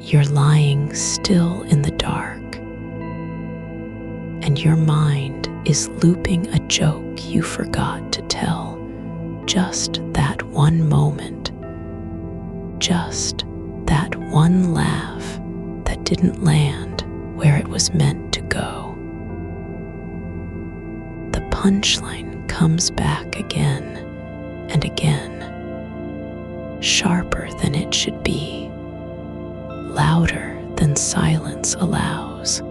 You're lying still in the dark, and your mind is looping a joke you forgot to tell. Just that one moment, just that one laugh that didn't land where it was meant to go. The punchline comes back again and again, sharper than it should be, louder than silence allows.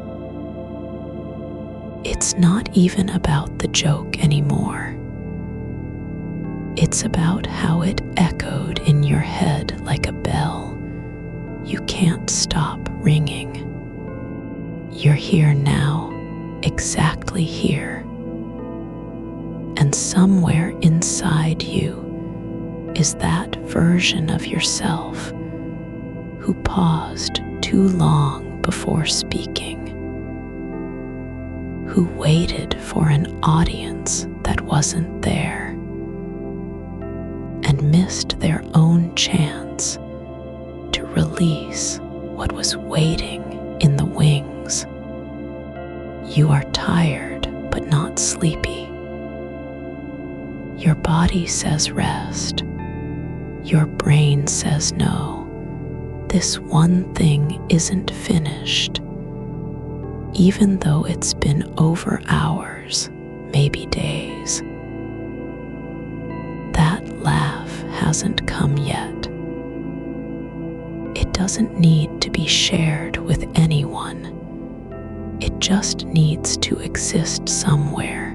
It's not even about the joke anymore. It's about how it echoed in your head like a bell you can't stop ringing. You're here now, exactly here. And somewhere inside you is that version of yourself who paused too long before speaking, who waited for an audience that wasn't there, and missed their own chance to release what was waiting in the wings. You are tired but not sleepy. Your body says rest. Your brain says no. This one thing isn't finished, even though it's been over hours, maybe days. That laugh hasn't come yet. It doesn't need to be shared with anyone. It just needs to exist somewhere.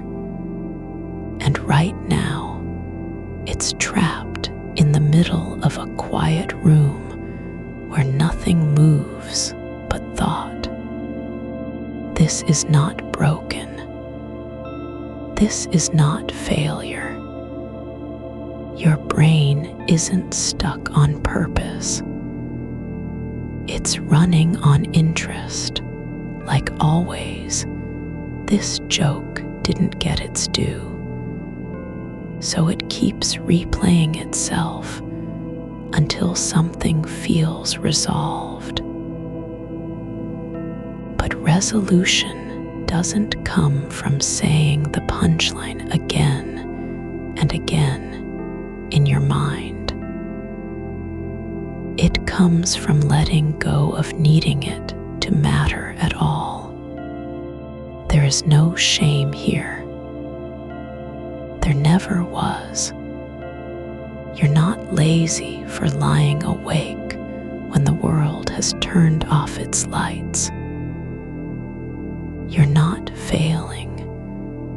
And right now, it's trapped in the middle of a quiet room where nothing moves but thought. This is not broken. This is not failure. Your brain isn't stuck on purpose. It's running on interest. Like always, this joke didn't get its due. So it keeps replaying itself until something feels resolved. But resolution doesn't come from saying the punchline again and again in your mind. It comes from letting go of needing it to matter at all. There is no shame here. There never was. You're not lazy for lying awake when the world has turned off its lights. You're not failing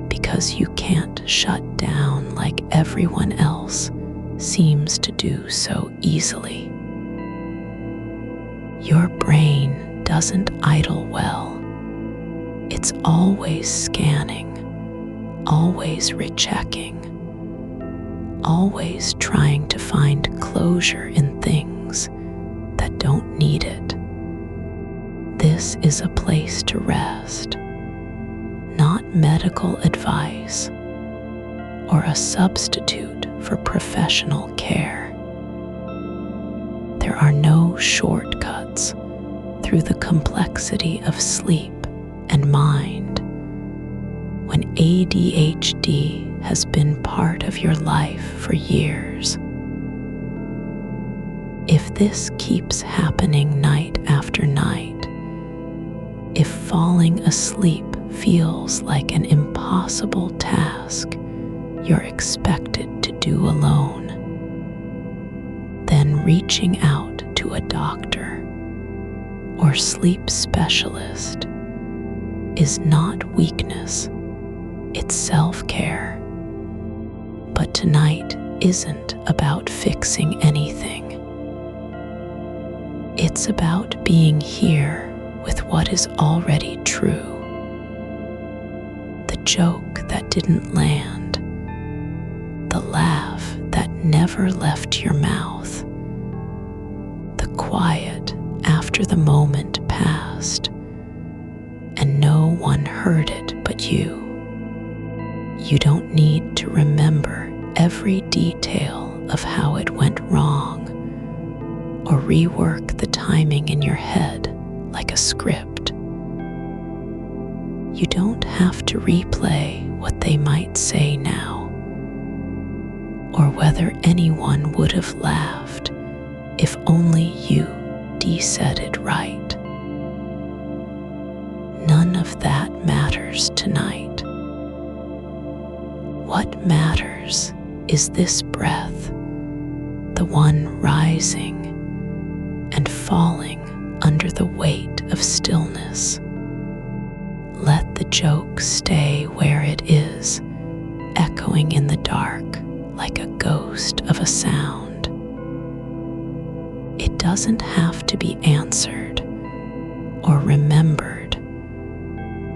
because you can't shut down like everyone else seems to do so easily. Your brain doesn't idle well. It's always scanning, always rechecking, always trying to find closure in things that don't need it. This is a place to rest, not medical advice or a substitute for professional care. There are no shortcuts through the complexity of sleep and mind when ADHD has been part of your life for years. If this keeps happening night after night, if falling asleep feels like an impossible task you're expected to do alone, then reaching out to a doctor or sleep specialist is not weakness, it's self-care. But tonight isn't about fixing anything. It's about being here with what is already true. The joke that didn't land, the laugh that never left your mouth, the quiet after the moment passed, and no one heard it but you. You don't need to remember every detail of how it went wrong, or rework the timing in your head like a script. You don't have to replay what they might say now, or whether anyone would have laughed if only you said it right. None of that matters tonight. What matters is this breath, the one rising and falling under the weight of stillness. Let the joke stay where it is, echoing in the dark like a ghost of a sound. It doesn't have to be answered or remembered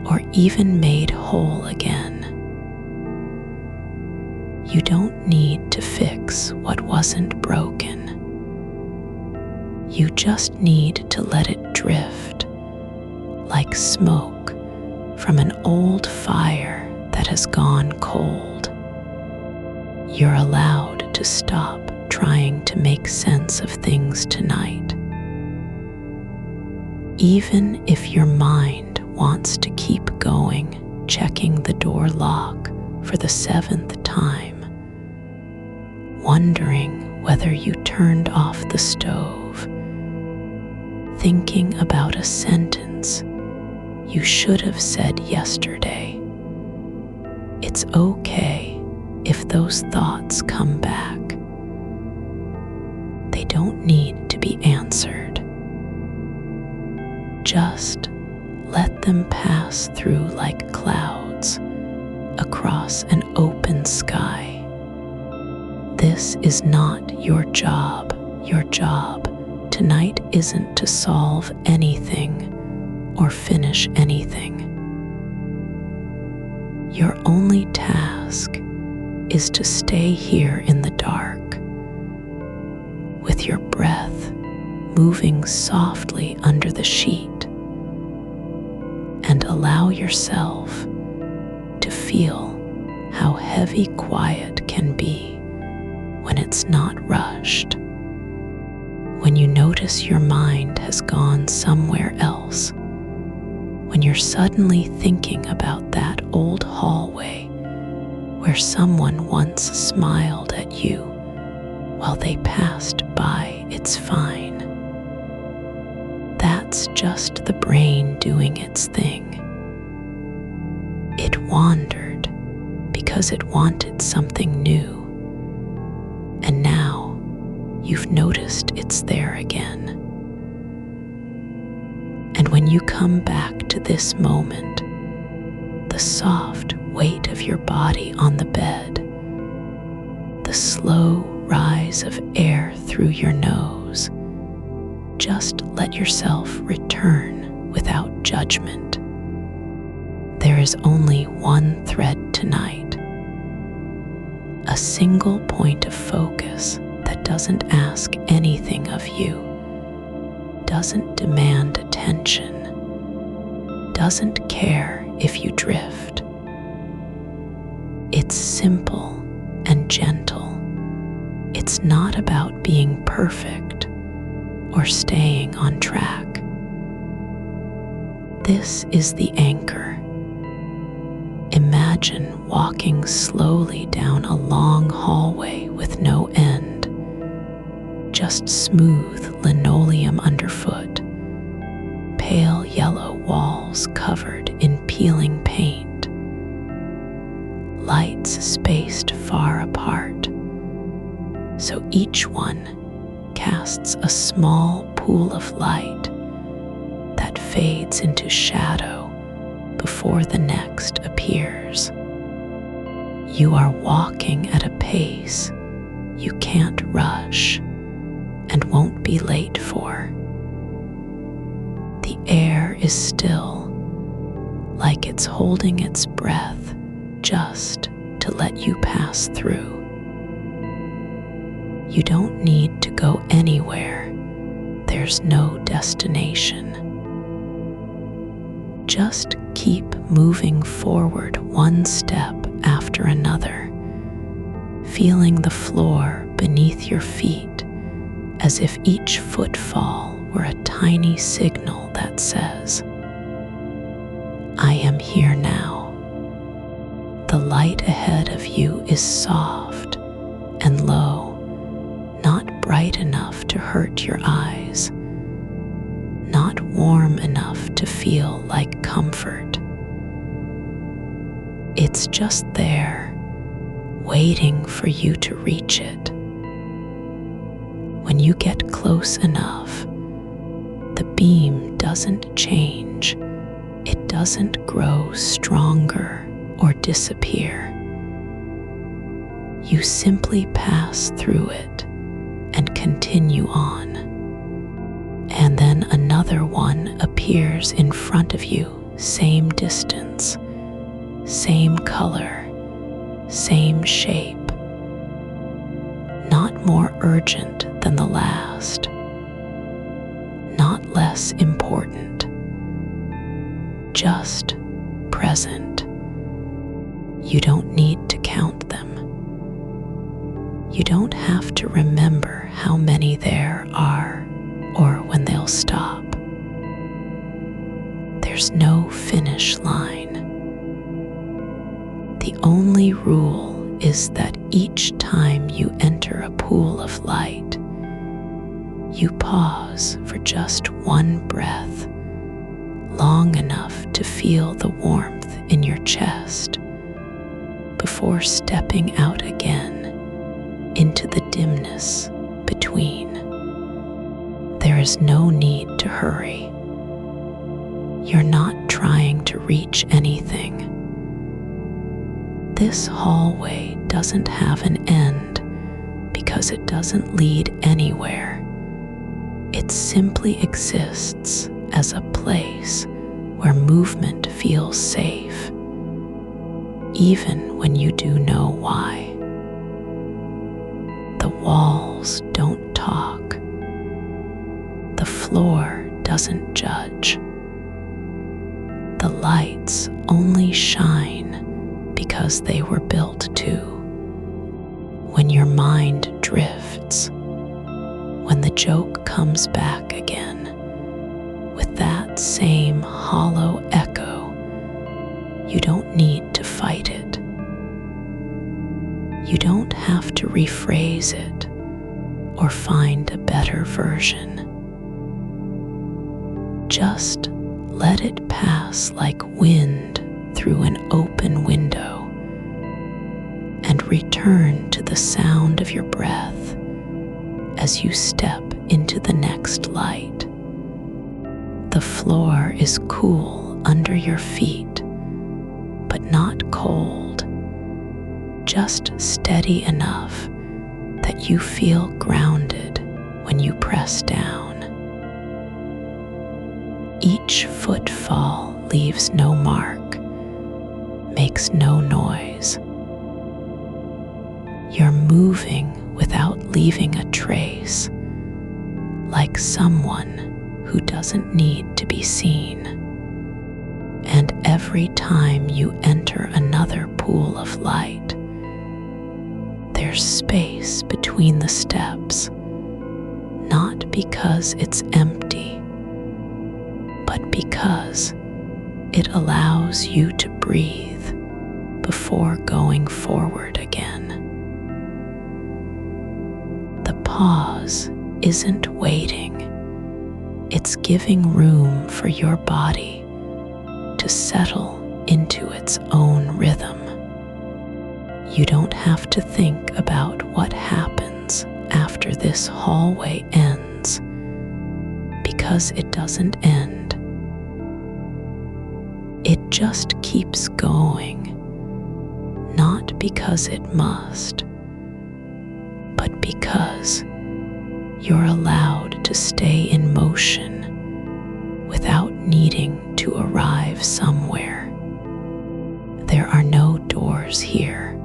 or even made whole again. You don't need to fix what wasn't broken. You just need to let it drift like smoke from an old fire that has gone cold. You're allowed to stop trying to make sense of things tonight. Even if your mind wants to keep going, checking the door lock for the 7th time, wondering whether you turned off the stove, thinking about a sentence you should have said yesterday. It's okay if those thoughts come back. They don't need to be answered. Just let them pass through like clouds across an open sky. This is not your job. Your job tonight isn't to solve anything or finish anything. Your only task is to stay here in the dark, with your breath moving softly under the sheet, and allow yourself to feel how heavy quiet can be when it's not rushed. When you notice your mind has gone somewhere else, when you're suddenly thinking about that old hallway where someone once smiled at you while they passed by, it's fine. That's just the brain doing its thing. It wandered because it wanted something new, and now you've noticed it's there again. And when you come back to this moment, the soft weight of your body on the bed, the slow rise of air through your nose, just let yourself return without judgment. There is only one thread tonight, a single point of focus that doesn't ask anything of you, doesn't demand attention, doesn't care if you drift. It's simple and gentle. It's not about being perfect or staying on track. This is the anchor. Imagine walking slowly down a long hallway with no end, just smooth linoleum underfoot, pale yellow walls covered in peeling paint, lights spaced far apart, so each one casts a small pool of light that fades into shadow before the next appears. You are walking at a pace you can't rush and won't be late for. The air is still, like it's holding its breath just to let you pass through. You don't need to go anywhere. There's no destination. Just keep moving forward one step after another, feeling the floor beneath your feet as if each footfall were a tiny signal that says, I am here now. The light ahead of you is soft and low, not bright enough to hurt your eyes, not warm enough to feel like comfort. It's just there, waiting for you to reach it. When you get close enough, the beam doesn't change. It doesn't grow stronger or disappear. You simply pass through it and continue on. And then another one appears in front of you, same distance, same color, same shape. Not more urgent than the last, not less important, just present. You don't need to count them. You don't have to remember how many there are or when they'll stop. There's no finish line. The only rule is that each time you enter a pool of light, you pause for just one breath, long enough to feel the warmth in your chest, before stepping out again into the dimness between. There is no need to hurry. You're not trying to reach anything. This hallway doesn't have an end because it doesn't lead anywhere. It simply exists as a place where movement feels safe, even when you do know why. The walls don't talk. The floor doesn't judge. The lights only shine because they were built to. When your mind drifts, when the joke comes back again, with that same hollow echo, you don't need to fight it. You don't have to rephrase it or find a better version. Just let it pass like wind through an open window and return to the sound of your breath as you step into the next light. The floor is cool under your feet, but not cold, just steady enough that you feel grounded when you press down. Each footfall leaves no mark, makes no noise. You're moving without leaving a trace, like someone who doesn't need to be seen. And every time you enter another pool of light, there's space between the steps, not because it's empty, but because it allows you to breathe before going forward again. The pause isn't waiting. It's giving room for your body to settle into its own rhythm. You don't have to think about what happens after this hallway ends, because it doesn't end. It just keeps going, not because it must, but because you're allowed to stay in motion without needing to arrive somewhere. There are no doors here,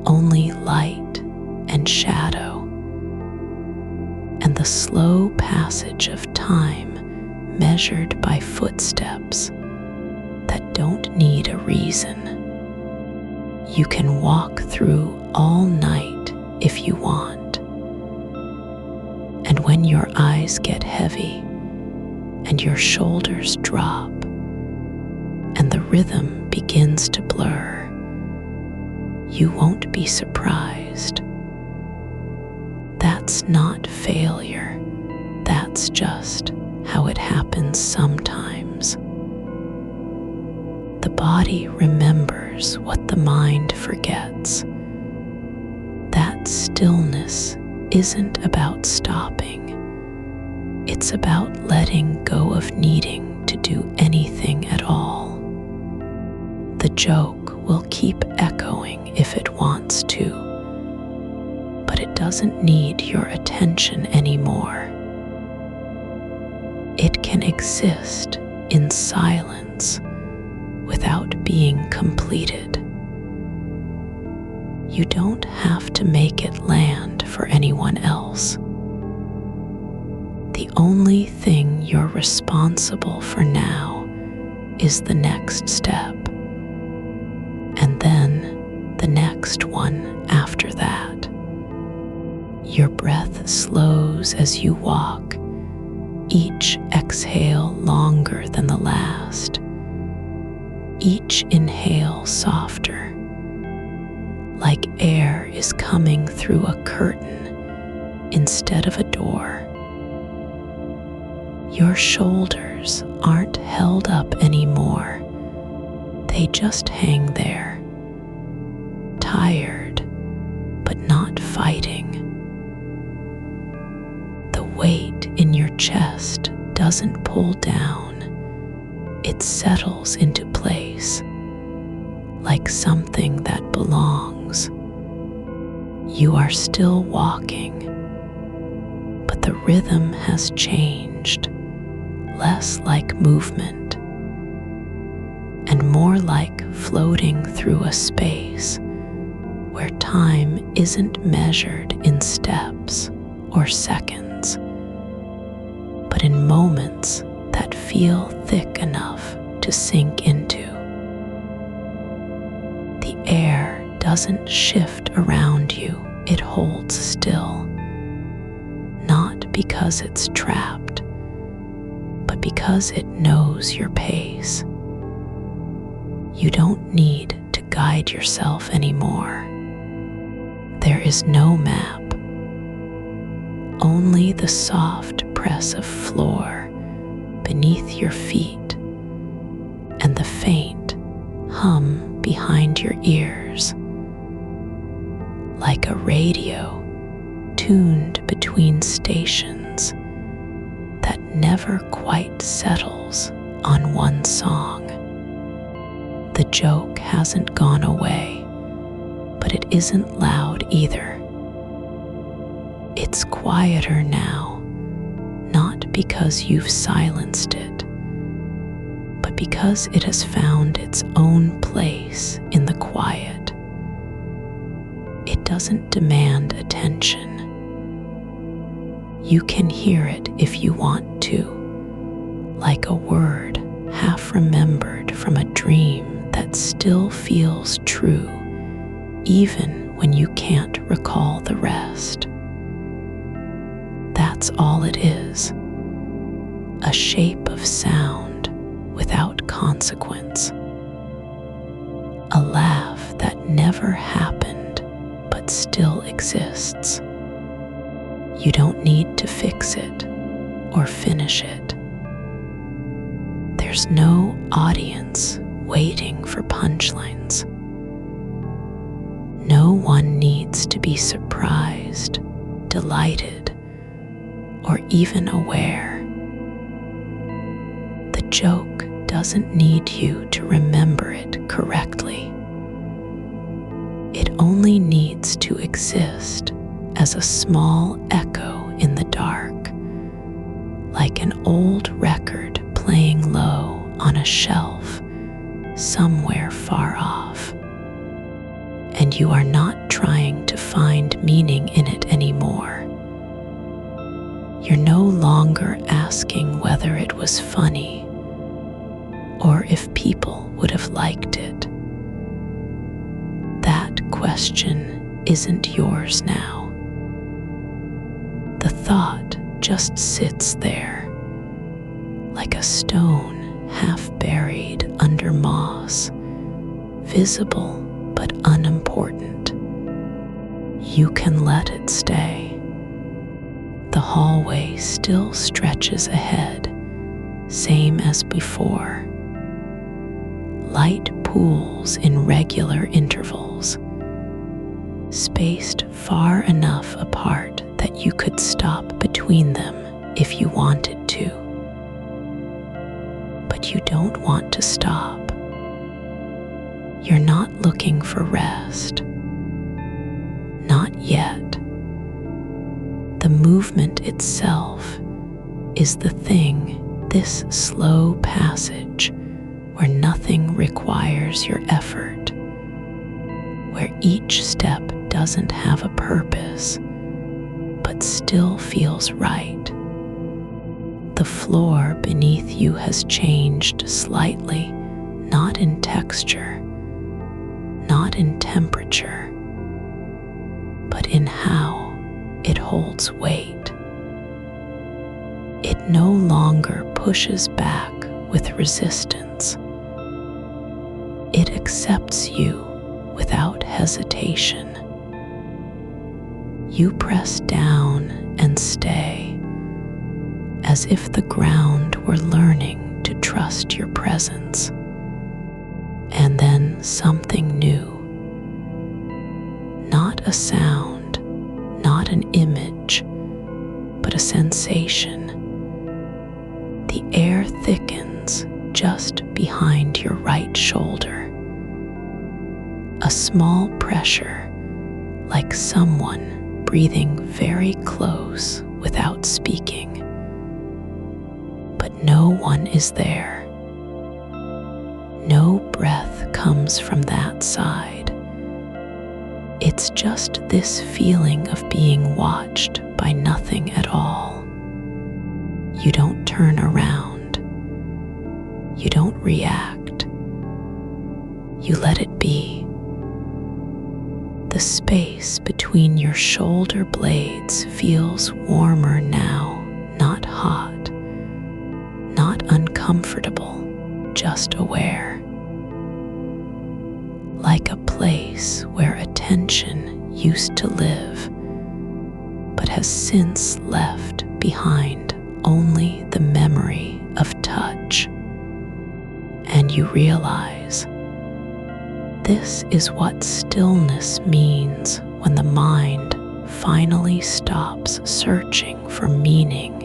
only light and shadow, and the slow passage of time measured by footsteps that don't need a reason. You can walk through all night if you want, when your eyes get heavy and your shoulders drop and the rhythm begins to blur, you won't be surprised. That's not failure. That's just how it happens sometimes. The body remembers what the mind forgets. That stillness isn't about stopping. It's about letting go of needing to do anything at all. The joke will keep echoing if it wants to, but it doesn't need your attention anymore. It can exist in silence without being completed. You don't have to make it land for anyone else. The only thing you're responsible for now is the next step, and then the next one after that. Your breath slows as you walk, each exhale longer than the last, each inhale softer, like air is coming through a curtain instead of a door. Your shoulders aren't held up anymore. They just hang there, tired but not fighting. The weight in your chest doesn't pull down. It settles into place, like something that belongs. You are still walking, but the rhythm has changed, less like movement and more like floating through a space where time isn't measured in steps or seconds, but in moments that feel thick enough to sink into. The air doesn't shift around you, it holds still, not because it's trapped, but because it knows your pace. You don't need to guide yourself anymore. There is no map, only the soft press of floor beneath your feet and the faint hum behind your ears, like a radio tuned between stations that never quite settles on one song. The joke hasn't gone away, but it isn't loud either. It's quieter now, not because you've silenced it, but because it has found its own place in the quiet. It doesn't demand attention. You can hear it if you want to, like a word half remembered from a dream that still feels true, even when you can't recall the rest. That's all it is, a shape of sound without consequence, a laugh that never happened but still exists. You don't need to fix it or finish it. There's no audience waiting for punchlines. No one needs to be surprised, delighted, or even aware. The joke doesn't need you to remember it correctly. It only needs to exist as a small echo in the dark, like an old record playing low on a shelf somewhere far off. And you are not trying to find meaning in it anymore. You're no longer asking whether it was funny or if people would have liked it. That question isn't yours now. The thought just sits there, like a stone half buried under moss, visible but unimportant. You can let it stay. The hallway still stretches ahead, same as before. Light pools in regular intervals, spaced far enough apart that you could stop between them if you wanted to. But you don't want to stop. You're not looking for rest. Not yet. The movement itself is the thing, this slow passage where nothing requires your effort, where each step doesn't have a purpose, but still feels right. The floor beneath you has changed slightly, not in texture, not in temperature, but in how it holds weight. It no longer pushes back with resistance. It accepts you without hesitation. You press down and stay, as if the ground were learning to trust your presence. And then something new. Not a sound, not an image, but a sensation. The air thickens just behind your right shoulder. A small pressure, like someone breathing very close without speaking. But no one is there. No breath comes from that side. It's just this feeling of being watched by nothing at all. You don't turn around. You don't react. You let it be. The space between your shoulder blades feels warmer now, not hot, not uncomfortable, just aware. Like a place where attention used to live, but has since left behind only the memory of touch. And you realize this is what stillness means when the mind finally stops searching for meaning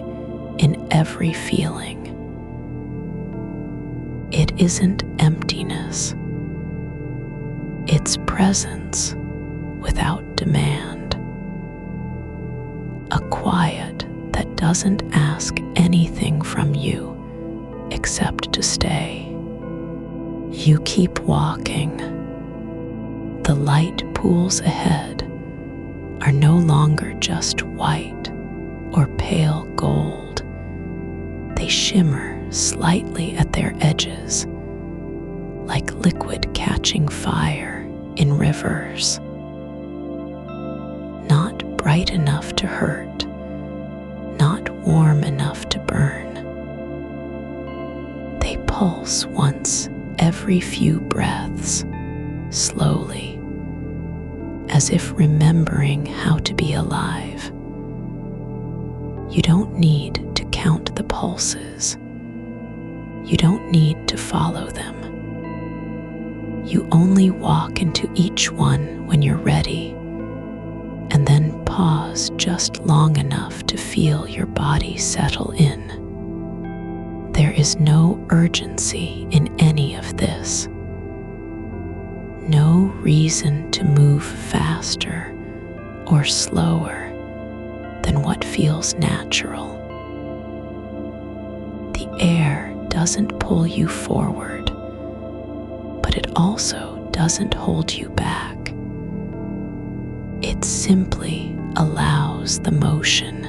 in every feeling. It isn't emptiness. It's presence without demand. A quiet that doesn't ask anything from you except to stay. You keep walking. The light pools ahead are no longer just white or pale gold. They shimmer slightly at their edges, like liquid catching fire in rivers. Not bright enough to hurt, not warm enough to burn. They pulse once every few breaths, slowly, as if remembering how to be alive. You don't need to count the pulses. You don't need to follow them. You only walk into each one when you're ready, and then pause just long enough to feel your body settle in. There is no urgency in any of this. No reason to move faster or slower than what feels natural. The air doesn't pull you forward, but it also doesn't hold you back. It simply allows the motion.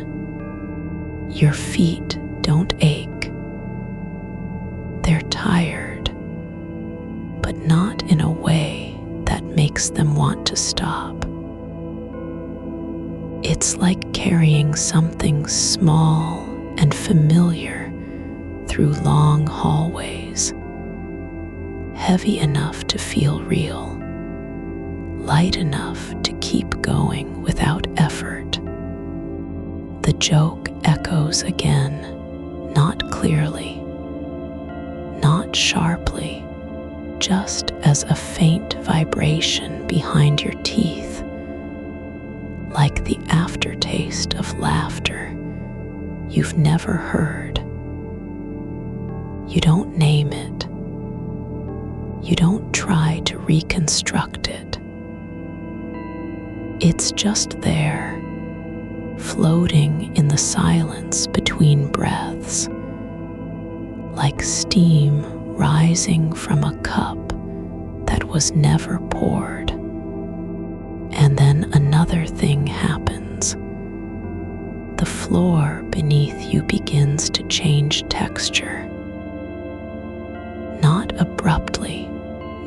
Your feet don't ache. They're tired, but not in a way that makes them want to stop. It's like carrying something small and familiar through long hallways, heavy enough to feel real, light enough to keep going without effort. The joke echoes again, not clearly, not sharply, just as a faint vibration behind your teeth, like the aftertaste of laughter you've never heard. You don't name it. You don't try to reconstruct it. It's just there, floating in the silence between breaths, like steam rising from a cup that was never poured. And then another thing happens. The floor beneath you begins to change texture. Not abruptly,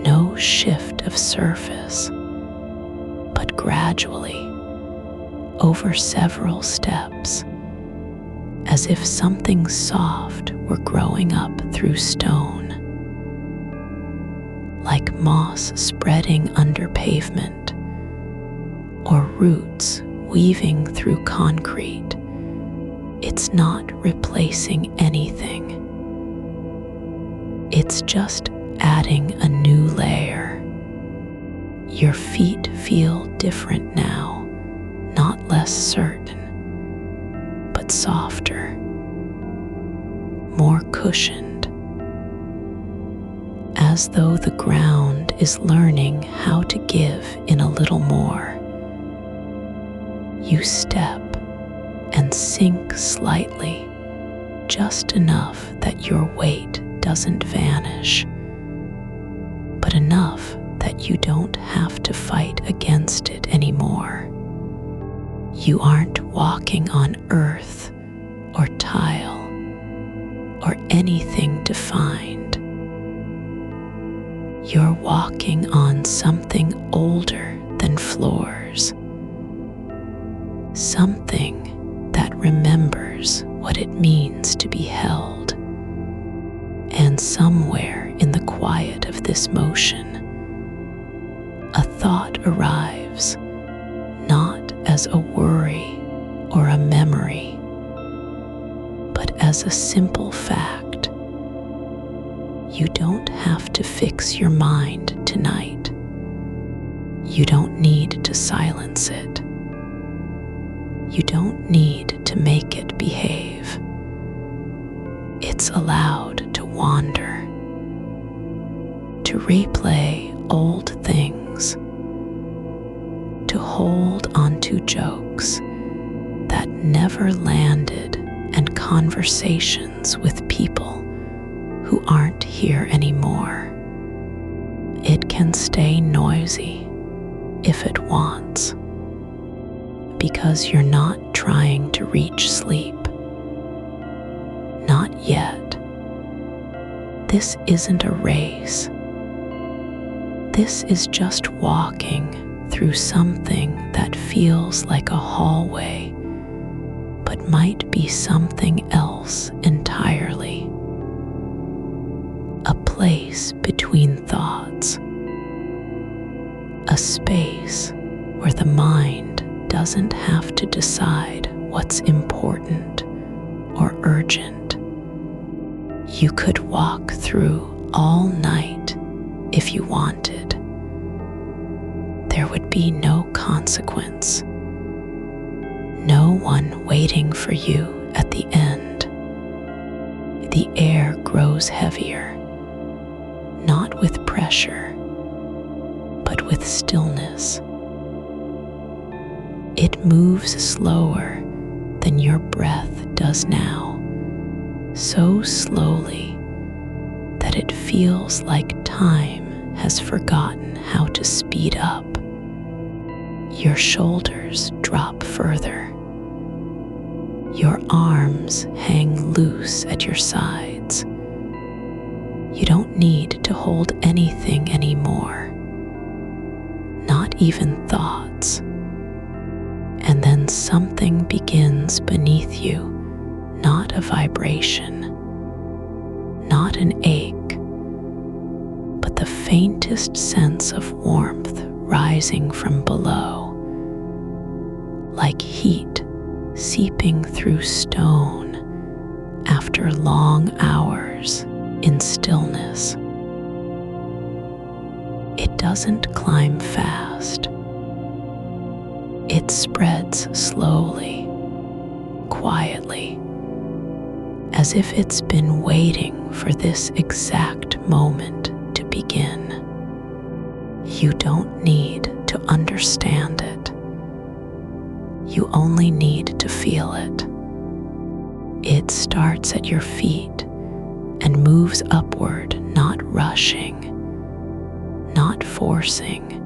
no shift of surface, but gradually, over several steps, as if something soft were growing up through stone. Like moss spreading under pavement, or roots weaving through concrete. It's not replacing anything. It's just adding a new layer. Your feet feel different now, not less certain, but softer, more cushioned, as though the ground is learning how to give in a little more. You step and sink slightly, just enough that your weight doesn't vanish, but enough that you don't have to fight against it anymore. You aren't walking on earth or tile or anything defined. You're walking on something older than floors, something that remembers what it means to be held. And somewhere in the quiet of this motion, a thought arrives, not as a worry or a memory, but as a simple fact. You don't have to fix your mind tonight. You don't need to silence it. You don't need to make it behave. It's allowed to wander, to replay old things, to hold onto jokes that never landed and conversations with people who aren't here anymore. It can stay noisy if it wants, because you're not trying to reach sleep. Not yet. This isn't a race. This is just walking through something that feels like a hallway, but might be something else entirely. A place between thoughts. A space where the mind doesn't have to decide what's important or urgent. You could walk through all night if you wanted. There would be no consequence. No one waiting for you at the end. The air grows heavier, not with pressure, but with stillness. It moves slower than your breath does now, so slowly that it feels like time has forgotten how to speed up. Your shoulders drop further. Your arms hang loose at your sides. You don't need to hold anything anymore, not even thoughts. And then when something begins beneath you, not a vibration, not an ache, but the faintest sense of warmth rising from below, like heat seeping through stone after long hours in stillness. It doesn't climb fast. It spreads slowly, quietly, as if it's been waiting for this exact moment to begin. You don't need to understand it. You only need to feel it. It starts at your feet and moves upward, not rushing, not forcing,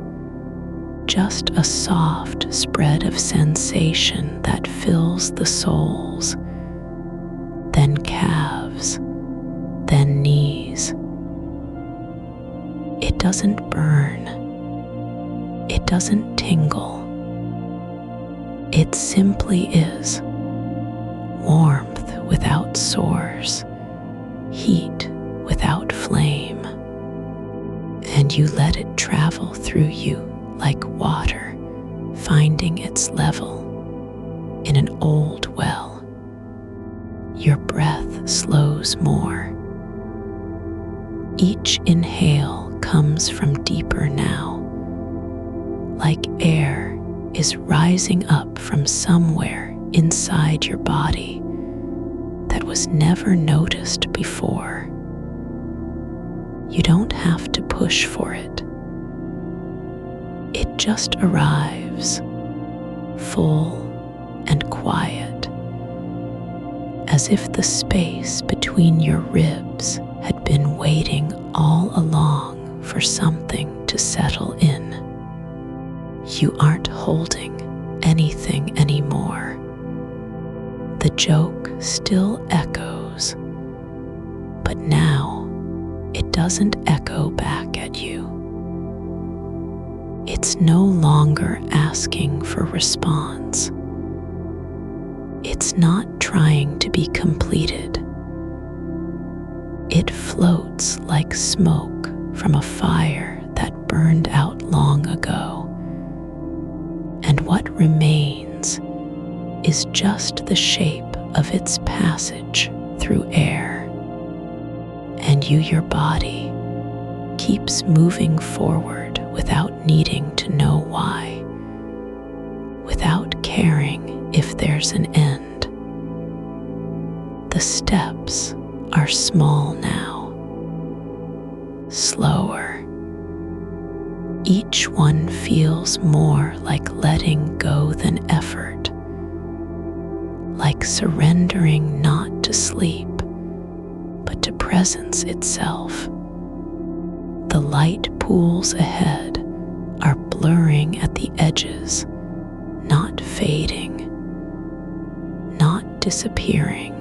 just a soft spread of sensation that fills the soles, then calves, then knees. It doesn't burn. It doesn't tingle. It simply is. Warmth without source, heat without flame. And you let it travel through you like water finding its level in an old well. Your breath slows more. Each inhale comes from deeper now, like air is rising up from somewhere inside your body that was never noticed before. You don't have to push for it. It just arrives, full and quiet, as if the space between your ribs had been waiting all along for something to settle in. You aren't holding anything anymore. The joke still echoes, but now it doesn't echo back at you. It's no longer asking for response. It's not trying to be completed. It floats like smoke from a fire that burned out long ago. And what remains is just the shape of its passage through air. And you, your body, keeps moving forward without needing to know why, without caring if there's an end. The steps are small now, slower. Each one feels more like letting go than effort, like surrendering not to sleep, but to presence itself. The light pools ahead are blurring at the edges, not fading, not disappearing,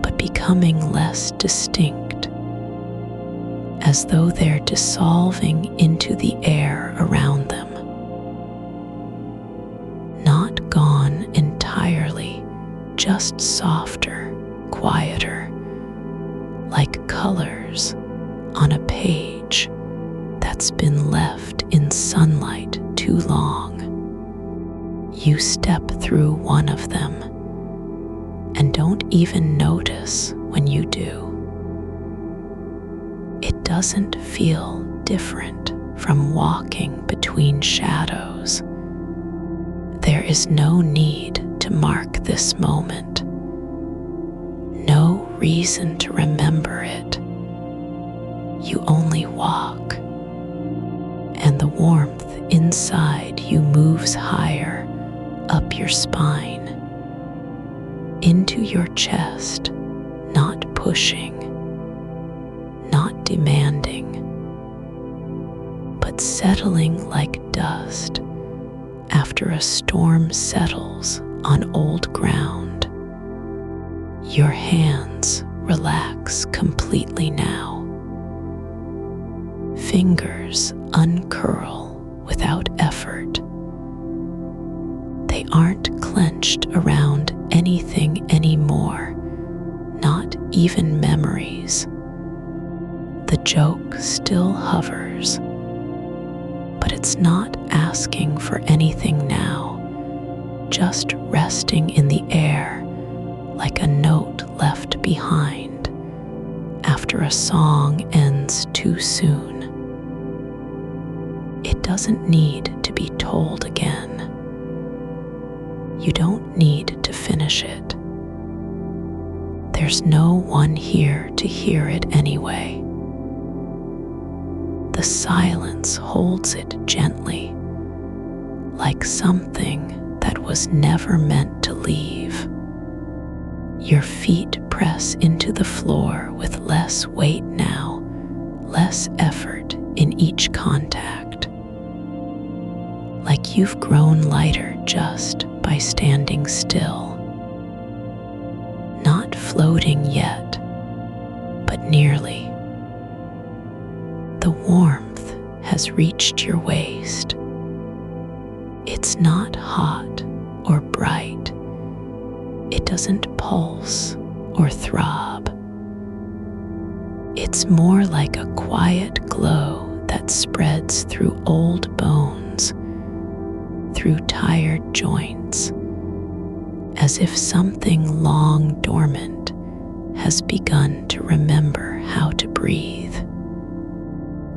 but becoming less distinct, as though they're dissolving into the air around them. Not gone entirely, just softer, quieter, like colors on a page that's been left in sunlight too long. You step through one of them and don't even notice when you do. It doesn't feel different from walking between shadows. There is no need to mark this moment, no reason to remember it. You only walk, and the warmth inside you moves higher up your spine, into your chest, not pushing, not demanding, but settling like dust after a storm settles on old ground. Your hands relax completely now. Fingers uncurl without effort. aren't clenched around anything anymore, not even memories. The joke still hovers, but it's not asking for anything now, just resting in the air like a note left behind after a song ends too soon. It doesn't need to be told again. You don't need to finish it. There's no one here to hear it anyway. The silence holds it gently, like something that was never meant to leave. Your feet press into the floor with less weight now, less effort in each contact. Like you've grown lighter just by standing still. Not floating yet, but nearly. The warmth has reached your waist. It's not hot or bright. It doesn't pulse or throb. It's more like a quiet glow that spreads through old bones, through tired joints, as if something long dormant has begun to remember how to breathe.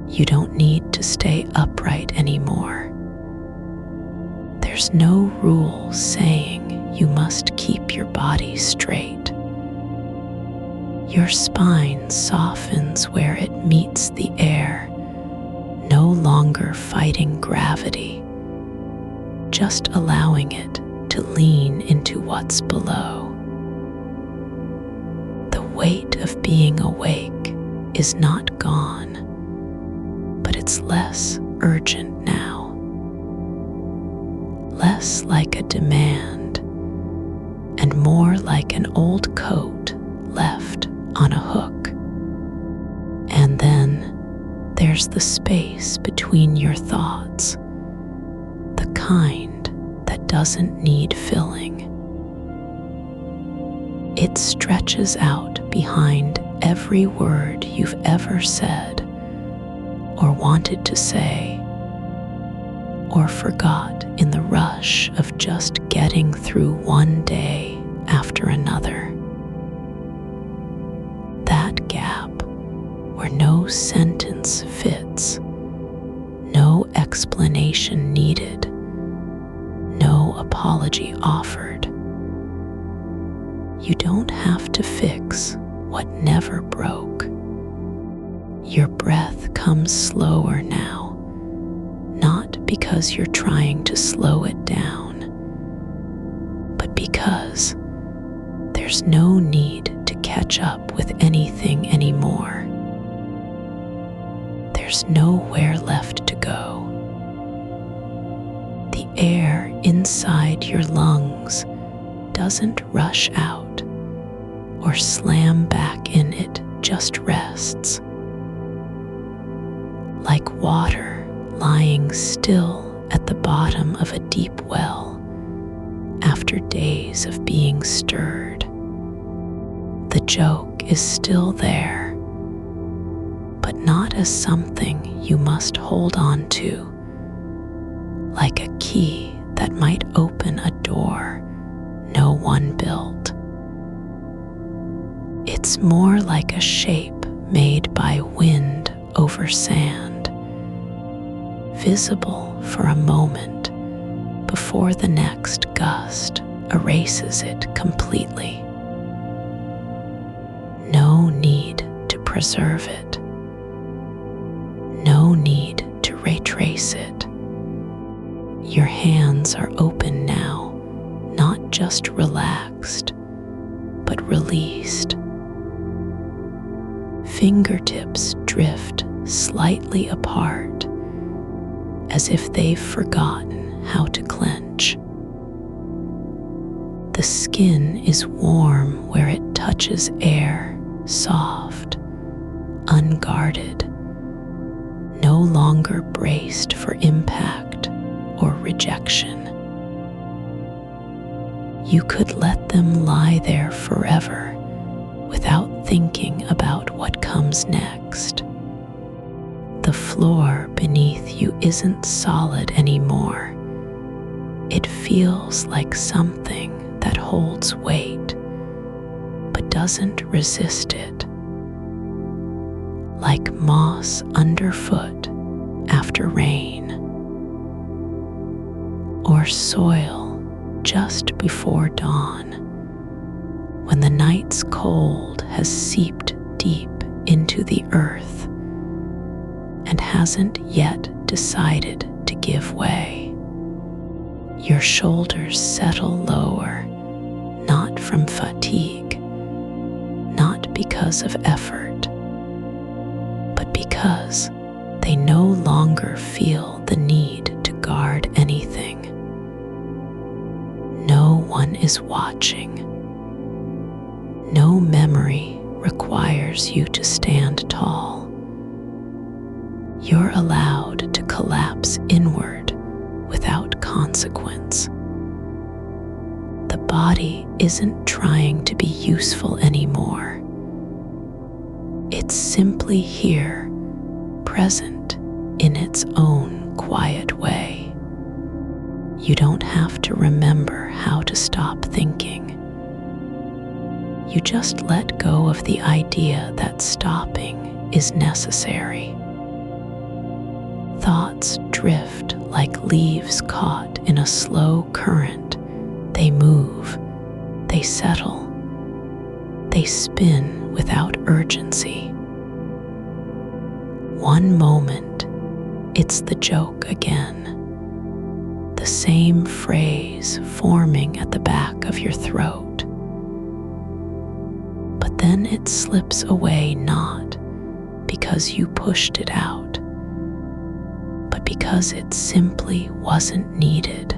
You don't need to stay upright anymore. There's no rule saying you must keep your body straight. Your spine softens where it meets the air, no longer fighting gravity, just allowing it to lean into what's below. The weight of being awake is not gone, but it's less urgent now. Less like a demand, and more like an old coat left on a hook. And then there's the space between your thoughts, the kind that doesn't need filling. It stretches out behind every word you've ever said, or wanted to say, or forgot in the rush of just getting through one day after another. That gap where no sentence fits, no explanation needed, no apology offered. You don't have to fix what never broke. Your breath comes slower now, not because you're trying to slow it down, but because there's no need to catch up with anything anymore. There's nowhere left to go. The air inside your lungs doesn't rush out or slam back in, it just rests. Like water lying still at the bottom of a deep well after days of being stirred. The joke is still there, but not as something you must hold on to, like a key that might open a door no one built. It's more like a shape made by wind over sand, visible for a moment before the next gust erases it completely. No need to preserve it. No need to retrace it. Your hands are open now, not just relaxed, but released. Fingertips drift slightly apart, as if they've forgotten how to clench. The skin is warm where it touches air, soft, unguarded, no longer braced for impact or rejection. You could let them lie there forever without thinking about what comes next. The floor beneath you isn't solid anymore. It feels like something that holds weight, but doesn't resist it. Like moss underfoot after rain, or soil just before dawn, when the night's cold has seeped deep into the earth and hasn't yet decided to give way. Your shoulders settle lower, not from fatigue, not because of effort, but because they no longer feel the need to guard anything. No one is watching. No memory requires you to stand tall. You're allowed to collapse inward without consequence. The body isn't trying to be useful anymore. It's simply here, present in its own quiet way. You don't have to remember how to stop thinking. You just let go of the idea that stopping is necessary. Thoughts drift like leaves caught in a slow current. They move, they settle, they spin without urgency. One moment, it's the joke again. The same phrase forming at the back of your throat. But then it slips away not because you pushed it out, but because it simply wasn't needed.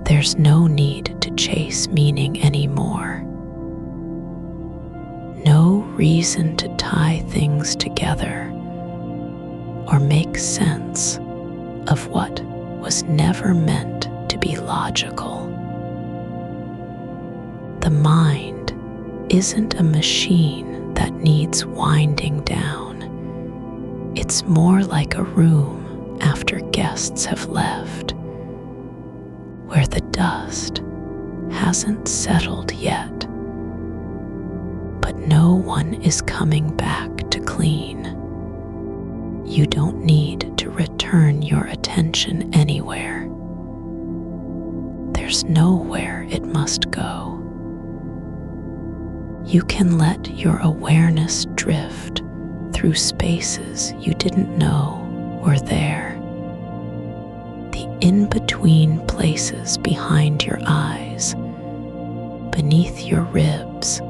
There's no need to chase meaning anymore. No reason to tie things together or make sense of what was never meant to be logical. The mind isn't a machine that needs winding down. It's more like a room after guests have left, where the dust hasn't settled yet, but no one is coming back to clean. You don't need to return your attention anywhere. There's nowhere it must go. You can let your awareness drift through spaces you didn't know were there. The in-between places behind your eyes, beneath your ribs,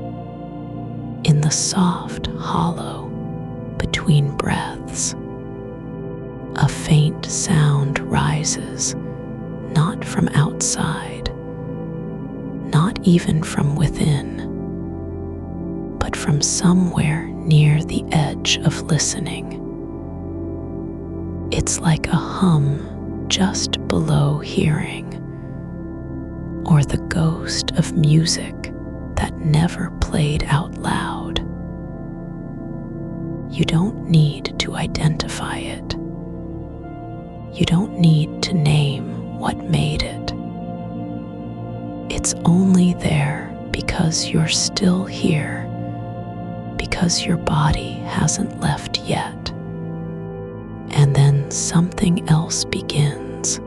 in the soft hollow between breaths. A faint sound rises, not from outside, not even from within, but from somewhere near the edge of listening. It's like a hum just below hearing, or the ghost of music that never played out loud. You don't need to identify it. You don't need to name what made it. It's only there because you're still here, because your body hasn't left yet. And then something else begins,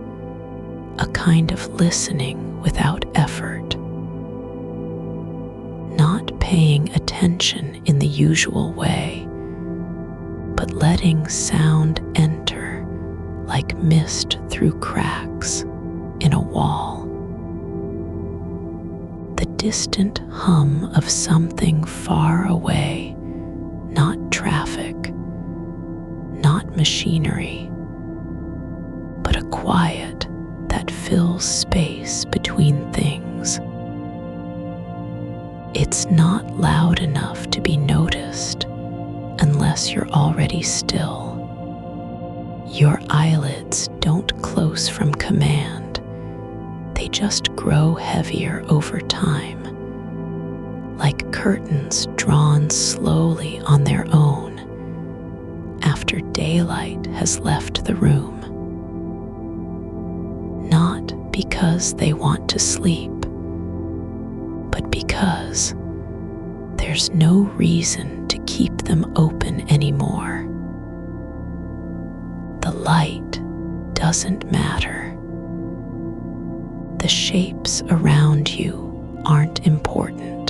a kind of listening without effort. Not paying attention in the usual way, but letting sound enter like mist through cracks in a wall. The distant hum of something far away, not traffic, not machinery, but a quiet that fills space between things. It's not loud enough to be noticed unless you're already still. Your eyelids don't close from command. They They just grow heavier over time, like curtains drawn slowly on their own after daylight has left the room. Not because they want to sleep, but because there's no reason to keep them open anymore. The light doesn't matter. The shapes around you aren't important.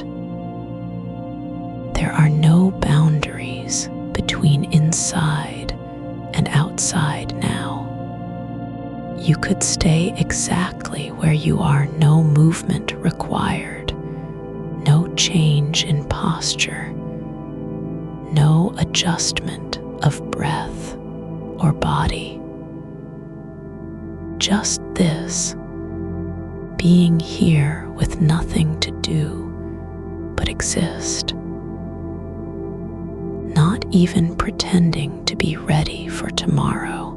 There are no boundaries between inside and outside now. You could stay exactly where you are, no movement required, no change in posture, no adjustment of breath or body. Just this, being here with nothing to do but exist. Not even pretending to be ready for tomorrow.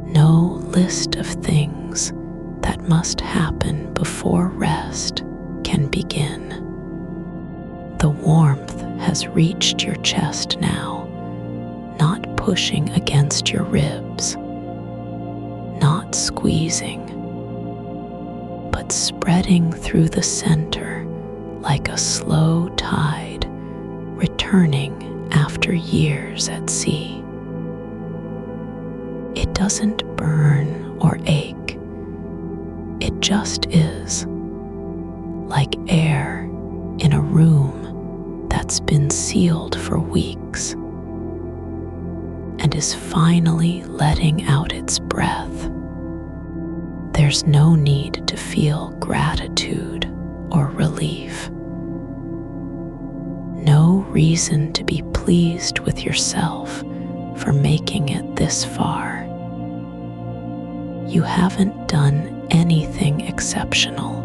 No list of things that must happen before rest can begin. The warmth has reached your chest now, not pushing against your ribs, not squeezing, but spreading through the center like a slow tide returning after years at sea. It doesn't burn or ache. It just is, like air in a room that's been sealed for weeks and is finally letting out its breath. There's no need to feel gratitude or relief. No reason to be pleased with yourself for making it this far. You haven't done anything exceptional.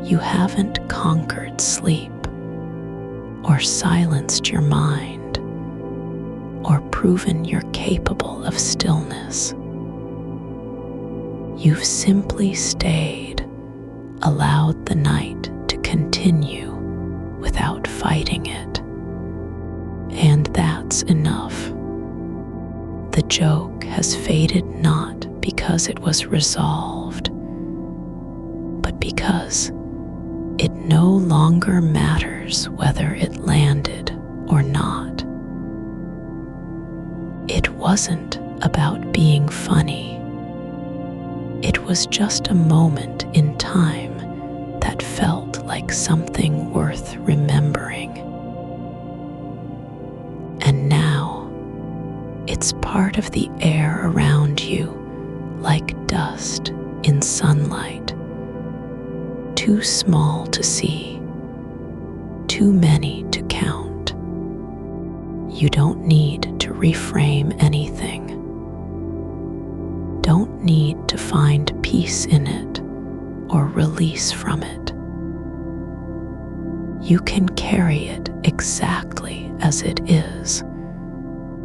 You haven't conquered sleep, or silenced your mind, or proven you're capable of stillness. You've simply stayed, allowed the night to continue without fighting it. And that's enough. The joke has faded not because it was resolved, but because it no longer matters whether it landed or not. It wasn't about being funny. It was just a moment in time that felt like something worth remembering. And now, it's part of the air around you, like dust in sunlight. Too small to see, too many to count. You don't need to reframe anything. Don't need to find peace in it or release from it. You can carry it exactly as it is,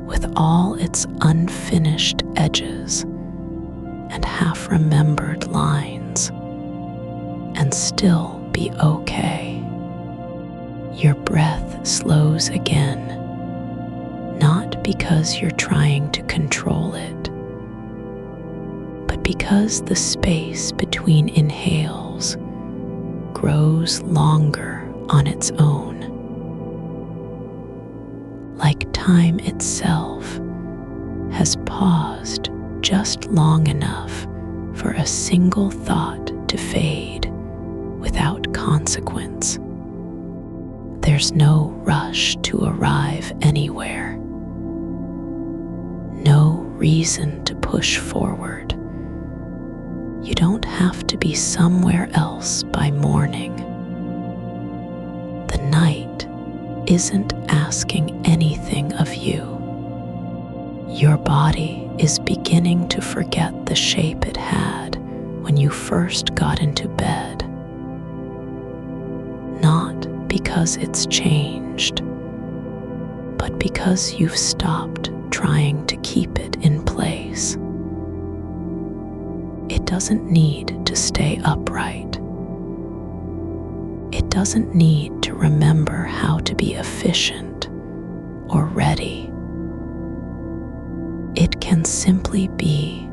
with all its unfinished edges and half-remembered lines, and still be okay. Your breath slows again, not because you're trying to control it, but because the space between inhales grows longer on its own. Like time itself has paused just long enough for a single thought to fade without consequence. There's no rush to arrive anywhere. No reason to push forward. You don't have to be somewhere else by morning. The night isn't asking anything of you. Your body is beginning to forget the shape it had when you first got into bed. Not because it's changed, but because you've stopped trying to keep it in place. doesn't need to stay upright. It doesn't need to remember how to be efficient or ready. It can simply be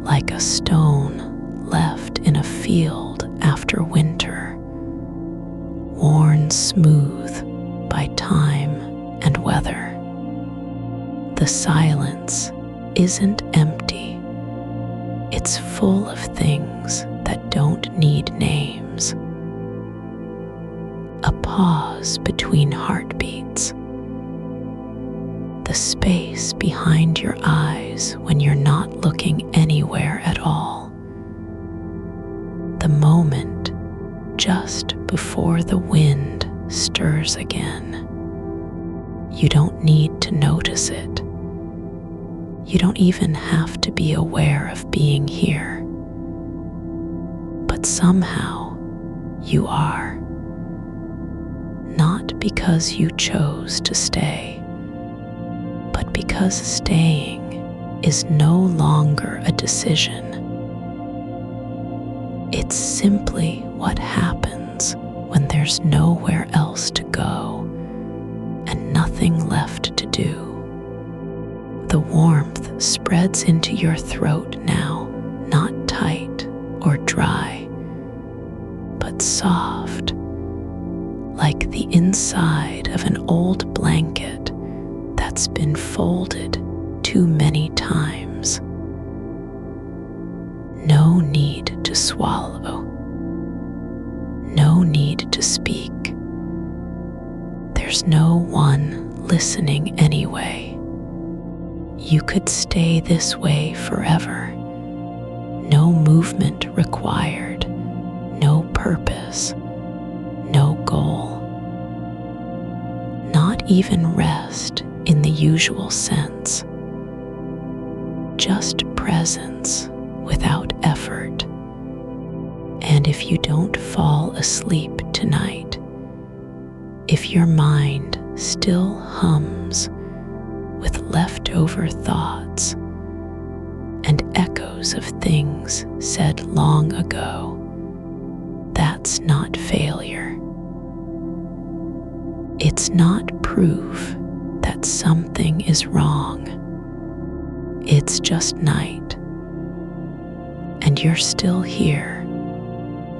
like a stone left in a field after winter, worn smooth by time and weather. The silence isn't empty. It's full of things that don't need names. A pause between heartbeats. The space behind your eyes when you're not looking anywhere at all. The moment just before the wind stirs again. You don't need to notice it. You don't even have to be aware of being here. But somehow you are. Not because you chose to stay, but because staying is no longer a decision. It's simply what happens when there's nowhere else to go and nothing left to do. The warmth spreads into your throat now, not tight or dry, but soft, like the inside of an old blanket that's been folded too many times. No need to swallow. No need to speak. There's no one listening anyway. You could stay this way forever. No movement required, no purpose, no goal. Not even rest in the usual sense. Just presence without effort. And if you don't fall asleep tonight, if your mind still hums with leftover thoughts and echoes of things said long ago, that's not failure. It's not proof that something is wrong. It's just night, and you're still here,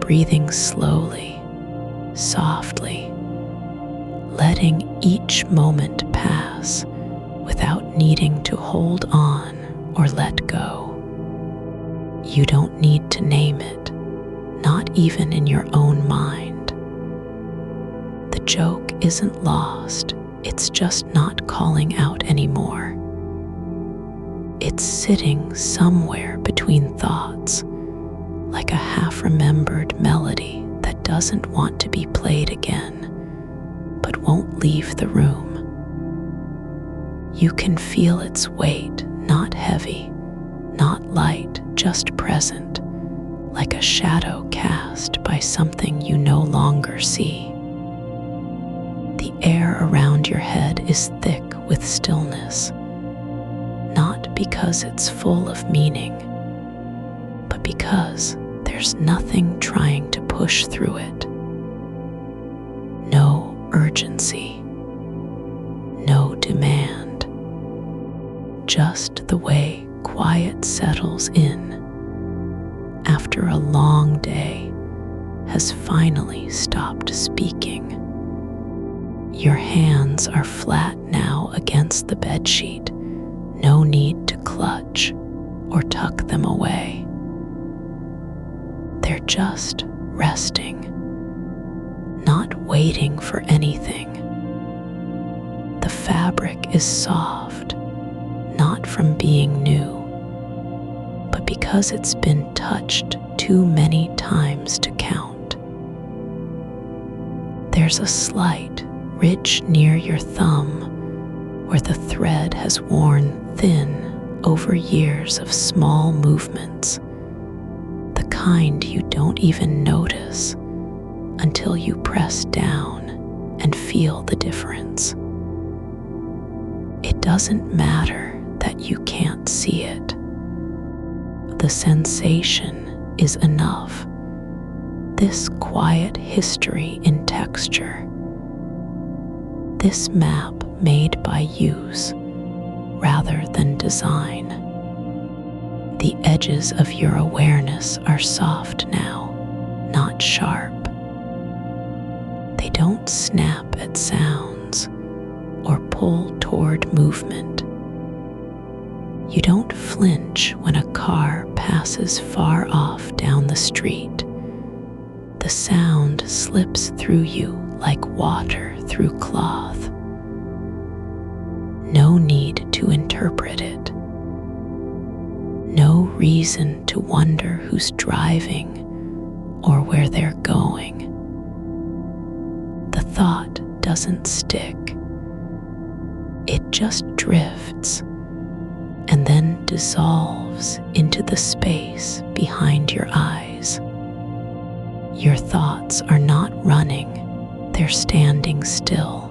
breathing slowly, softly, letting each moment pass without needing to hold on or let go. You don't need to name it, not even in your own mind. The joke isn't lost, it's just not calling out anymore. It's sitting somewhere between thoughts, like a half-remembered melody that doesn't want to be played again, but won't leave the room. You can feel its weight, not heavy, not light, just present, like a shadow cast by something you no longer see. The air around your head is thick with stillness, not because it's full of meaning, but because there's nothing trying to push through it. No urgency, no demand. Just the way quiet settles in after a long day has finally stopped speaking. Your hands are flat now against the bedsheet, no need to clutch or tuck them away. They're just resting, not waiting for anything. The fabric is soft, not from being new, but because it's been touched too many times to count. There's a slight ridge near your thumb where the thread has worn thin over years of small movements, the kind you don't even notice until you press down and feel the difference. It doesn't matter that you can't see it. The sensation is enough. This quiet history in texture. This map made by use rather than design. The edges of your awareness are soft now, not sharp. They don't snap at sounds or pull toward movement. You don't flinch when a car passes far off down the street. The sound slips through you like water through cloth. No need to interpret it. No reason to wonder who's driving or where they're going. The thought doesn't stick. It just drifts and then dissolves into the space behind your eyes. Your thoughts are not running, they're standing still.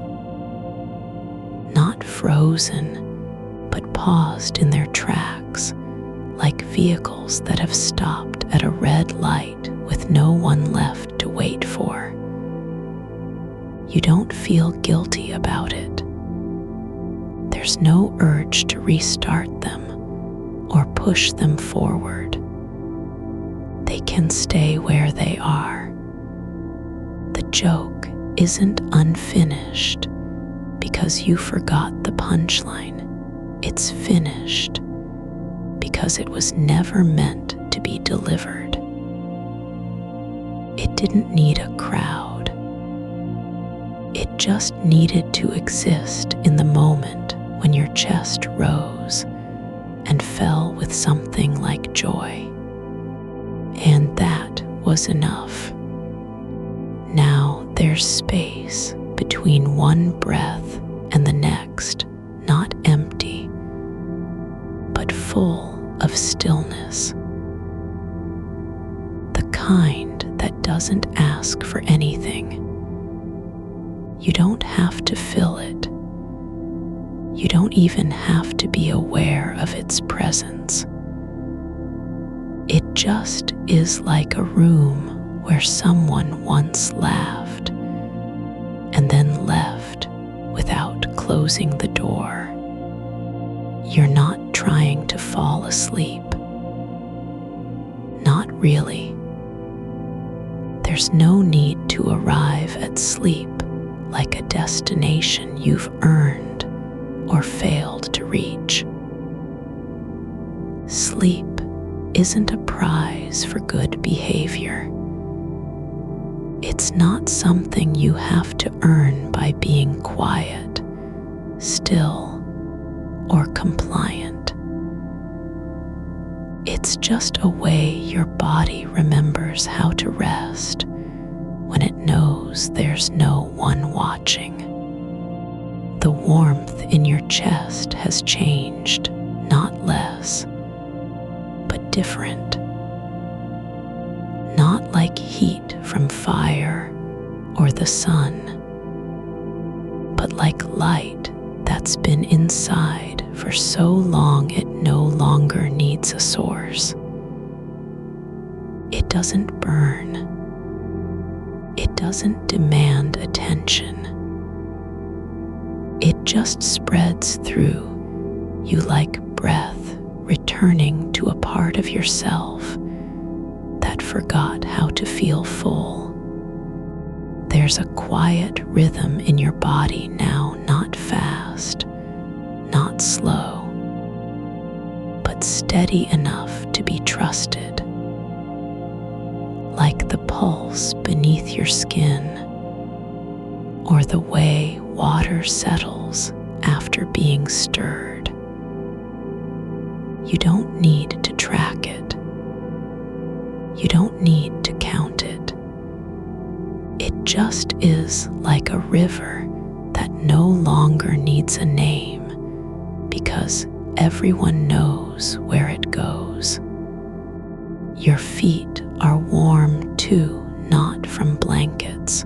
Not frozen, but paused in their tracks, like vehicles that have stopped at a red light with no one left to wait for. You don't feel guilty about it. There's no urge to restart them or push them forward. They can stay where they are. The joke isn't unfinished because you forgot the punchline. It's finished because it was never meant to be delivered. It didn't need a crowd. It just needed to exist in the moment when your chest rose and fell with something like joy. And that was enough. Now there's space between one breath and the next, not empty, but full of stillness. The kind that doesn't ask for anything. You don't have to fill it. You don't even have to be aware of its presence. It just is like a room where someone once laughed and then left without closing the door. You're not trying to fall asleep. Not really. There's no need to arrive at sleep like a destination you've earned or failed to reach. Sleep isn't a prize for good behavior. It's not something you have to earn by being quiet, still, or compliant. It's just a way your body remembers how to rest when it knows there's no one watching. The warmth in your chest has changed, not less, but different. Not like heat from fire or the sun, but like light that's been inside for so long it no longer needs a source. It doesn't burn. It doesn't demand attention. It just spreads through you like breath returning to a part of yourself that forgot how to feel full. There's a quiet rhythm in your body now, not fast, not slow, but steady enough to be trusted. Like the pulse beneath your skin, or the way water settles after being stirred. You don't need to track it. You don't need to count it. It just is like a river that no longer needs a name because everyone knows where it goes. Your feet are warm too, not from blankets,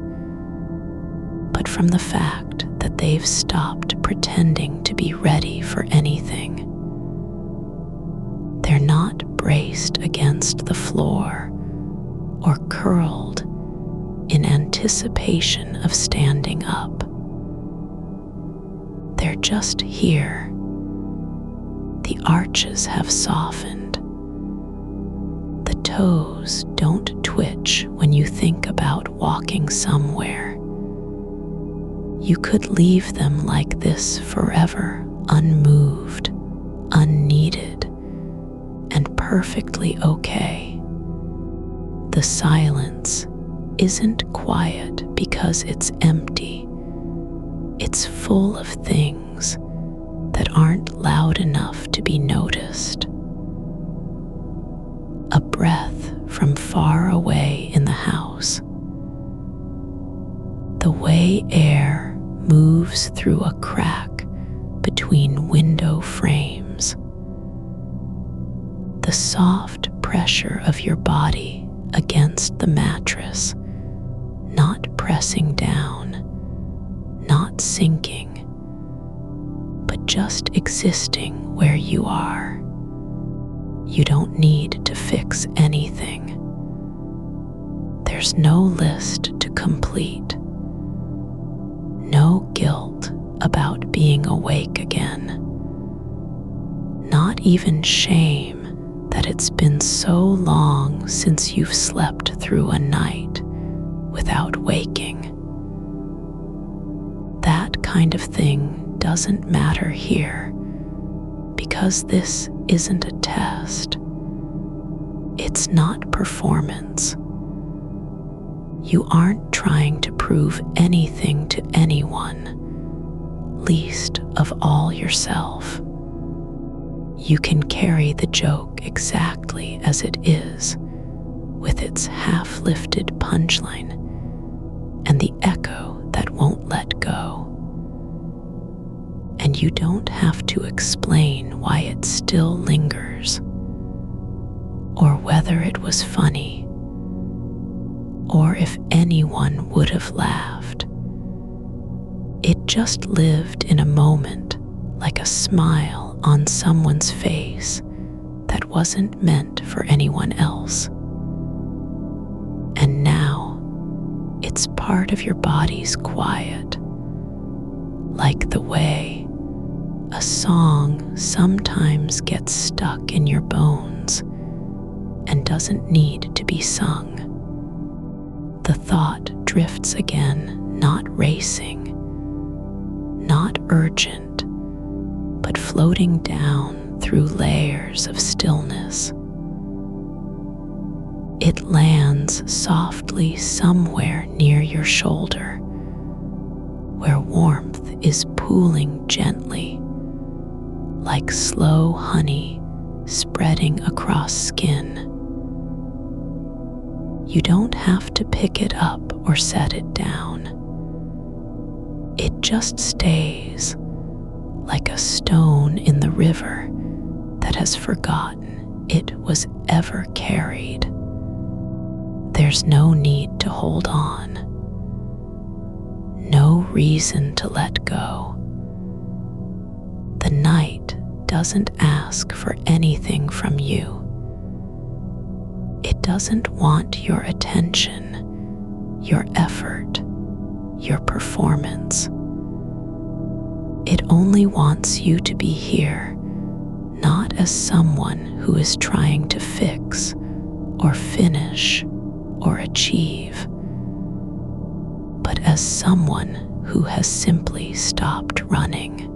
but from the fact that they've stopped pretending to be ready for anything. They're not braced against the floor or curled in anticipation of standing up. They're just here. The arches have softened. The toes don't twitch when you think about walking somewhere. You could leave them like this forever, unmoved, unneeded, and perfectly okay. The silence isn't quiet because it's empty. It's full of things that aren't loud enough to be noticed. A breath from far away in the house. The way air moves through a crack between window frames. The soft pressure of your body against the mattress, not pressing down, not sinking, but just existing where you are. You don't need to fix anything. There's no list to complete. No guilt about being awake again. Not even shame that it's been so long since you've slept through a night without waking. That kind of thing doesn't matter here because this isn't a test. It's not performance. You aren't trying to prove anything to anyone, least of all yourself. You can carry the joke exactly as it is, with its half-lifted punchline and the echo that won't let go. And you don't have to explain why it still lingers, or whether it was funny, or if anyone would have laughed. It just lived in a moment, like a smile on someone's face that wasn't meant for anyone else. And now, it's part of your body's quiet, like the way a song sometimes gets stuck in your bones and doesn't need to be sung. The thought drifts again, not racing, not urgent, but floating down through layers of stillness. It lands softly somewhere near your shoulder, where warmth is pooling gently, like slow honey spreading across skin. You don't have to pick it up or set it down. It just stays, like a stone in the river that has forgotten it was ever carried. There's no need to hold on, no reason to let go. The night doesn't ask for anything from you. It doesn't want your attention, your effort, your performance. It only wants you to be here, not as someone who is trying to fix or finish or achieve, but as someone who has simply stopped running.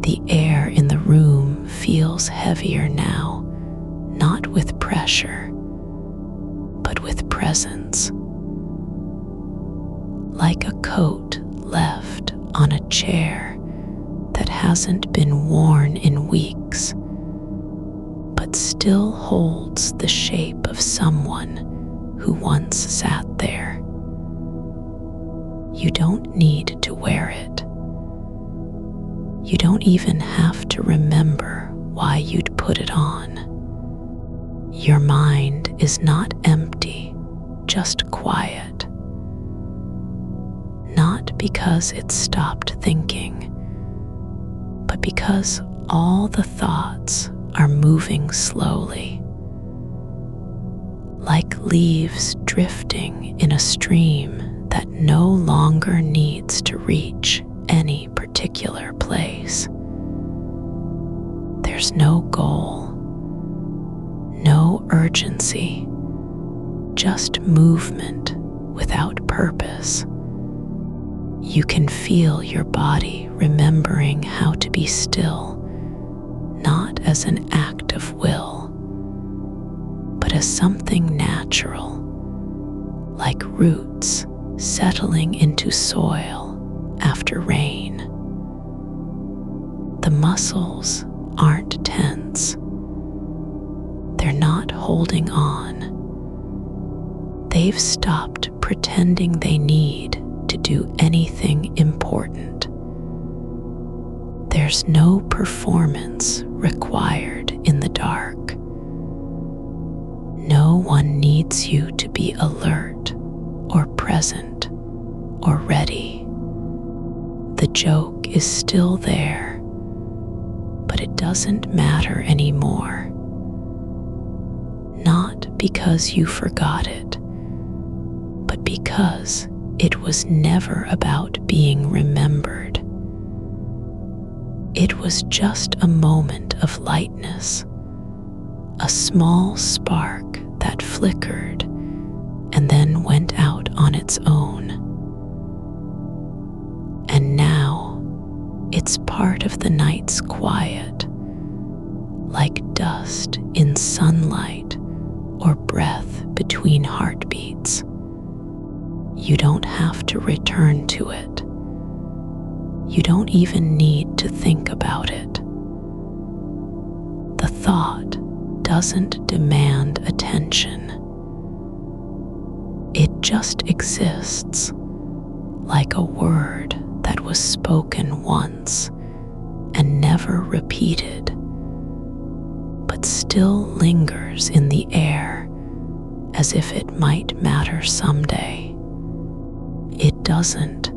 The air in the room feels heavier now, not with pressure, but with presence. Like a coat left on a chair that hasn't been worn in weeks, but still holds the shape of someone who once sat there. You don't need to wear it. You don't even have to remember why you'd put it on. Your mind is not empty, just quiet. Not because it stopped thinking, but because all the thoughts are moving slowly, like leaves drifting in a stream that no longer needs to reach any particular place. There's no goal, no urgency, just movement without purpose. You can feel your body remembering how to be still, not as an act of will, but as something natural, like roots settling into soil after rain. The muscles aren't tense. They're not holding on. They've stopped pretending they need to do anything important. There's no performance required in the dark. No one needs you to be alert or present or ready. The joke is still there, but it doesn't matter anymore. Not because you forgot it, but because it was never about being remembered. It was just a moment of lightness, a small spark that flickered and then went out on its own. And now it's part of the night's quiet, like dust in sunlight or breath between heartbeats. You don't have to return to it. You don't even need to think about it. The thought doesn't demand attention. It just exists, like a word that was spoken once and never repeated, but still lingers in the air as if it might matter someday. It doesn't,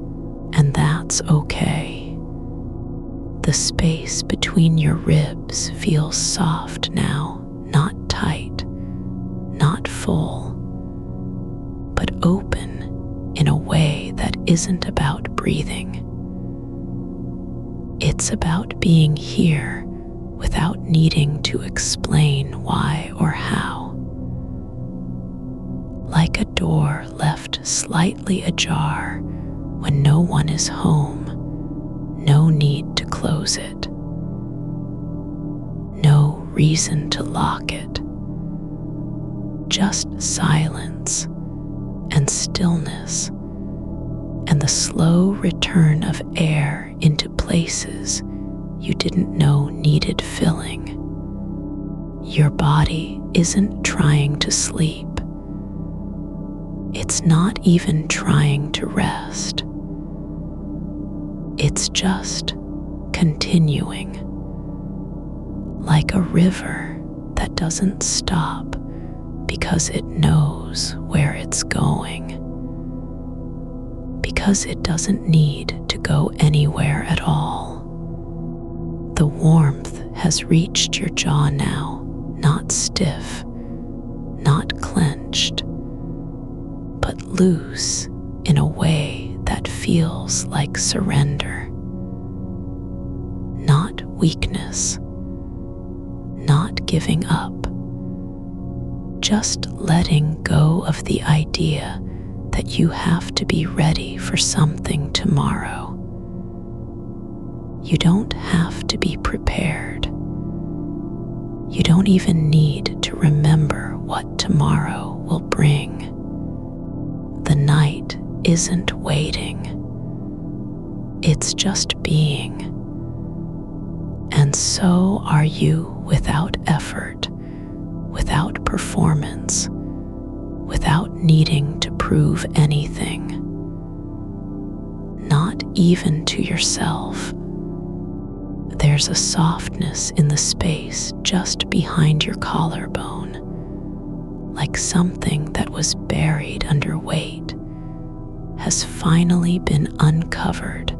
and that's okay. The space between your ribs feels soft now, not tight, not full, but open in a way that isn't about breathing. It's about being here without needing to explain why or how. Like a door left slightly ajar when no one is home, no need to close it. No reason to lock it. Just silence and stillness and the slow return of air into places you didn't know needed filling. Your body isn't trying to sleep. It's not even trying to rest. It's just continuing, like a river that doesn't stop because it knows where it's going, because it doesn't need to go anywhere at all. The warmth has reached your jaw now, not stiff, not clenched, but loose in a way that feels like surrender. Not weakness, not giving up, just letting go of the idea that you have to be ready for something tomorrow. You don't have to be prepared. You don't even need to remember what tomorrow will bring. The night isn't waiting. It's just being. And so are you without effort, without performance, without needing to prove anything. Not even to yourself. There's a softness in the space just behind your collarbone, like something that was buried under weight has finally been uncovered,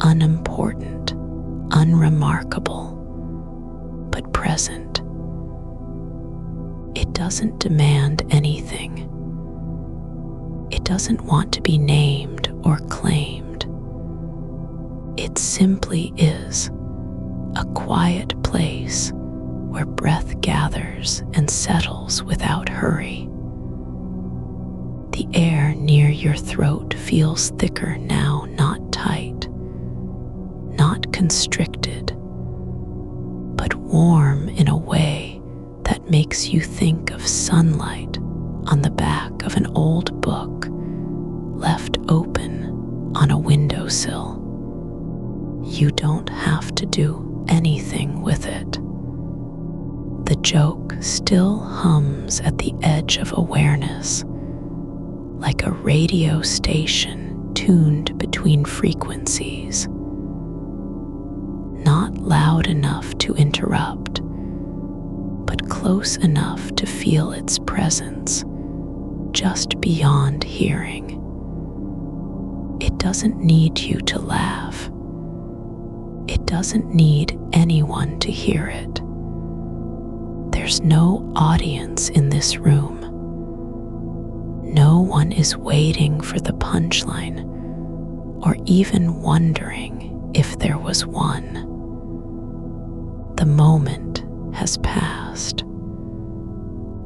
unimportant, unremarkable, but present. It doesn't demand anything. It doesn't want to be named or claimed. It simply is a quiet place where breath gathers and settles without hurry. The air near your throat feels thicker now, not tight, not constricted, but warm in a way that makes you think of sunlight on the back of an old book left open on a windowsill. You don't have to do anything with it. The joke still hums at the edge of awareness, like a radio station tuned between frequencies. Not loud enough to interrupt, but close enough to feel its presence, just beyond hearing. It doesn't need you to laugh. It doesn't need anyone to hear it. There's no audience in this room. No one is waiting for the punchline or even wondering if there was one. The moment has passed.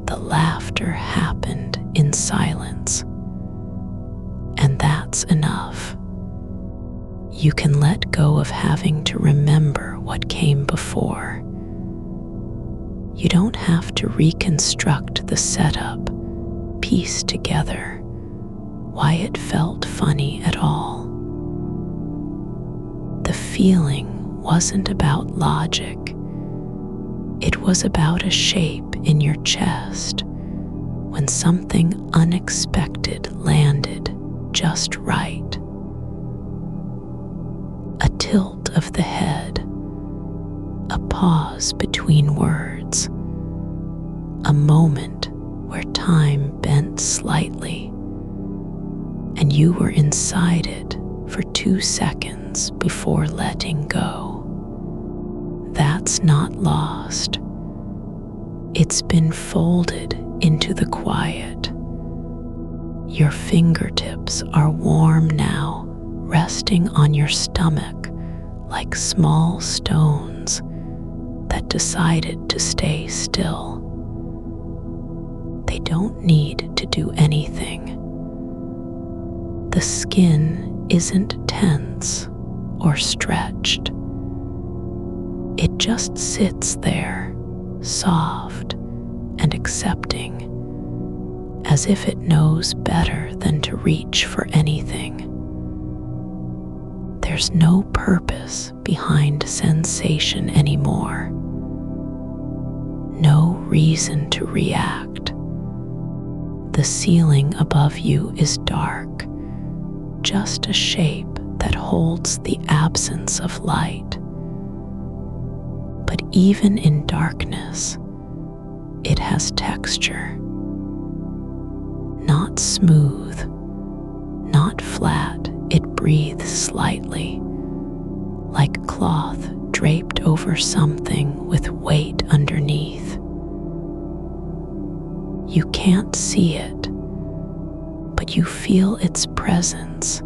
The laughter happened in silence, and that's enough. You can let go of having to remember what came before. You don't have to reconstruct the setup, piece together why it felt funny at all. The feeling wasn't about logic. It was about a shape in your chest when something unexpected landed just right. A tilt of the head, a pause between words, a moment where time bent slightly, and you were inside it for 2 seconds before letting go. That's not lost. It's been folded into the quiet. Your fingertips are warm now, resting on your stomach like small stones that decided to stay still. They don't need to do anything. The skin isn't tense or stretched. It just sits there, soft and accepting, as if it knows better than to reach for anything. There's no purpose behind sensation anymore. No reason to react. The ceiling above you is dark, just a shape that holds the absence of light. But even in darkness, it has texture. Not smooth, not flat, it breathes slightly, like cloth draped over something with weight underneath. You can't see it, but you feel its presence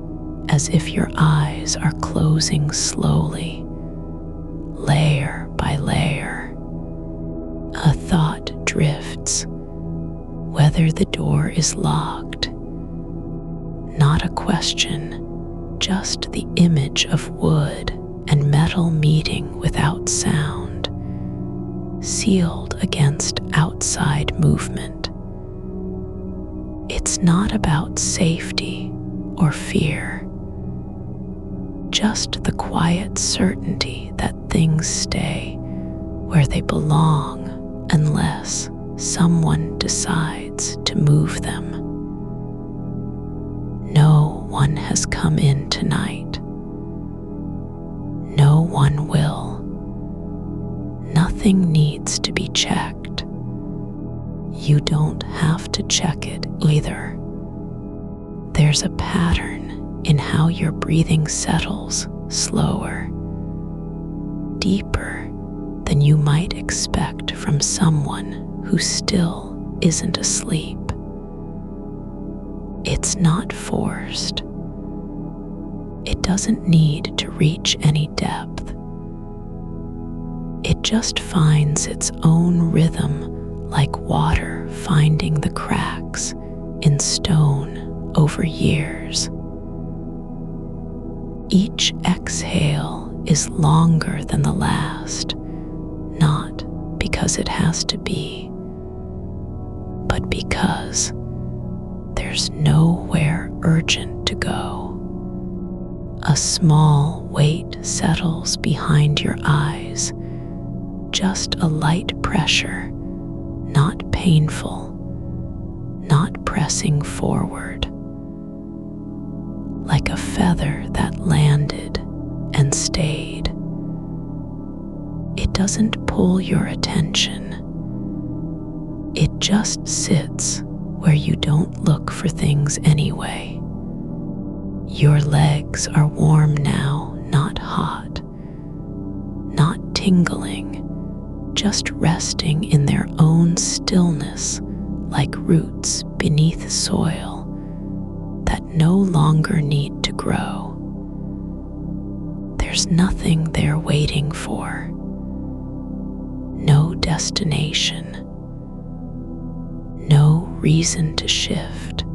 as if your eyes are closing slowly, layer by layer. A thought drifts, whether the door is locked. Not a question, just the image of wood and metal meeting without sound, sealed against outside movement. It's not about safety or fear, just the quiet certainty that things stay where they belong unless someone decides to move them. No one has come in tonight. No one will. Nothing needs to be checked. You don't have to check it either. There's a pattern in how your breathing settles slower, deeper than than you might expect from someone who still isn't asleep. It's not forced. It doesn't need to reach any depth. It just finds its own rhythm, like water finding the cracks in stone over years. Each exhale is longer than the last, not because it has to be, but because there's nowhere urgent to go. A small weight settles behind your eyes, just a light pressure, not painful, not pressing forward. Like a feather that landed and stayed. It doesn't pull your attention. It just sits where you don't look for things anyway. Your legs are warm now, not hot, not tingling, just resting in their own stillness like roots beneath soil that no longer need to grow. There's nothing they're waiting for. No destination. No reason to shift.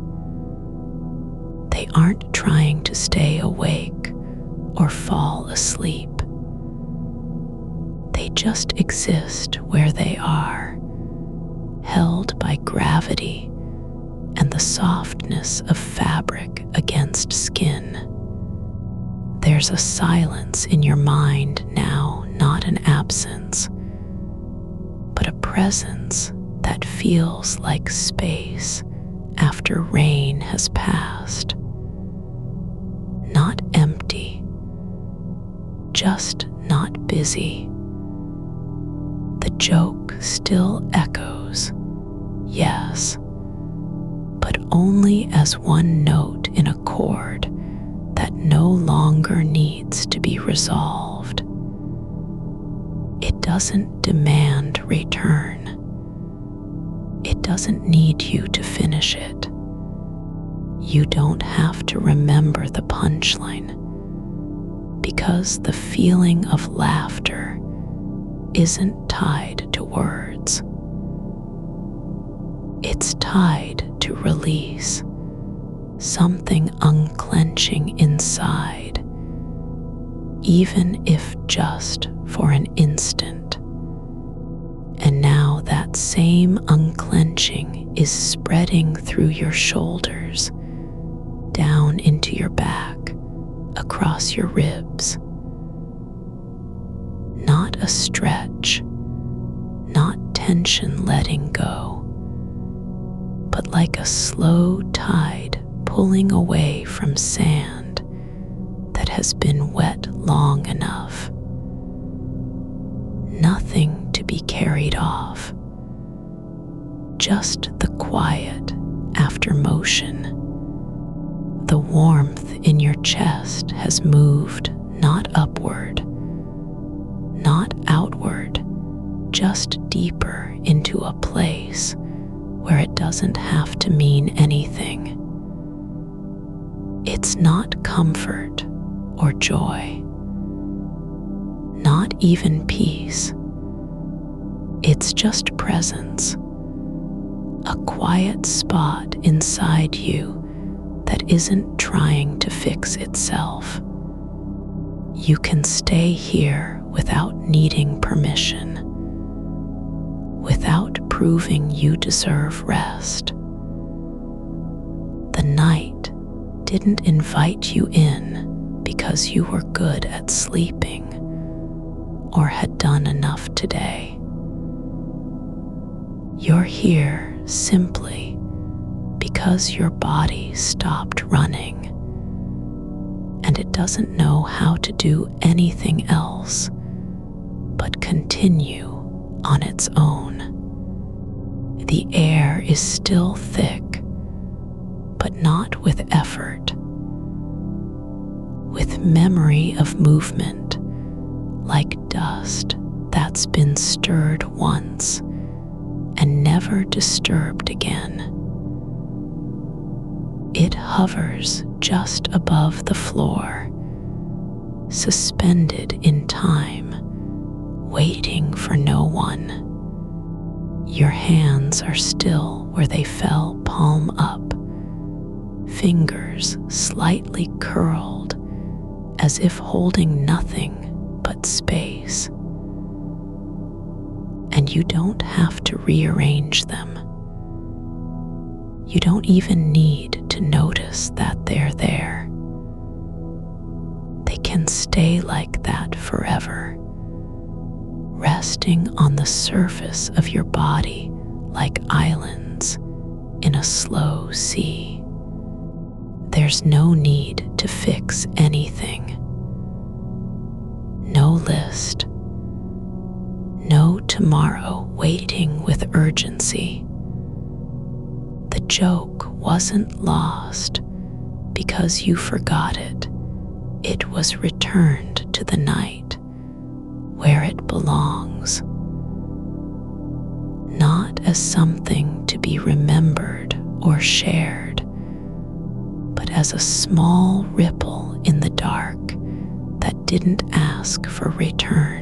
They aren't trying to stay awake or fall asleep. They just exist where they are, held by gravity and the softness of fabric against skin. There's a silence in your mind now, not an absence, but a presence that feels like space after rain has passed. Not empty, just not busy. The joke still echoes, yes, but only as one note in a chord that no longer needs to be resolved. It doesn't demand return. It doesn't need you to finish it. You don't have to remember the punchline, because the feeling of laughter isn't tied to words. It's tied to release, something unclenching inside, even if just for an instant. And now that same unclenching is spreading through your shoulders, down into your back, across your ribs. Not a stretch, not tension letting go, but like a slow tide pulling away from sand that has been wet long enough. Nothing to be carried off, just the quiet after motion. The warmth in your chest has moved not upward, not outward, just deeper into a place where it doesn't have to mean anything. It's not comfort or joy, not even peace. It's just presence, a quiet spot inside you that isn't trying to fix itself. You can stay here without needing permission, without proving you deserve rest. The night didn't invite you in because you were good at sleeping or had done enough today. You're here simply because your body stopped running and it doesn't know how to do anything else but continue on its own. The air is still thick, but not with effort, with memory of movement, like dust that's been stirred once and never disturbed again. It hovers just above the floor, suspended in time, waiting for no one. Your hands are still where they fell, palm up, fingers slightly curled, as if holding nothing but space. And you don't have to rearrange them. You don't even need to notice that they're there. They can stay like that forever, resting on the surface of your body like islands in a slow sea. There's no need to fix anything. No list. No tomorrow waiting with urgency. The joke wasn't lost because you forgot it. It was returned to the night where it belongs. Not as something to be remembered or shared, but as a small ripple in the dark that didn't ask for return.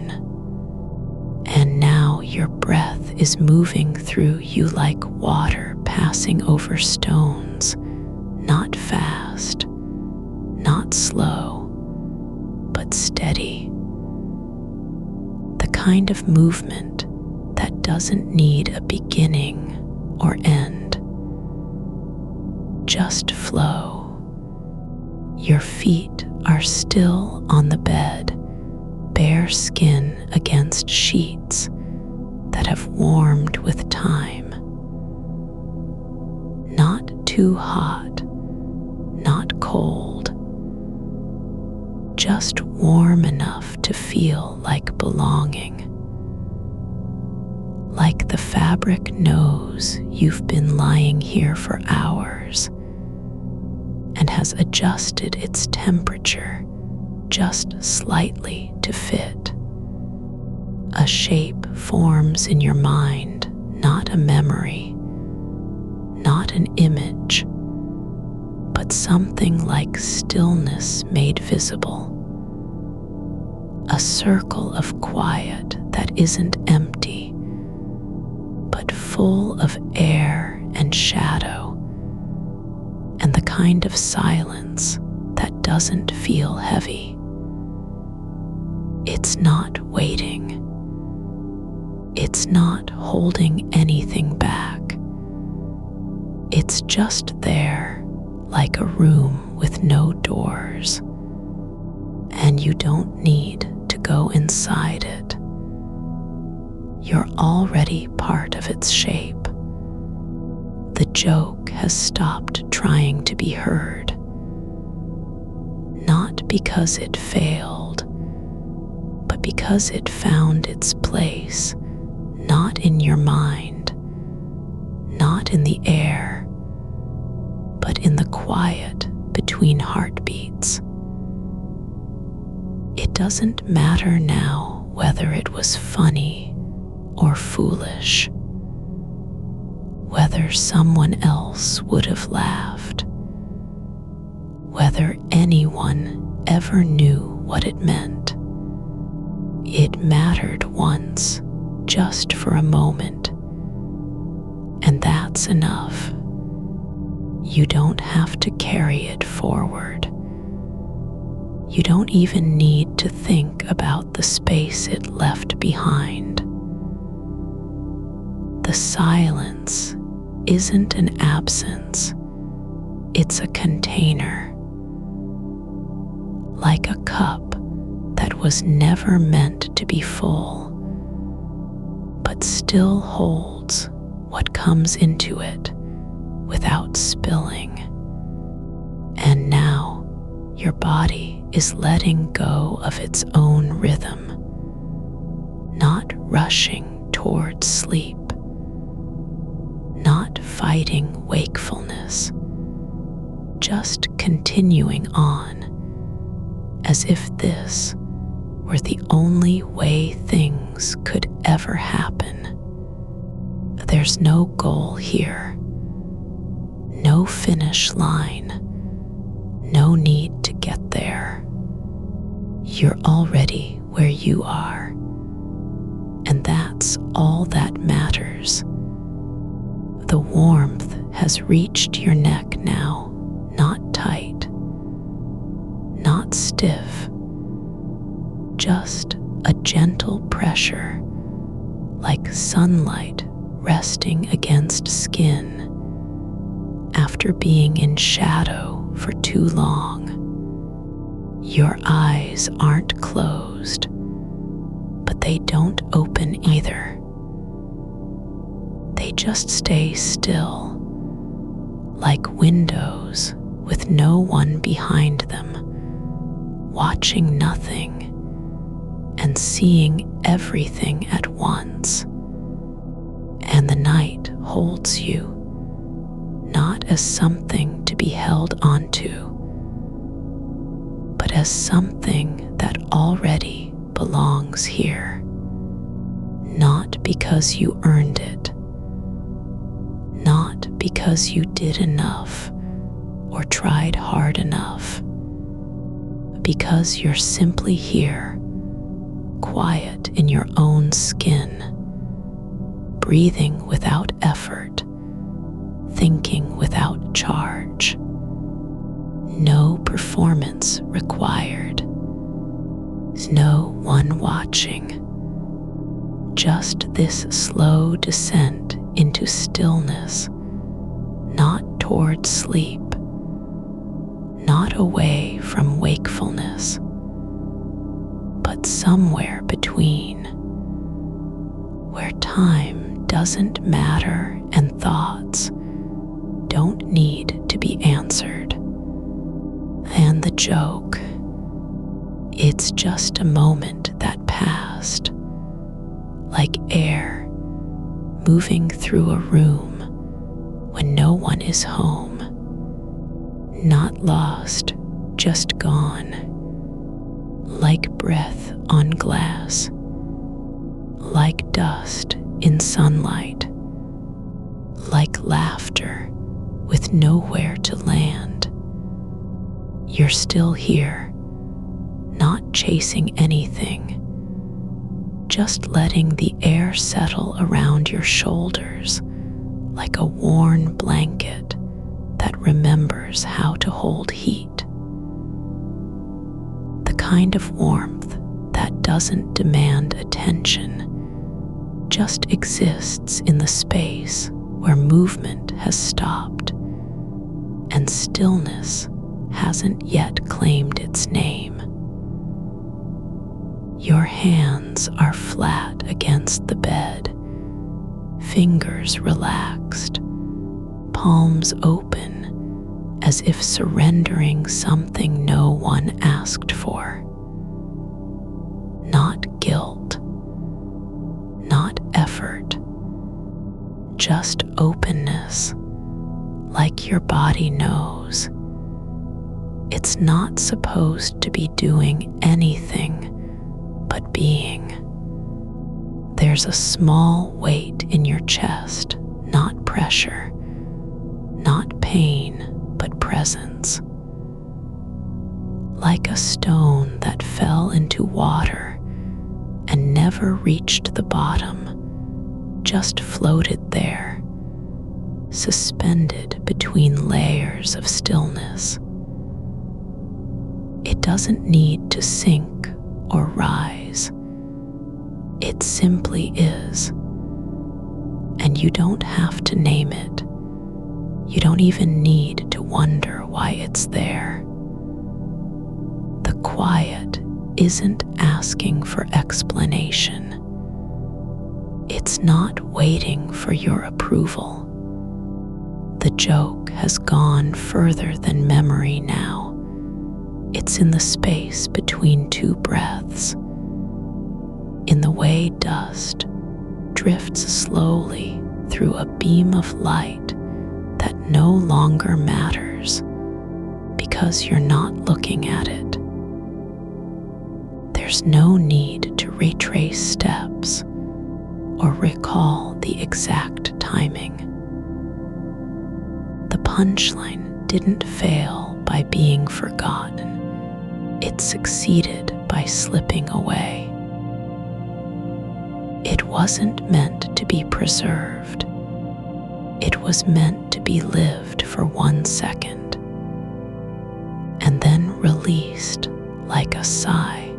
And now your breath is moving through you like water passing over stones, not fast, not slow, but steady. The kind of movement that doesn't need a beginning or end. Just flow. Your feet are still on the bed, bare skin against sheets that have warmed with time. Not too hot, not cold. Just warm enough to feel like belonging. Like the fabric knows you've been lying here for hours and has adjusted its temperature just slightly to fit. A shape forms in your mind, not a memory, not an image, but something like stillness made visible. A circle of quiet that isn't empty, but full of air and shadow, and the kind of silence that doesn't feel heavy. It's not waiting. It's not holding anything back. It's just there, like a room with no doors, and you don't need to go inside it. You're already part of its shape. The joke has stopped trying to be heard. Not because it failed, but because it found its place, not in your mind, not in the air, but in the quiet between heartbeats. It doesn't matter now whether it was funny or foolish, whether someone else would have laughed, whether anyone ever knew what it meant. It mattered once, just for a moment, and that's enough. You don't have to carry it forward. You don't even need to think about the space it left behind. The silence isn't an absence, it's a container. Like a cup that was never meant to be full, but still holds what comes into it without spilling. And now your body is letting go of its own rhythm, not rushing towards sleep, not fighting wakefulness, just continuing on as if this were the only way things things could ever happen. There's no goal here, no finish line, no need to get there. You're already where you are, and that's all that matters. The warmth has reached your neck now, not tight, not stiff, just a gentle pressure, like sunlight resting against skin after being in shadow for too long. Your eyes aren't closed, but they don't open either. They just stay still, like windows with no one behind them, watching nothing and seeing everything at once. And the night holds you, not as something to be held onto, but as something that already belongs here, not because you earned it, not because you did enough or tried hard enough, because you're simply here, quiet in your own skin, breathing without effort, thinking without charge. No performance required, no one watching. Just this slow descent into stillness, not toward sleep, not away from wakefulness, but somewhere between, where time doesn't matter and thoughts don't need to be answered. And the joke, it's just a moment that passed, like air moving through a room when no one is home. Not lost, just gone, like breath on glass, like dust in sunlight, like laughter with nowhere to land. You're still here, not chasing anything, just letting the air settle around your shoulders like a worn blanket that remembers how to hold heat. The kind of warmth that doesn't demand attention, just exists in the space where movement has stopped and stillness hasn't yet claimed its name. Your hands are flat against the bed, fingers relaxed, palms open as if surrendering something no one asked for. Not guilt, not effort, just openness, like your body knows it's not supposed to be doing anything but being. There's a small weight in your chest, not pressure, not pain, but presence. Like a stone that fell into water and never reached the bottom, just floated there, suspended between layers of stillness. It doesn't need to sink or rise. It simply is. And you don't have to name it. You don't even need to wonder why it's there. The quiet isn't asking for explanation. It's not waiting for your approval. The joke has gone further than memory now. It's in the space between two breaths, in the way dust drifts slowly through a beam of light that no longer matters because you're not looking at it. There's no need to retrace steps or recall the exact timing. The punchline didn't fail by being forgotten. It succeeded by slipping away. It wasn't meant to be preserved. It was meant to be lived for 1 second and then released like a sigh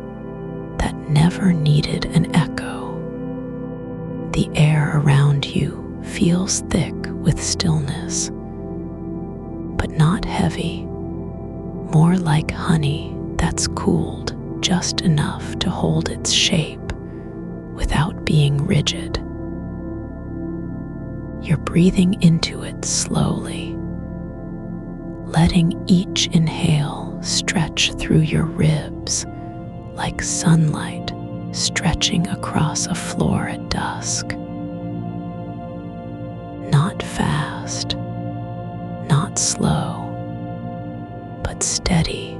that never needed an echo. The air around you feels thick with stillness, but not heavy, more like honey that's cooled just enough to hold its shape without being rigid. You're breathing into it slowly, letting each inhale stretch through your ribs like sunlight stretching across a floor at dusk. Not fast, not slow, but steady,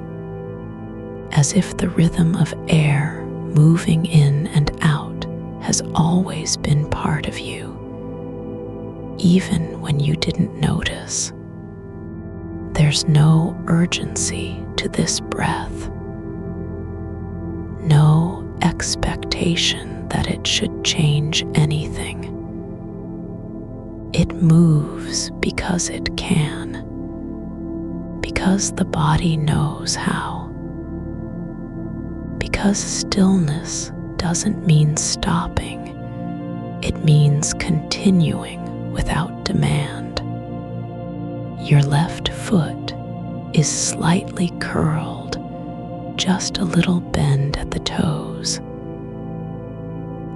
as if the rhythm of air moving in and out has always been part of you, even when you didn't notice. There's no urgency to this breath, no expectation that it should change anything. It moves because it can, because the body knows how. Because stillness doesn't mean stopping, it means continuing without demand. Your left foot is slightly curled, just a little bend at the toes,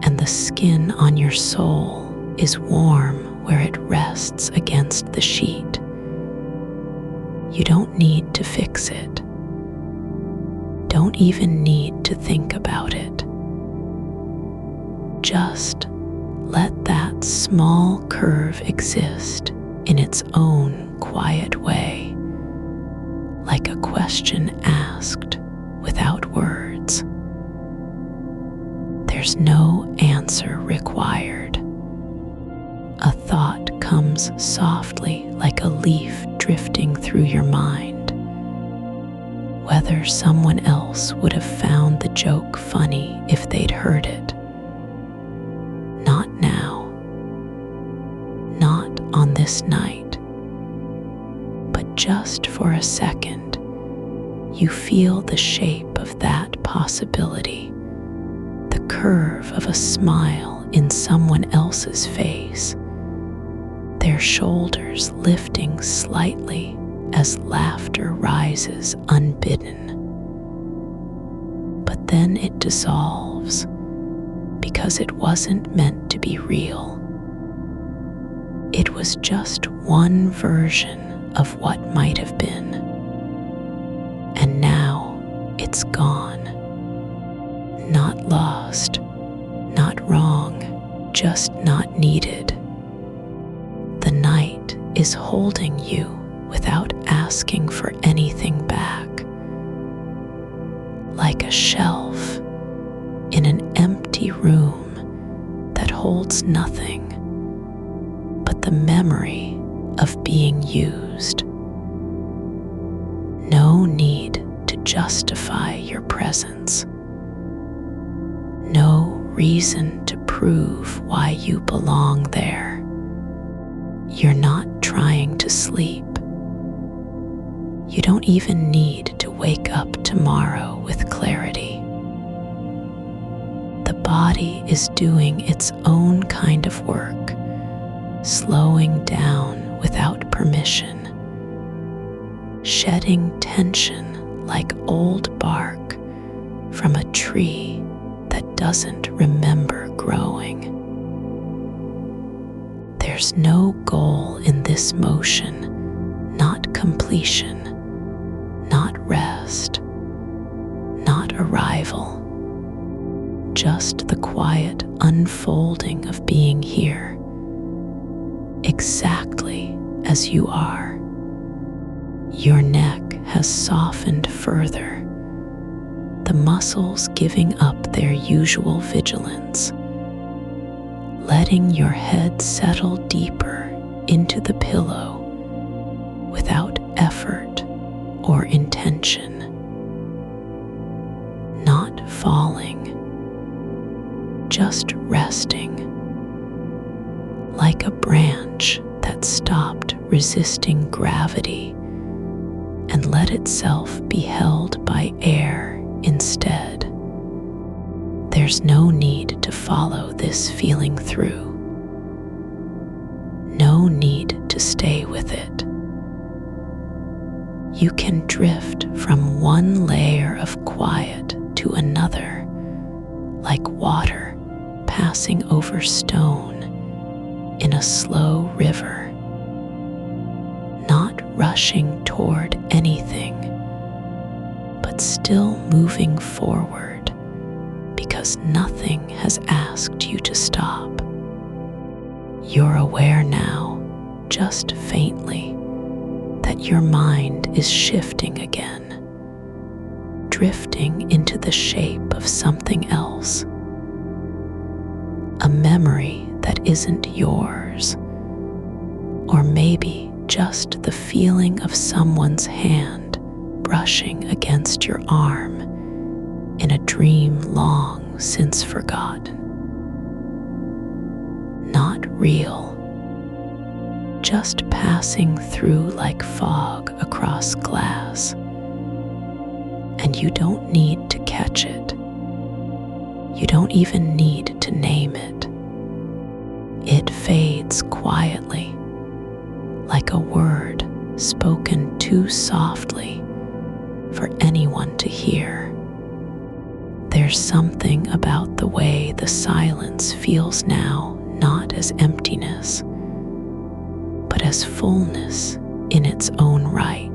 and the skin on your sole is warm where it rests against the sheet. You don't need to fix it. Don't even need to think about it. Just let that small curve exist in its own quiet way, like a question asked without words. There's no answer required. A thought comes softly like a leaf drifting through your mind. Whether someone else would have found the joke funny if they'd heard it. Not now. Not on this night. But just for a second, you feel the shape of that possibility, the curve of a smile in someone else's face, their shoulders lifting slightly as laughter rises unbidden. But then it dissolves because it wasn't meant to be real. It was just one version of what might have been. And now it's gone. Not lost, not wrong, just not needed. The night is holding you without asking for anything back. Like a shelf in an empty room that holds nothing but the memory of being used. No need to justify your presence. No reason to prove why you belong there. You're not trying to sleep. You don't even need to wake up tomorrow with clarity. The body is doing its own kind of work, slowing down without permission, shedding tension like old bark from a tree that doesn't remember growing. There's no goal in this motion, not completion, not rest, not arrival, just the quiet unfolding of being here, exactly as you are. Your neck has softened further. The the muscles giving up their usual vigilance, letting your head settle deeper into the pillow without effort or intention, not falling, just resting, like a branch that stopped resisting gravity and let itself be held by air instead. There's no need to follow this feeling through. No need to stay with it. You can drift from one layer of quiet to another, like water passing over stone in a slow river, not rushing toward anything, but still moving forward because nothing has asked you to stop. You're aware now, just faintly, that your mind is shifting again, drifting into the shape of something else, a memory that isn't yours, or maybe just the feeling of someone's hand brushing against your arm in a dream long since forgotten. Not real, just passing through like fog across glass, and you don't need to catch it. You don't even need to name it. It fades quietly, like a word spoken too softly for anyone to hear. There's something about the way the silence feels now, not as emptiness, but as fullness in its own right.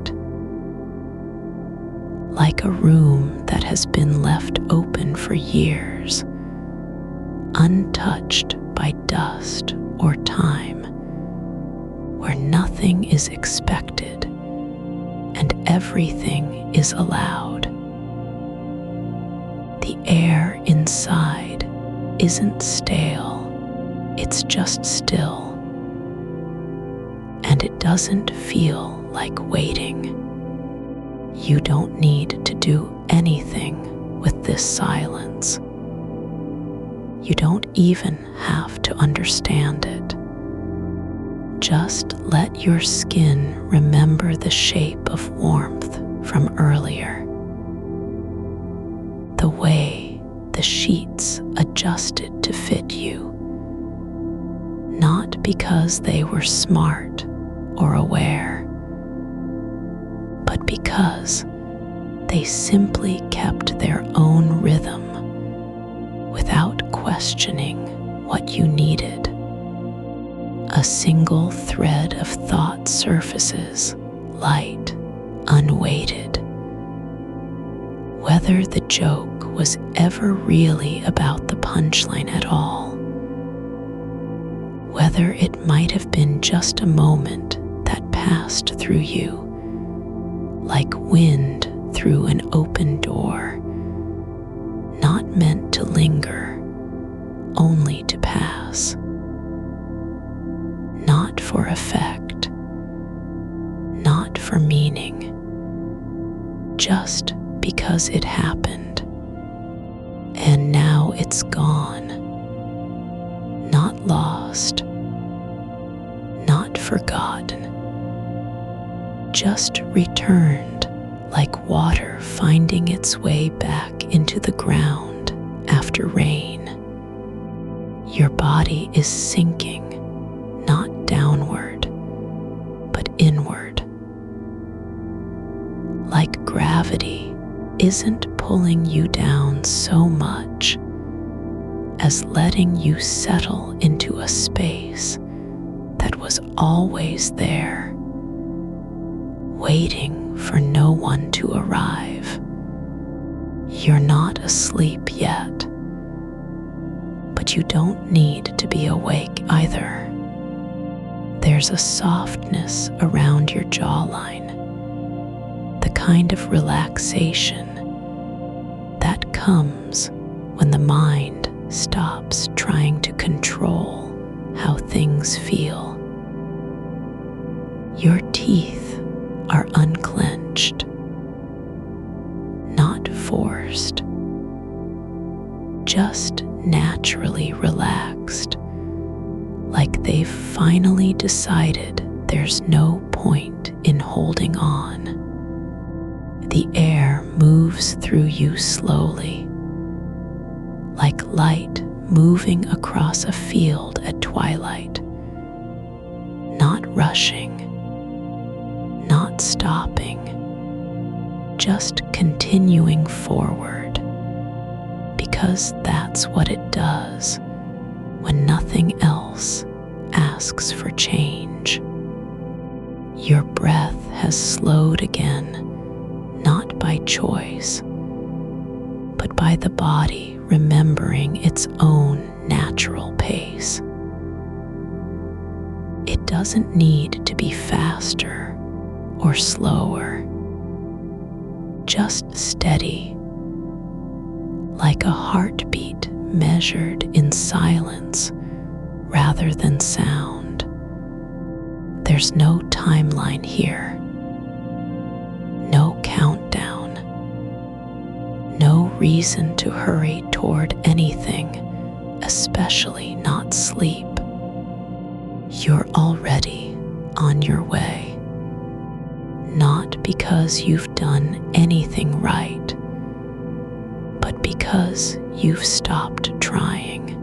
Like a room that has been left open for years, untouched by dust or time, where nothing is expected and everything is allowed. The air inside isn't stale, it's just still, and it doesn't feel like waiting. You don't need to do anything with this silence. You don't even have to understand it. Just let your skin remember the shape of warmth from earlier, the way the sheets adjusted to fit you, not because they were smart or aware, but because they simply kept their own rhythm without questioning what you needed. A single thread of thought surfaces, light, unweighted. Whether the joke was ever really about the punchline at all, whether it might have been just a moment that passed through you, like wind through an open door, not meant to linger, only to pass. Not for effect, not for meaning, just because it happened. And now it's gone, not lost, not forgotten, just returned like water finding its way back into the ground after rain. Your body is sinking, not downward, but inward. Like gravity isn't pulling you down so much as letting you settle into a space that was always there, waiting for no one to arrive. You're not asleep yet, but you don't need to be awake either. There's a softness around your jawline, the kind of relaxation that comes when the mind stops trying to control how things feel. Your teeth are unclenched, not forced, just naturally relaxed, like they've finally decided there's no point in holding on. The air moves through you slowly, like light moving across a field at twilight, not rushing, not stopping, just continuing forward, because that's what it does when nothing else asks for change. Your breath has slowed again, not by choice, but by the body remembering its own natural pace. It doesn't need to be faster or slower, just steady, like a heartbeat measured in silence rather than sound. There's no timeline here, no countdown, no reason to hurry toward anything, especially not sleep. You're already on your way, not because you've done anything right, but because you've stopped trying.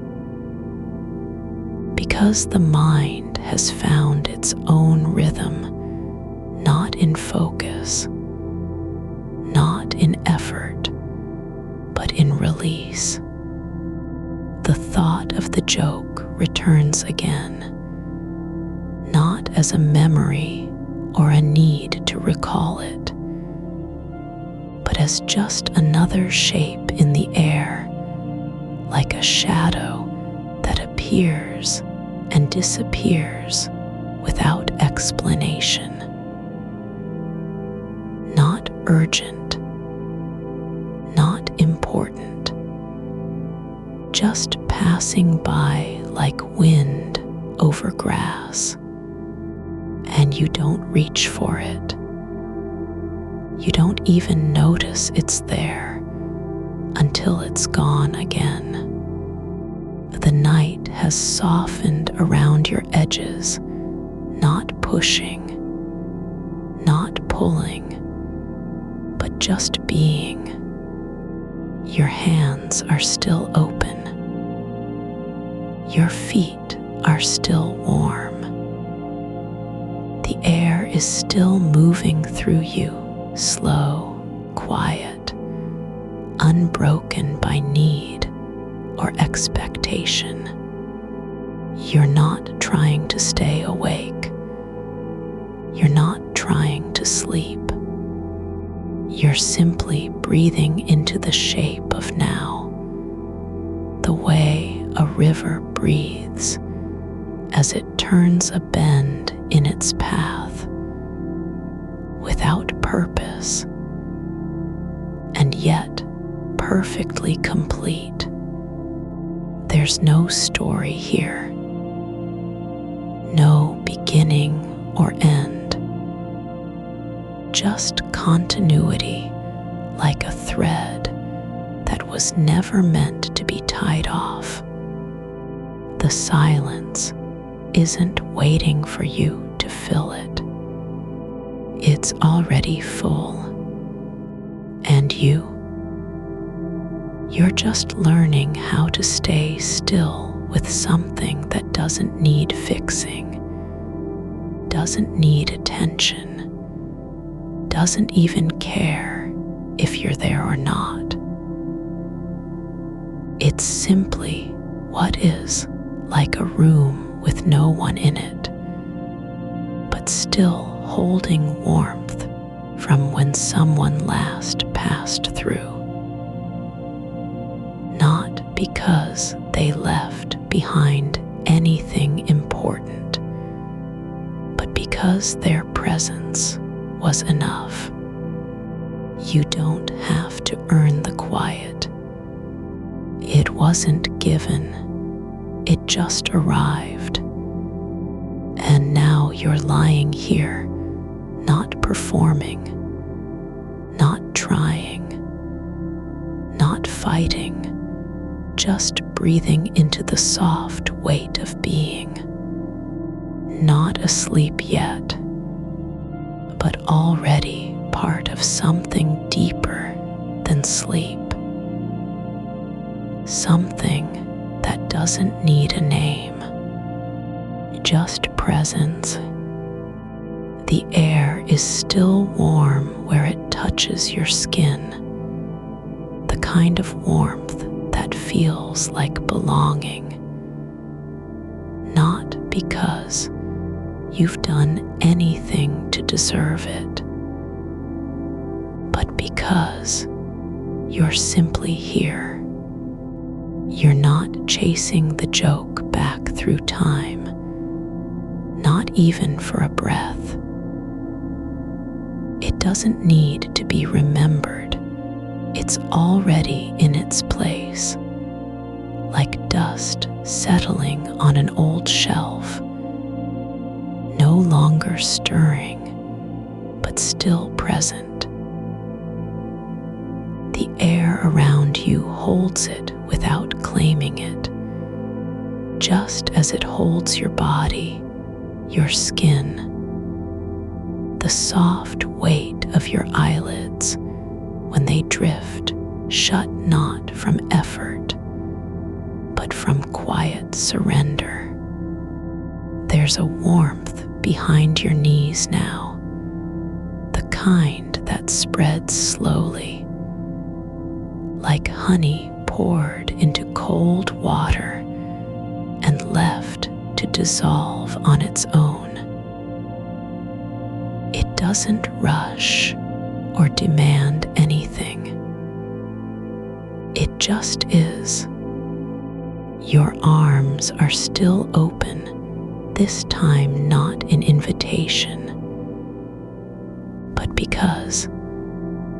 Because the mind has found its own rhythm, not in focus, not in effort, but in release. The thought of the joke returns again, not as a memory or a need to recall it, but as just another shape in the air, like a shadow that appears and disappears without explanation. Not urgent, not important, just passing by like wind over grass. And you don't reach for it. You don't even notice it's there until it's gone again. The night has softened around your edges, not pushing, not pulling, but just being. Your hands are still open. Your feet are still warm. The air is still moving through you, slow, quiet, unbroken by need or expectation. You're not trying to stay awake. You're not trying to sleep. You're simply breathing into the shape of now, the way a river breathes as it turns a bend in its path, without purpose, and yet perfectly complete. There's no story here, no beginning or end, just continuity, like a thread that was never meant to be tied off. The silence isn't waiting for you to fill it. It's already full. And you're just learning how to stay still with something that doesn't need fixing, doesn't need attention, doesn't even care if you're there or not. It's simply what is, like a room with no one in it, but still holding warmth from when someone last passed through. Not because they left behind anything important, but because their presence was enough. You don't have to earn the quiet. wasn't given, it just arrived. And now you're lying here, not performing, not trying, not fighting, just breathing into the soft weight of being. Not asleep yet, but already part of something deeper than sleep. Something that doesn't need a name, just presence. The air is still warm where it touches your skin, the kind of warmth that feels like belonging. Not because you've done anything to deserve it, but because you're simply here. You're not chasing the joke back through time, not even for a breath. It doesn't need to be remembered. It's already in its place, like dust settling on an old shelf, no longer stirring, but still present. The air around you holds it without claiming it, just as it holds your body, your skin, the soft weight of your eyelids when they drift shut not from effort, but from quiet surrender. There's a warmth behind your knees now, the kind that spreads slowly, like honey poured into cold water and left to dissolve on its own. It doesn't rush or demand anything. It just is. Your arms are still open, this time not in invitation, but because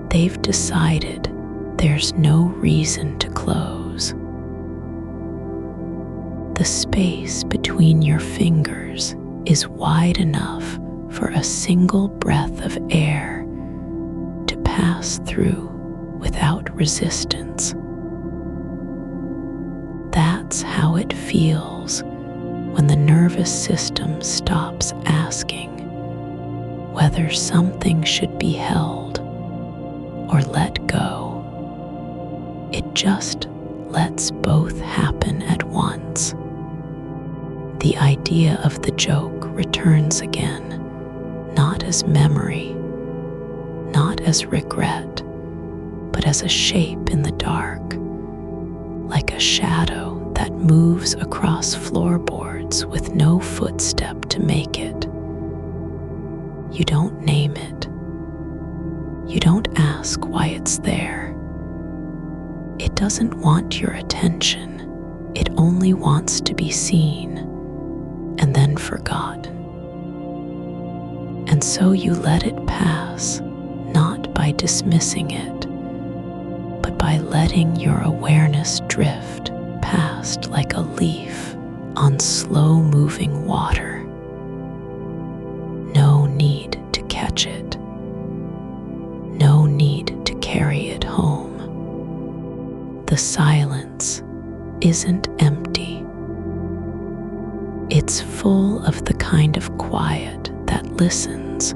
they've decided there's no reason to close. The space between your fingers is wide enough for a single breath of air to pass through without resistance. That's how it feels when the nervous system stops asking whether something should be held or let go. It just lets both happen at once. The idea of the joke returns again, not as memory, not as regret, but as a shape in the dark, like a shadow that moves across floorboards with no footstep to make it. You don't name it. You don't ask why it's there. It doesn't want your attention. It only wants to be seen and then forgotten. And so you let it pass, not by dismissing it, but by letting your awareness drift past like a leaf on slow-moving water. No need to catch it. No need to carry it home. The silence isn't empty. It's full of the kind of quiet that listens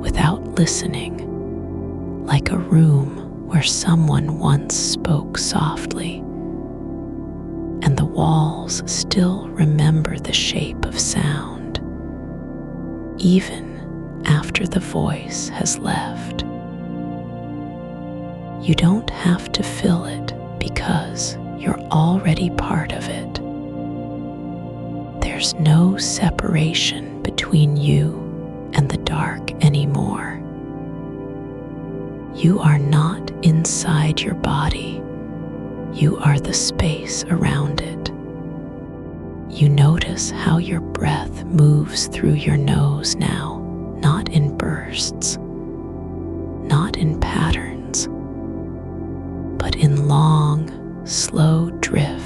without listening, like a room where someone once spoke softly, and the walls still remember the shape of sound, even after the voice has left. You don't have to fill it because you're already part of it. There's no separation between you and the dark anymore. You are not inside your body. You are the space around it. You notice how your breath moves through your nose now, not in bursts, not in patterns, but in long, slow drifts.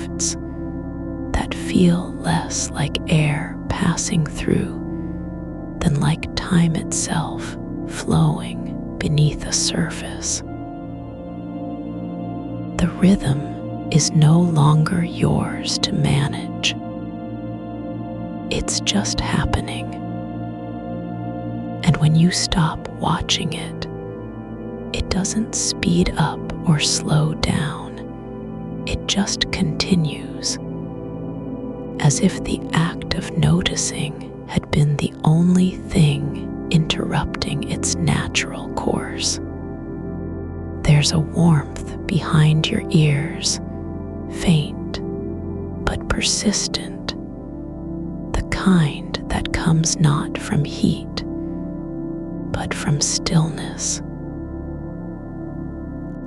feel less like air passing through than like time itself flowing beneath a surface. The rhythm is no longer yours to manage. It's just happening. And when you stop watching it, it doesn't speed up or slow down. It just continues, as if the act of noticing had been the only thing interrupting its natural course. There's a warmth behind your ears, faint but persistent, the kind that comes not from heat, but from stillness.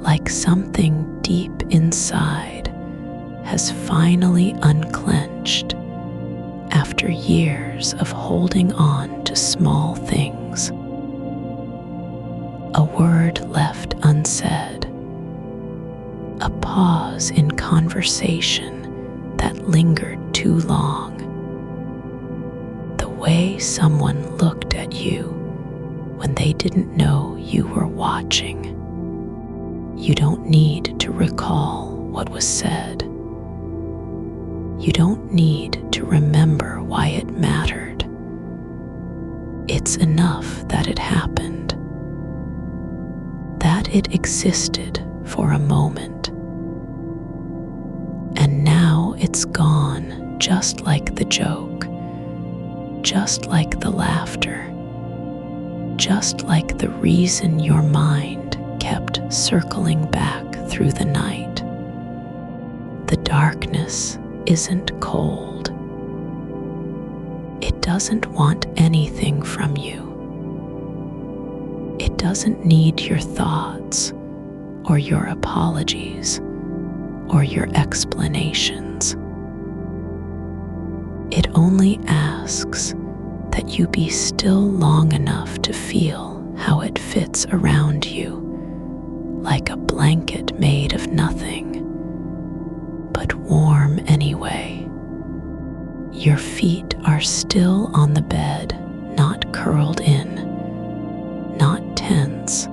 Like something deep inside has finally unclenched after years of holding on to small things. A word left unsaid, a pause in conversation that lingered too long, the way someone looked at you when they didn't know you were watching. You don't need to recall what was said. You don't need to remember why it mattered. It's enough that it happened, that it existed for a moment. And now it's gone, just like the joke, just like the laughter, just like the reason your mind kept circling back through the night. The darkness isn't cold. It doesn't want anything from you. It doesn't need your thoughts or your apologies or your explanations. It only asks that you be still long enough to feel how it fits around you, like a blanket made of nothing, but warm anyway. Your feet are still on the bed, not curled in, not tense,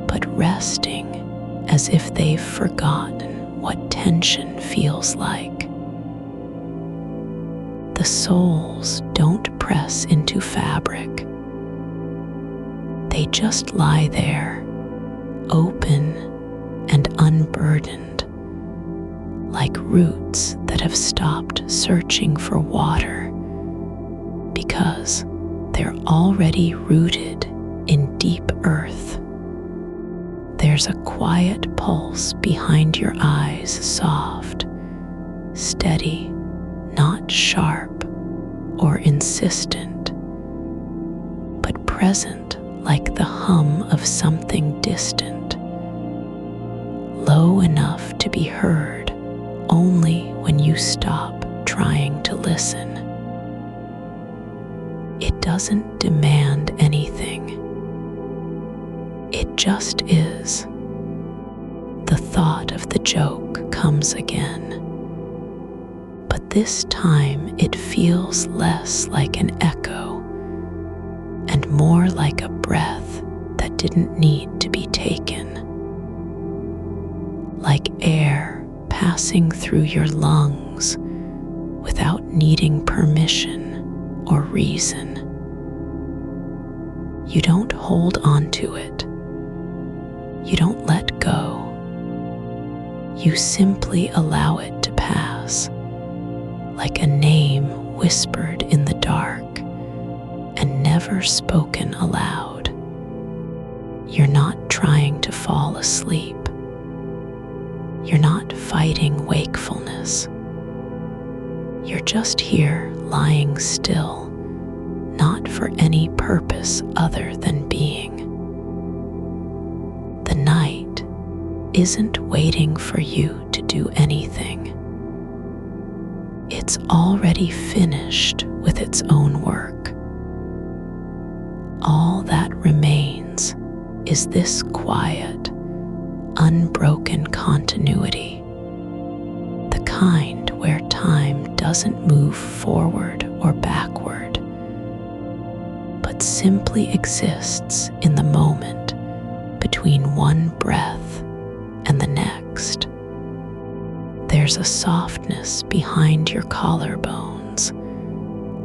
but resting as if they've forgotten what tension feels like. The soles don't press into fabric. They just lie there, open and unburdened, like roots that have stopped searching for water because they're already rooted in deep earth. There's a quiet pulse behind your eyes, soft, steady, not sharp or insistent, but present like the hum of something distant, low enough to be heard only when you stop trying to listen. It doesn't demand anything. It just is. The thought of the joke comes again, but this time it feels less like an echo and more like a breath that didn't need to be taken, like air passing through your lungs without needing permission or reason. You don't hold on to it. You don't let go. You simply allow it to pass, like a name whispered in the dark and never spoken aloud. You're not trying to fall asleep. You're not fighting wakefulness. You're just here lying still, not for any purpose other than being. The night isn't waiting for you to do anything. It's already finished with its own work. All that remains is this quiet, unbroken continuity, the kind where time doesn't move forward or backward, but simply exists in the moment between one breath and the next. There's a softness behind your collarbones,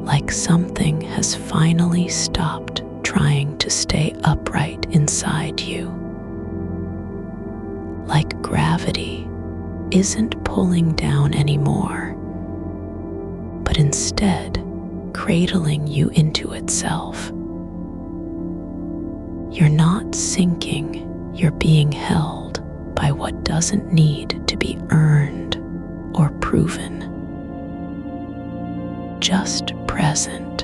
like something has finally stopped trying to stay upright inside you. Like gravity isn't pulling down anymore, but instead cradling you into itself. You're not sinking, you're being held by what doesn't need to be earned or proven. Just present.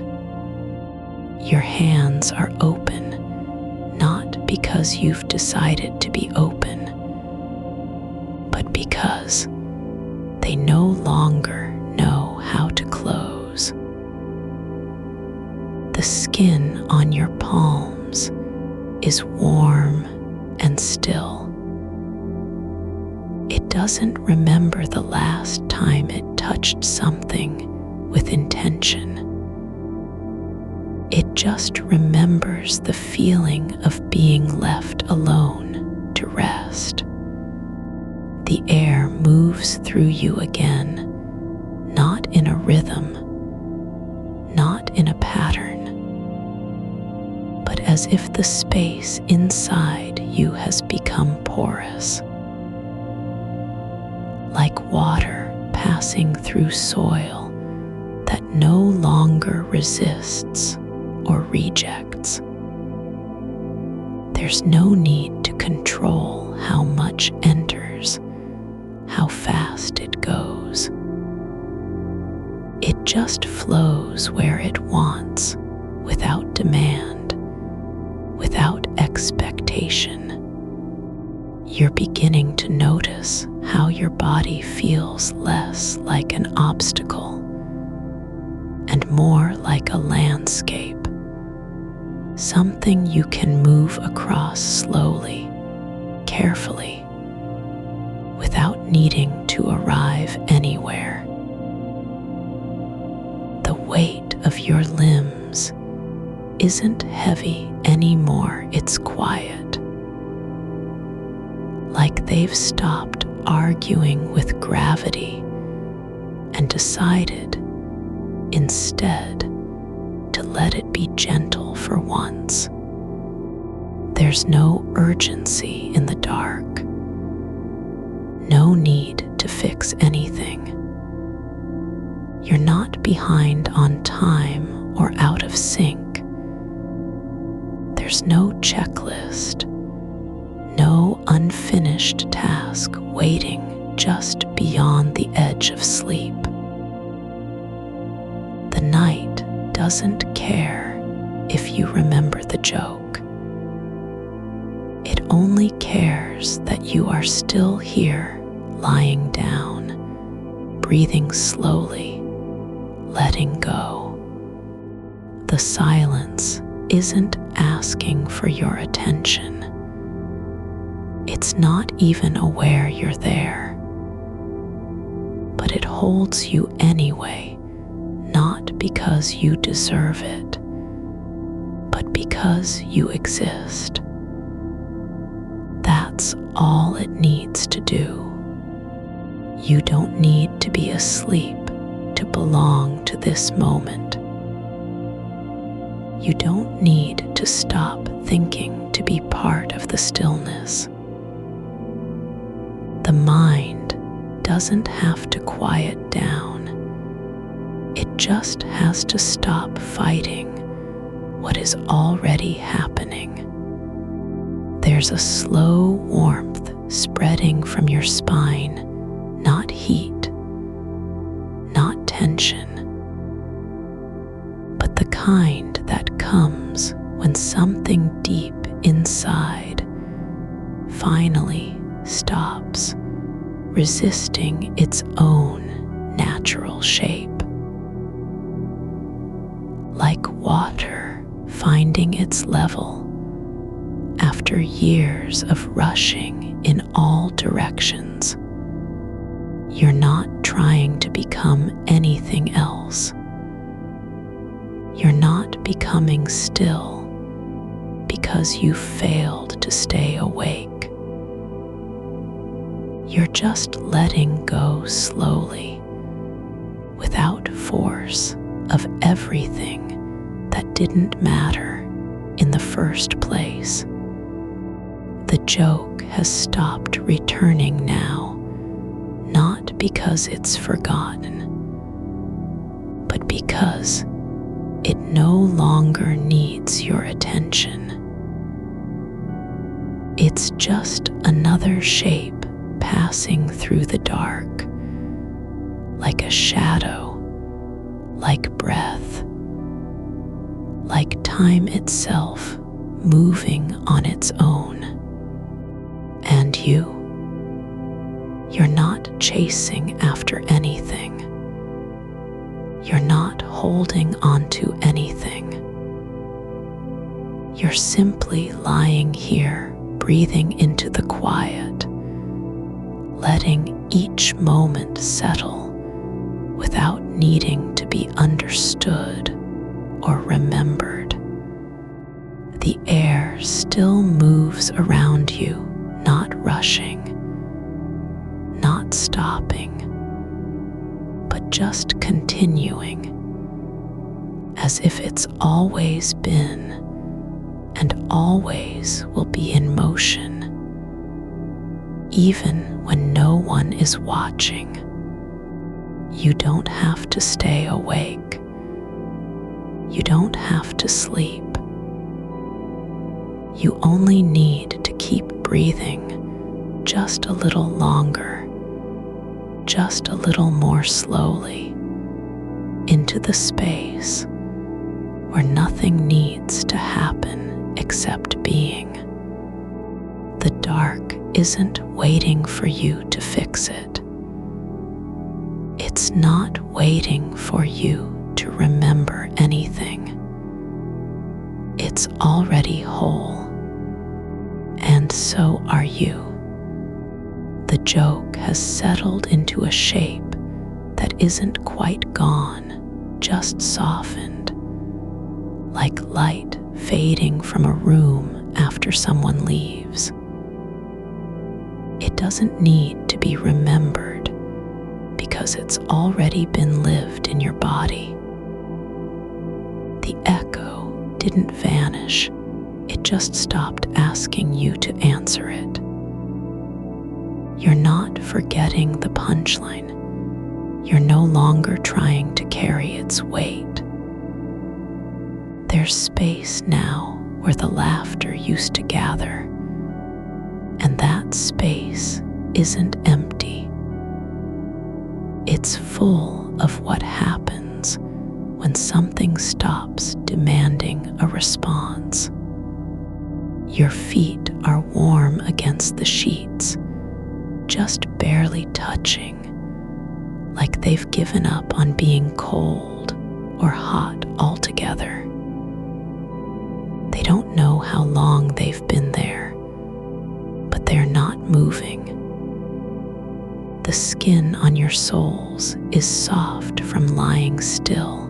Your hands are open, not because you've decided to be open, but because they no longer know how to close. The skin on your palms is warm and still. It doesn't remember the last time it touched something with intention. It just remembers the feeling of being left alone to rest. The air moves through you again, not in a rhythm, not in a pattern, but as if the space inside you has become porous. Like water passing through soil that no longer resists or rejects. There's no need to control how much enters, how fast it goes. It just flows where it wants, without demand, without expectation. You're beginning to notice how your body feels less like an obstacle and more like a landscape, something you can move across slowly, carefully, without needing to arrive anywhere. The weight of your limbs isn't heavy anymore, it's quiet. Like they've stopped arguing with gravity and decided instead to let it be gentle for once. There's no urgency in the dark, no need to fix anything. You're not behind on time or out of sync. There's no checklist, no unfinished task waiting just beyond the edge of sleep. The night doesn't care if you remember the joke. It only cares that you are still here, lying down, breathing slowly, letting go. The silence isn't asking for your attention. It's not even aware you're there, but it holds you anyway, not because you deserve it, but because you exist. That's all it needs to do. You don't need to be asleep to belong to this moment. You don't need to stop thinking to be part of the stillness. The mind doesn't have to quiet down. It just has to stop fighting what is already happening. There's a slow warmth spreading from your spine, not heat, not tension, but the kind that comes when something deep inside finally stops resisting its own natural shape. Like water finding its level after years of rushing in all directions. You're not trying to become anything else. You're not becoming still because you failed to stay awake. You're just letting go slowly, without force, of everything that didn't matter in the first place. The joke has stopped returning now, not because it's forgotten, but because it no longer needs your attention. It's just another shape passing through the dark, like a shadow, like breath, like time itself moving on its own. And you're not chasing after anything. You're not holding onto anything. You're simply lying here, breathing into the quiet, letting each moment settle without needing to be understood or remembered. The air still moves around you, not rushing, not stopping, but just continuing, as if it's always been and always will be in motion, even when no one is watching. You don't have to stay awake. You don't have to sleep. You only need to keep breathing just a little longer, just a little more slowly, into the space where nothing needs to happen except being. The dark isn't waiting for you to fix it. It's not waiting for you to remember anything. It's already whole, and so are you. The joke has settled into a shape that isn't quite gone, just softened, like light fading from a room after someone leaves. It doesn't need to be remembered because it's already been lived in your body. The echo didn't vanish, it just stopped asking you to answer it. You're not forgetting the punchline. You're no longer trying to carry its weight. There's space now where the laughter used to gather, and that space isn't empty. It's full of what happens when something stops demanding a response. Your feet are warm against the sheets, just barely touching, like they've given up on being cold or hot altogether. They don't know how long they've been there, but they're not moving. The skin on your soles is soft from lying still,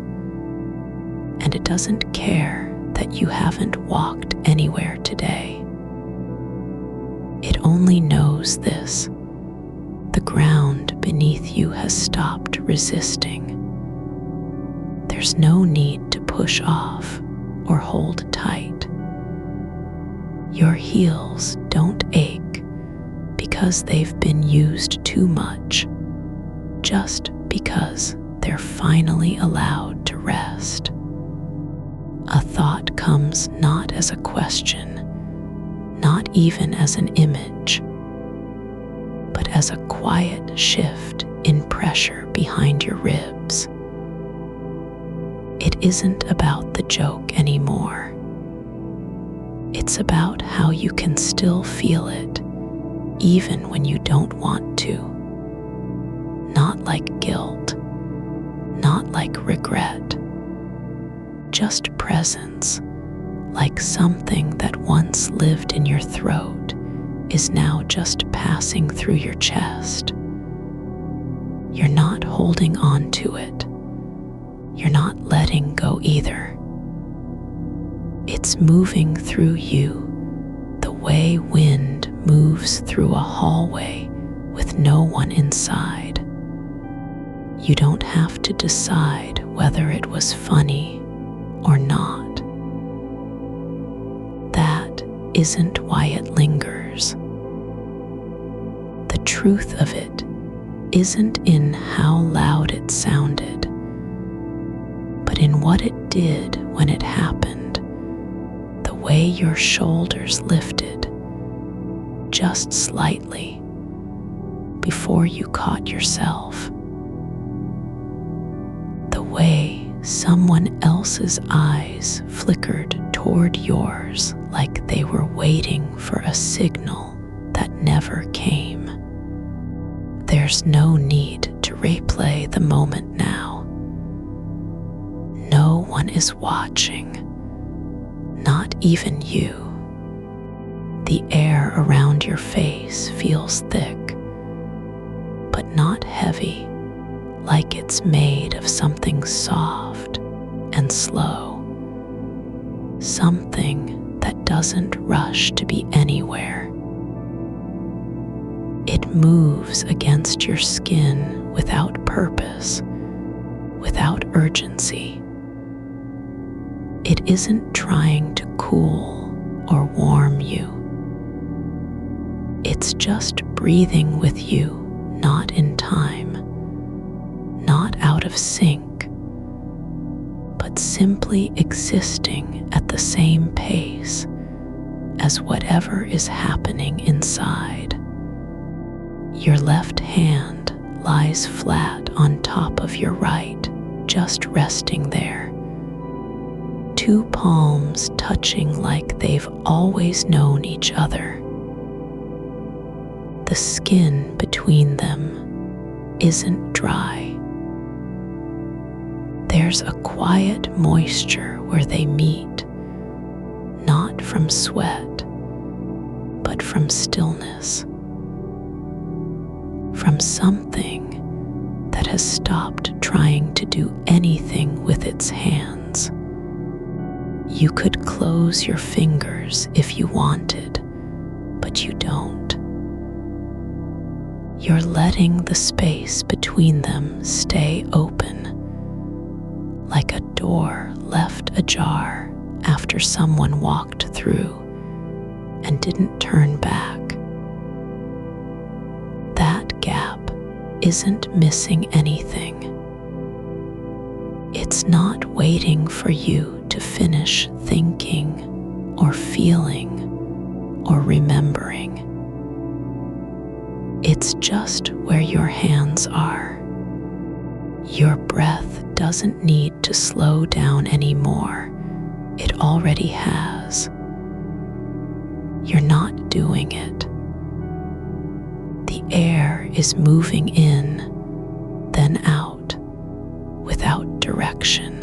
and it doesn't care that you haven't walked anywhere today. It only knows this. The ground beneath you has stopped resisting. There's no need to push off or hold tight. Your heels don't ache because they've been used too much, just because they're finally allowed to rest. A thought comes not as a question, not even as an image, but as a quiet shift in pressure behind your ribs. It isn't about the joke anymore. It's about how you can still feel it, even when you don't want to. Not like guilt, not like regret, just presence, like something that once lived in your throat is now just passing through your chest. You're not holding on to it. You're not letting go either. It's moving through you the way wind moves through a hallway with no one inside. You don't have to decide whether it was funny or not. That isn't why it lingers. The truth of it isn't in how loud it sounded, but in what it did when it happened, the way your shoulders lifted just slightly before you caught yourself, the way someone else's eyes flickered toward yours like they were waiting for a signal that never came. There's no need to replay the moment now. No one is watching, not even you. The air around your face feels thick, but not heavy, like it's made of something soft and slow. Something that doesn't rush to be anywhere. It moves against your skin without purpose, without urgency. It isn't trying to cool or warm you. It's just breathing with you, not in time, not out of sync, but simply existing at the same pace as whatever is happening inside. Your left hand lies flat on top of your right, just resting there. Two palms touching like they've always known each other. The skin between them isn't dry. There's a quiet moisture where they meet, not from sweat, but from stillness. From something that has stopped trying to do anything with its hands. You could close your fingers if you wanted, but you don't. You're letting the space between them stay open, like a door left ajar after someone walked through and didn't turn back. That gap isn't missing anything. It's not waiting for you to finish thinking or feeling or remembering. It's just where your hands are. Your breath doesn't need to slow down anymore. It already has. You're not doing it. The air is moving in, then out, without direction.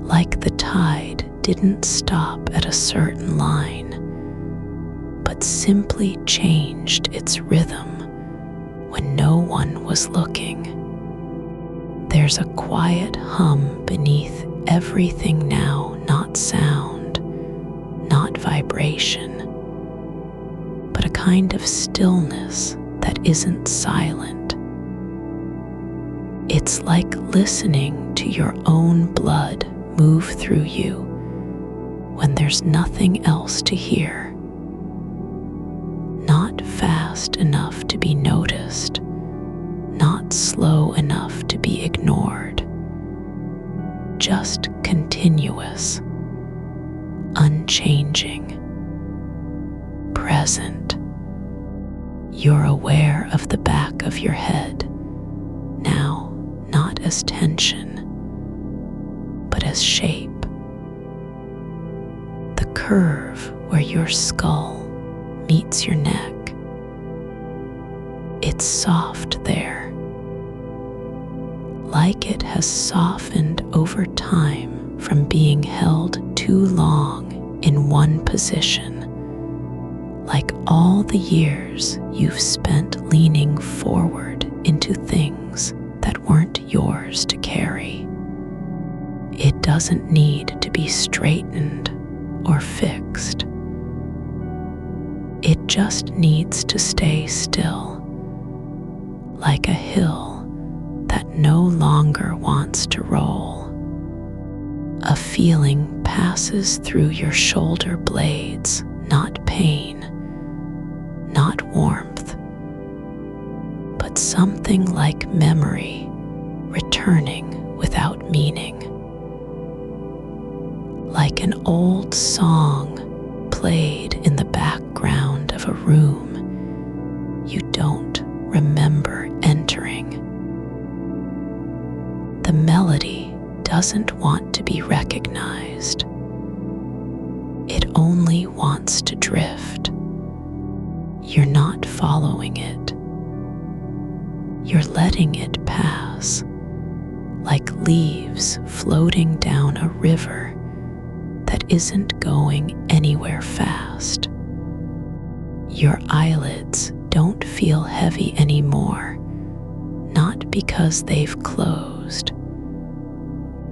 Like the tide didn't stop at a certain line, but simply changed its rhythm when no one was looking. There's a quiet hum beneath everything now, not sound, not vibration, but a kind of stillness that isn't silent. It's like listening to your own blood move through you when there's nothing else to hear. Not fast enough to be noticed, not slow enough to be ignored. Just continuous, unchanging, present. You're aware of the back of your head now, not as tension, but as shape. The curve where your skull meets your neck. It's soft there, like it has softened over time from being held too long in one position, like all the years you've spent leaning forward into things that weren't yours to carry. It doesn't need to be straightened or fixed. It just needs to stay still, like a hill that no longer wants to roll. A feeling passes through your shoulder blades, not pain, not warmth, but something like memory returning without meaning. Like an old song played in the background of a room you don't remember entering. The melody doesn't want to be recognized. It only wants to drift. You're not following it. You're letting it pass, like leaves floating down a river that isn't going anywhere fast. Your eyelids don't feel heavy anymore, not because they've closed,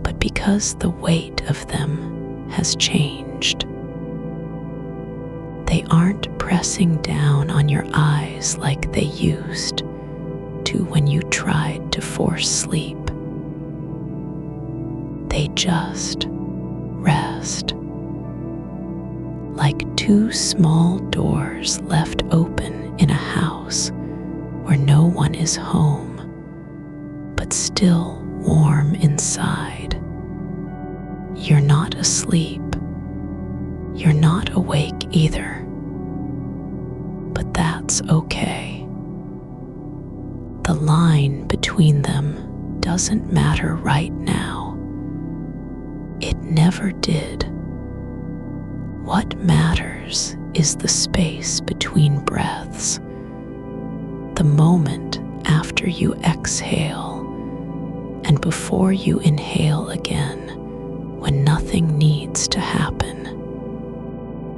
but because the weight of them has changed. They aren't pressing down on your eyes like they used to when you tried to force sleep. They just rest, like two small doors left open in a house where no one is home, but still warm inside. You're not asleep. You're not awake either. But that's okay. The line between them doesn't matter right now. It never did. What matters is the space between breaths, the moment after you exhale and before you inhale again, when nothing needs to happen.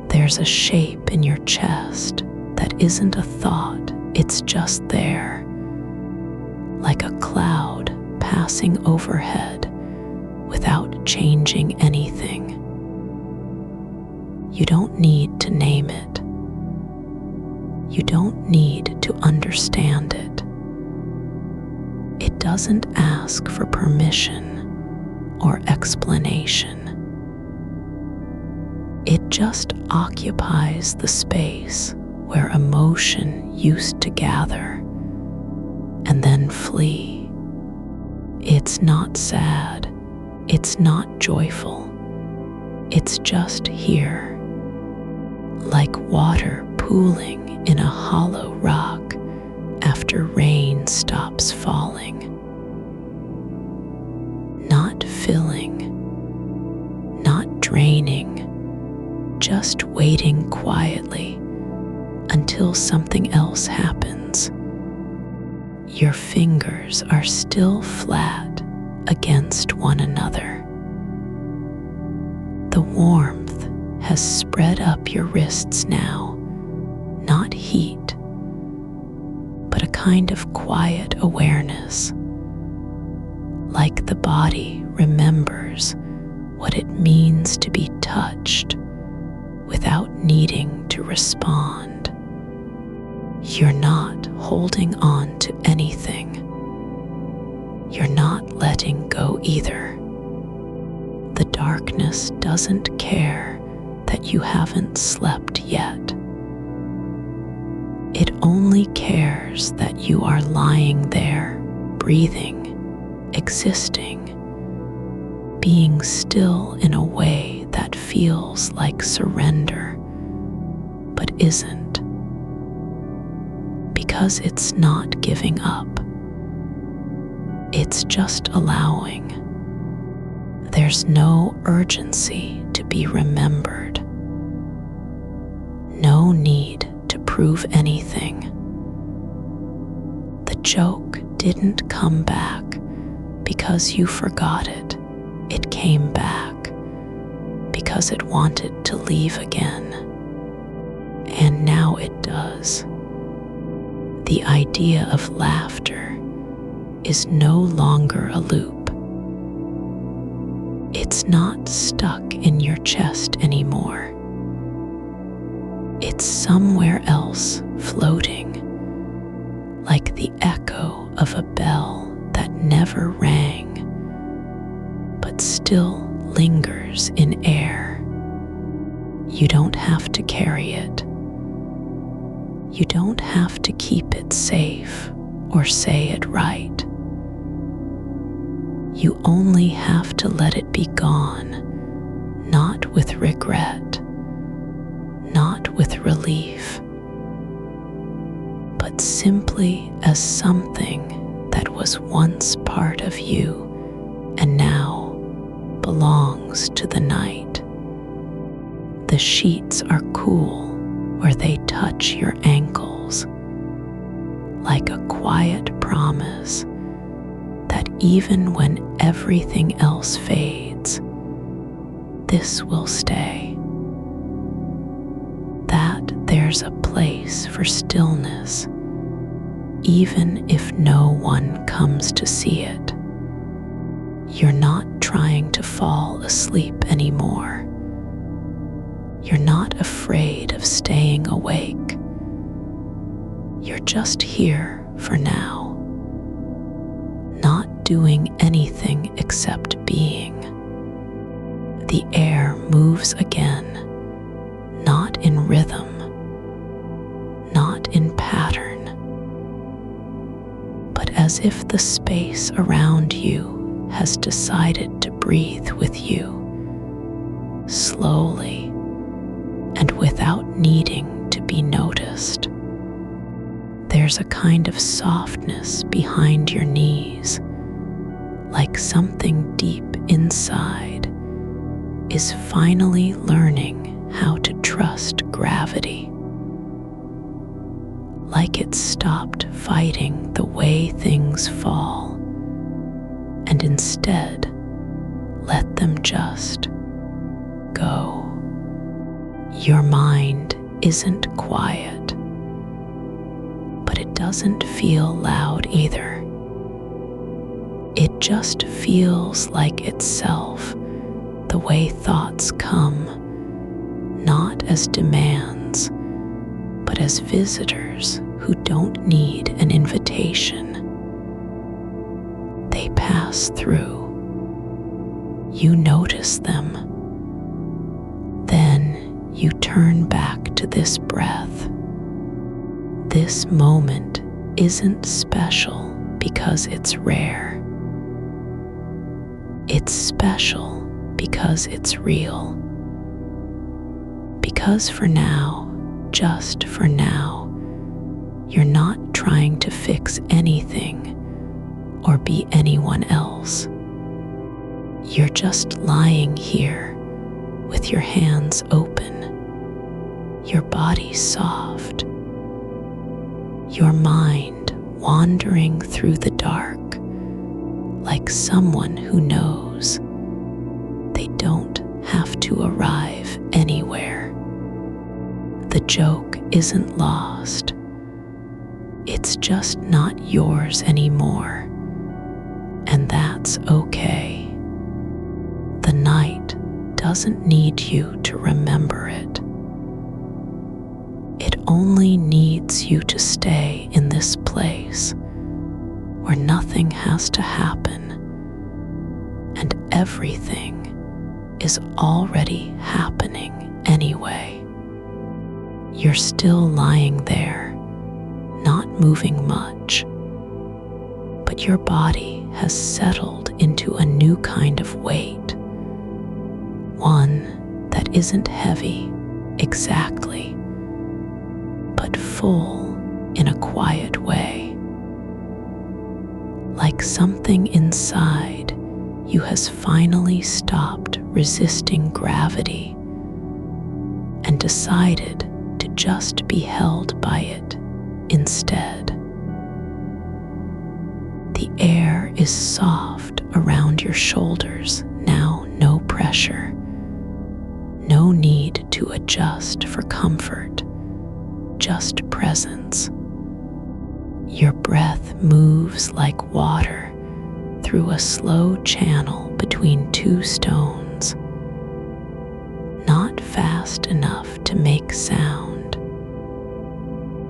There's a shape in your chest that isn't a thought, it's just there, like a cloud passing overhead without changing anything. You don't need to name it. You don't need to understand it. It doesn't ask for permission or explanation. It just occupies the space where emotion used to gather and then flee. It's not sad. It's not joyful. It's just here, like water pooling in a hollow rock after rain stops falling. Not filling, not draining, just waiting quietly until something else happens. Your fingers are still flat against one another. The warmth has spread up your wrists now, not heat, but a kind of quiet awareness, like the body remembers what it means to be touched without needing to respond. You're not holding on to anything. You're not letting go either. The darkness doesn't care that you haven't slept yet. It only cares that you are lying there, breathing, existing, being still in a way that feels like surrender, but isn't. Because it's not giving up. It's just allowing. There's no urgency to be remembered. No need to prove anything. The joke didn't come back because you forgot it. It came back because it wanted to leave again. And now it does. The idea of laughter is no longer a loop. It's not stuck in your chest anymore. It's somewhere else, floating, like the echo of a bell that never rang, but still lingers in air. You don't have to carry it. You don't have to keep it safe or say it right. You only have to let it be gone, not with regret, not with relief, but simply as something that was once part of you and now belongs to the night. The sheets are cool where they touch your ankles, like a quiet promise that even when everything else fades, this will stay. That there's a place for stillness, even if no one comes to see it. You're not trying to fall asleep anymore. You're not afraid of staying awake. You're just here for now, not doing anything except being. The air moves again, not in rhythm, not in pattern, but as if the space around you has decided to breathe with you, slowly and without needing to be noticed. There's a kind of softness behind your knees, like something deep inside is finally learning how to trust gravity. Like it stopped fighting the way things fall, and instead let them just go. Your mind isn't quiet, but it doesn't feel loud either. It just feels like itself, the way thoughts come, not as demands, but as visitors who don't need an invitation. They pass through. You notice them. Then you turn back to this breath. This moment isn't special because it's rare. It's special because it's real. Because for now, just for now, you're not trying to fix anything or be anyone else. You're just lying here with your hands open, your body soft, your mind wandering through the dark like someone who knows they don't have to arrive anywhere. The joke isn't lost. It's just not yours anymore, and that's okay. The night doesn't need you to remember it. It only needs you to stay in this place where nothing has to happen and everything is already happening anyway. You're still lying there, not moving much, but your body has settled into a new kind of weight, one that isn't heavy exactly, but full in a quiet way. Like something inside you has finally stopped resisting gravity and decided to just be held by it instead. The air is soft around your shoulders now, no pressure, no need to adjust for comfort, just presence. Your breath moves like water through a slow channel between two stones, not fast enough to make sound,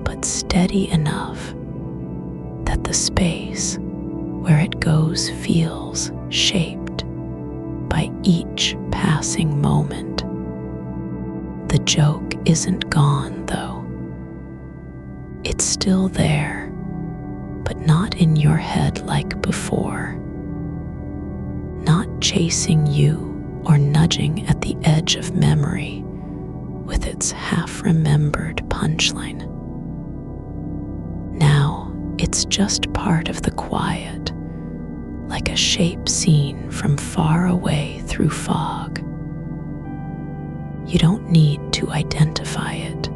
but steady enough that the space where it goes feels shaped by each passing moment. The joke isn't gone, though. It's still there, but not in your head like before. Not chasing you or nudging at the edge of memory with its half-remembered punchline. Now it's just part of the quiet, like a shape seen from far away through fog. You don't need to identify it.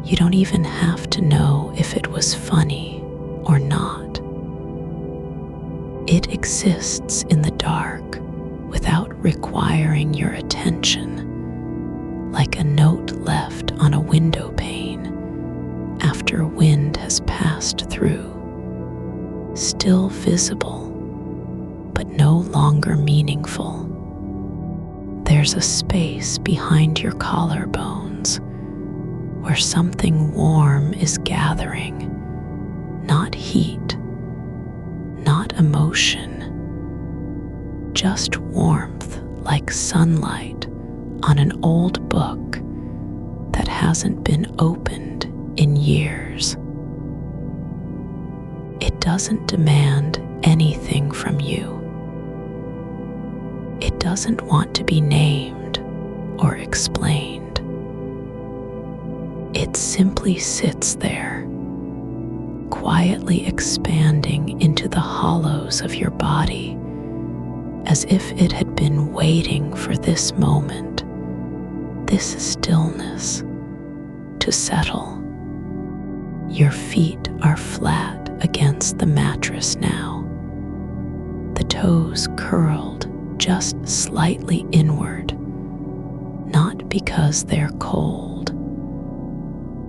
You don't even have to know if it was funny or not. It exists in the dark without requiring your attention, like a note left on a window pane after wind has passed through, still visible, but no longer meaningful. There's a space behind your collarbones where something warm is gathering, not heat, not emotion, just warmth like sunlight on an old book that hasn't been opened in years. It doesn't demand anything from you. It doesn't want to be named or explained. It simply sits there, quietly expanding into the hollows of your body, as if it had been waiting for this moment, this stillness, to settle. Your feet are flat against the mattress now, the toes curled just slightly inward, not because they're cold,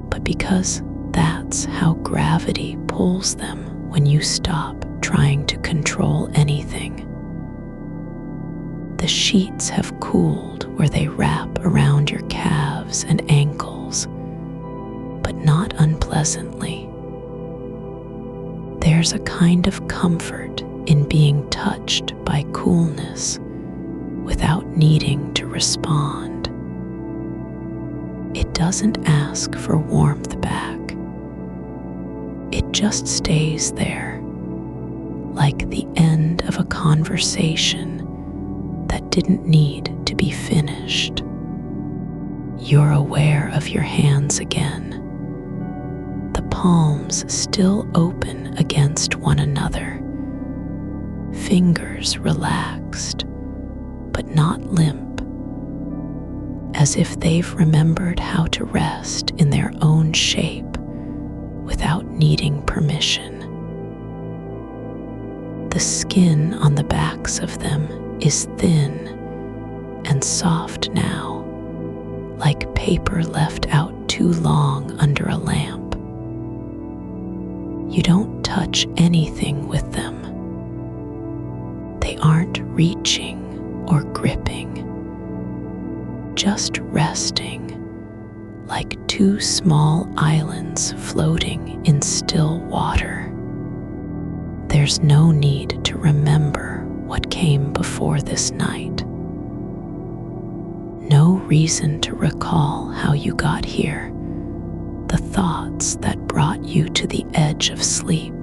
but because that's how gravity pulls them when you stop trying to control anything. The sheets have cooled where they wrap around your calves and ankles, but not unpleasantly. There's a kind of comfort in being touched by coolness without needing to respond. It doesn't ask for warmth back. It just stays there, like the end of a conversation that didn't need to be finished. You're aware of your hands again, the palms still open against one another, fingers relaxed, but not limp, as if they've remembered how to rest in their own shape without needing permission. The skin on the backs of them is thin and soft now, like paper left out too long under a lamp. You don't touch anything with them. They aren't reaching or gripping, just resting like two small islands floating in still water. There's no need to remember what came before this night. No reason to recall how you got here, the thoughts that brought you to the edge of sleep,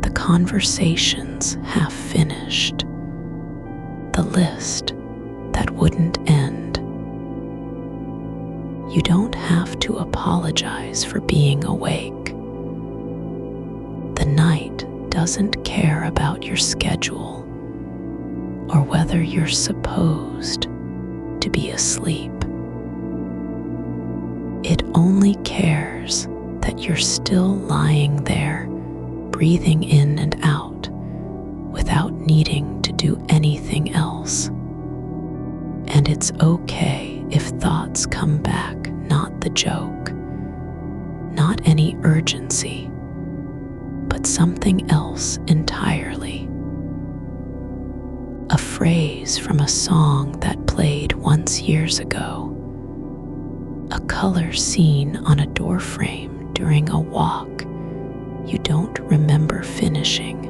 the conversations half finished, the list that wouldn't end. You don't have to apologize for being awake. The night doesn't care about your schedule or whether you're supposed to be asleep. It only cares that you're still lying there, breathing in and out without needing to do anything else. And it's okay if thoughts come back, not the joke, Not any urgency, but something else entirely. A phrase from a song that played once years ago. A color seen on a doorframe during a walk you don't remember finishing.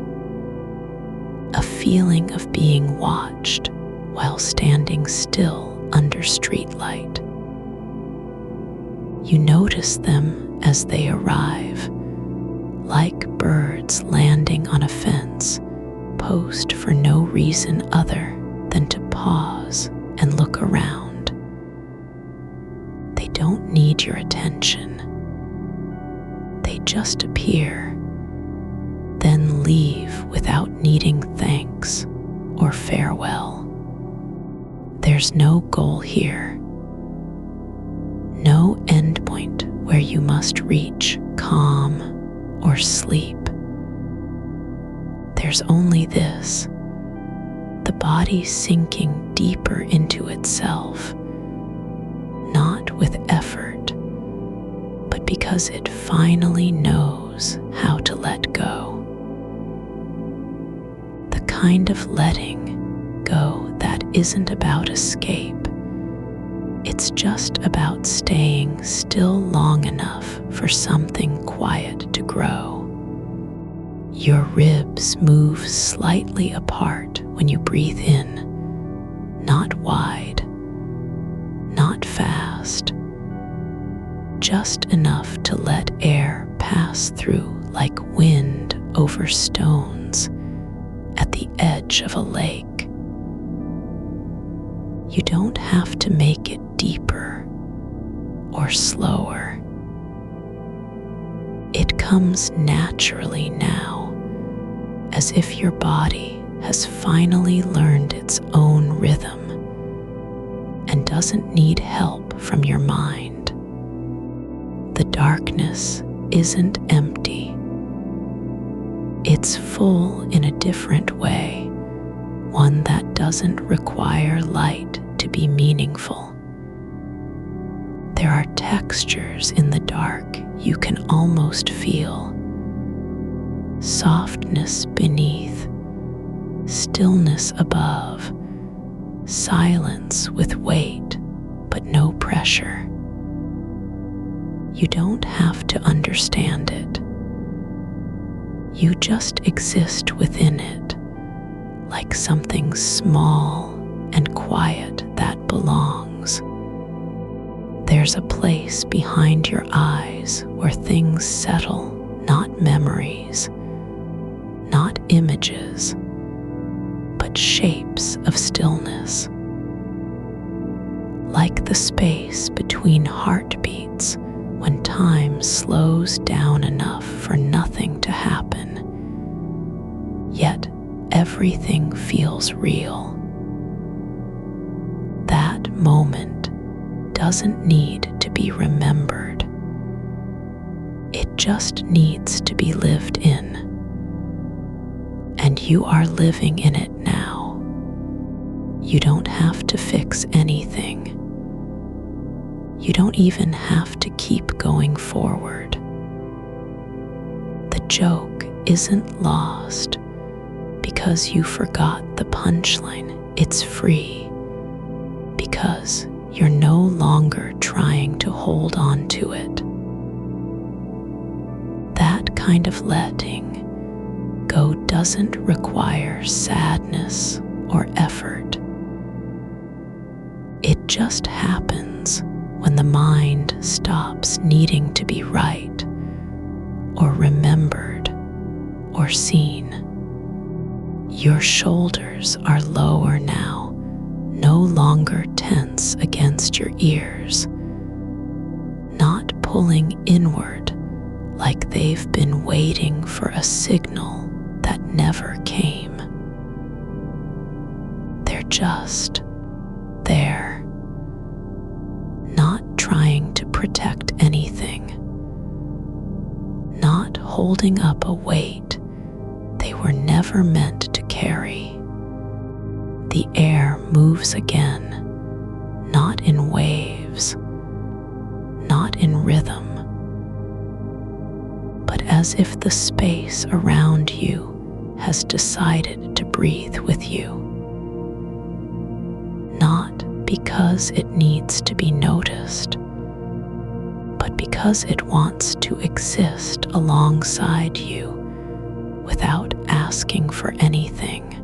A feeling of being watched while standing still under streetlight. You notice them as they arrive, like birds landing on a fence, post for no reason other than to pause and look around. They don't need your attention. They just appear, then leave without needing thanks or farewell. There's no goal here, no endpoint where you must reach calm or sleep. There's only this, the body sinking deeper into itself, not with effort, but because it finally knows how to let go. The kind of letting go that isn't about escape. It's just about staying still long enough for something quiet to grow. Your ribs move slightly apart when you breathe in, not wide, not fast, just enough to let air pass through like wind over stones at the edge of a lake. You don't have to make it deeper or slower. It comes naturally now, as if your body has finally learned its own rhythm and doesn't need help from your mind. The darkness isn't empty. It's full in a different way, one that doesn't require light to be meaningful. There are textures in the dark you can almost feel. Softness beneath, stillness above, silence with weight, but no pressure. You don't have to understand it. You just exist within it, like something small and quiet that belongs. There's a place behind your eyes where things settle, not memories, not images, but shapes of stillness. Like the space between heartbeats when time slows down enough for nothing to happen, yet everything feels real. That moment doesn't need to be remembered. It just needs to be lived in. And you are living in it now. You don't have to fix anything. You don't even have to keep going forward. The joke isn't lost because you forgot the punchline. It's free because you're no longer trying to hold on to it. That kind of letting go doesn't require sadness or effort. It just happens when the mind stops needing to be right, or remembered, or seen. Your shoulders are lower now, no longer tense against your ears, not pulling inward like they've been waiting for a signal that never came. They're just there, not trying to protect anything, not holding up a weight they were never meant to carry. The air moves again, not in waves, not in rhythm, as if the space around you has decided to breathe with you. Not because it needs to be noticed, but because it wants to exist alongside you without asking for anything.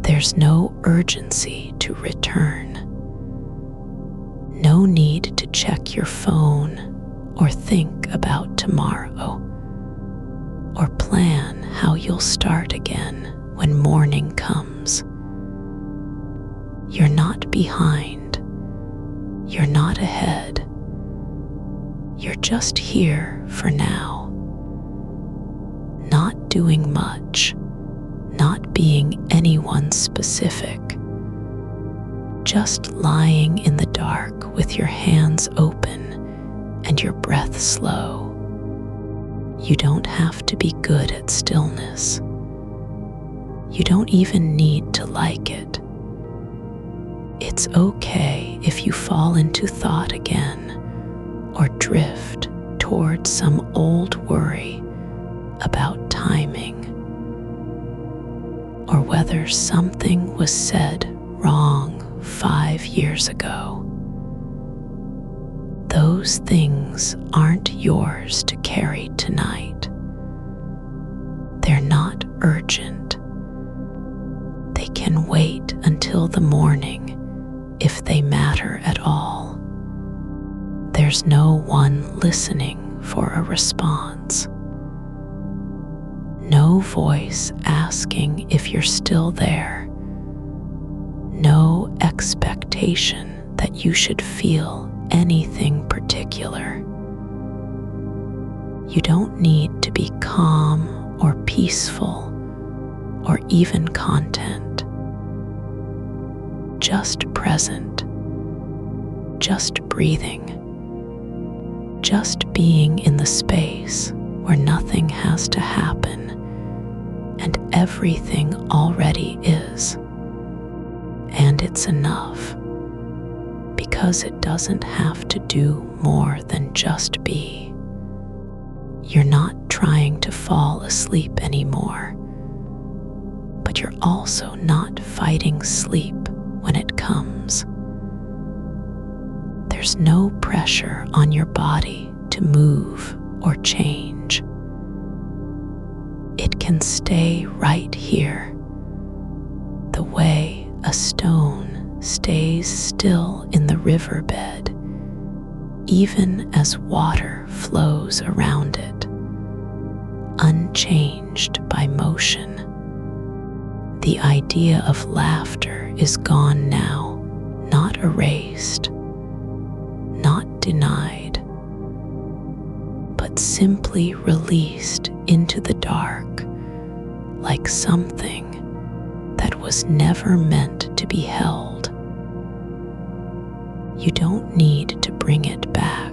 There's no urgency to return. No need to check your phone or think about tomorrow or plan how you'll start again when morning comes. You're not behind. You're not ahead. You're just here for now. Not doing much, not being anyone specific. Just lying in the dark with your hands open and your breath slow. You don't have to be good at stillness. You don't even need to like it. It's okay if you fall into thought again or drift toward some old worry about timing or whether something was said wrong 5 years ago. Those things aren't yours to carry tonight. They're not urgent. They can wait until the morning if they matter at all. There's no one listening for a response. No voice asking if you're still there. No expectation that you should feel anything particular. You don't need to be calm or peaceful or even content. Just present. Just breathing. Just being in the space where nothing has to happen and everything already is. And it's enough, because it doesn't have to do more than just be. You're not trying to fall asleep anymore, but you're also not fighting sleep when it comes. There's no pressure on your body to move or change. It can stay right here, the way a stone stays still in the riverbed, even as water flows around it, unchanged by motion. The idea of laughter is gone now, not erased, not denied, but simply released into the dark, like something that was never meant to be held. You don't need to bring it back.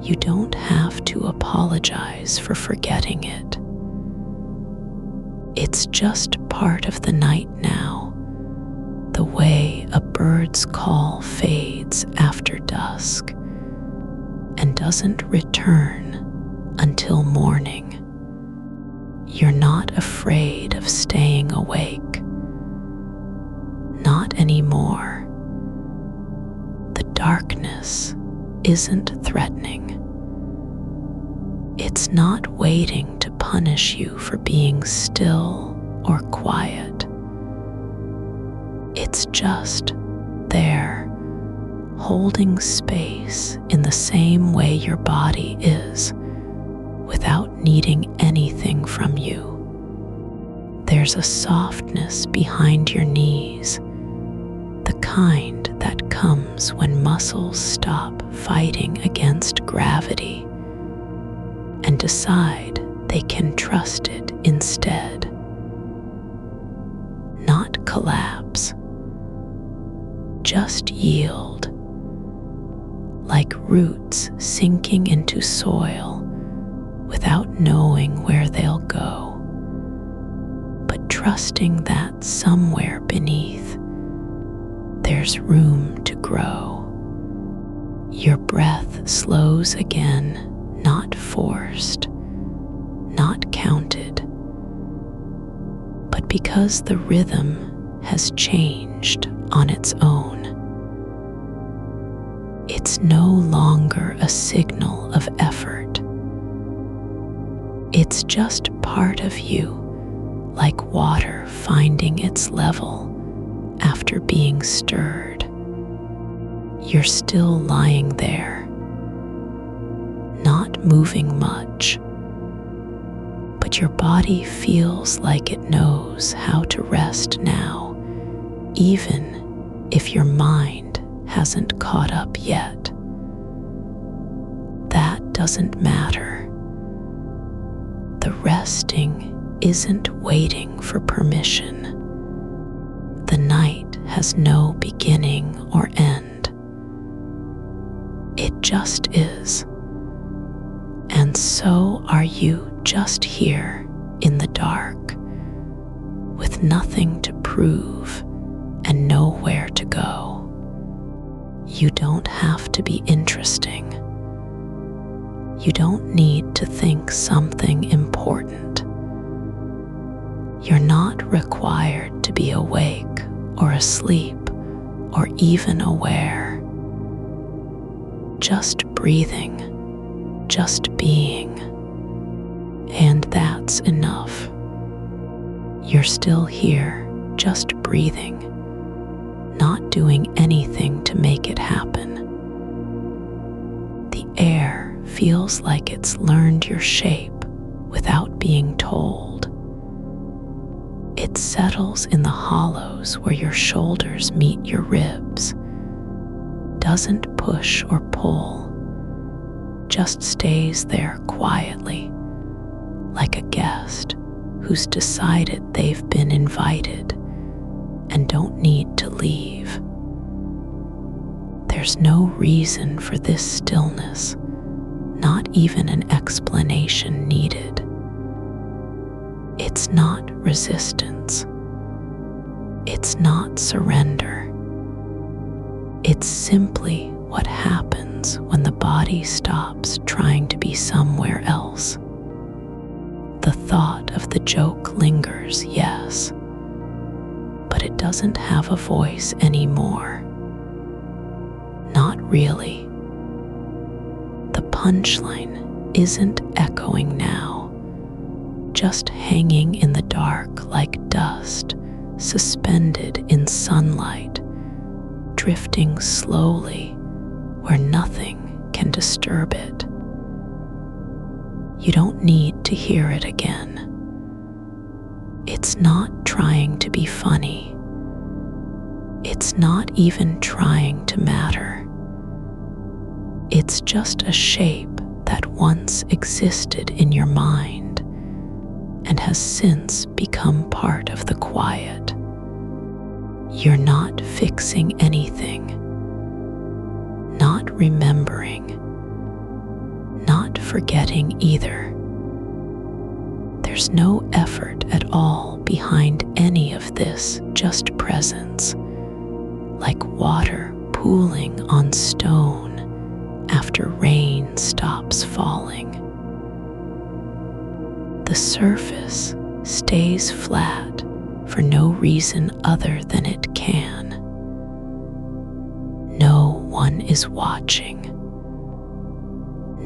You don't have to apologize for forgetting it. It's just part of the night now, the way a bird's call fades after dusk and doesn't return until morning. You're not afraid of staying awake. Not anymore. The darkness isn't threatening. It's not waiting to punish you for being still or quiet. It's just there, holding space in the same way your body is, without needing anything from you. There's a softness behind your knees, the kind that comes when muscles stop fighting against gravity and decide they can trust it instead. Not collapse, just yield, like roots sinking into soil without knowing where they'll go, but trusting that somewhere beneath there's room to grow. Your breath slows again, not forced. forced, not counted, but because the rhythm has changed on its own. It's no longer a signal of effort. It's just part of you, like water finding its level after being stirred. You're still lying there, not moving much, but your body feels like it knows how to rest now, even if your mind hasn't caught up yet. That doesn't matter. The resting isn't waiting for permission. The night has no beginning or end. It just is. And so are you, just here in the dark, with nothing to prove and nowhere to go. You don't have to be interesting. You don't need to think something important. You're not required to be awake or asleep or even aware. Just breathing, just being, and that's enough. You're still here, just breathing, not doing anything to make it happen. The air feels like it's learned your shape without being told. It settles in the hollows where your shoulders meet your ribs, doesn't push or pull, just stays there quietly, like a guest who's decided they've been invited and don't need to leave. There's no reason for this stillness, not even an explanation needed. It's not resistance. It's not surrender. It's simply what happens when the body stops trying to be somewhere else. The thought of the joke lingers, yes, but it doesn't have a voice anymore. Not really. The punchline isn't echoing now, just hanging in the dark like dust, suspended in sunlight, drifting slowly where nothing can disturb it. You don't need to hear it again. It's not trying to be funny. It's not even trying to matter. It's just a shape that once existed in your mind and has since become part of the quiet. You're not fixing anything, not remembering, not forgetting either. There's no effort at all behind any of this, just presence, like water pooling on stone after rain stops falling. The surface stays flat for no reason other than it can. No one is watching.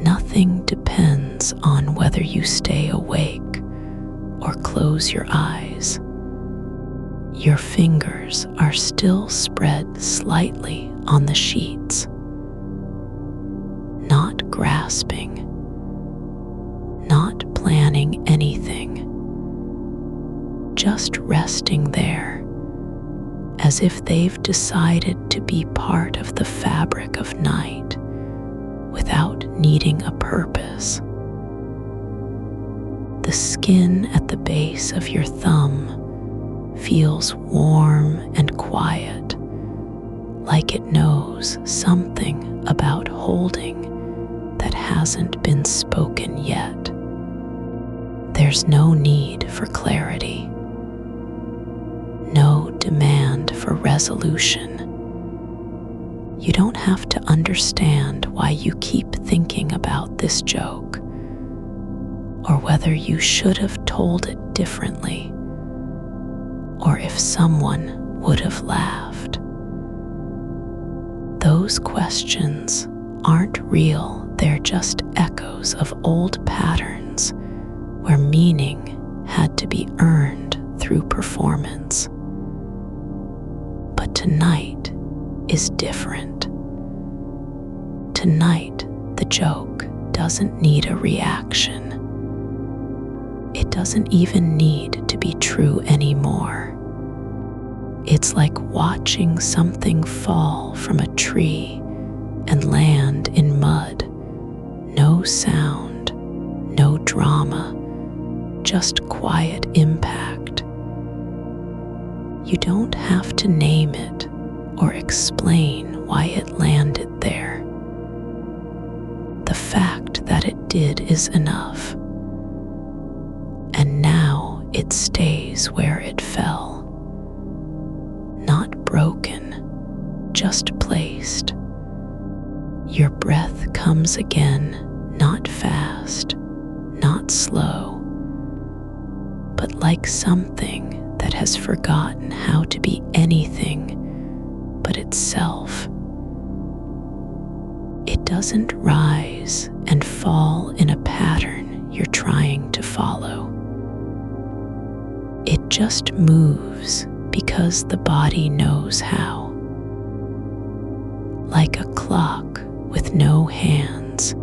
Nothing depends on whether you stay awake or close your eyes. Your fingers are still spread slightly on the sheets, not grasping, not planning anything, just resting there as if they've decided to be part of the fabric of night without needing a purpose. The skin at the base of your thumb feels warm and quiet, like it knows something about holding that hasn't been spoken yet. There's no need for clarity, no demand for resolution. You don't have to understand why you keep thinking about this joke or whether you should have told it differently, or if someone would have laughed. Those questions aren't real, they're just echoes of old patterns where meaning had to be earned through performance. But tonight is different. Tonight, the joke doesn't need a reaction. It doesn't even need to be true anymore. It's like watching something fall from a tree and land in mud. No sound, no drama, just quiet impact. You don't have to name it or explain why it landed there. The fact that it did is enough. And now it stays where it fell. Not broken, just placed. Your breath comes again, not fast, not slow, but like something that has forgotten how to be anything but itself. It doesn't rise and fall in a pattern you're trying to follow. It just moves because the body knows how. Like a clock with no hands,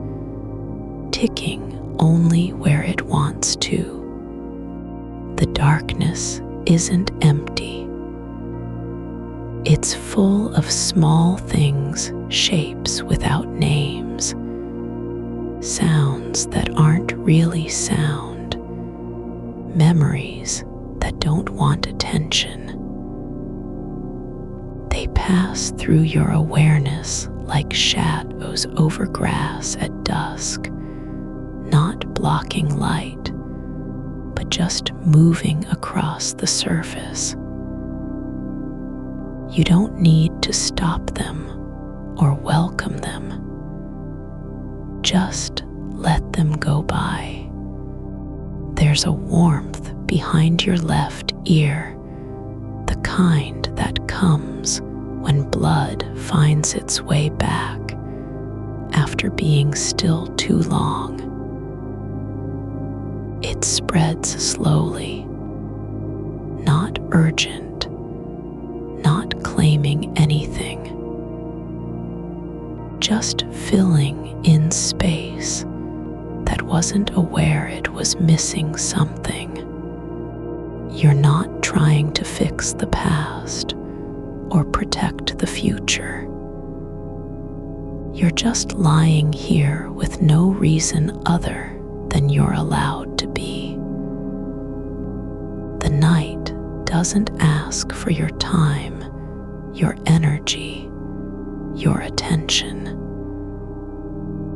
ticking only where it wants to. The darkness isn't empty. It's full of small things, shapes without names, sounds that aren't really sound, memories that don't want attention. They pass through your awareness like shadows over grass at dusk, not blocking light, but just moving across the surface. You don't need to stop them or welcome them. Just let them go by. There's a warmth behind your left ear, the kind that comes when blood finds its way back after being still too long. It spreads slowly, not urgent, not claiming anything, just filling in space that wasn't aware it was missing something. You're not trying to fix the past or protect the future. You're just lying here with no reason other than you're allowed to be. The night doesn't ask for your time, your energy, your attention.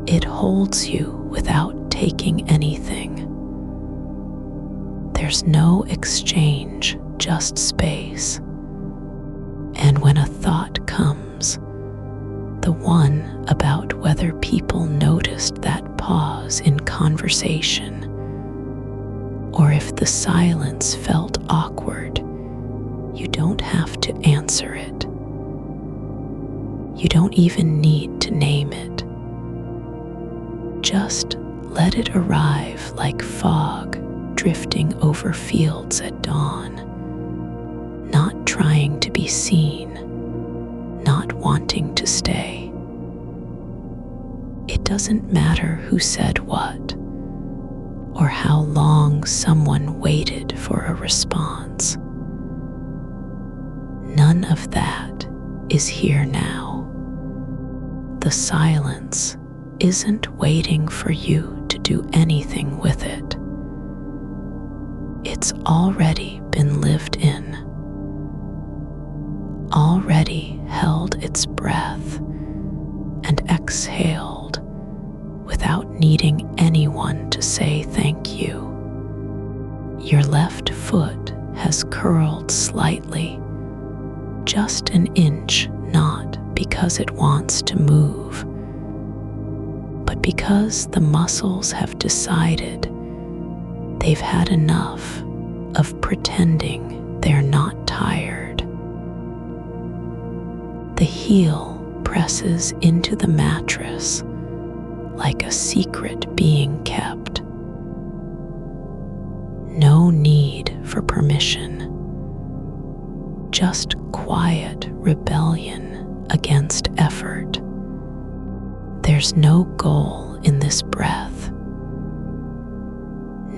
It holds you without taking anything. There's no exchange, just space. And when a thought comes, the one about whether people noticed that pause in conversation, or if the silence felt awkward, you don't have to answer it. You don't even need to name it. Just let it arrive like fog drifting over fields at dawn, not trying to be seen, not wanting to stay. It doesn't matter who said what, or how long someone waited for a response. None of that is here now. The silence isn't waiting for you to do anything with it. It's already been lived in, already held its breath and exhaled without needing anyone to say thank you. Your left foot has curled slightly, just an inch, not because it wants to move, but because the muscles have decided They've had enough of pretending they're not tired. The heel presses into the mattress like a secret being kept. No need for permission, just quiet rebellion against effort. There's no goal in this breath,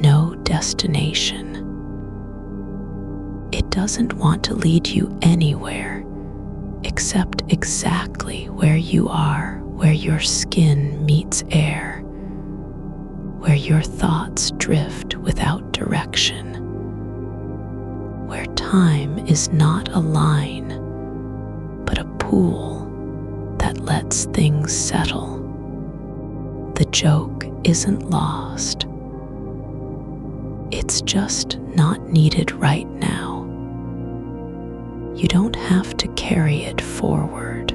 no destination. It doesn't want to lead you anywhere except exactly where you are, where your skin meets air, where your thoughts drift without direction, where time is not a line, but a pool that lets things settle. The joke isn't lost. It's just not needed right now. You don't have to carry it forward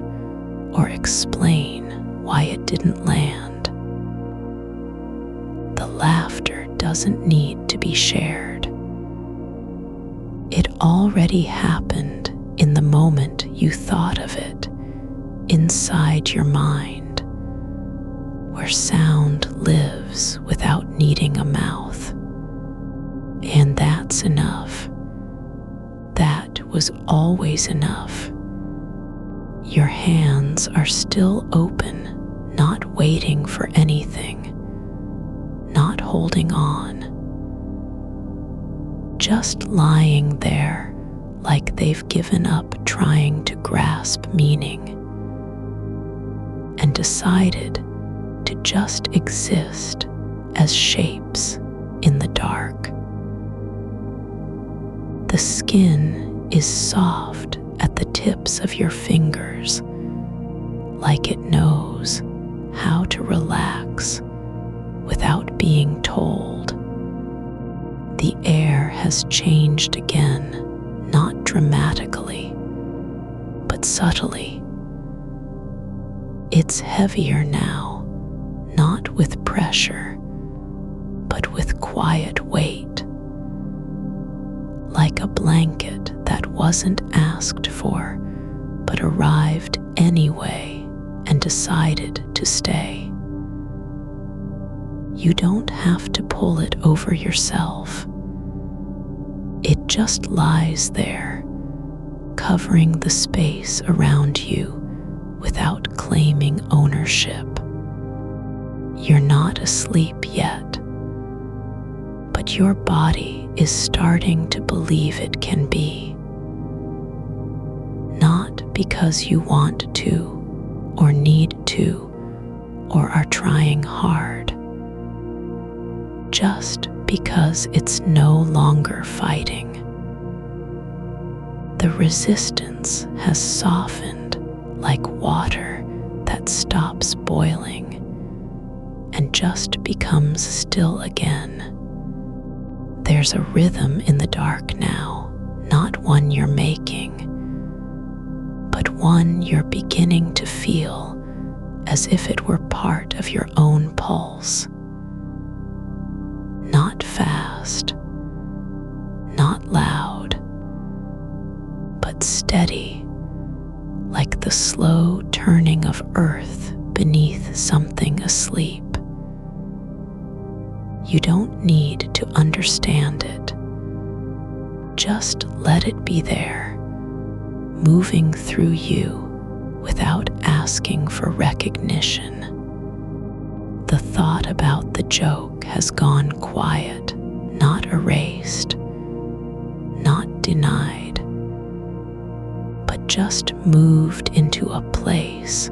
or explain why it didn't land. The laughter doesn't need to be shared. It already happened in the moment you thought of it, inside your mind, where sound lives without needing a mouth. And that's enough. That was always enough. Your hands are still open, not waiting for anything, not holding on, just lying there like they've given up trying to grasp meaning and decided to just exist as shapes in the dark. The skin is soft at the tips of your fingers, like it knows how to relax without being told. The air has changed again, not dramatically, but subtly. It's heavier now, not with pressure, but with quiet weight. Like a blanket that wasn't asked for, but arrived anyway and decided to stay. You don't have to pull it over yourself. It just lies there, covering the space around you without claiming ownership. You're not asleep yet, but your body is starting to believe it can be. Not because you want to, or need to, or are trying hard. Just because it's no longer fighting. The resistance has softened like water that stops boiling and just becomes still again. There's a rhythm in the dark now, not one you're making, but one you're beginning to feel as if it were part of your own pulse. Not fast, not loud, but steady, like the slow turning of earth beneath something asleep. You don't need to understand it. Just let it be there, moving through you without asking for recognition. The thought about the joke has gone quiet, not erased, not denied, but just moved into a place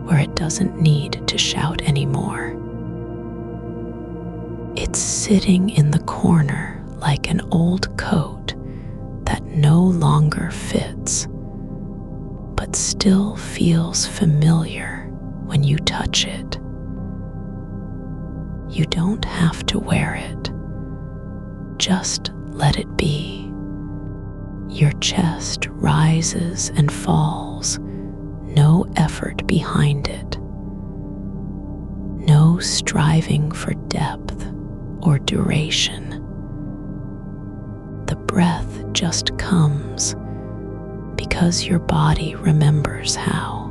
where it doesn't need to shout anymore. It's sitting in the corner like an old coat that no longer fits, but still feels familiar when you touch it. You don't have to wear it. Just let it be. Your chest rises and falls, no effort behind it. No striving for depth or duration. just comes because your body remembers how.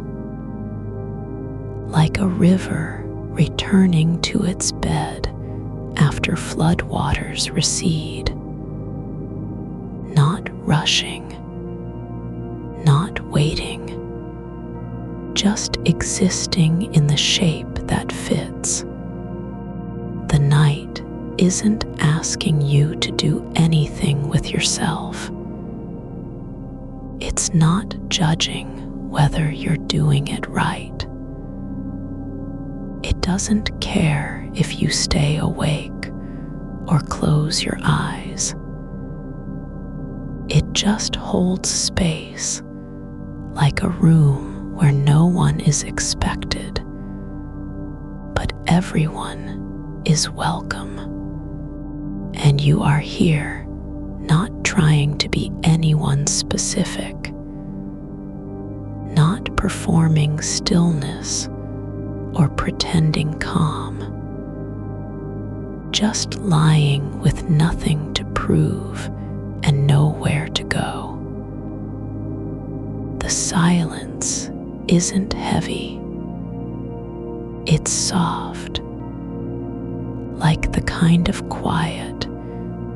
Like a river returning to its bed after floodwaters recede. Not rushing, not waiting, just existing in the shape that fits. The night isn't asking you to do anything with yourself. It's not judging whether you're doing it right. It doesn't care if you stay awake or close your eyes. It just holds space, like a room where no one is expected, but everyone is welcome. And you are here, not trying to be anyone specific, not performing stillness or pretending calm, just lying with nothing to prove and nowhere to go. The silence isn't heavy. It's soft, like the kind of quiet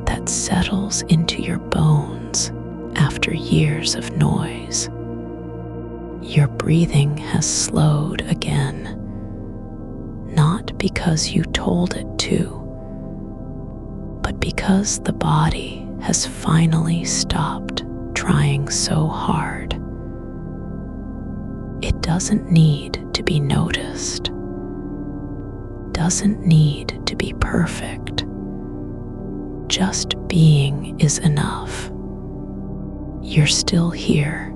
that settles into your bones after years of noise. Your breathing has slowed again, not because you told it to, but because the body has finally stopped trying so hard. It doesn't need to be noticed, doesn't need to be perfect. Just being is enough. You're still here,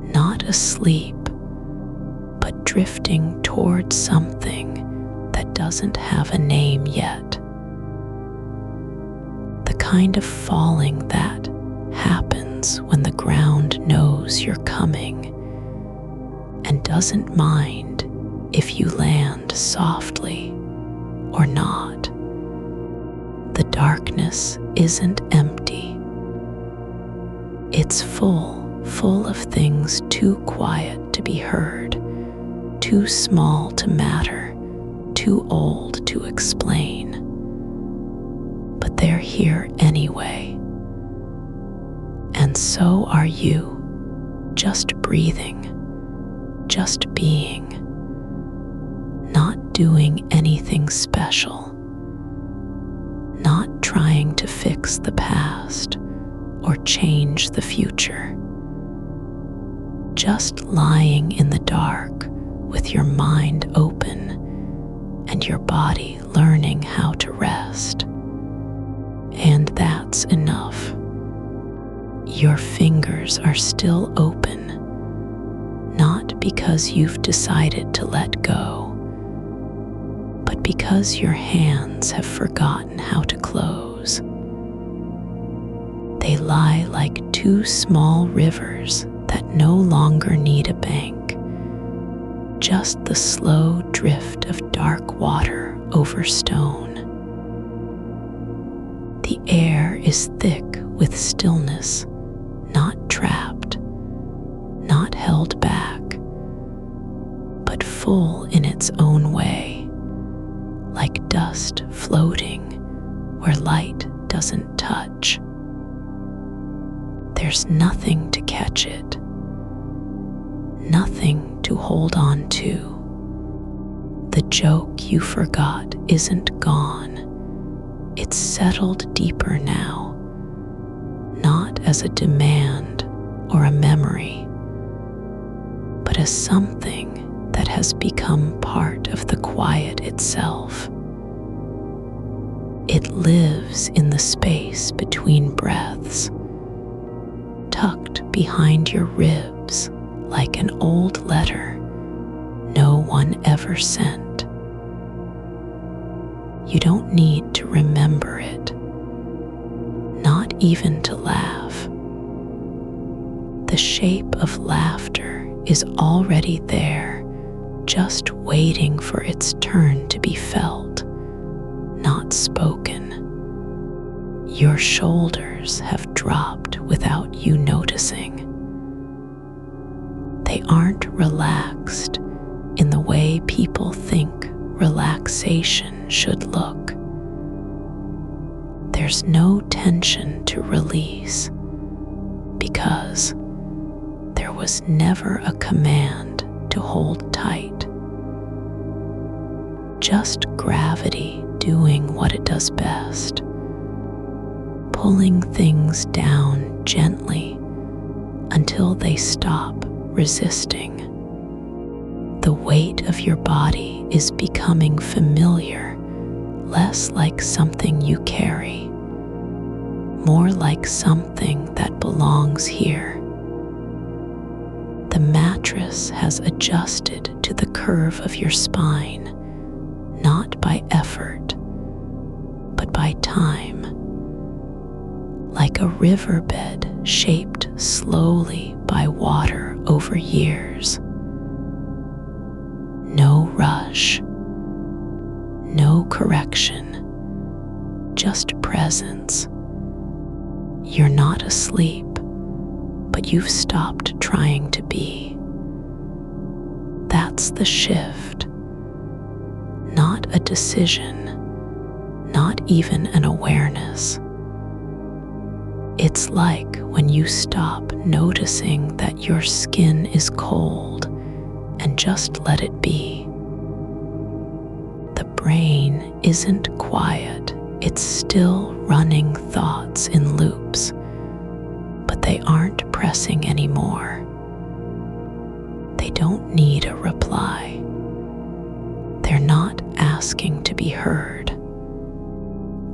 not asleep, but drifting towards something that doesn't have a name yet. The kind of falling that happens when the ground knows you're coming and doesn't mind if you land softly or not. The darkness isn't empty. It's full of things too quiet to be heard, too small to matter, too old to explain. But they're here anyway. And so are you, just breathing, just being, not doing anything special, not trying to fix the past or change the future, just lying in the dark with your mind open and your body learning how to rest. And that's enough. Your fingers are still open, not because you've decided to let go, but because your hands have forgotten how to close. They lie like two small rivers that no longer need a bank, just the slow drift of dark water over stone. The air is thick with stillness, not trapped, not held back, but full in its own way, like dust floating where light doesn't touch. There's nothing to catch it, nothing to hold on to. The joke you forgot isn't gone. It's settled deeper now, not as a demand or a memory, but as something that has become part of the quiet itself. It lives in the space between breaths, tucked behind your ribs like an old letter no one ever sent. You don't need to remember it, not even to laugh. The shape of laughter is already there, just waiting for its turn to be felt, not spoken. Your shoulders shoulders have dropped without you noticing. They aren't relaxed in the way people think relaxation should look. There's no tension to release because there was never a command to hold tight. Just gravity doing what it does best, pulling things down gently until they stop resisting. The weight of your body is becoming familiar, less like something you carry, more like something that belongs here. The mattress has adjusted to the curve of your spine, not by effort, but by time. Like a riverbed shaped slowly by water over years. No rush, no correction, just presence. You're not asleep, but you've stopped trying to be. That's the shift. Not a decision, not even an awareness. It's like when you stop noticing that your skin is cold and just let it be. The brain isn't quiet, it's still running thoughts in loops, but they aren't pressing anymore. They don't need a reply. They're not asking to be heard.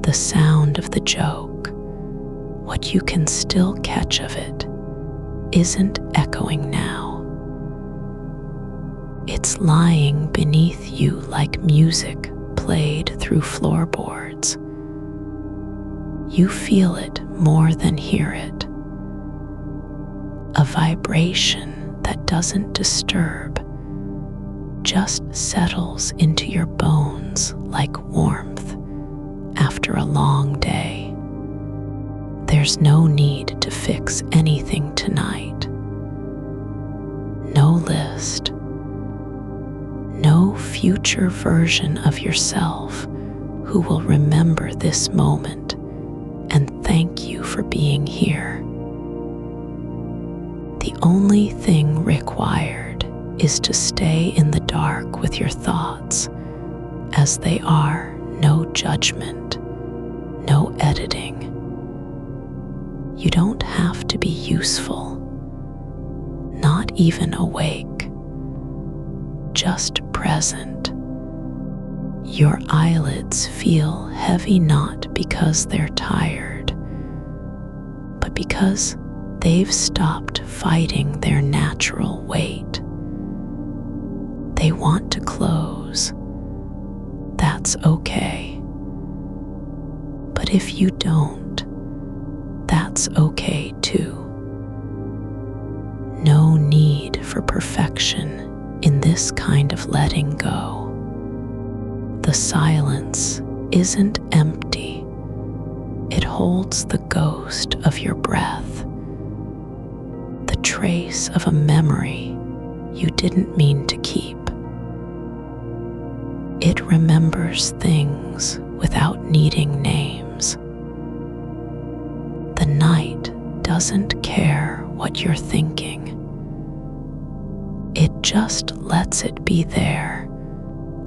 The sound of the joke, what you can still catch of it, isn't echoing now. It's lying beneath you like music played through floorboards. You feel it more than hear it. A vibration that doesn't disturb, just settles into your bones like warmth after a long day. There's no need to fix anything tonight. No list. No future version of yourself who will remember this moment and thank you for being here. The only thing required is to stay in the dark with your thoughts as they are, no judgment, no editing. You don't have to be useful, not even awake, just present. Your eyelids feel heavy not because they're tired, but because they've stopped fighting their natural weight. They want to close. That's okay. But if you don't, that's okay too. No need for perfection in this kind of letting go. The silence isn't empty. It holds the ghost of your breath, the trace of a memory you didn't mean to keep. It remembers things without needing names. The night doesn't care what you're thinking. It just lets it be there,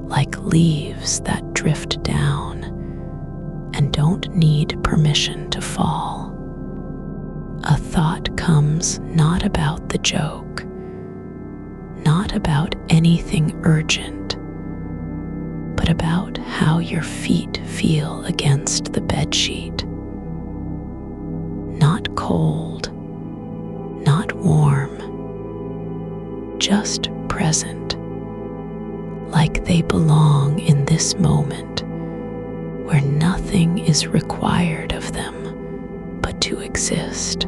like leaves that drift down and don't need permission to fall. A thought comes not about the joke, not about anything urgent, but about how your feet feel against the bedsheet. Not cold, not warm, just present, like they belong in this moment where nothing is required of them but to exist.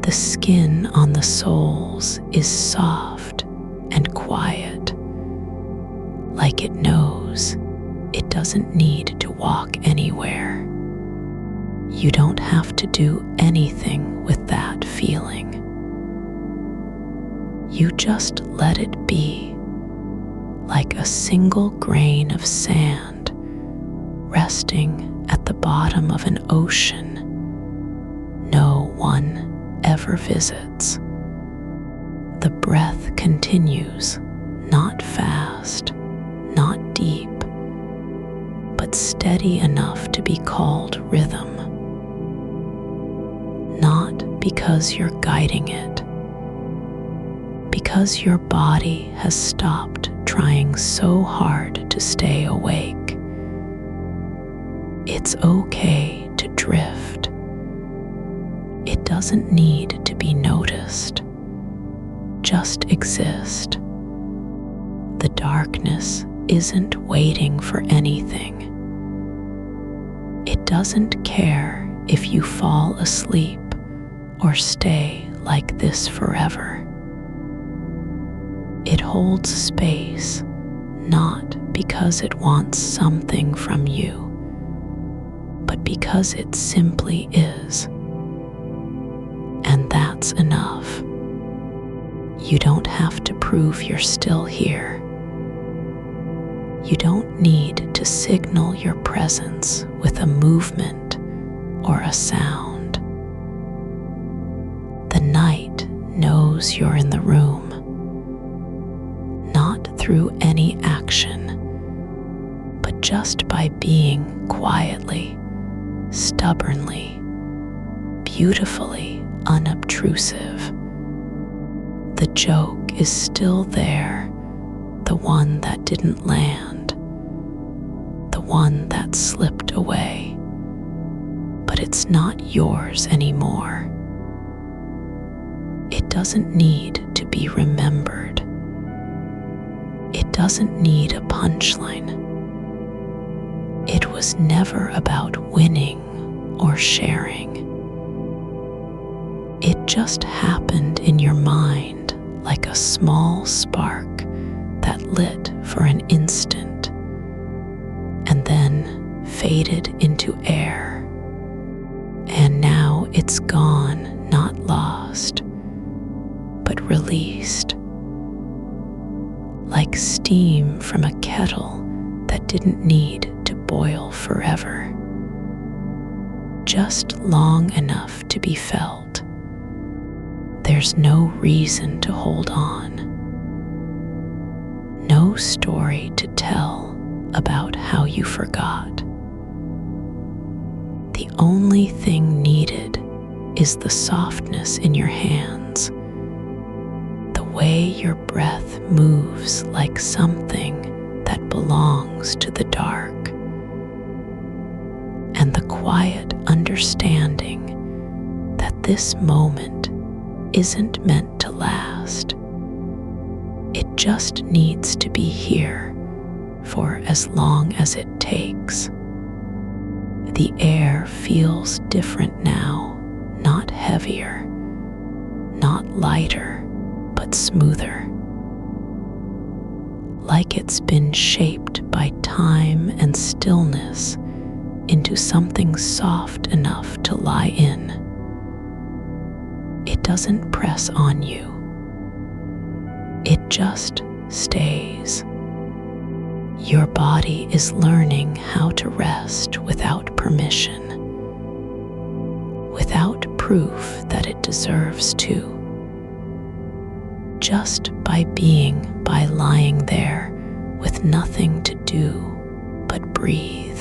The skin on the soles is soft and quiet, like it knows it doesn't need to walk anywhere. You don't have to do anything with that feeling. You just let it be, like a single grain of sand resting at the bottom of an ocean no one ever visits. The breath continues, not fast, not deep, but steady enough to be called rhythm. Not because you're guiding it, because your body has stopped trying so hard to stay awake. It's okay to drift. It doesn't need to be noticed. Just exist. The darkness isn't waiting for anything. It doesn't care if you fall asleep or stay like this forever. It holds space, not because it wants something from you, but because it simply is. And that's enough. You don't have to prove you're still here. You don't need to signal your presence with a movement or a sound. The night knows you're in the room, not through any action, but just by being quietly, stubbornly, beautifully unobtrusive. The joke is still there, the one that didn't land, the one that slipped away, but it's not yours anymore. It doesn't need to be remembered. It doesn't need a punchline. It was never about winning or sharing. It just happened in your mind like a small spark that lit for an instant and then faded into air. And now it's gone, not lost, but released. Like steam from a kettle that didn't need to boil forever. Just long enough to be felt. There's no reason to hold on. No story to tell about how you forgot. The only thing needed is the softness in your hands, the way your breath moves like something that belongs to the dark, and the quiet understanding that this moment isn't meant to last. It just needs to be here for as long as it takes. The air feels different now, not heavier, not lighter, but smoother. Like it's been shaped by time and stillness into something soft enough to lie in. It doesn't press on you. It just stays. Your body is learning how to rest without permission, without proof that it deserves to. Just by being, by lying there with nothing to do but breathe.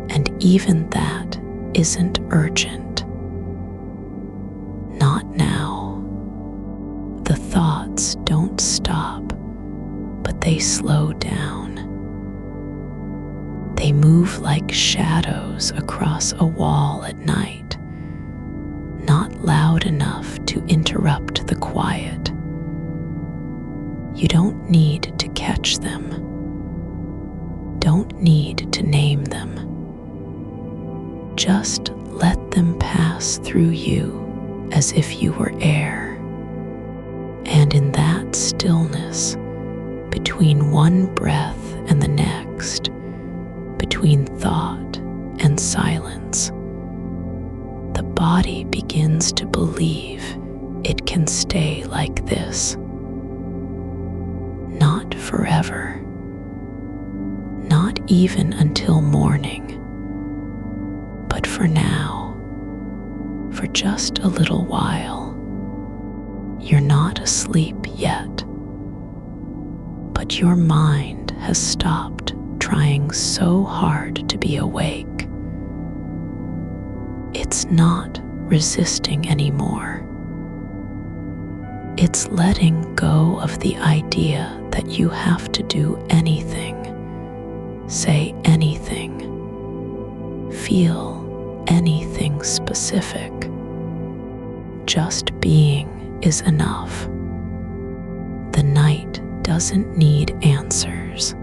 And even that isn't urgent. Not now. The thoughts don't stop, but they slow down. They move like shadows across a wall at night, not loud enough to interrupt the quiet. You don't need to catch them. Don't need to name them. Just let them pass through you as if you were air. And in that stillness, between one breath and the next, between thought and silence, body begins to believe it can stay like this. Not forever. Not even until morning. But for now, for just a little while, you're not asleep yet. But your mind has stopped trying so hard to be awake. It's not resisting anymore. It's letting go of the idea that you have to do anything, say anything, feel anything specific. Just being is enough. The night doesn't need answers,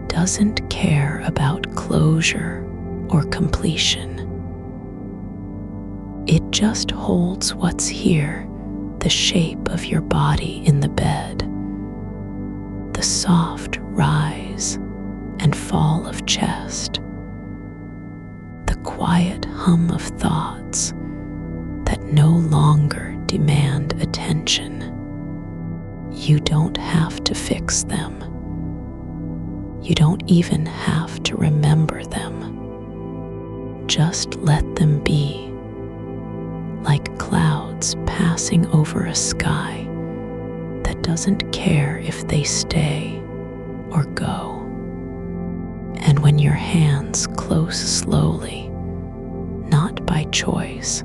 doesn't care about closure or completion. It just holds what's here, the shape of your body in the bed, the soft rise and fall of chest, the quiet hum of thoughts that no longer demand attention. You don't have to fix them. You don't even have to remember them. Just let them be, like clouds passing over a sky that doesn't care if they stay or go. And when your hands close slowly, not by choice,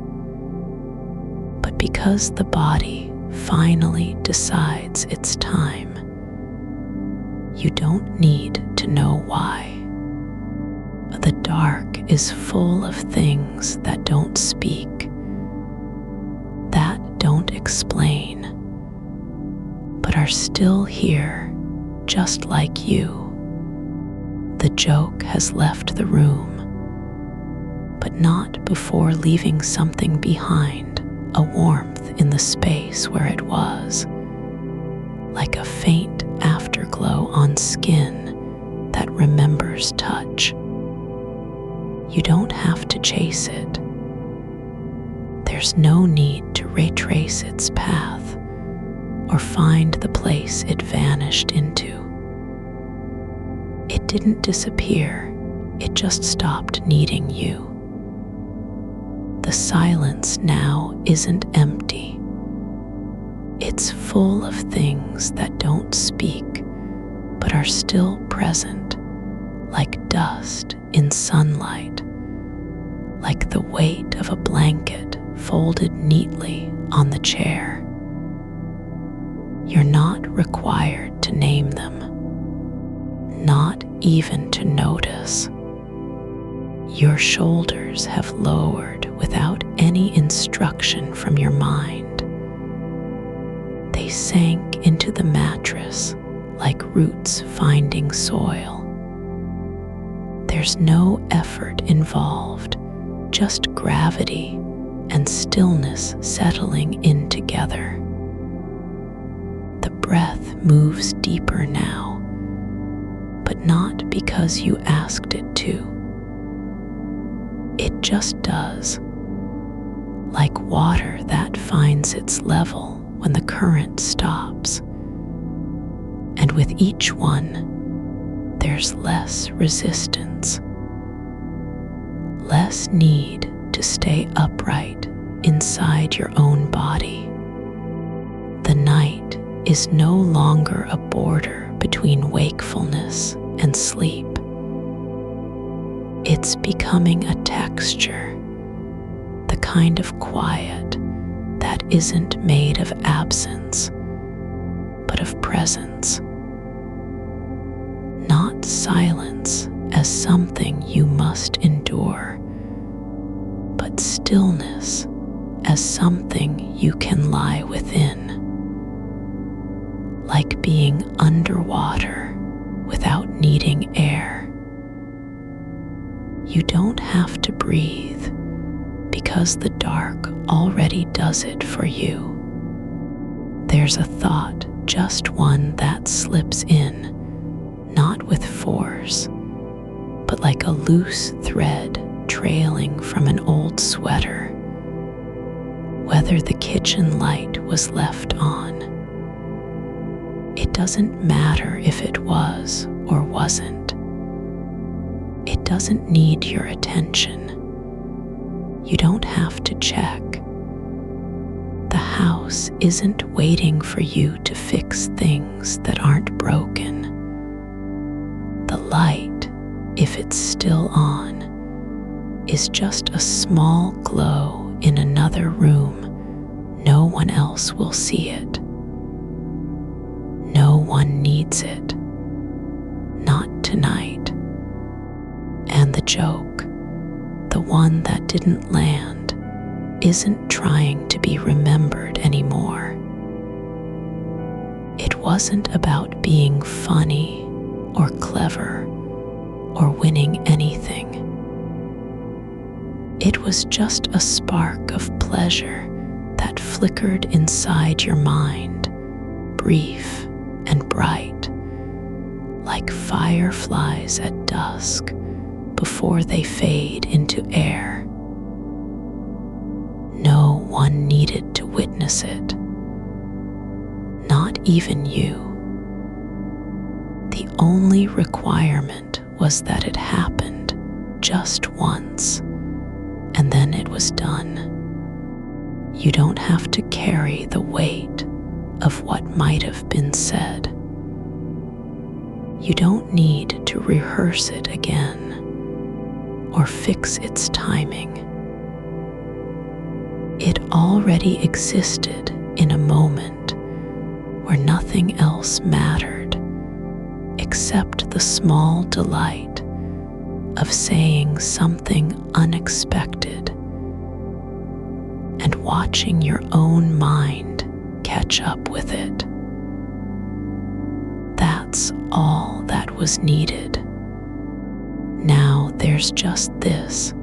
but because the body finally decides it's time, you don't need to know why. The dark is full of things that don't speak, that don't explain, but are still here just like you. The joke has left the room, but not before leaving something behind, a warmth in the space where it was, like a faint afterglow on skin that remembers touch. You don't have to chase it. There's no need to retrace its path or find the place it vanished into. It didn't disappear, it just stopped needing you. The silence now isn't empty. It's full of things that don't speak, but are still present, like dust in sunlight, like the weight of a blanket folded neatly on the chair. You're not required to name them, not even to notice. Your shoulders have lowered without any instruction from your mind. They sank into the mattress like roots finding soil. There's no effort involved, just gravity and stillness settling in together. The breath moves deeper now, but not because you asked it to. It just does, like water that finds its level when the current stops. And with each one, there's less resistance, less need to stay upright inside your own body. The night is no longer a border between wakefulness and sleep. It's becoming a texture, the kind of quiet that isn't made of absence, but of presence. Not silence as something you must endure, but stillness as something you can lie within. Like being underwater without needing air. You don't have to breathe because the dark already does it for you. There's a thought, just one that slips in, not with force, but like a loose thread trailing from an old sweater, whether the kitchen light was left on. It doesn't matter if it was or wasn't. It doesn't need your attention. You don't have to check. The house isn't waiting for you to fix things that aren't broken. The light, if it's still on, is just a small glow in another room. No one else will see it. No one needs it. Not tonight. And the joke, the one that didn't land, isn't trying to be remembered anymore. It wasn't about being funny or clever or winning anything. It was just a spark of pleasure that flickered inside your mind, brief and bright, like fireflies at dusk before they fade into air. No one needed to witness it, not even you. The only requirement was that it happened just once, and then it was done. You don't have to carry the weight of what might have been said. You don't need to rehearse it again or fix its timing. It already existed in a moment where nothing else mattered except the small delight of saying something unexpected and watching your own mind catch up with it. That's all that was needed. Now there's just this,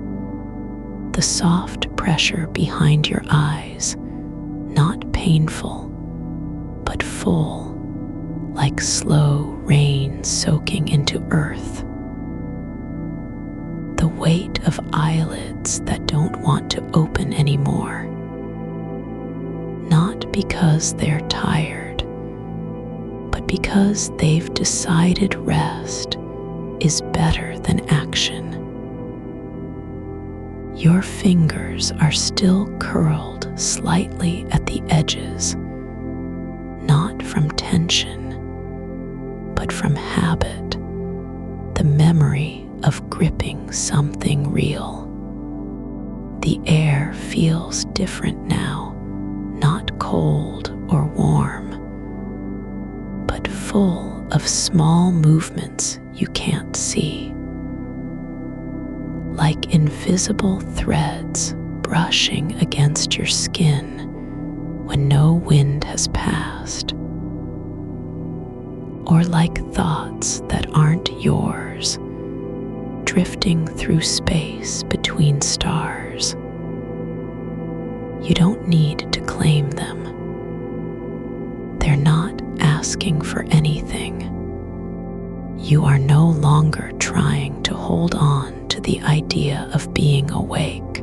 the soft pressure behind your eyes, not painful, but full, like slow rain soaking into earth. The weight of eyelids that don't want to open anymore. Not because they're tired, but because they've decided rest is better than action. Your fingers are still curled slightly at the edges, not from tension, but from habit, the memory of gripping something real. The air feels different now, not cold or warm, but full of small movements you can't see, like invisible threads brushing against your skin when no wind has passed, or like thoughts that aren't yours, drifting through space between stars. You don't need to claim them. They're not asking for anything. You are no longer trying to hold on to the idea of being awake.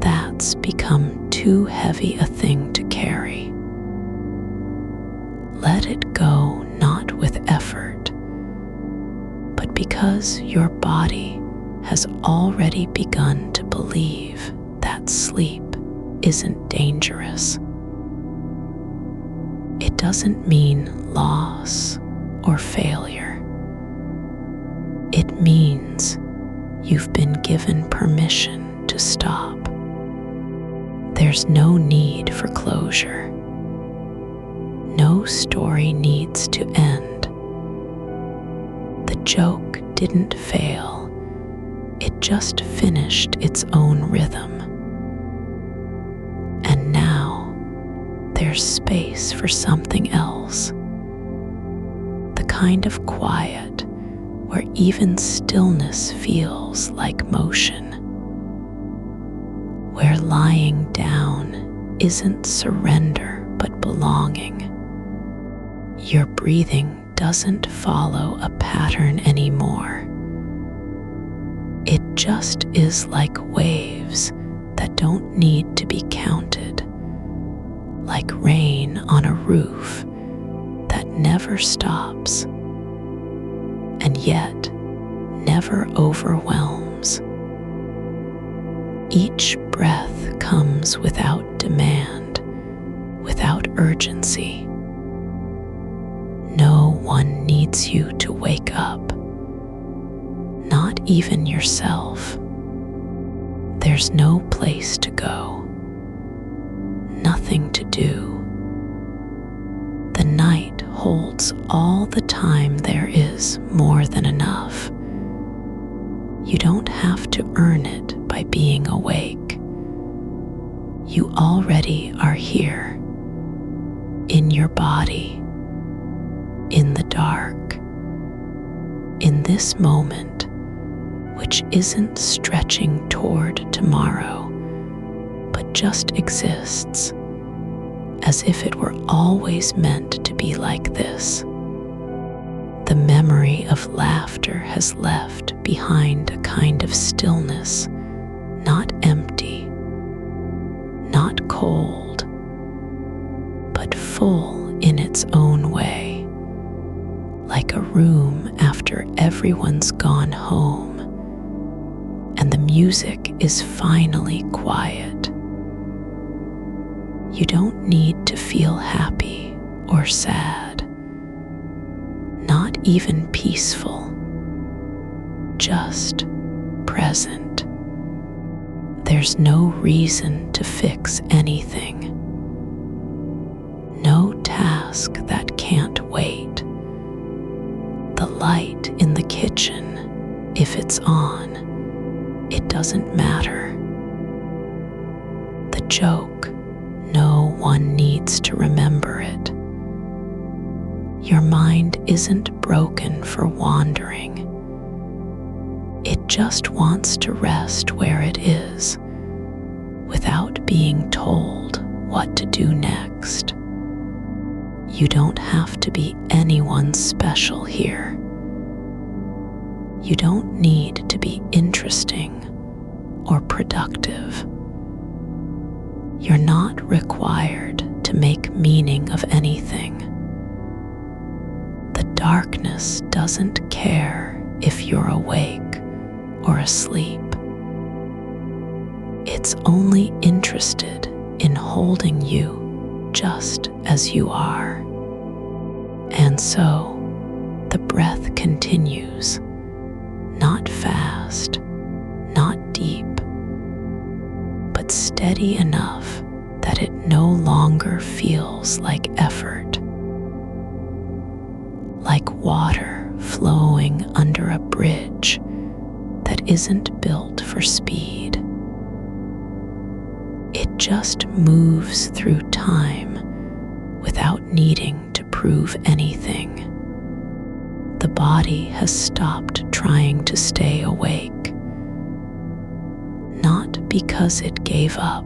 That's become too heavy a thing to carry. Let it go, not with effort, but because your body has already begun to believe that sleep isn't dangerous. It doesn't mean loss or failure. It means you've been given permission to stop. There's no need for closure. No story needs to end. The joke didn't fail. It just finished its own rhythm. And now there's space for something else. The kind of quiet where even stillness feels like motion. Where lying down isn't surrender but belonging. Your breathing doesn't follow a pattern anymore. It just is like waves that don't need to be counted, like rain on a roof that never stops and yet never overwhelms. Each breath comes without demand, without urgency. No one needs you to wake up, not even yourself. There's no place to go, nothing to do. The night holds all the time there is more than enough. You don't have to earn it by being awake. You already are here, in your body, in the dark, in this moment, which isn't stretching toward tomorrow, but just exists, as if it were always meant to be like this. The memory of laughter has left behind a kind of stillness, not empty, not cold, but full in its own way, like a room after everyone's gone home and the music is finally quiet. You don't need to feel happy or sad, not even peaceful, just present. There's no reason to fix anything, no task that can't wait. The light in the kitchen, if it's on, it doesn't matter. The joke, no one needs to remember it. Your mind isn't broken for wandering. It just wants to rest where it is, without being told what to do next. You don't have to be anyone special here. You don't need to be interesting or productive. You're not required to make meaning of anything. The darkness doesn't care if you're awake or asleep. It's only interested in holding you just as you are. And so, the breath continues, not fast, not deep, but steady enough that it no longer feels like effort, like water flowing under a bridge that isn't built for speed. It just moves through time without needing to prove anything. The body has stopped trying to stay awake, not because it gave up,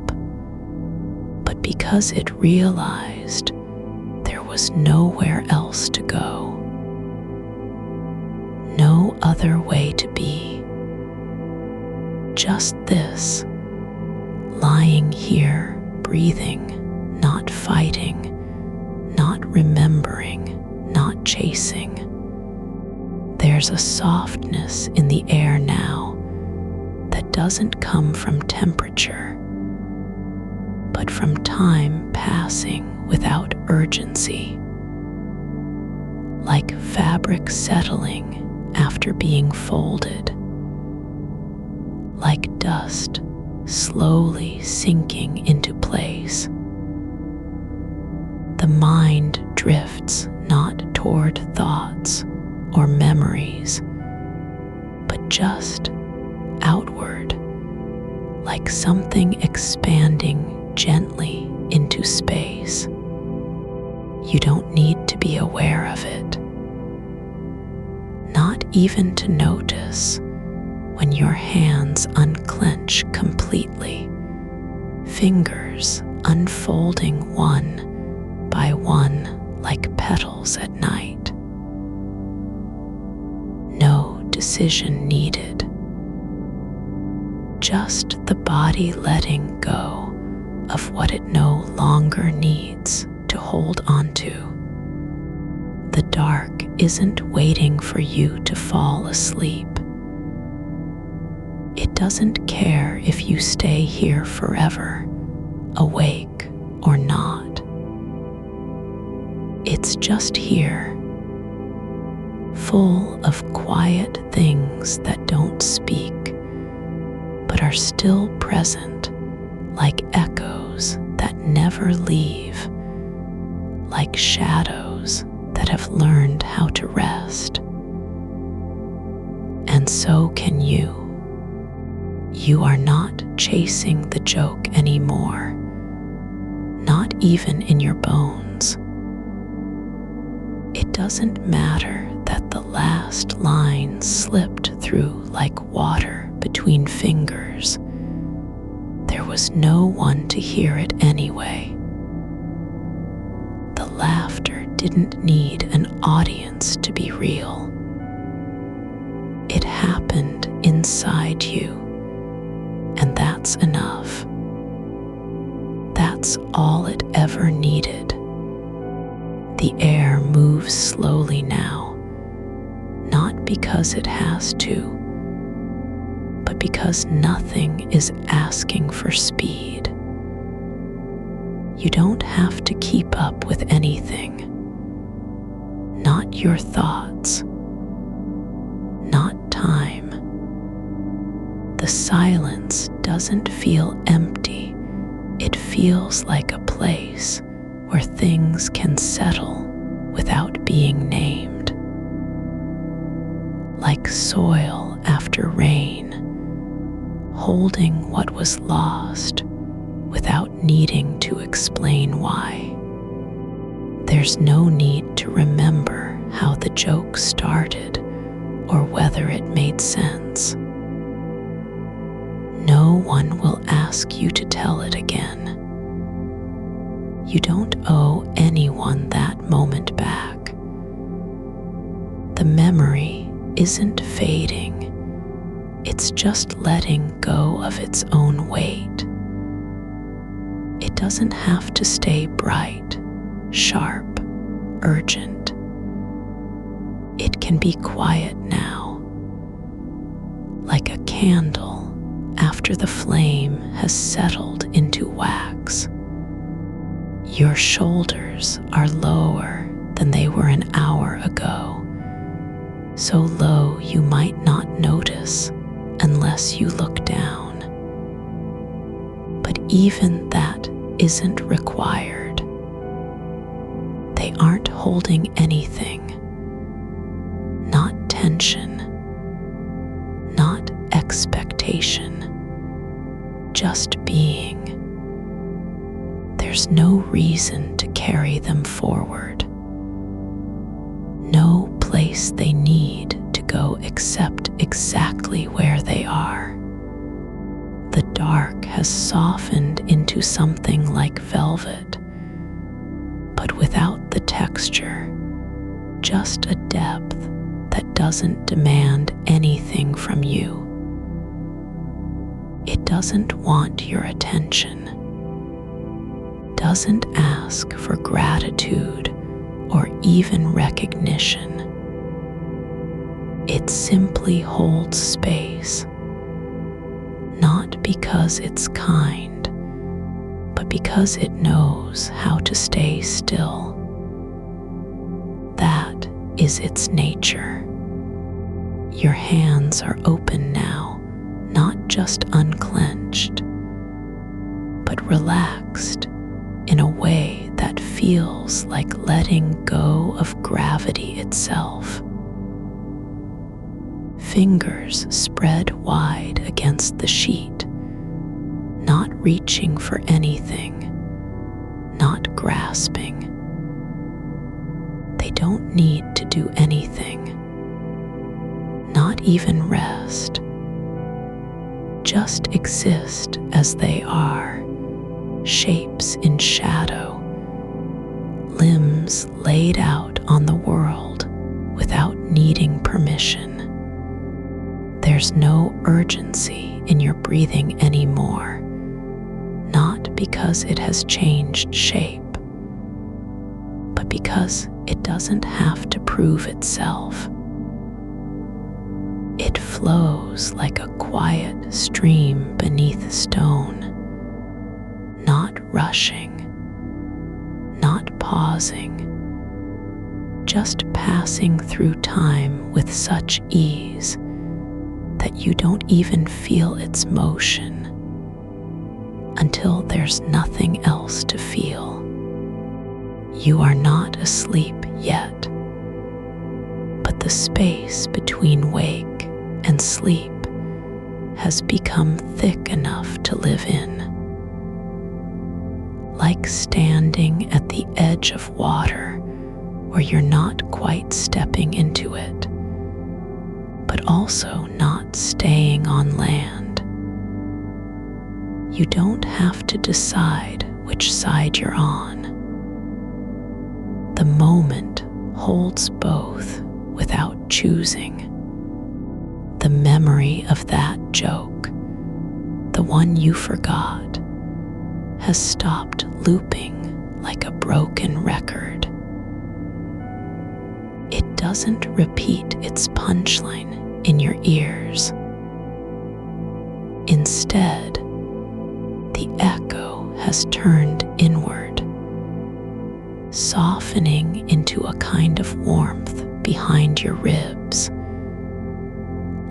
but because it realized there was nowhere else to go, no other way to be. Just this, lying here, breathing, not fighting, not remembering, not chasing. There's a softness in the air now that doesn't come from temperature, but from time passing without urgency, like fabric settling after being folded, like dust slowly sinking into place. The mind drifts not toward thoughts or memories, but just outward, like something expanding gently into space. You don't need to be aware of it, not even to notice when your hands unclench completely, fingers unfolding one by one like petals at night. No decision needed, just the body letting go of what it no longer needs to hold onto. The dark isn't waiting for you to fall asleep. It doesn't care if you stay here forever, awake or not. It's just here, full of quiet things that don't speak, but are still present, like echoes that never leave, like shadows that have learned how to rest. And so can you. You are not chasing the joke anymore, not even in your bones. It doesn't matter that the last line slipped through like water between fingers. There was no one to hear it anyway. The laughter didn't need an audience to be real. It happened inside you, and that's enough. That's all it ever needed. The air moves slowly now, not because it has to, but because nothing is asking for speed. You don't have to keep up with anything. Not your thoughts, not time. The silence doesn't feel empty. It feels like a place where things can settle without being named. Like soil after rain, holding what was lost without needing to explain why. There's no need to remember how the joke started or whether it made sense. No one will ask you to tell it again. You don't owe anyone that moment back. The memory isn't fading. It's just letting go of its own weight. It doesn't have to stay bright, sharp, urgent. It can be quiet now, like a candle after the flame has settled into wax. Your shoulders are lower than they were an hour ago, so low you might not notice unless you look down. But even that isn't required. They aren't holding anything. Not tension, not expectation, just being. There's no reason to carry them forward. No place they need to go except exactly where they are. The dark has softened into something like velvet, but without the texture, just a depth that doesn't demand anything from you. It doesn't want your attention, doesn't ask for gratitude or even recognition. It simply holds space, not because it's kind, but because it knows how to stay still. That is its nature. Your hands are open now, not just unclenched, but relaxed in a way that feels like letting go of gravity itself. Fingers spread wide against the sheet, not reaching for anything, not grasping. They don't need to do anything, not even rest. Just exist as they are, shapes in shadow, limbs laid out on the world without needing permission. There's no urgency in your breathing anymore, not because it has changed shape, but because it doesn't have to prove itself. It flows like a quiet stream beneath stone, not rushing, not pausing, just passing through time with such ease that you don't even feel its motion until there's nothing else to feel. You are not asleep yet, but the space between wake and sleep has become thick enough to live in. Like standing at the edge of water where you're not quite stepping into it, but also not staying on land. You don't have to decide which side you're on. The moment holds both without choosing. The memory of that joke, the one you forgot, has stopped looping like a broken record. It doesn't repeat its punchline in your ears. Instead, the echo has turned inward, softening into a kind of warmth behind your ribs,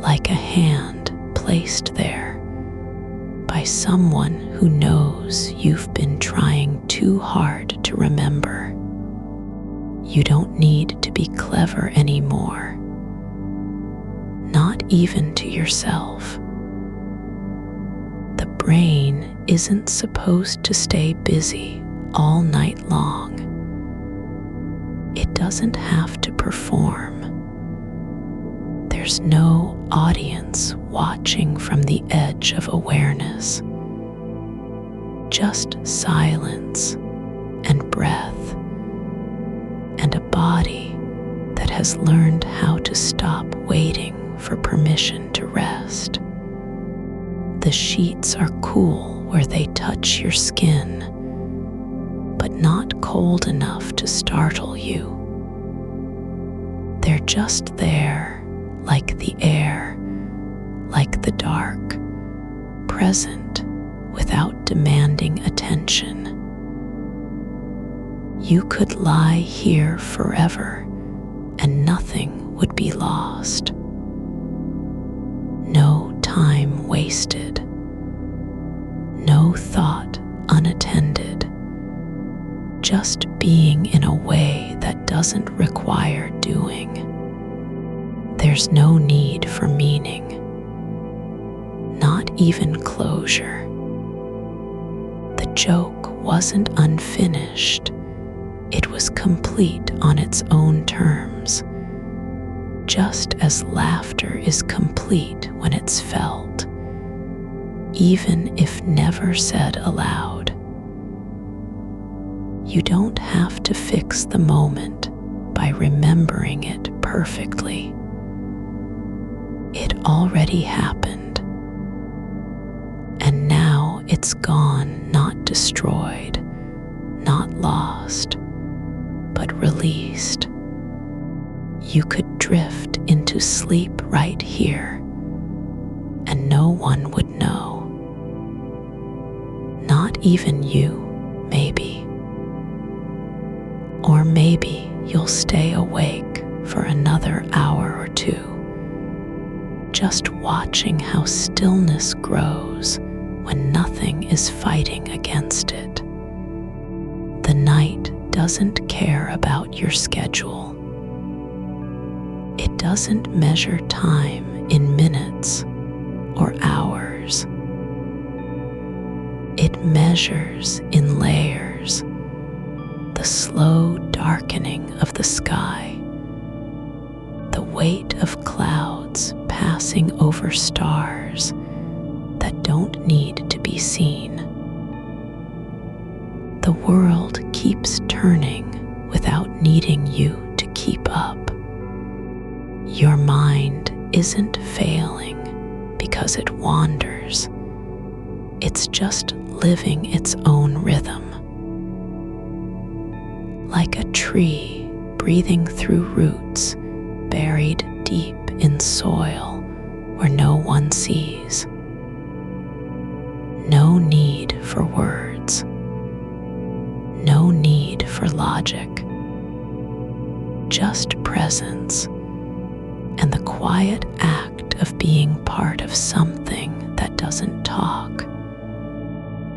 like a hand placed there by someone who knows you've been trying too hard to remember. You don't need to be clever anymore, not even to yourself. The brain isn't supposed to stay busy all night long. It doesn't have to perform. There's no audience watching from the edge of awareness. Just silence and breath, and a body that has learned how to stop waiting for permission to rest. The sheets are cool where they touch your skin, but not cold enough to startle you. They're just there, like the air, like the dark, present without demanding attention. You could lie here forever and nothing would be lost. No time wasted, no thought unattended, just being in a way that doesn't require doing. There's no need for meaning, not even closure. The joke wasn't unfinished, it was complete on its own terms, just as laughter is complete when it's felt, even if never said aloud. You don't have to fix the moment by remembering it perfectly. It already happened, and now it's gone, not destroyed, not lost, but released. You could drift into sleep right here, and no one would know. Not even you, maybe. Or maybe you'll stay awake for another hour or two, just watching how stillness grows when nothing is fighting against it. The night doesn't care about your schedule. It doesn't measure time in minutes or hours. It measures in layers, the slow darkening of the sky, the weight of clouds passing over stars that don't need to be seen. The world keeps turning without needing you to keep up. Your mind isn't failing because it wanders. It's just living its own rhythm. Like a tree breathing through roots buried deep in soil where no one sees. No need for words. No need for logic. Just presence and the quiet act of being part of something that doesn't talk.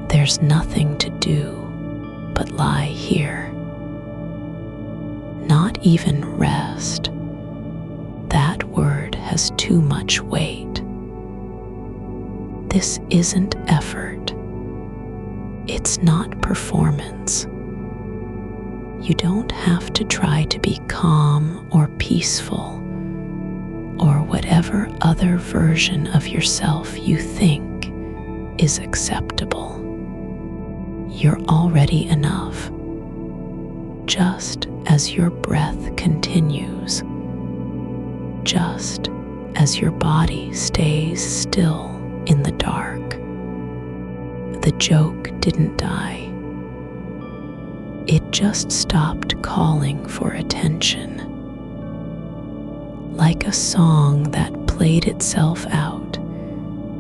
There's nothing to do but lie here. Not even rest. That word has too much weight. This isn't effort. It's not performance. You don't have to try to be calm or peaceful or whatever other version of yourself you think is acceptable. You're already enough, just as your breath continues, just as your body stays still in the dark. The joke didn't die. It just stopped calling for attention. Like a song that played itself out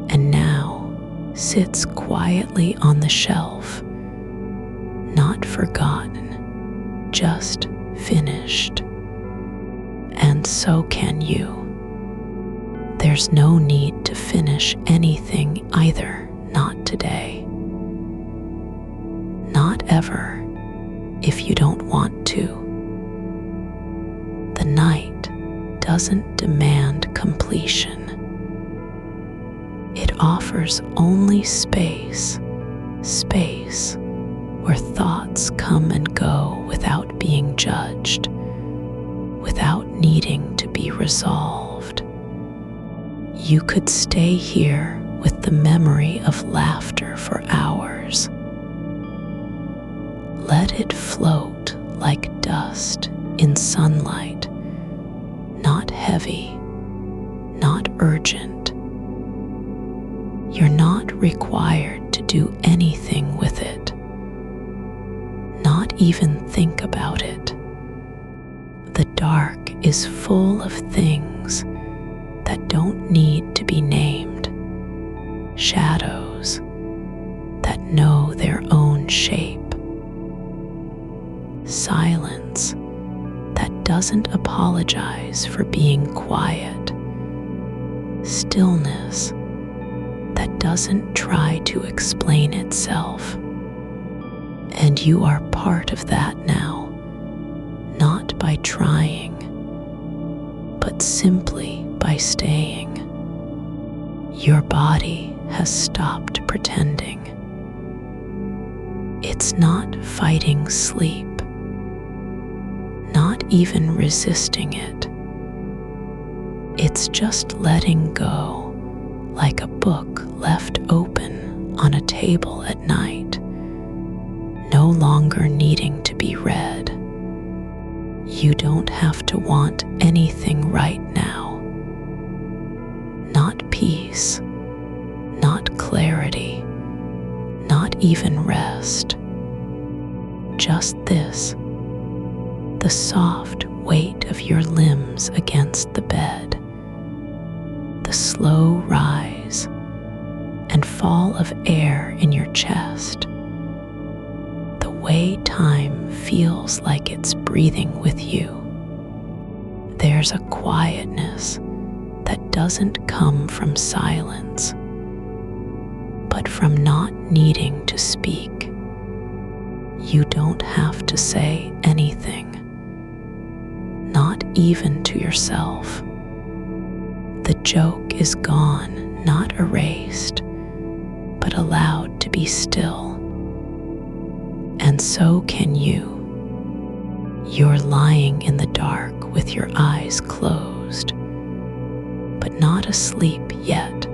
and now sits quietly on the shelf, not forgotten, just finished. And so can you. There's no need to finish anything either, not today. Not ever, if you don't want to. The night doesn't demand completion. It offers only space, space where thoughts come and go without being judged, without needing to be resolved. You could stay here with the memory of laughter for hours. Let it float like dust in sunlight, not heavy, not urgent. You're not required to do anything with it, not even think about it. The dark is full of things that don't need to be named, shadows that know their own shape, silence that doesn't apologize for being quiet, stillness that doesn't try to explain itself. And you are part of that now, not by trying, but simply by staying. Your body has stopped pretending. It's not fighting sleep, not even resisting it. It's just letting go, like a book left open on a table at night, no longer needing to be read. You don't have to want anything right now. Not peace, not clarity, not even rest. Just this, the soft weight of your limbs against the bed, the slow rise and fall of air in your chest, the way time feels like it's breathing with you. There's a quietness that doesn't come from silence, but from not needing to speak. You don't have to say anything, not even to yourself. The joke is gone, not erased, but allowed to be still. And so can you. You're lying in the dark with your eyes closed, but not asleep yet,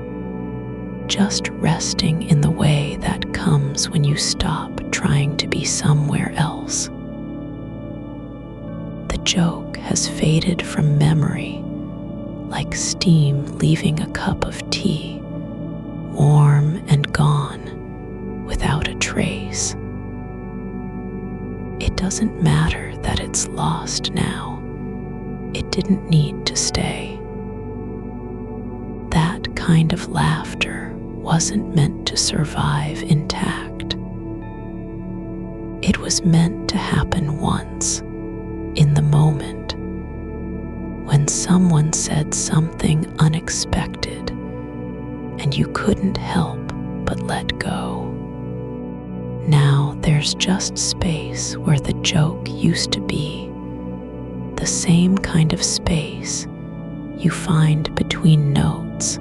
just resting in the way that comes when you stop trying to be somewhere else. The joke has faded from memory, like steam leaving a cup of tea warm and gone without a trace. It doesn't matter that it's lost now. It didn't need to stay. That kind of laughter wasn't meant to survive intact. It was meant to happen once, in the moment, when someone said something unexpected and you couldn't help but let go. Now there's just space where the joke used to be, the same kind of space you find between notes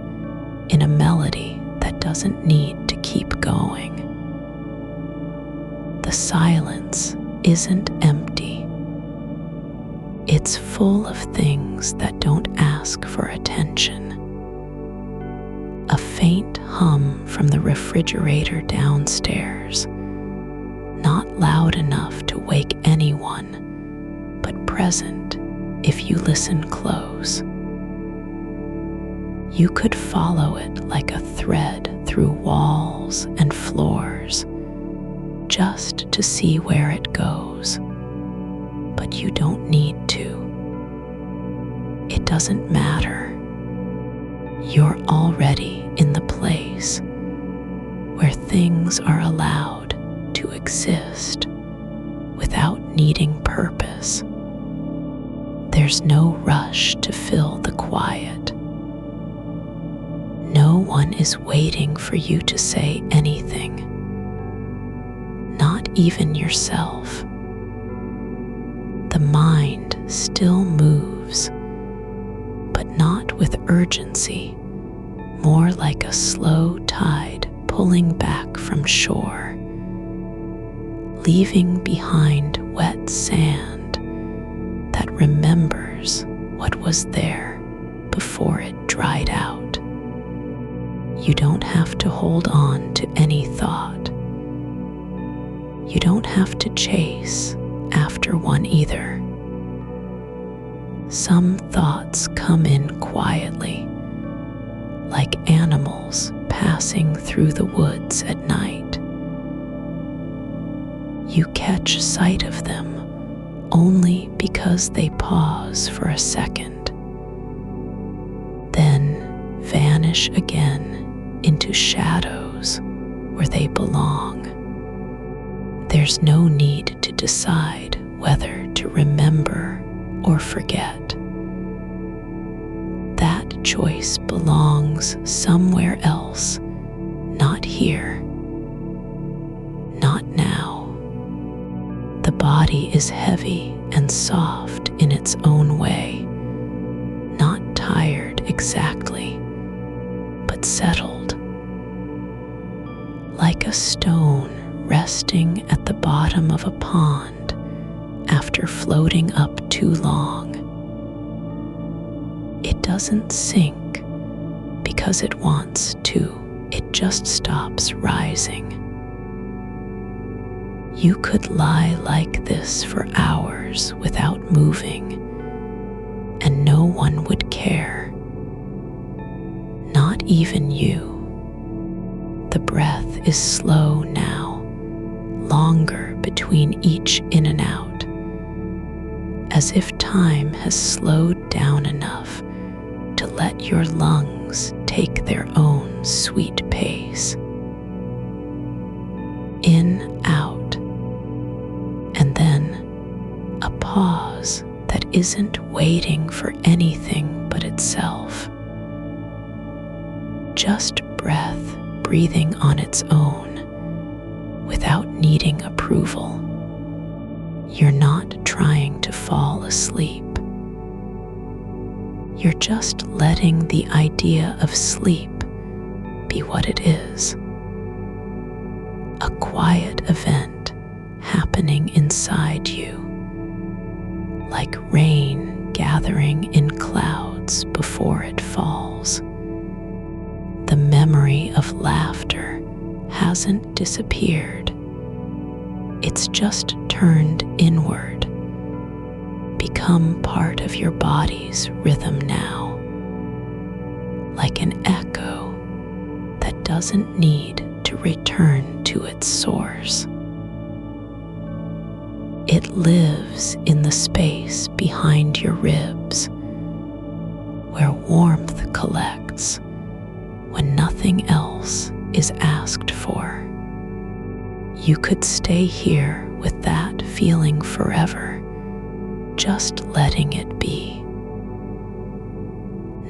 in a melody that doesn't need to keep going. The silence isn't empty. It's full of things that don't ask for attention. A faint hum from the refrigerator downstairs, not loud enough to wake anyone, but present if you listen close. You could follow it like a thread through walls and floors, just to see where it goes. But you don't need to. It doesn't matter. You're already in the place where things are allowed to exist without needing purpose. There's no rush to fill the quiet. No one is waiting for you to say anything, not even yourself. The mind still moves, but not with urgency, more like a slow tide pulling back from shore, leaving behind wet sand that remembers what was there before it dried out. You don't have to hold on to any thought. You don't have to chase after one either. Some thoughts come in quietly, like animals passing through the woods at night. You catch sight of them only because they pause for a second, then vanish again into shadows where they belong. There's no need to decide whether to remember or forget. That choice belongs somewhere else, not here, not now. The body is heavy and soft in its own way, not tired exactly, but settled, like a stone resting at the bottom of a pond after floating up too long. It doesn't sink because it wants to, it just stops rising. You could lie like this for hours without moving, and no one would care. Not even you. The breath is slow now, longer between each in and out, as if time has slowed down enough to let your lungs take their own sweet pace. In, out, and then a pause that isn't waiting for anything but itself. Just breath breathing on its own without needing approval. You're not trying to fall asleep. You're just letting the idea of sleep be what it is. A quiet event happening inside you, like rain gathering in clouds before it falls. The memory of laughter hasn't disappeared. It's just turned inward, become part of your body's rhythm now, like an echo that doesn't doesn't need to return to its source. It lives in the space behind your ribs, where warmth collects when nothing else is asked for. You could stay here with that feeling forever, just letting it be.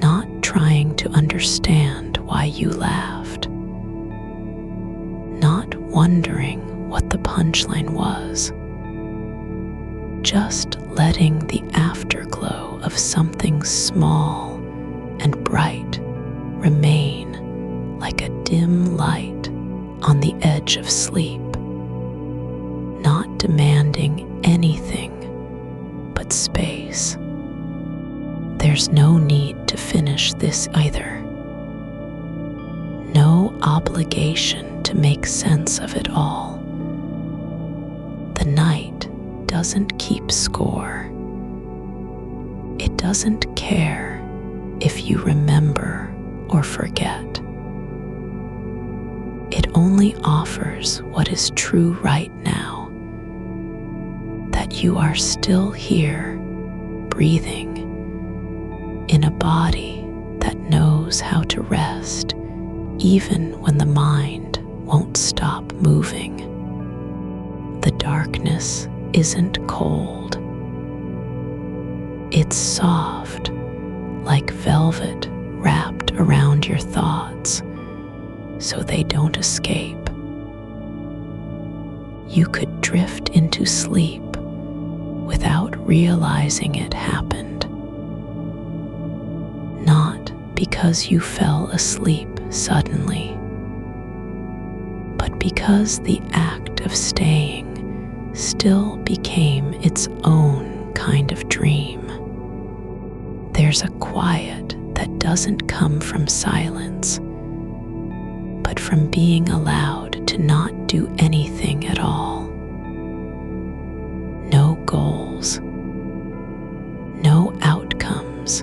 Not trying to understand why you laughed. Not wondering what the punchline was. Just letting the afterglow of something small and bright remain like a dim light on the edge of sleep, not demanding anything but space. There's no need to finish this either. No obligation to make sense of it all. The night doesn't keep score. It doesn't care if you remember or forget. It only offers what is true right now, that you are still here, breathing, in a body that knows how to rest, even when the mind won't stop moving. The darkness isn't cold. It's soft, like velvet wrapped around your thoughts, so they don't escape. You could drift into sleep without realizing it happened. Not because you fell asleep suddenly, but because the act of staying still became its own kind of dream. There's a quiet that doesn't come from silence, but from being allowed to not do anything at all. No goals, no outcomes,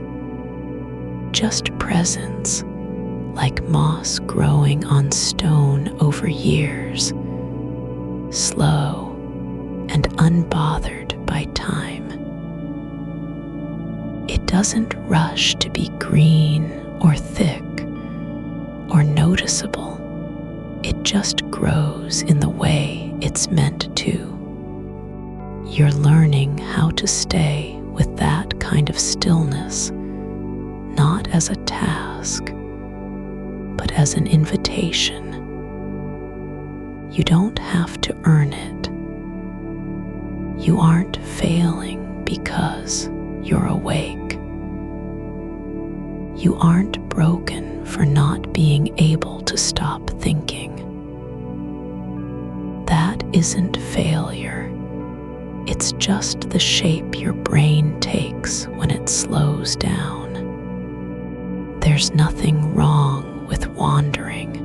just presence, like moss growing on stone over years, slow and unbothered by time. It doesn't rush to be green or thick or noticeable. It just grows in the way it's meant to. You're learning how to stay with that kind of stillness, not as a task, but as an invitation. You don't have to earn it. You aren't failing because you're awake. You aren't broken for not being able to stop thinking. That isn't failure. It's just the shape your brain takes when it slows down. There's nothing wrong with wandering.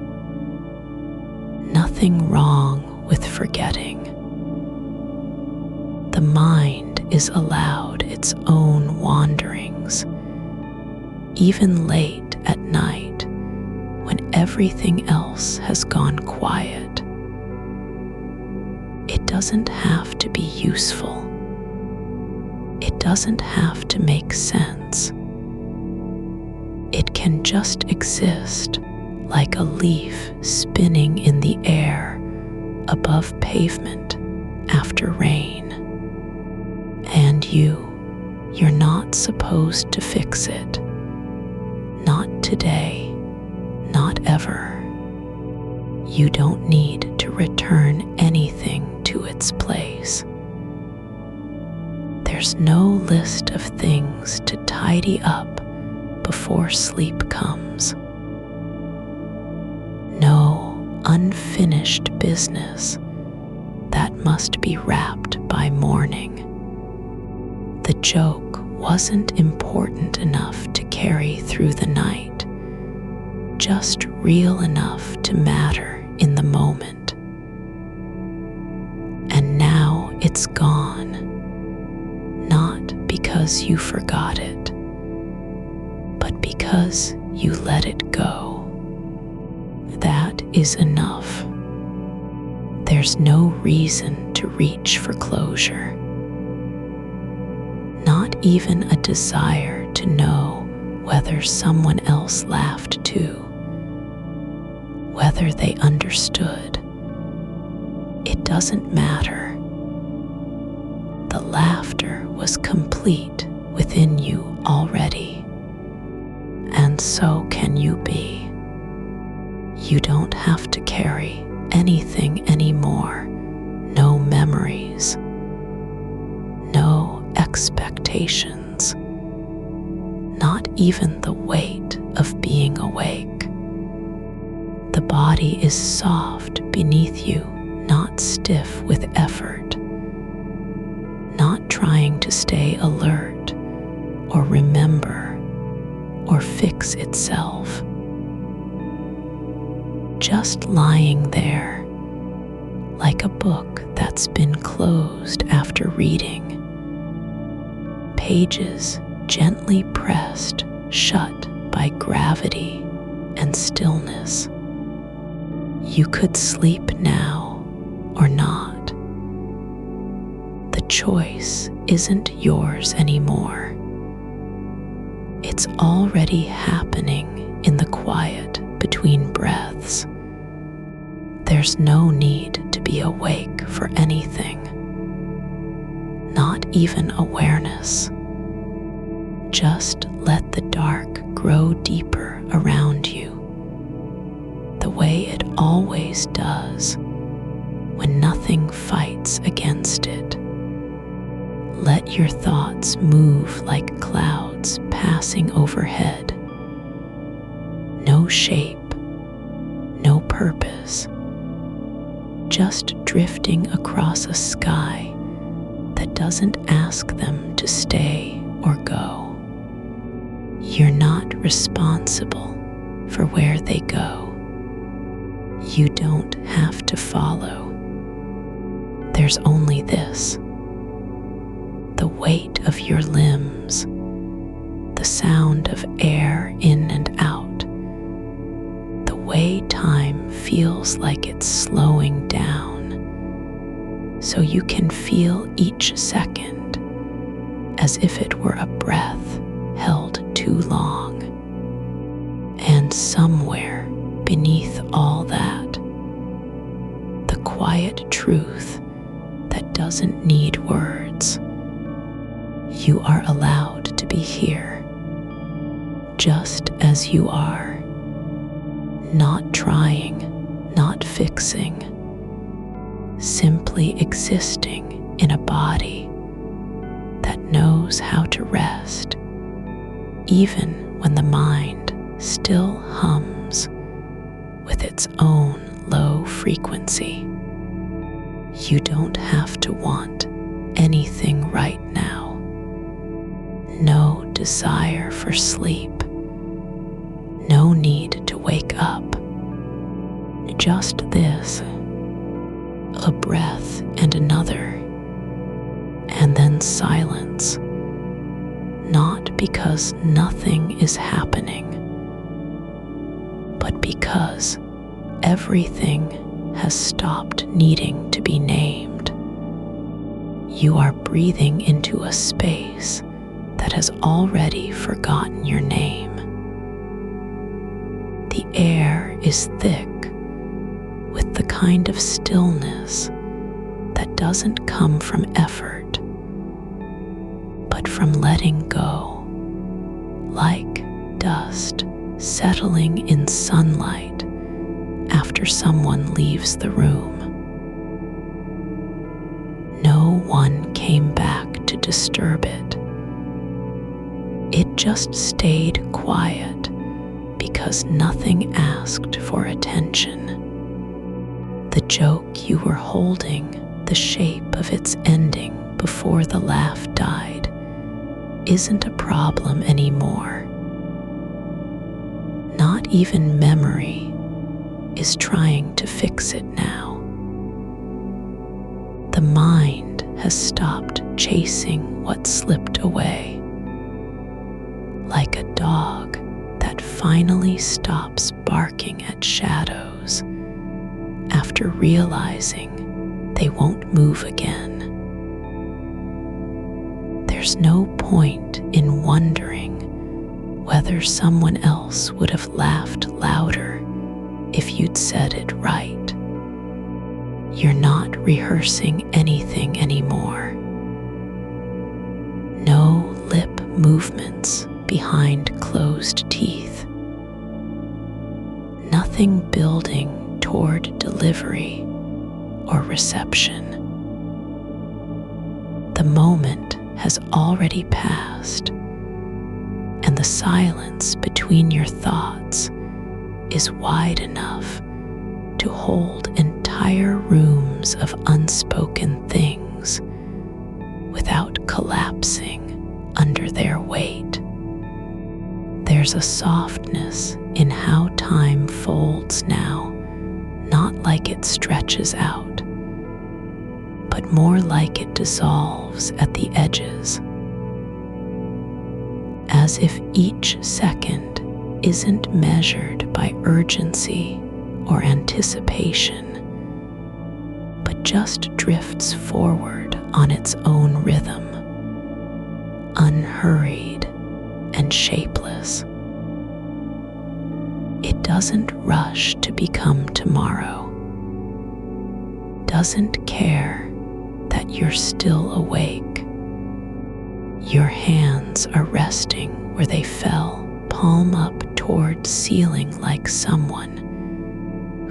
Nothing wrong with forgetting. The mind is allowed its own wanderings, even late at night when everything else has gone quiet. It doesn't have to be useful. It doesn't have to make sense. It can just exist like a leaf spinning in the air above pavement after rain. And you're not supposed to fix it. Not today, not ever. You don't need to return anything to its place. There's no list of things to tidy up before sleep comes. No unfinished business that must be wrapped by morning. The joke wasn't important enough to carry through the night, just real enough to matter in the moment. And now it's gone, not because you forgot it, but because you let it go. That is enough. There's no reason to reach for closure. Not even a desire to know whether someone else laughed too, whether they understood. It doesn't matter. The laughter was complete within you already, and so can you be. You don't have to carry anything anymore, no memories, no expectations, not even the weight of being awake. The body is soft beneath you, not stiff with effort, not trying to stay alert or remember or fix itself. Just lying there, like a book that's been closed after reading, pages gently pressed shut by gravity and stillness. You could sleep now or not. The choice isn't yours anymore. It's already happening in the quiet between breaths. There's no need to be awake for anything, not even awareness. Just let the dark grow deeper around you, the way it always does when nothing fights against it. Let your thoughts move like clouds passing overhead. No shape, no purpose, just drifting across a sky that doesn't ask them to stay or go. You're not responsible for where they go. You don't have to follow. There's only this: the weight of your limbs, the sound of air in and out, the way time feels like it's slowing down, so you can feel each second as if it were a breath held too long. And somewhere beneath all that, the quiet truth that doesn't need words. You are allowed to be here, just as you are, not trying, not fixing, simply existing in a body that knows how to rest, even when the mind still hums with its own low frequency. You don't have to want anything right now. No desire for sleep. No need to wake up. Just this, a breath and another, and then silence. Not because nothing is happening, but because everything has stopped needing to be named. You are breathing into a space that has already forgotten your name. The air is thick with the kind of stillness that doesn't come from effort, but from letting go, like dust settling in sunlight after someone leaves the room. No one came back to disturb it. It just stayed quiet because nothing asked for attention. The joke you were holding, the shape of its ending before the laugh died, isn't a problem anymore. Not even memory is trying to fix it now. The mind has stopped chasing what slipped away, like a dog that finally stops barking at shadows after realizing they won't move again. There's no point in wondering whether someone else would have laughed louder if you'd said it right. You're not rehearsing anything anymore. No lip movements behind closed teeth. Nothing building toward delivery or reception. The moment has already passed, and the silence between your thoughts is wide enough to hold entire rooms of unspoken things without collapsing under their weight. There's a softness in how time folds now, not like it stretches out, but more like it dissolves at the edges, as if each second isn't measured by urgency or anticipation, but just drifts forward on its own rhythm, unhurried and shapeless. It doesn't rush to become tomorrow, doesn't care that you're still awake. Your hands are resting where they fell, palm up toward ceiling, like someone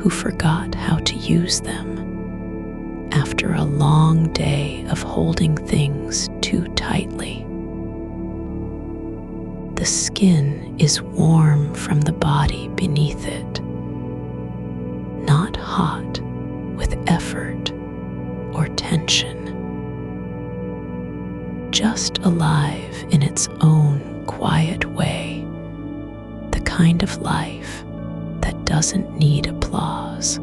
who forgot how to use them after a long day of holding things too tightly. The skin is warm from the body beneath it, not hot with effort or tension, just alive in its own quiet way, the kind of life that doesn't need applause.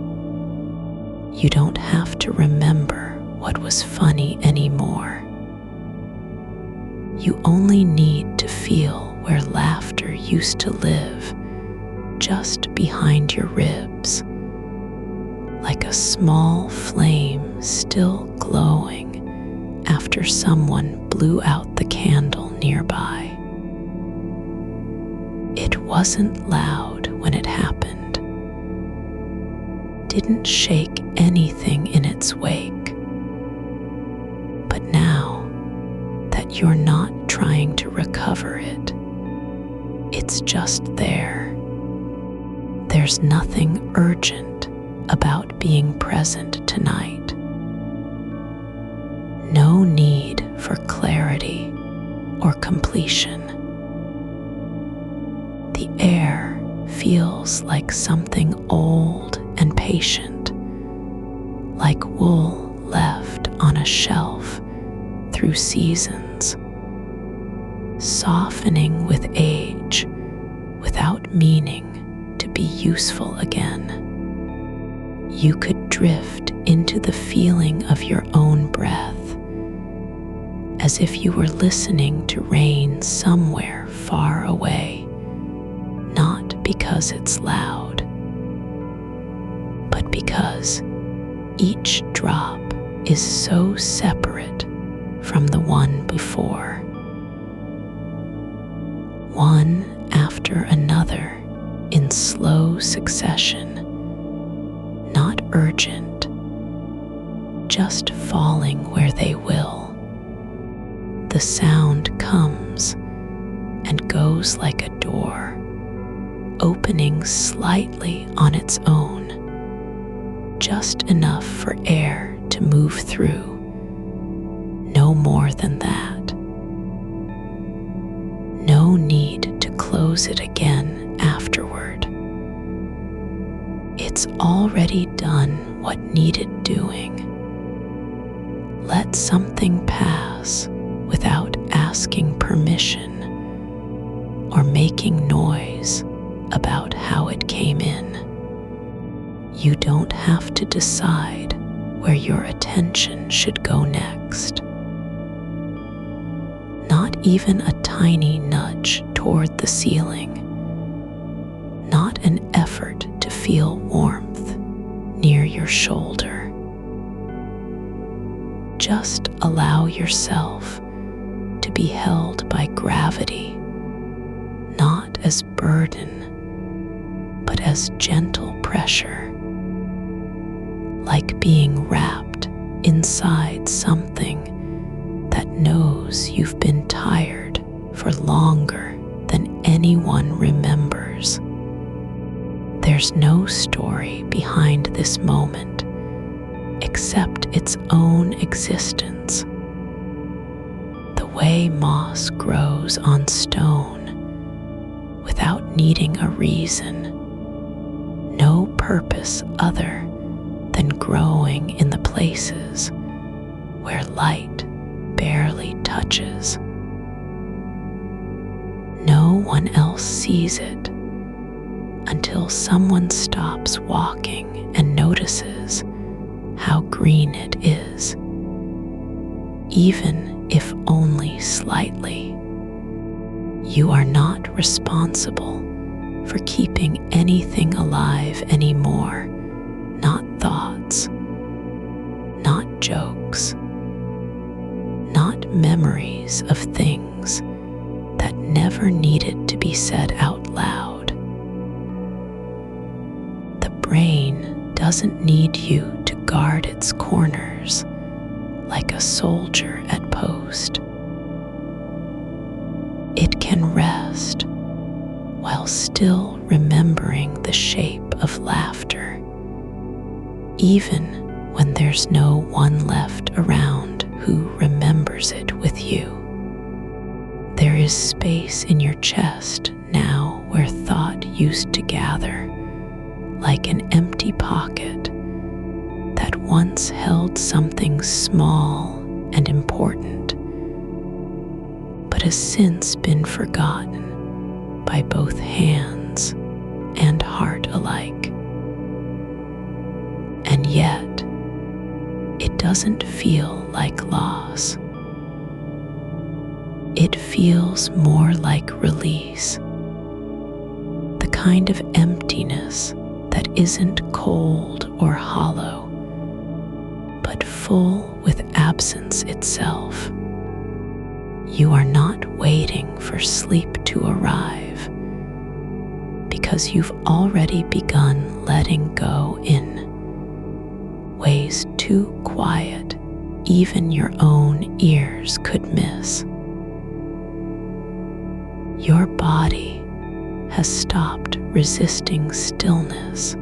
You don't have to remember what was funny anymore. You only need to feel where laughter used to live, just behind your ribs, like a small flame still glowing after someone blew out the candle nearby. It wasn't loud when it happened, didn't shake anything in its wake. But now that you're not trying to recover it, it's just there. There's nothing urgent about being present tonight. No need for clarity or completion. The air feels like something old and patient, like wool left on a shelf through seasons, softening with age without meaning to be useful again. You could drift into the feeling of your own breath, as if you were listening to rain somewhere far away, not because it's loud, but because each drop is so separate from the one before. One after another in slow succession, not urgent, just falling where they will. The sound comes and goes like a door, opening slightly on its own, just enough for air to move through, no more than that. No need to close it again afterward. It's already done what needed doing. Let something pass without asking permission or making noise about how it came in. You don't have to decide where your attention should go next. Not even a tiny nudge toward the ceiling, not an effort to feel warmth near your shoulder. Just allow yourself to be held by gravity, not as burden, but as gentle pressure, like being wrapped inside something that knows you've been tired for longer than anyone remembers. There's no story behind this moment except its own existence. The way moss grows on stone without needing a reason, no purpose other than growing in the places where light barely touches. No one else sees it until someone stops walking and notices how green it is, even if only slightly. You are not responsible for keeping anything alive anymore, not thoughts, not jokes, not memories of things that never needed to be said out loud. The brain doesn't need you to guard its corners like a soldier at post. It can rest while still remembering the shape of laughter, even when there's no one left around who remembers it with you. There is space in your chest now where thought used to gather, like an empty pocket that once held something small and important, but has since been forgotten by both hands and heart alike. And yet, it doesn't feel like loss. It feels more like release, the kind of emptiness that isn't cold or hollow, but full with absence itself. You are not waiting for sleep to arrive, because you've already begun letting go in ways too quiet even your own ears could miss. Your body has stopped resisting stillness,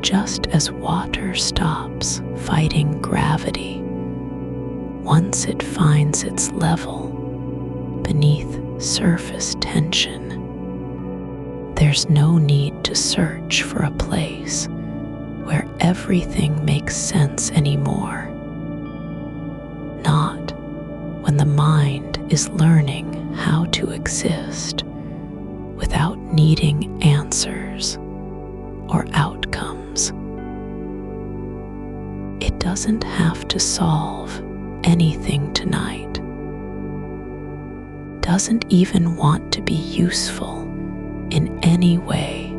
just as water stops fighting gravity once it finds its level beneath surface tension. There's no need to search for a place where everything makes sense anymore. Not when the mind is learning how to exist without needing answers or outcomes. It doesn't have to solve anything tonight, doesn't even want to be useful in any way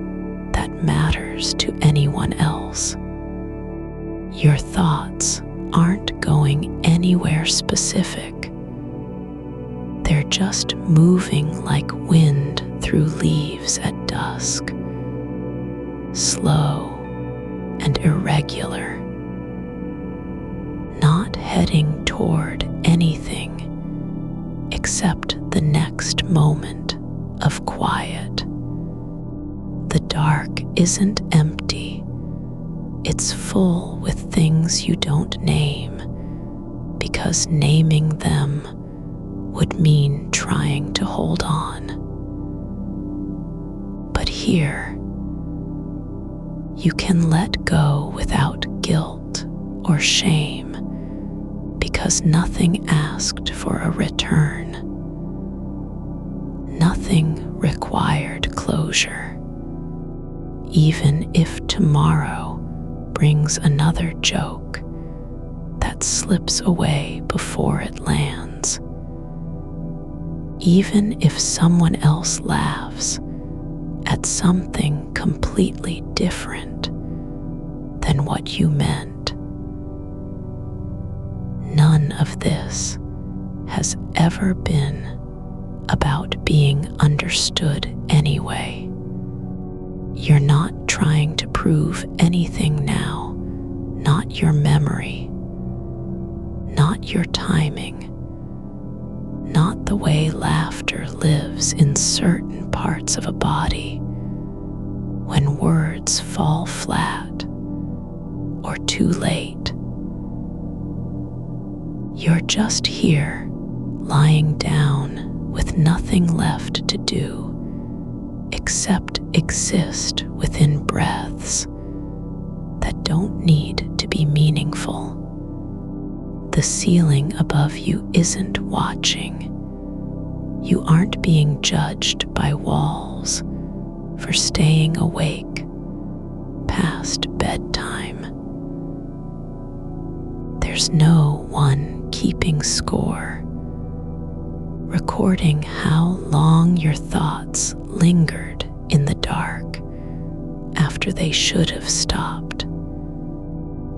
that matters to anyone else. Your thoughts aren't going anywhere specific. They're just moving like wind through leaves at dusk, slow and irregular, not heading toward anything except the next moment of quiet. The dark isn't empty. It's full with things you don't name, because naming them would mean trying to hold on. But here, you can let go without guilt or shame, because nothing asked for a return. Nothing required closure. Even if tomorrow brings another joke that slips away before it lands. Even if someone else laughs at something completely different than what you meant. None of this has ever been about being understood anyway. You're not trying to prove anything now, not your memory, not your timing, not the way laughter lives in certain parts of a body when words fall flat or too late. You're just here, lying down with nothing left to do except exist within breaths that don't need to be meaningful. The ceiling above you isn't watching. You aren't being judged by walls for staying awake past bedtime. There's no one keeping score, recording how long your thoughts lingered in the dark after they should have stopped.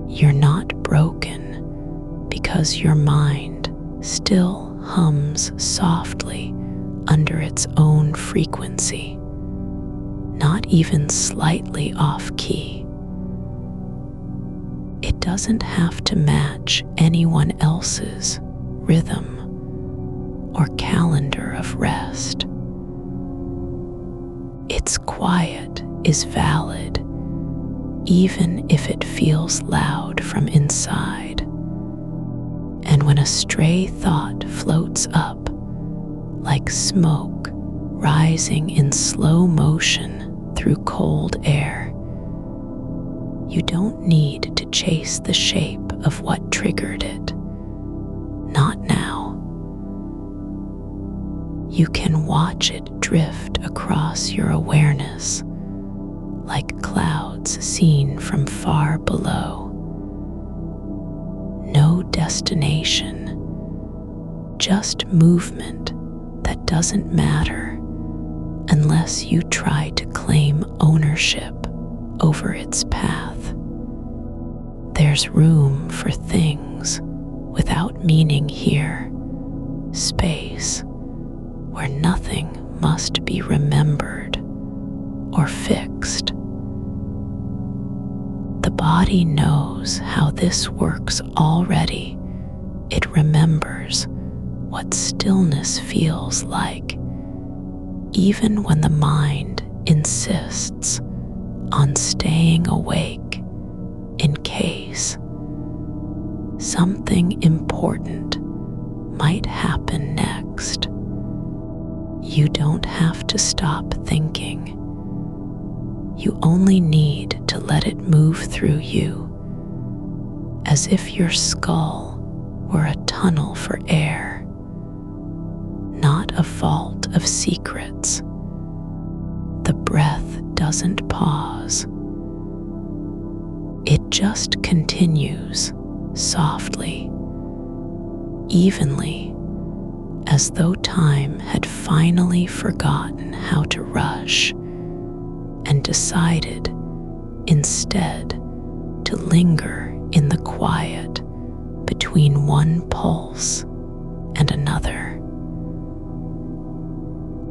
You're not broken because your mind still hums softly under its own frequency, not even slightly off key. It doesn't have to match anyone else's rhythm or calendar of rest. Its quiet is valid, even if it feels loud from inside. And when a stray thought floats up, like smoke rising in slow motion through cold air, you don't need to chase the shape of what triggered it. Not now. You can watch it drift across your awareness, like clouds seen from far below. No destination, just movement that doesn't matter unless you try to claim ownership over its path. There's room for things without meaning here, space where nothing must be remembered or fixed. The body knows how this works already. It remembers what stillness feels like, even when the mind insists on staying awake in case something important might happen next. You don't have to stop thinking. You only need to let it move through you, as if your skull were a tunnel for air, not a vault of secrets. The breath doesn't pause. It just continues softly, evenly, as though time had finally forgotten how to rush and decided instead to linger in the quiet between one pulse and another,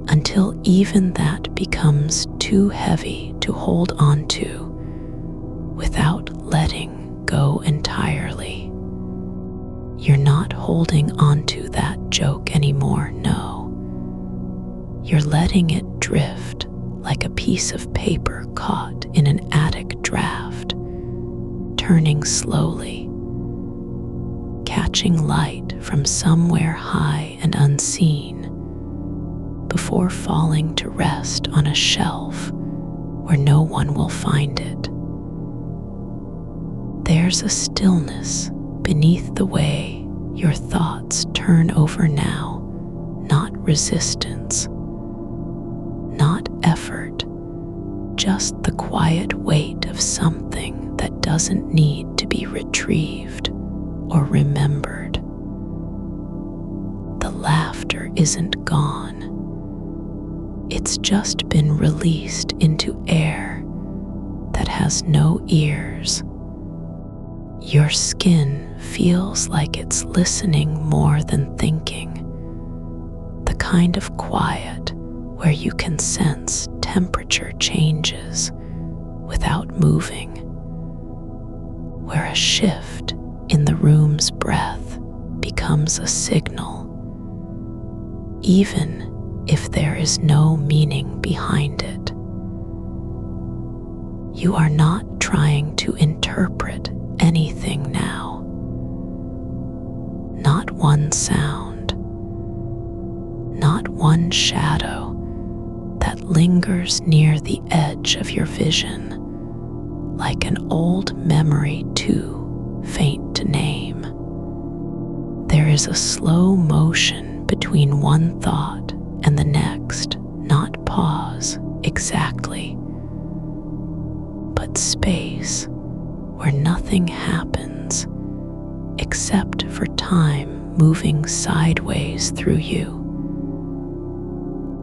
until even that becomes too heavy to hold on to without letting go entirely. You're not holding onto that joke anymore, no. You're letting it drift like a piece of paper caught in an attic draft, turning slowly, catching light from somewhere high and unseen, before falling to rest on a shelf where no one will find it. There's a stillness beneath the way your thoughts turn over now, not resistance, not effort, just the quiet weight of something that doesn't need to be retrieved or remembered. The laughter isn't gone. It's just been released into has no ears. Your skin feels like it's listening more than thinking. The kind of quiet where you can sense temperature changes without moving, where a shift in the room's breath becomes a signal, even if there is no meaning behind it. You are not trying to interpret anything now. Not one sound, not one shadow that lingers near the edge of your vision, like an old memory too faint to name. There is a slow motion between one thought and the next, not pause exactly, but space where nothing happens except for time moving sideways through you,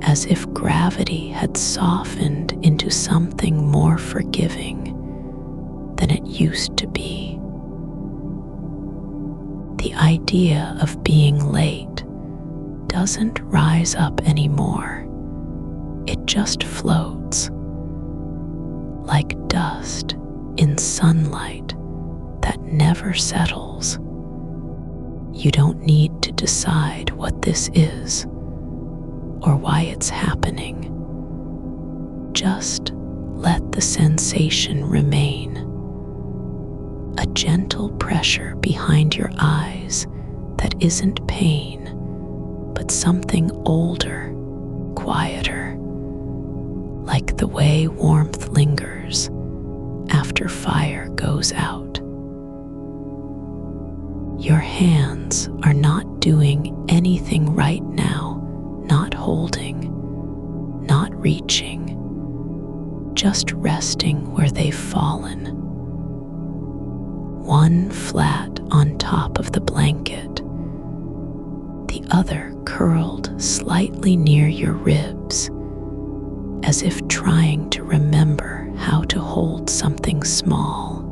as if gravity had softened into something more forgiving than it used to be. The idea of being late doesn't rise up anymore. It just floats, like dust in sunlight that never settles. You don't need to decide what this is or why it's happening. Just let the sensation remain. A gentle pressure behind your eyes that isn't pain, but something older, quieter, like the way warmth lingers after fire goes out. Your hands are not doing anything right now, not holding, not reaching, just resting where they've fallen. One flat on top of the blanket, the other curled slightly near your ribs, as if trying to remember how to hold something small.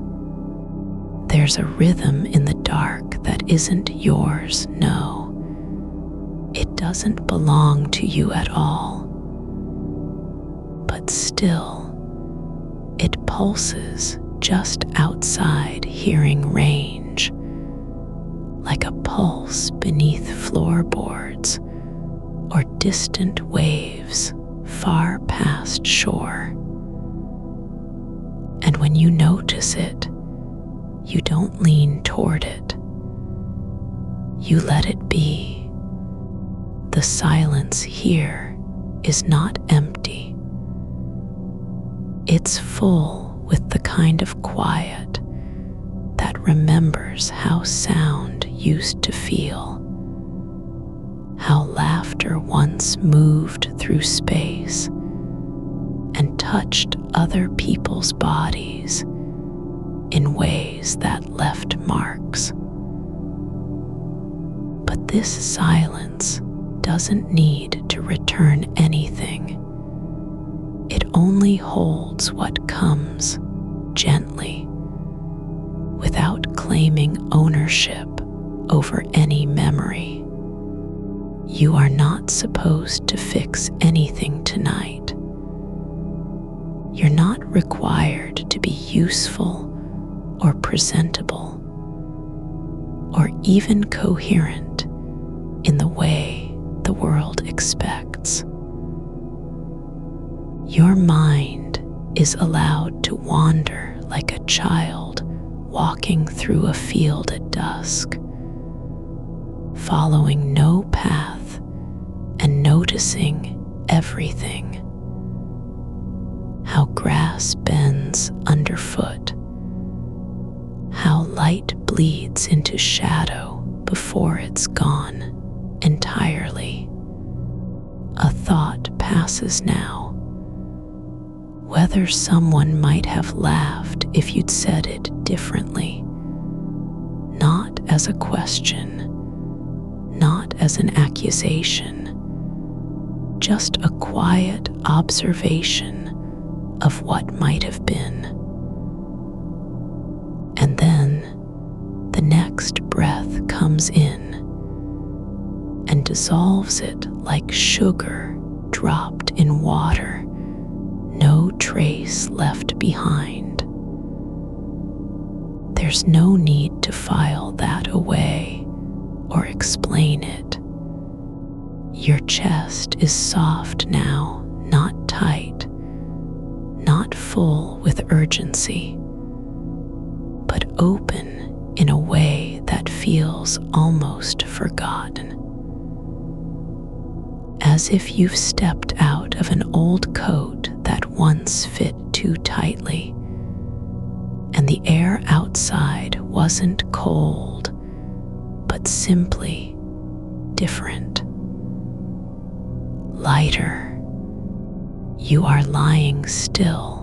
There's a rhythm in the dark that isn't yours, no. It doesn't belong to you at all. But still, it pulses just outside hearing range, like a pulse beneath floorboards or distant waves far past shore. And when you notice it, you don't lean toward it. You let it be. The silence here is not empty. It's full with the kind of quiet that remembers how sound used to feel, how laughter once moved through space and touched other people's bodies in ways that left marks. But this silence doesn't need to return anything. It only holds what comes gently, without claiming ownership over any memory. You are not supposed to fix anything tonight. You're not required to be useful or presentable or even coherent in the way the world expects. Your mind is allowed to wander like a child walking through a field at dusk, following no path and noticing everything. How grass bends underfoot, how light bleeds into shadow before it's gone entirely. A thought passes now, whether someone might have laughed if you'd said it differently, not as a question, not as an accusation, just a quiet observation of what might have been. next breath comes in and dissolves it like sugar dropped in water, no trace left behind. There's no need to file that away or explain it. Your chest is soft now, not tight, not full with urgency, but open in a way that feels almost forgotten. As if you've stepped out of an old coat that once fit too tightly, and the air outside wasn't cold, but simply different. Lighter. You are lying still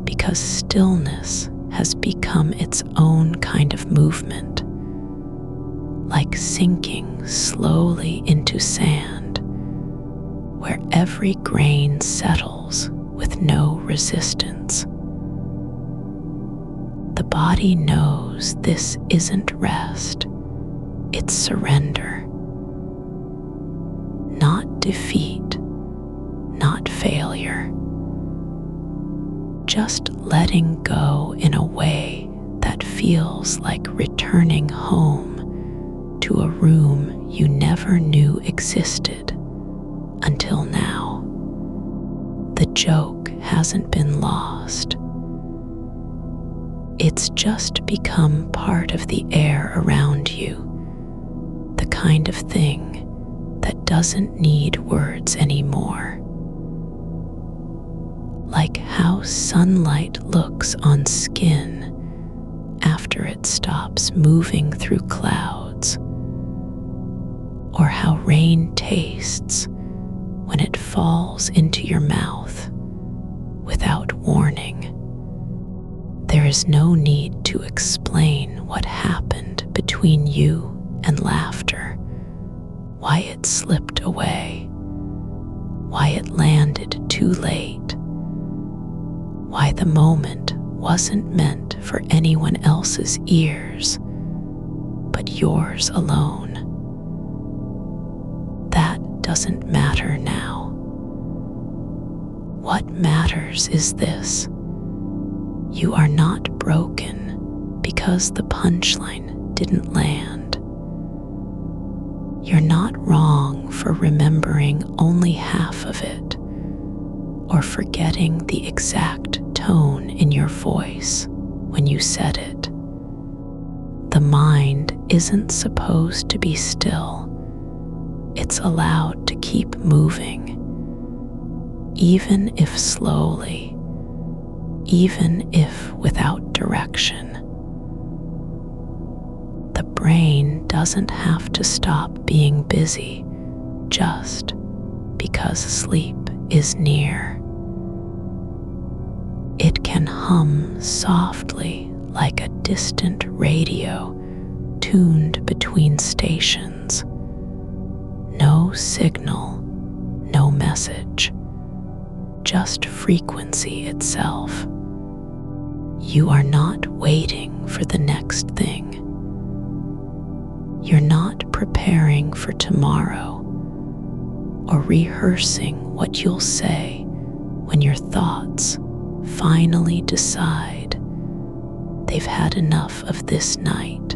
because stillness has become its own kind of movement, like sinking slowly into sand, where every grain settles with no resistance. The body knows this isn't rest, it's surrender. Not defeat, not failure. Just letting go in a way that feels like returning home to a room you never knew existed until now. The joke hasn't been lost. It's just become part of the air around you, the kind of thing that doesn't need words anymore. Like how sunlight looks on skin after it stops moving through clouds, or how rain tastes when it falls into your mouth without warning. There is no need to explain what happened between you and laughter, why it slipped away, why it landed too late, why the moment wasn't meant for anyone else's ears, but yours alone. That doesn't matter now. What matters is this: you are not broken because the punchline didn't land. You're not wrong for remembering only half of it, or forgetting the exact tone in your voice when you said it. The mind isn't supposed to be still. It's allowed to keep moving, even if slowly, even if without direction. The brain doesn't have to stop being busy just because sleep is near. It can hum softly like a distant radio tuned between stations. No signal, no message, just frequency itself. You are not waiting for the next thing. You're not preparing for tomorrow or rehearsing what you'll say when your thoughts finally decide they've had enough of this night.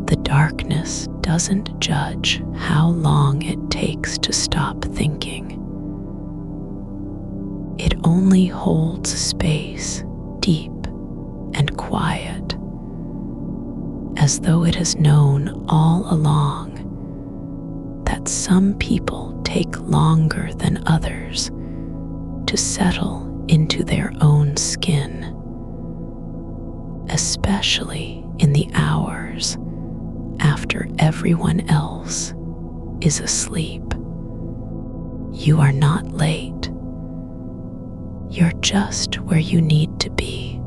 The darkness doesn't judge how long it takes to stop thinking. It only holds space deep and quiet, as though it has known all along that some people take longer than others to settle into their own skin, especially in the hours after everyone else is asleep. You are not late. You're just where you need to be,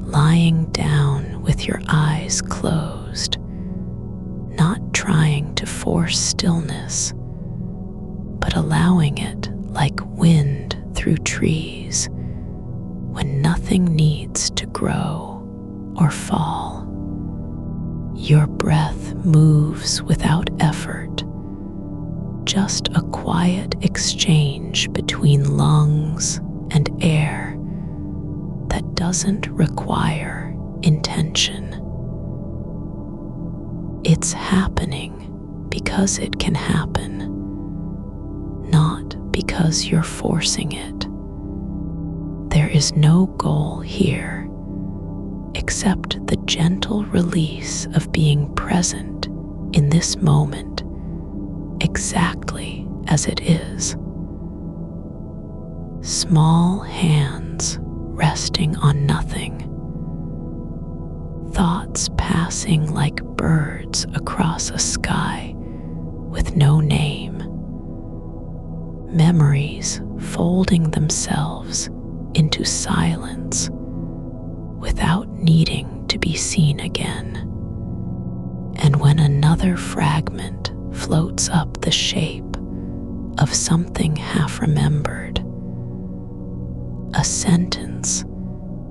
lying down with your eyes closed, not trying to force stillness, but allowing it like wind through trees when nothing needs to grow or fall. Your breath moves without effort, just a quiet exchange between lungs and air that doesn't require intention. It's happening because it can happen, not because you're forcing it. There is no goal here except the gentle release of being present in this moment, exactly as it is. Small hands resting on nothing, thoughts passing like birds across a sky with no name, memories folding themselves into silence without needing to be seen again. And when another fragment floats up the shape of something half remembered, a sentence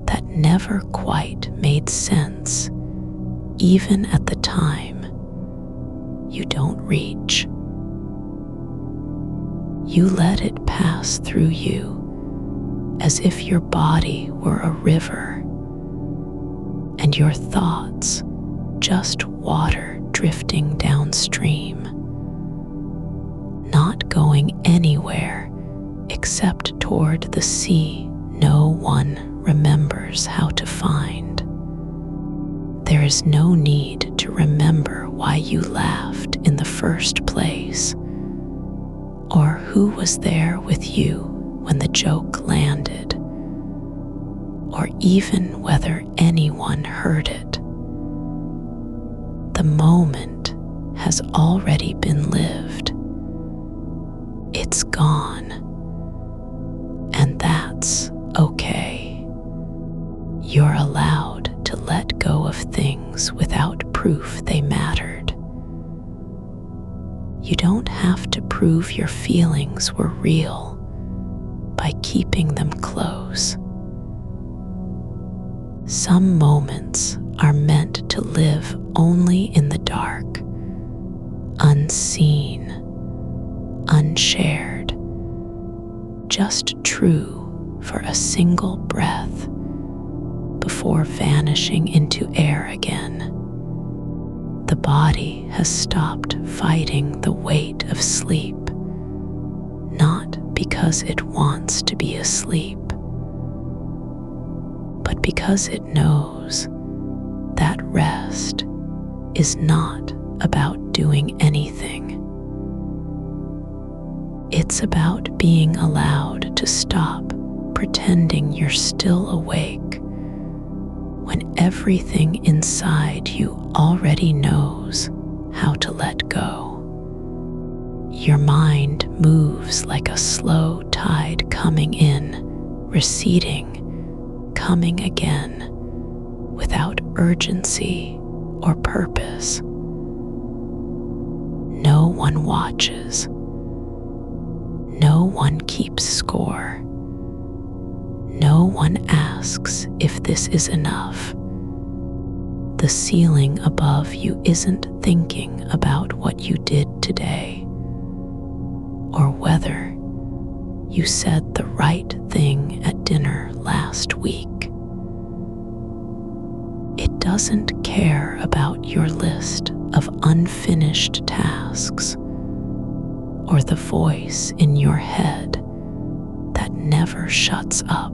that never quite made sense, even at the time, you don't reach. You let it pass through you as if your body were a river and your thoughts just water drifting downstream, not going anywhere except toward the sea no one remembers how to find. There is no need to remember why you laughed in the first place, or who was there with you when the joke landed, or even whether anyone heard it. The moment has already been lived. It's gone, and that's okay. You're allowed to let go of things without proof they mattered. You don't have to prove your feelings were real by keeping them close. Some moments are meant to live only in the dark, unseen, unshared, just true for a single breath before vanishing into air again. The body has stopped fighting the weight of sleep, not because it wants to be asleep, but because it knows that rest is not about doing anything. It's about being allowed to stop pretending you're still awake when everything inside you already knows how to let go. Your mind moves like a slow tide, coming in, receding, coming again, without urgency or purpose. No one watches. No one keeps score. No one asks if this is enough. The ceiling above you isn't thinking about what you did today, or whether you said the right thing at dinner last week. It doesn't care about your list of unfinished tasks or the voice in your head that never shuts up.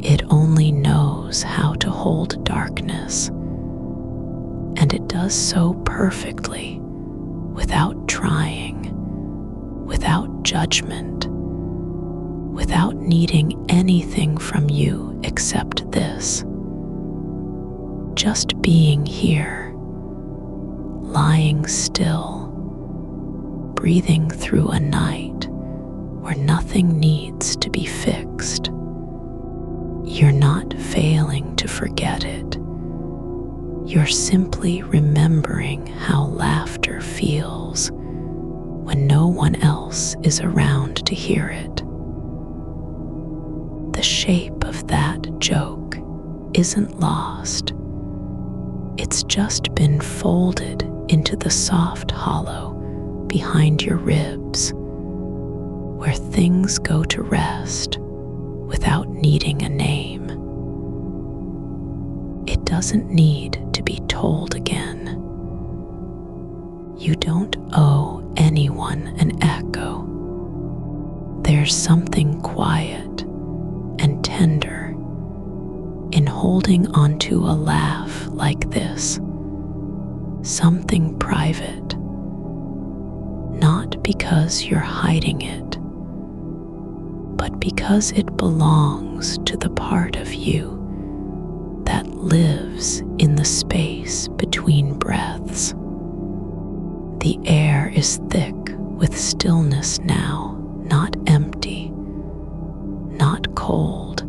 It only knows how to hold darkness, and it does so perfectly, without trying, without judgment, without needing anything from you except this. Just being here, lying still, breathing through a night where nothing needs to be fixed. You're not failing to forget it. You're simply remembering how laughter feels when no one else is around to hear it. The shape of that joke isn't lost. It's just been folded into the soft hollow behind your ribs, where things go to rest without needing a name. It doesn't need to be told again. You don't owe anyone an echo. There's something quiet and tender in holding onto a laugh like this, something private, not because you're hiding it, but because it belongs to the part of you that lives in the space between breaths. The air is thick with stillness now, not empty, not cold,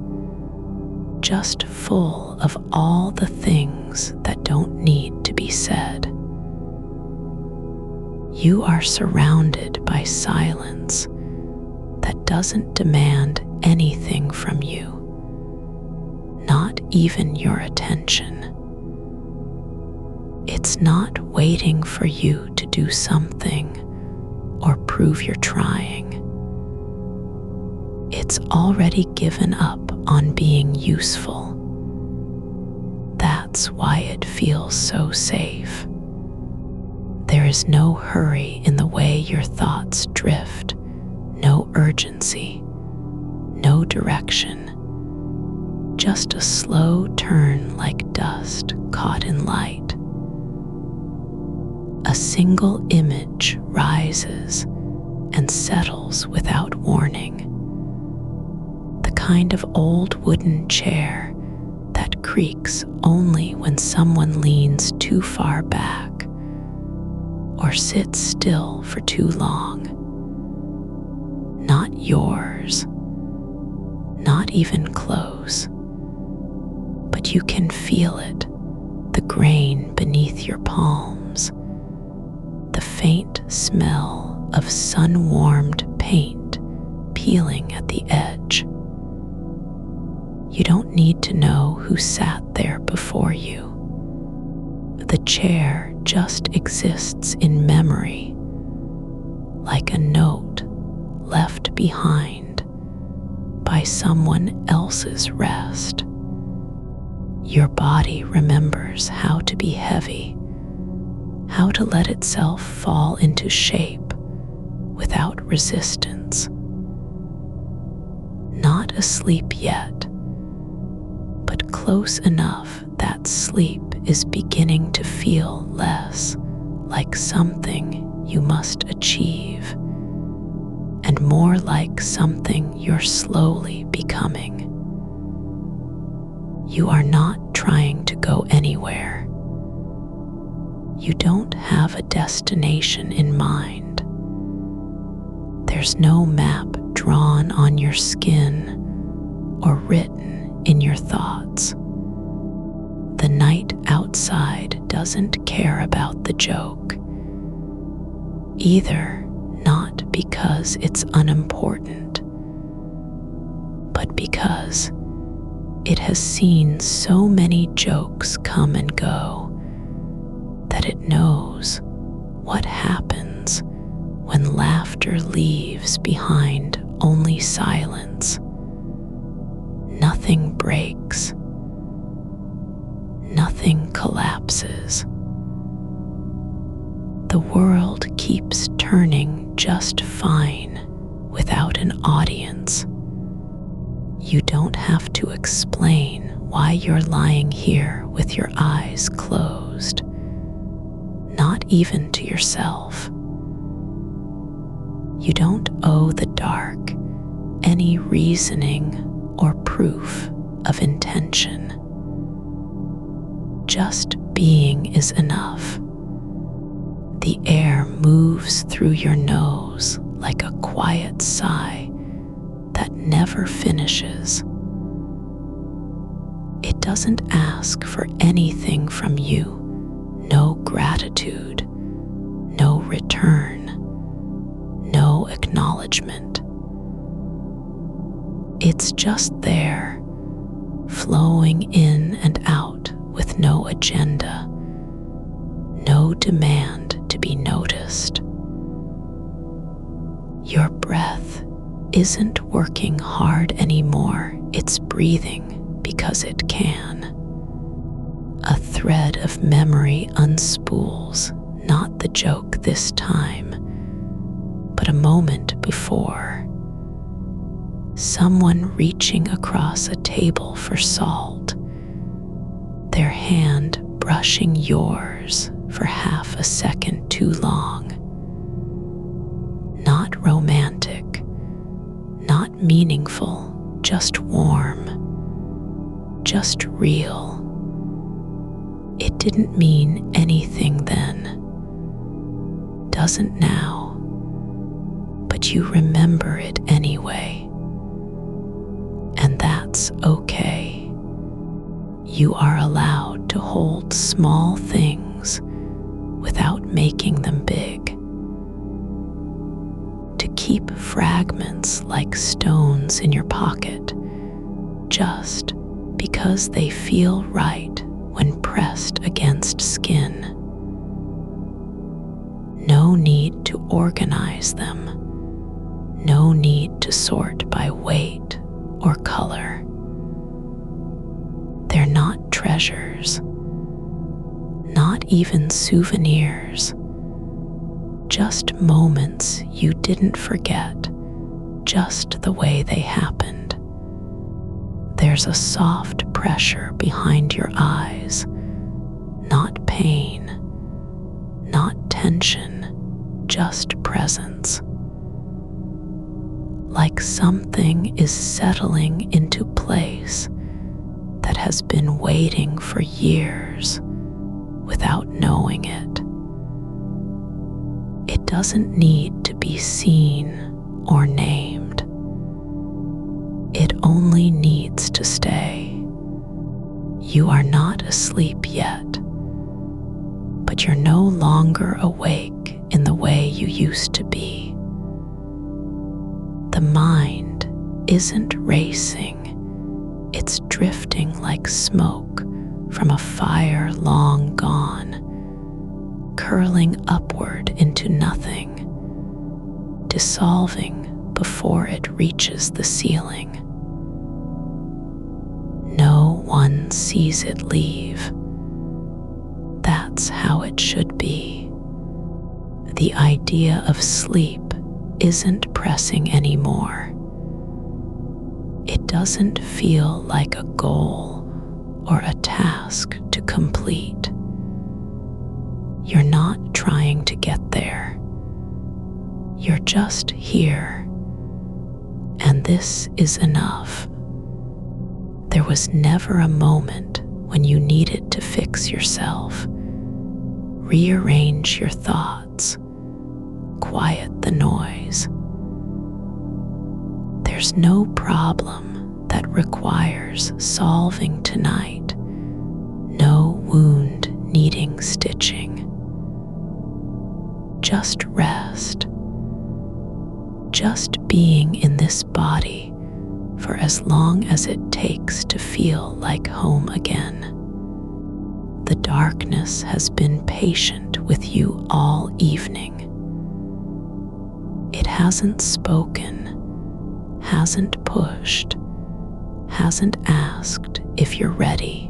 just full of all the things that don't need to be said. You are surrounded by silence that doesn't demand anything from you, not even your attention. It's not waiting for you to do something or prove you're trying. It's already given up on being useful. That's why it feels so safe. There is no hurry in the way your thoughts drift, no urgency, no direction, just a slow turn like dust caught in light. A single image rises and settles without warning. The kind of old wooden chair that creaks only when someone leans too far back or sits still for too long. Not yours, not even close, but you can feel it, the grain beneath your palms, the faint smell of sun-warmed paint peeling at the edge. You don't need to know who sat there before you. The chair just exists in memory, like a note left behind by someone else's rest. Your body remembers how to be heavy, how to let itself fall into shape without resistance. Not asleep yet, but close enough that sleep is beginning to feel less like something you must achieve and more like something you're slowly becoming. You are not trying to go anywhere. You don't have a destination in mind. There's no map drawn on your skin or written in your thoughts. The night outside doesn't care about the joke, either not because it's unimportant, but because it has seen so many jokes come and go that it knows what happens when laughter leaves behind only silence. Nothing breaks. Nothing collapses. The world keeps turning just fine without an audience. You don't have to explain why you're lying here with your eyes closed, not even to yourself. You don't owe the dark any reasoning or proof of intention. Just being is enough. The air moves through your nose like a quiet sigh that never finishes. It doesn't ask for anything from you, no gratitude, no return, no acknowledgement. It's just there, flowing in and out with no agenda, no demand to be noticed. Your breath isn't working hard anymore, it's breathing because it can. A thread of memory unspools, not the joke this time, but a moment before. Someone reaching across a table for salt, their hand brushing yours for half a second too long. Not romantic, not meaningful, just warm, just real. It didn't mean anything then, doesn't now, but you remember it anyway. And that's okay. You are allowed to hold small things without making them big. To keep fragments like stones in your pocket just because they feel right when pressed against skin. No need to organize them. No need to sort by weight or color. They're not treasures, not even souvenirs, just moments you didn't forget, just the way they happened. There's a soft pressure behind your eyes, not pain, not tension, just presence. Like something is settling into place that has been waiting for years without knowing it. It doesn't need to be seen or named. It only needs to stay. You are not asleep yet, but you're no longer awake in the way you used to be. The mind isn't racing, it's drifting like smoke from a fire long gone, curling upward into nothing, dissolving before it reaches the ceiling. No one sees it leave. That's how it should be. The idea of sleep isn't pressing anymore. It doesn't feel like a goal or a task to complete. You're not trying to get there. You're just here. And this is enough. There was never a moment when you needed to fix yourself, rearrange your thoughts, quiet the noise. There's no problem that requires solving tonight, no wound needing stitching. Just rest, just being in this body for as long as it takes to feel like home again. The darkness has been patient with you all evening. It hasn't spoken, hasn't pushed, hasn't asked if you're ready.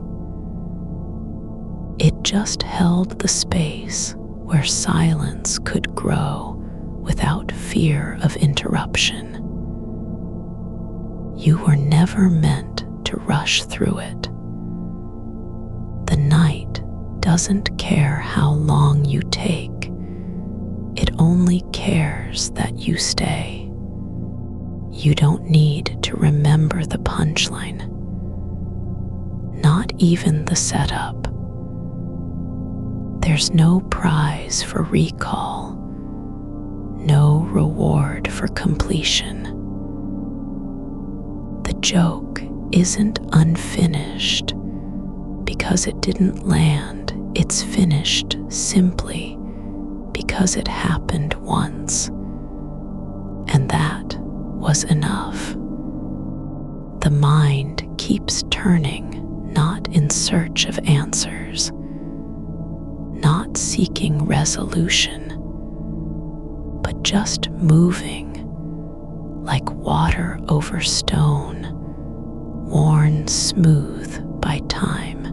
It just held the space where silence could grow without fear of interruption. You were never meant to rush through it. The night doesn't care how long you take. It only cares that you stay. You don't need to remember the punchline, not even the setup. There's no prize for recall, no reward for completion. The joke isn't unfinished because it didn't land. It's finished simply because it happened once, and that was enough. The mind keeps keeps turning, not in search of answers, not seeking resolution, but just moving like water over stone, worn smooth by time.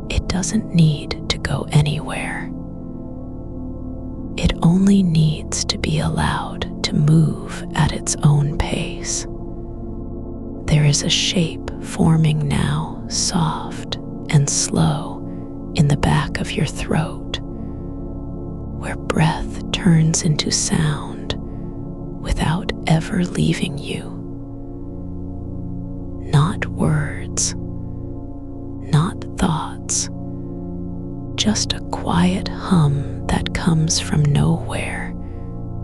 It doesn't need to go anywhere. It only needs to be allowed to move at its own pace. There is a shape forming now, soft and slow, in the back of your throat, where breath turns into sound without ever leaving you. Not words, not thoughts, just a quiet hum that comes from nowhere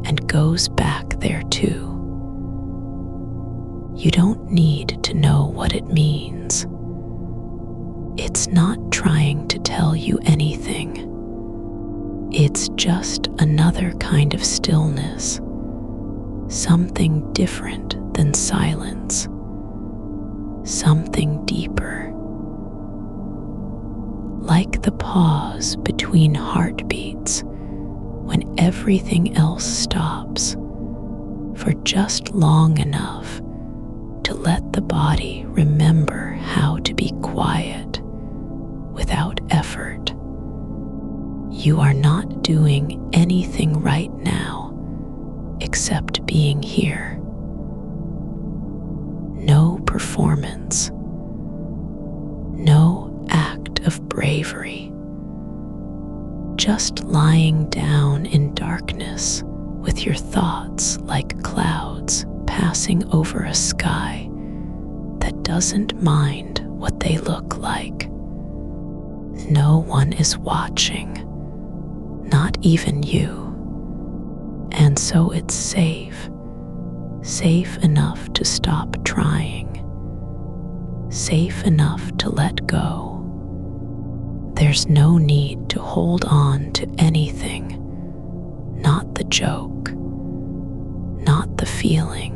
and goes back there too. You don't need to know what it means. It's not trying to tell you anything. It's just another kind of stillness, something different than silence, something deeper. Like the pause between heartbeats when everything else stops for just long enough to let the body remember how to be quiet without effort. You are not doing anything right now except being here. No performance, no act of bravery, just lying down in darkness with your thoughts like clouds passing over a sky that doesn't mind what they look like. No one is watching, not even you. And so it's safe enough to stop trying, safe enough to let go. There's no need to hold on to anything, not the joke, not the feeling,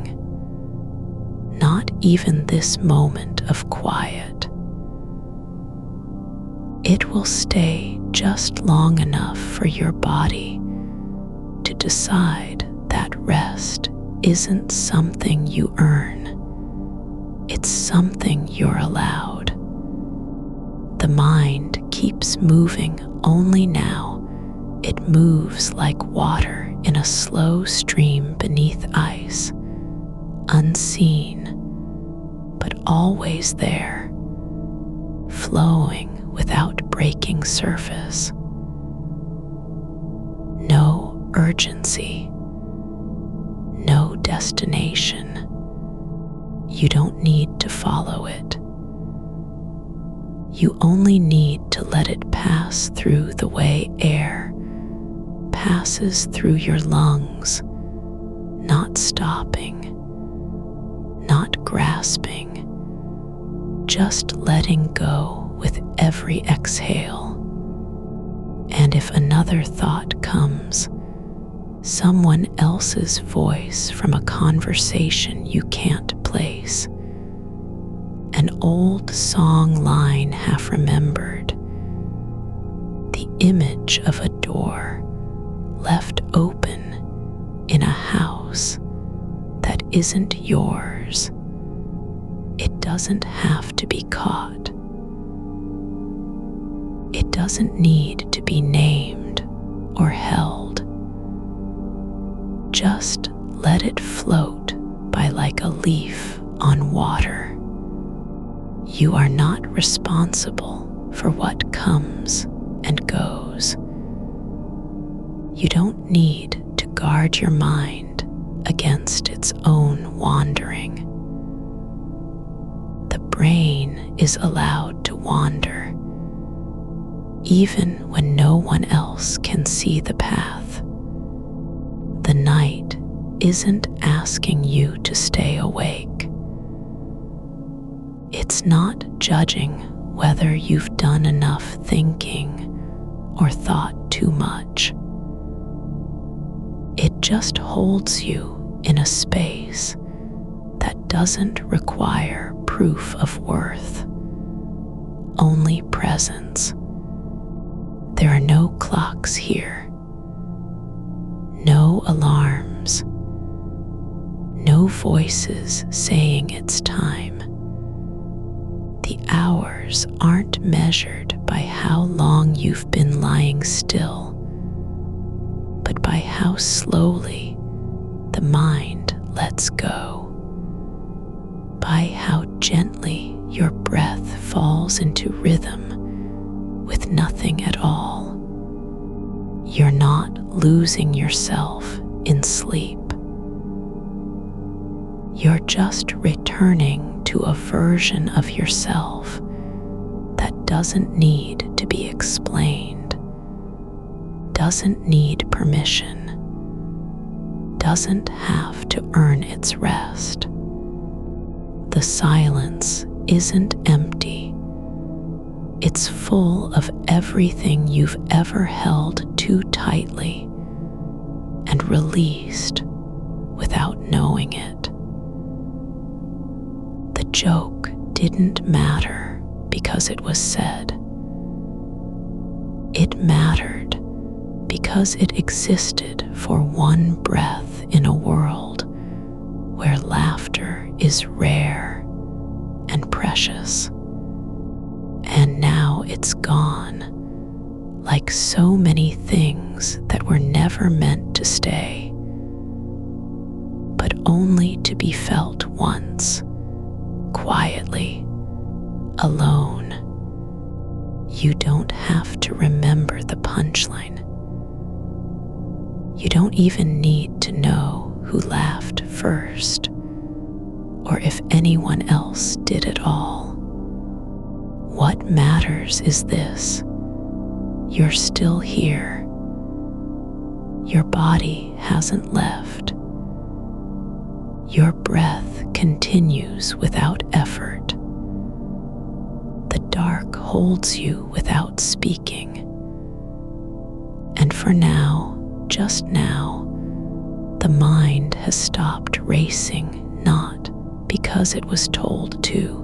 not even this moment of quiet. It will stay just long enough for your body to decide that rest isn't something you earn. It's something you're allowed. The mind keeps moving only now. It moves like water in a slow stream beneath ice, unseen, but always there, flowing without breaking surface. No urgency, no destination. You don't need to follow it. You only need to let it pass through the way air passes through your lungs, not stopping, not grasping, just letting go with every exhale. And if another thought comes, someone else's voice from a conversation you can't place, an old song line half remembered, the image of a door left open in a house that isn't yours. It doesn't have to be caught. It doesn't need to be named or held. Just let it float by like a leaf on water. You are not responsible for what comes and goes. You don't need to guard your mind against its own wandering. The brain is allowed to wander, even when no one else can see the path. The night isn't asking you to stay awake. It's not judging whether you've done enough thinking or thought too much. It just holds you in a space that doesn't require proof of worth, only presence. There are no clocks here, no alarms, no voices saying it's time. The hours aren't measured by how long you've been lying still, but by how slowly the mind lets go, by how gently your breath falls into rhythm with nothing at all. You're not losing yourself in sleep. You're just returning to a version of yourself that doesn't need to be explained, doesn't need permission, doesn't have to earn its rest. The silence isn't empty. It's full of everything you've ever held too tightly and released without knowing it. The joke didn't matter because it was said. It mattered because it existed for one breath in a world where laughter is rare and precious. And now it's gone, like so many things that were never meant to stay, but only to be felt once, quietly, alone. You don't have to remember the punchline. You don't even need to know who laughed first, or if anyone else did it all. What matters is this: you're still here. Your body hasn't left. Your breath continues without effort. The dark holds you without speaking. And for now, just now, the mind has stopped racing, not because it was told to,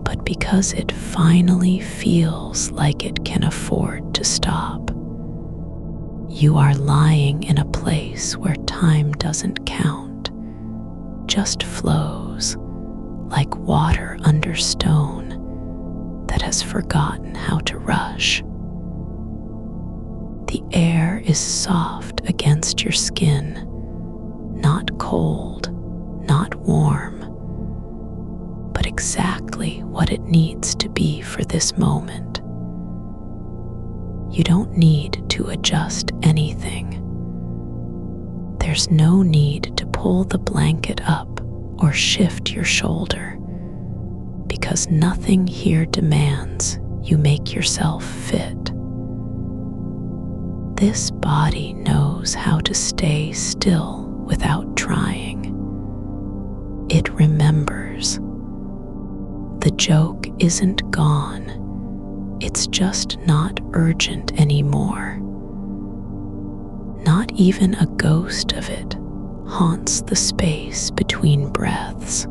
but because it finally feels like it can afford to stop. You are lying in a place where time doesn't count, just flows like water under stone that has forgotten how to rush. The air is soft against your skin, not cold, not warm, but exactly what it needs to be for this moment. You don't need to adjust anything. There's no need to pull the blanket up or shift your shoulder, because nothing here demands you make yourself fit. This body knows how to stay still without trying. It remembers. The joke isn't gone, it's just not urgent anymore. Not even a ghost of it haunts the space between breaths.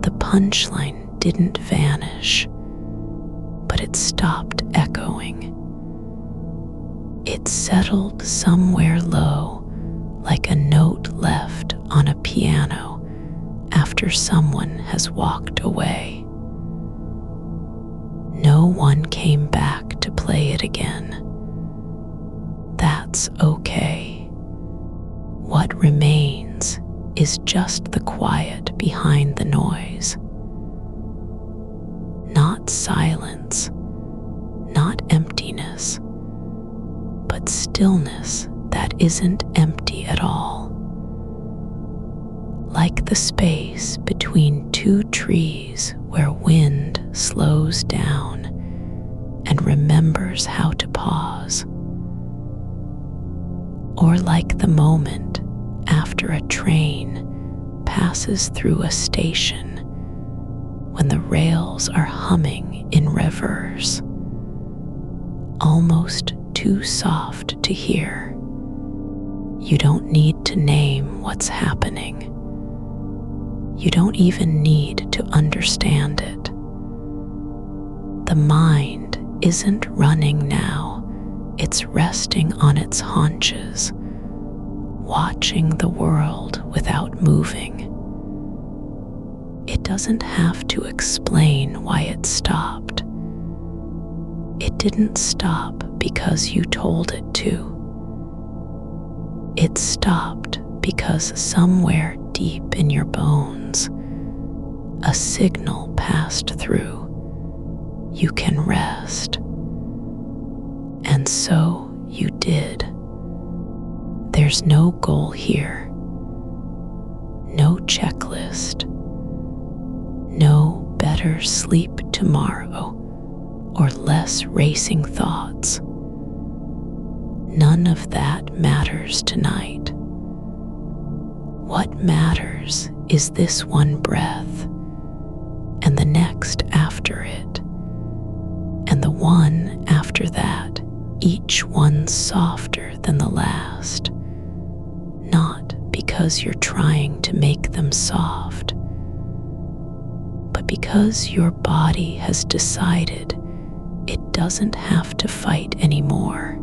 The punchline didn't vanish, but it stopped echoing. It settled somewhere low, like a note left on a piano after someone has walked away. No one came back to play it again. That's okay. What remains is just the quiet behind the noise. Not silence, not emptiness, but stillness that isn't empty at all. Like the space between two trees where wind slows down and remembers how to pause. Or like the moment after a train passes through a station when the rails are humming in reverse, almost too soft to hear. You don't need to name what's happening. You don't even need to understand it. The mind isn't running now, it's resting on its haunches, watching the world without moving. It doesn't have to explain why it stopped. It didn't stop because you told it to. It stopped because somewhere deep in your bones, a signal passed through. You can rest. And so you did. There's no goal here, no checklist, no better sleep tomorrow or less racing thoughts. None of that matters tonight. What matters is this one breath, and the next after it, and the one after that, each one softer than the last. Not because you're trying to make them soft, but because your body has decided it doesn't have to fight anymore.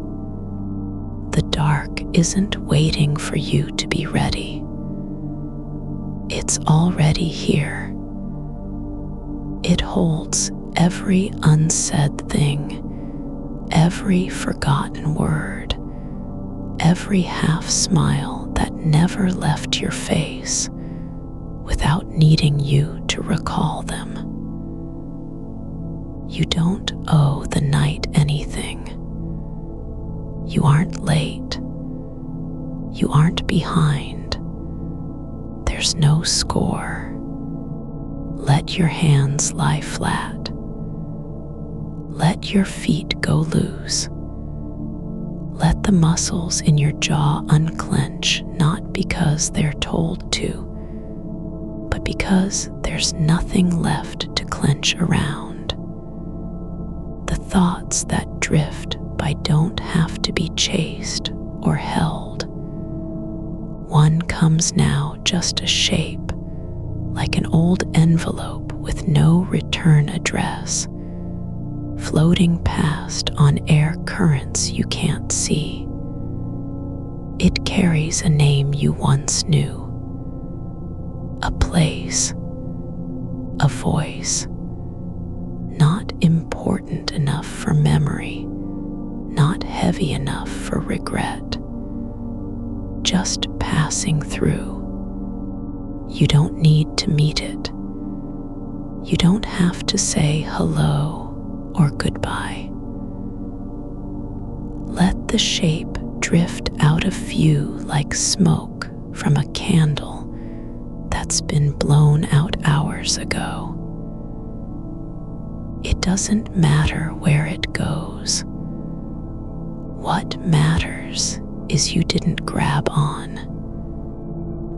The dark isn't waiting for you to be ready. It's already here. It holds every unsaid thing, every forgotten word, every half smile that never left your face without needing you to recall them. You don't owe the night anything. You aren't late. You aren't behind. There's no score. Let your hands lie flat. Let your feet go loose. Let the muscles in your jaw unclench, not because they're told to, but because there's nothing left to clench around. The thoughts that drift by don't have to be chased or held. One comes now just a shape, like an old envelope with no return address, floating past on air currents you can't see. It carries a name you once knew, a place, a voice, not important enough for memory, not heavy enough for regret, just passing through. You don't need to meet it. You don't have to say hello or goodbye. Let the shape drift out of view like smoke from a candle that's been blown out hours ago. It doesn't matter where it goes. What matters is you didn't grab on.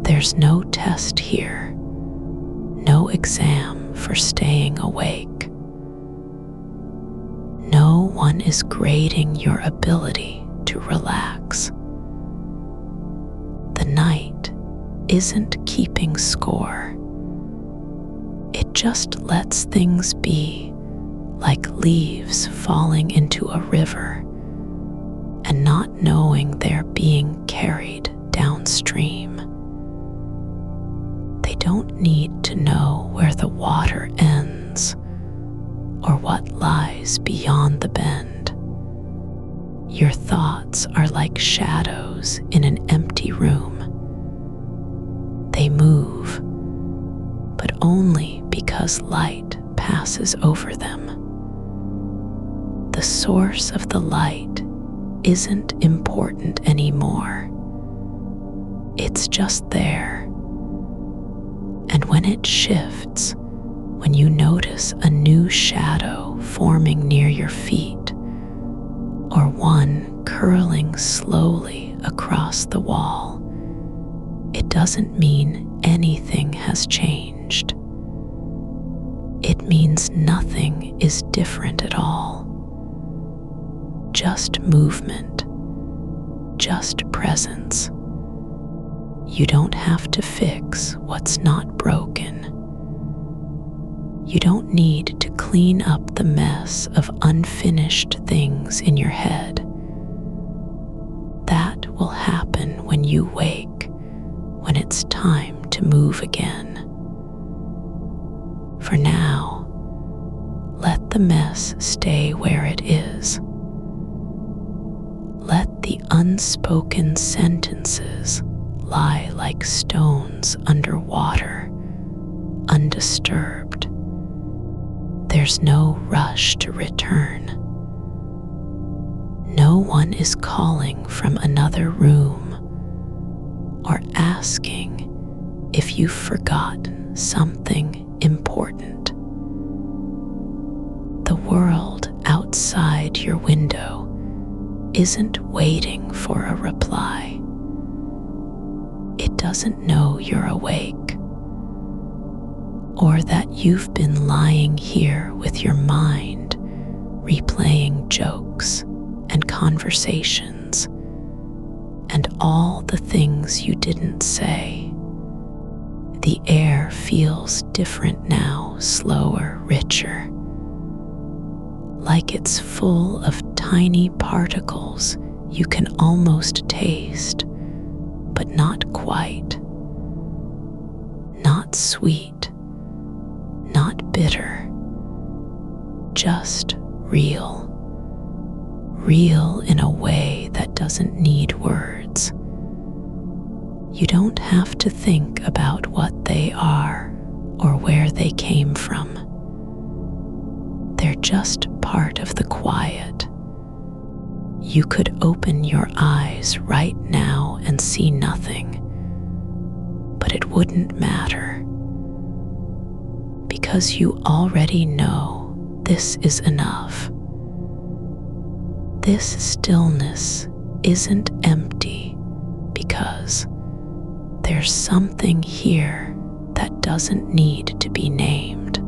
There's no test here, no exam for staying awake. No one is grading your ability to relax. The night isn't keeping score. It just lets things be, like leaves falling into a river and not knowing they're being carried downstream. They don't need to know where the water ends or what lies beyond the bend. Your thoughts are like shadows in an empty room. They move, but only because light passes over them. The source of the light isn't important anymore. It's just there. And when it shifts, when you notice a new shadow forming near your feet, or one curling slowly across the wall, it doesn't mean anything has changed. It means nothing is different at all. Just movement, just presence. You don't have to fix what's not broken. You don't need to clean up the mess of unfinished things in your head. That will happen when you wake, when it's time to move again. For now, let the mess stay where it is. Let the unspoken sentences lie like stones under water, undisturbed. There's no rush to return. No one is calling from another room or asking if you've forgotten something important. The world outside your window isn't waiting for a reply. It doesn't know you're awake, or that you've been lying here with your mind, replaying jokes and conversations, and all the things you didn't say. The air feels different now, slower, richer, like it's full of tiny particles you can almost taste, but not quite. Not sweet, not bitter, just real. Real in a way that doesn't need words. You don't have to think about what they are or where they came from. They're just part of the quiet. You could open your eyes right now and see nothing, but it wouldn't matter, because you already know this is enough. This stillness isn't empty because there's something here that doesn't need to be named.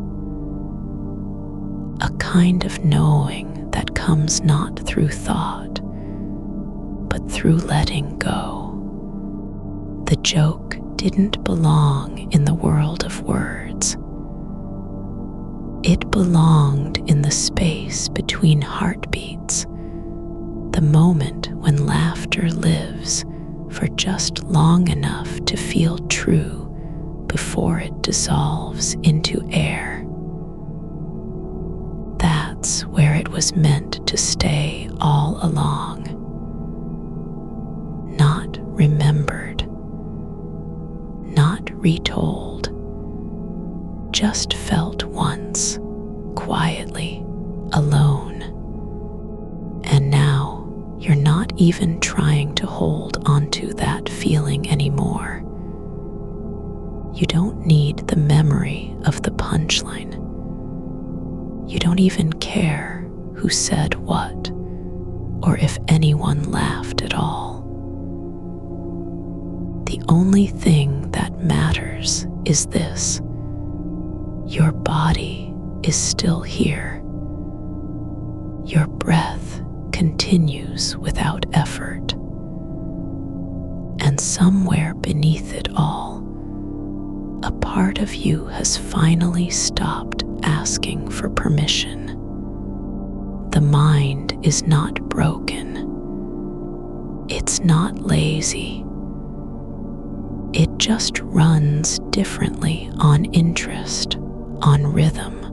A kind of knowing that comes not through thought, but through letting go. The joke didn't belong in the world of words. It belonged in the space between heartbeats, the moment when laughter lives for just long enough to feel true before it dissolves into air. That's where it was meant to stay all along. Not remembered, not retold, just felt once, quietly, alone. And now you're not even trying to hold onto that feeling anymore. You don't need the memory of the punchline. You don't even care who said what, or if anyone laughed at all. The only thing that matters is this: your body is still here. Your breath continues without effort. And somewhere beneath it all, a part of you has finally stopped asking for permission. The mind is not broken. It's not lazy. It just runs differently on interest, on rhythm,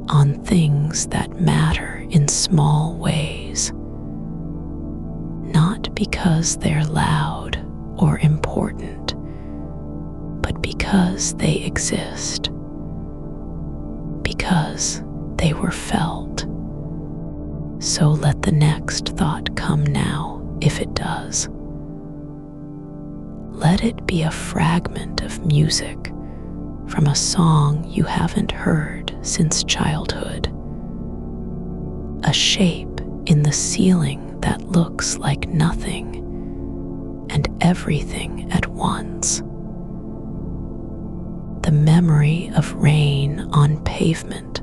on things that matter in small ways. Not because they're loud or important, but because they exist. Because they were felt. So let the next thought come now, if it does. Let it be a fragment of music from a song you haven't heard since childhood. A shape in the ceiling that looks like nothing and everything at once. The memory of rain on pavement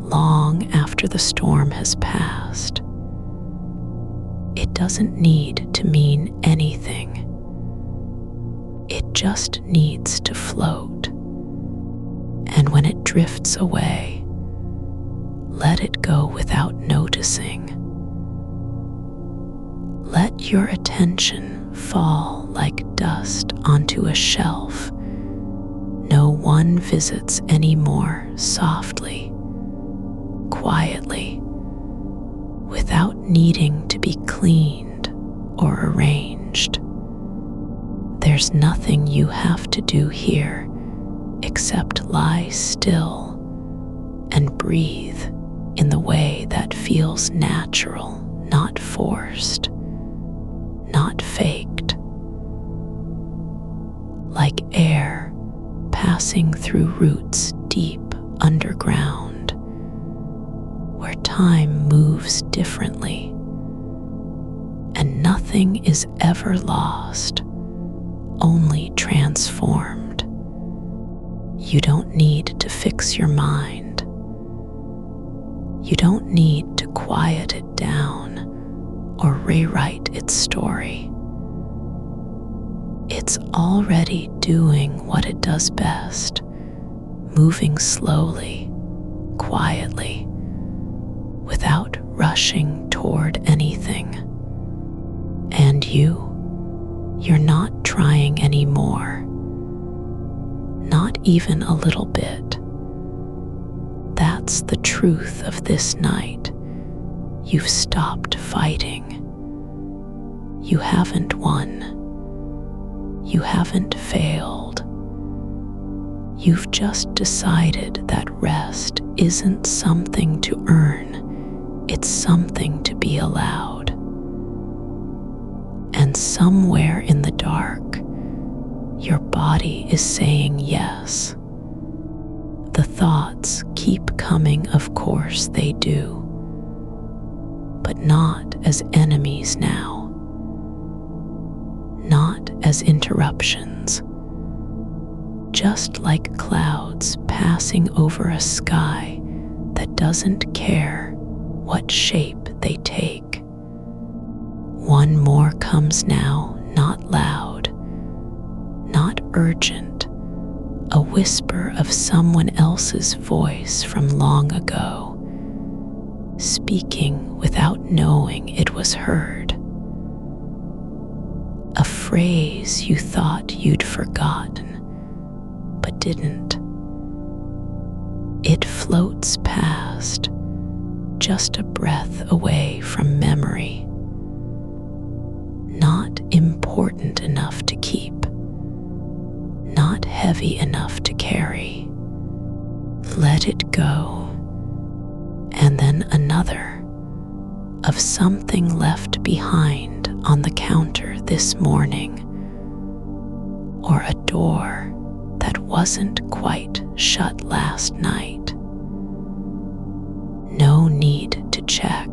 long after the storm has passed. It doesn't need to mean anything. just needs to float. And when it drifts away, let it go without noticing. Let your attention fall like dust onto a shelf no one visits anymore, softly, quietly, without needing to be cleaned or arranged. There's nothing you have to do here except lie still and breathe in the way that feels natural, not forced, not faked. Like air passing through roots deep underground, where time moves differently, and nothing is ever lost, only transformed. You don't need to fix your mind. You don't need to quiet it down or rewrite its story. It's already doing what it does best, moving slowly, quietly, without rushing toward anything. And you're not trying anymore, not even a little bit. That's the truth of this night. You've stopped fighting. You haven't won. You haven't failed. You've just decided that rest isn't something to earn, it's something to be allowed. And somewhere in the dark, your body is saying yes. The thoughts keep coming, of course they do, but not as enemies now. Not as interruptions, just like clouds passing over a sky that doesn't care what shape they take. One more comes now, not loud, not urgent, a whisper of someone else's voice from long ago, speaking without knowing it was heard. A phrase you thought you'd forgotten, but didn't. It floats past, just a breath away from memory. Not important enough to keep, not heavy enough to carry. Let it go, and then another, of something left behind on the counter this morning, or a door that wasn't quite shut last night. No need to check.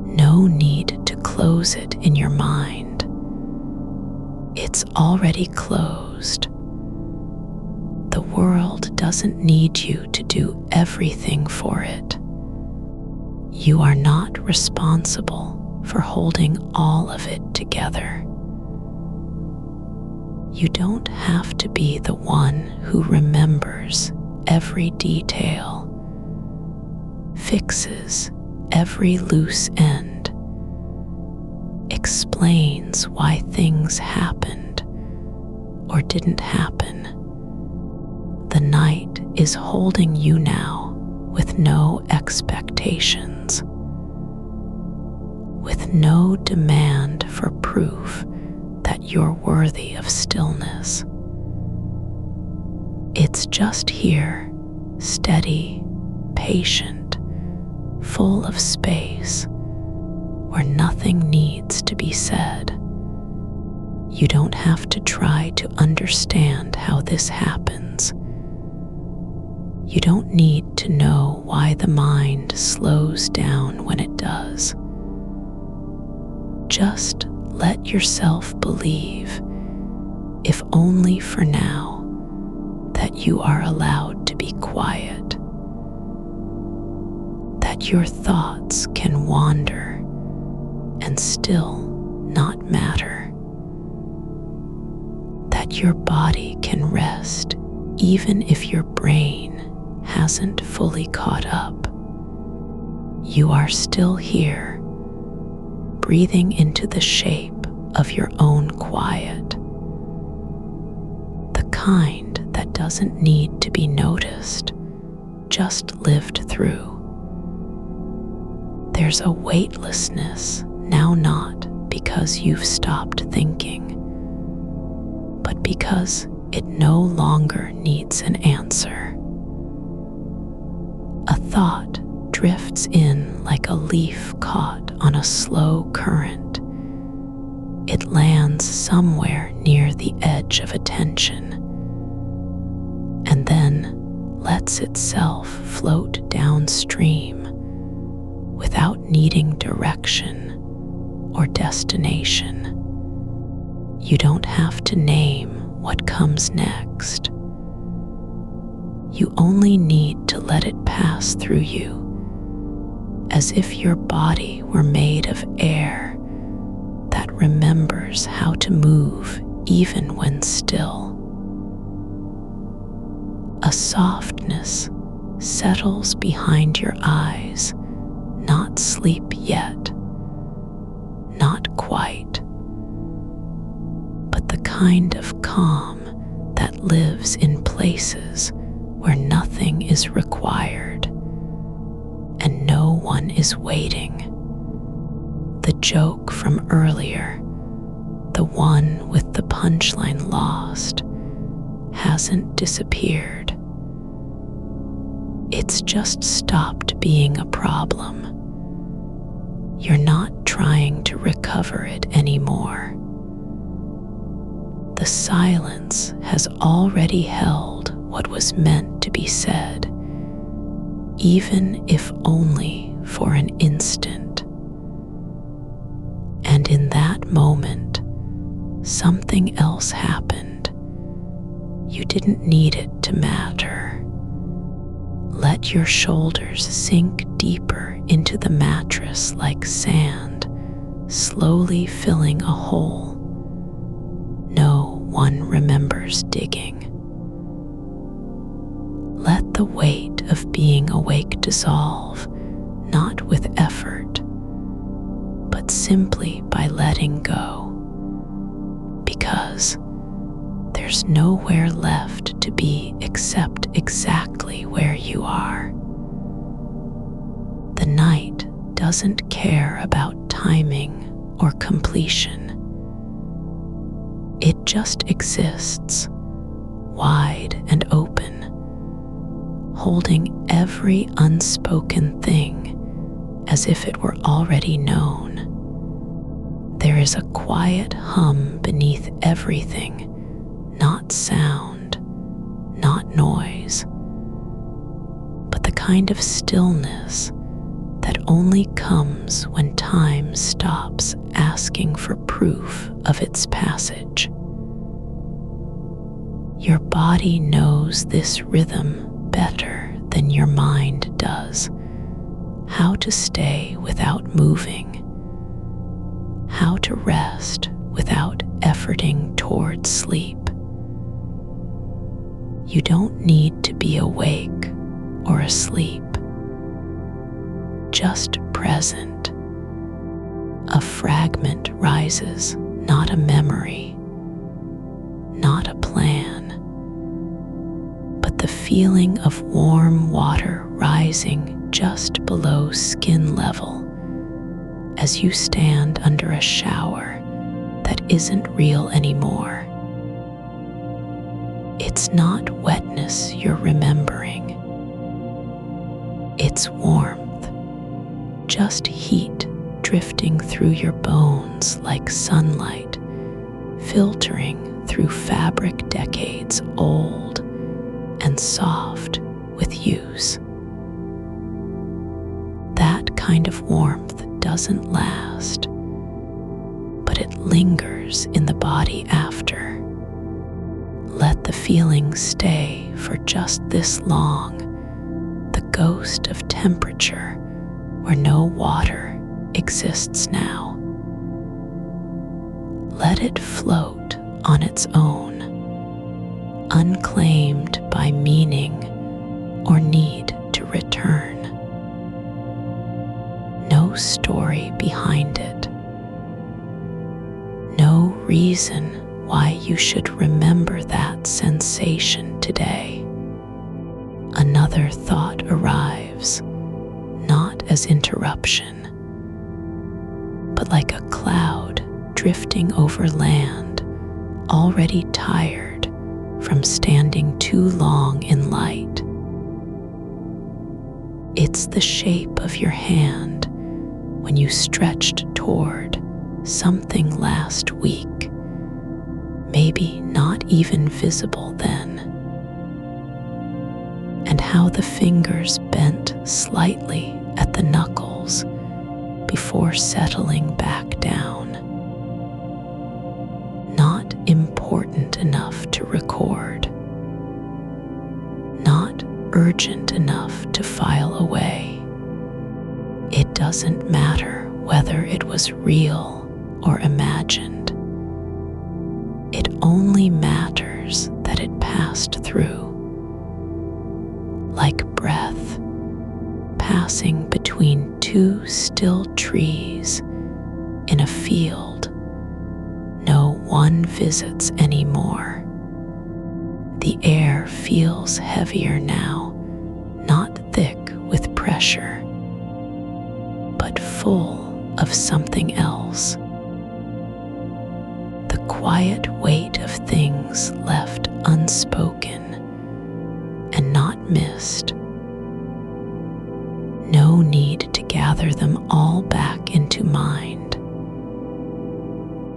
No need to close it in your mind. It's already closed. The world doesn't need you to do everything for it. You are not responsible for holding all of it together. You don't have to be the one who remembers every detail, fixes every loose end, explains why things happened or didn't happen. The night is holding you now with no expectations, with no demand for proof that you're worthy of stillness. It's just here, steady, patient, full of space, where nothing needs to be said. You don't have to try to understand how this happens. You don't need to know why the mind slows down when it does. Just let yourself believe, if only for now, that you are allowed to be quiet, that your thoughts can wander and still not matter. that your body can rest even if your brain hasn't fully caught up. You are still here, breathing into the shape of your own quiet, the kind that doesn't need to be noticed, just lived through. There's a weightlessness now, not because you've stopped thinking, but because it no longer needs an answer. A thought drifts in like a leaf caught on a slow current. It lands somewhere near the edge of attention, and then lets itself float downstream without needing direction or destination. You don't have to name what comes next. You only need to let it pass through you, as if your body were made of air that remembers how to move even when still. A softness settles behind your eyes, not sleep yet, not quite, but the kind of calm that lives in places where nothing is required and no one is waiting. The joke from earlier, the one with the punchline lost, hasn't disappeared. It's just stopped being a problem. You're not trying to recover it anymore. The silence has already held what was meant to be said, even if only for an instant. And in that moment, something else happened. You didn't need it to matter. Let your shoulders sink deeper into the mattress like sand, slowly filling a hole no one remembers digging. Let the weight of being awake dissolve, not with effort, but simply by letting go, because there's nowhere left to be except exactly where you are. The night doesn't care about timing or completion. It just exists, wide and open, holding every unspoken thing as if it were already known. There is a quiet hum beneath everything, not sound, not noise, but the kind of stillness that only comes when time stops asking for proof of its passage. Your body knows this rhythm better than your mind does, how to stay without moving, how to rest without efforting toward sleep. You don't need to be awake or asleep, just present. A fragment rises, not a memory, not a plan, but the feeling of warm water rising just below skin level as you stand under a shower that isn't real anymore. It's not wetness you're remembering. It's warmth, just heat drifting through your bones like sunlight, filtering through fabric decades old and soft with use. That kind of warmth doesn't last, but it lingers in the body after. Let the feeling stay for just this long, the ghost of temperature where no water exists now. Let it float on its own, unclaimed by meaning or need to return. No story behind it. No reason why you should remember that sensation today. Another thought arrives, not as interruption, but like a cloud drifting over land, already tired from standing too long in light. It's the shape of your hand when you stretched toward something last week, maybe not even visible then, and how the fingers bent slightly at the knuckles before settling back down. Not important enough to record, not urgent enough to file away. It doesn't matter whether it was real or imagined. It only matters that it passed through, like breath passing between two still trees in a field no one visits anymore. The air feels heavier now, not thick with pressure, but full of something else. The quiet weight of things left unspoken and not missed. No need to gather them all back into mind.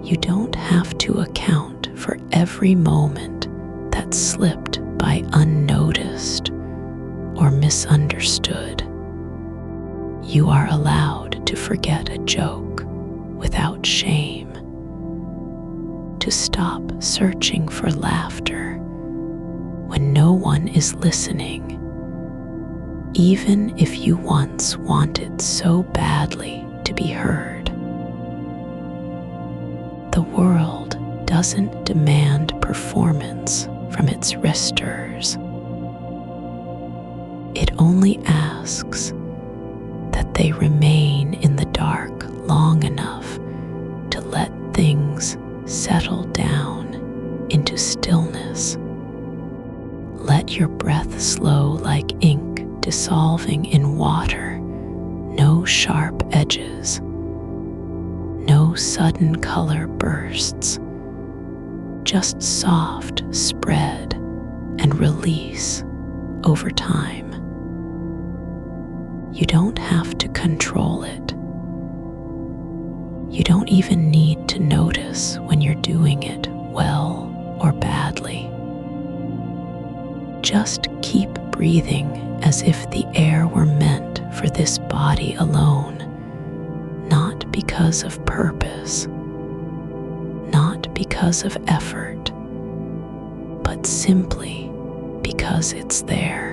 You don't have to account for every moment that slipped by unnoticed or misunderstood. You are allowed to forget a joke without shame, to stop searching for laughter when no one is listening, even if you once wanted so badly to be heard. The world doesn't demand performance from its resters. It only asks that they remain in the dark long enough to let things settle down into stillness. Let your breath slow like ink dissolving in water, no sharp edges, no sudden color bursts, just soft spread and release over time. You don't have to control it. You don't even need to notice when you're doing it well or badly. Just keep breathing as if the air were meant for this body alone, not because of purpose, not because of effort, but simply because it's there.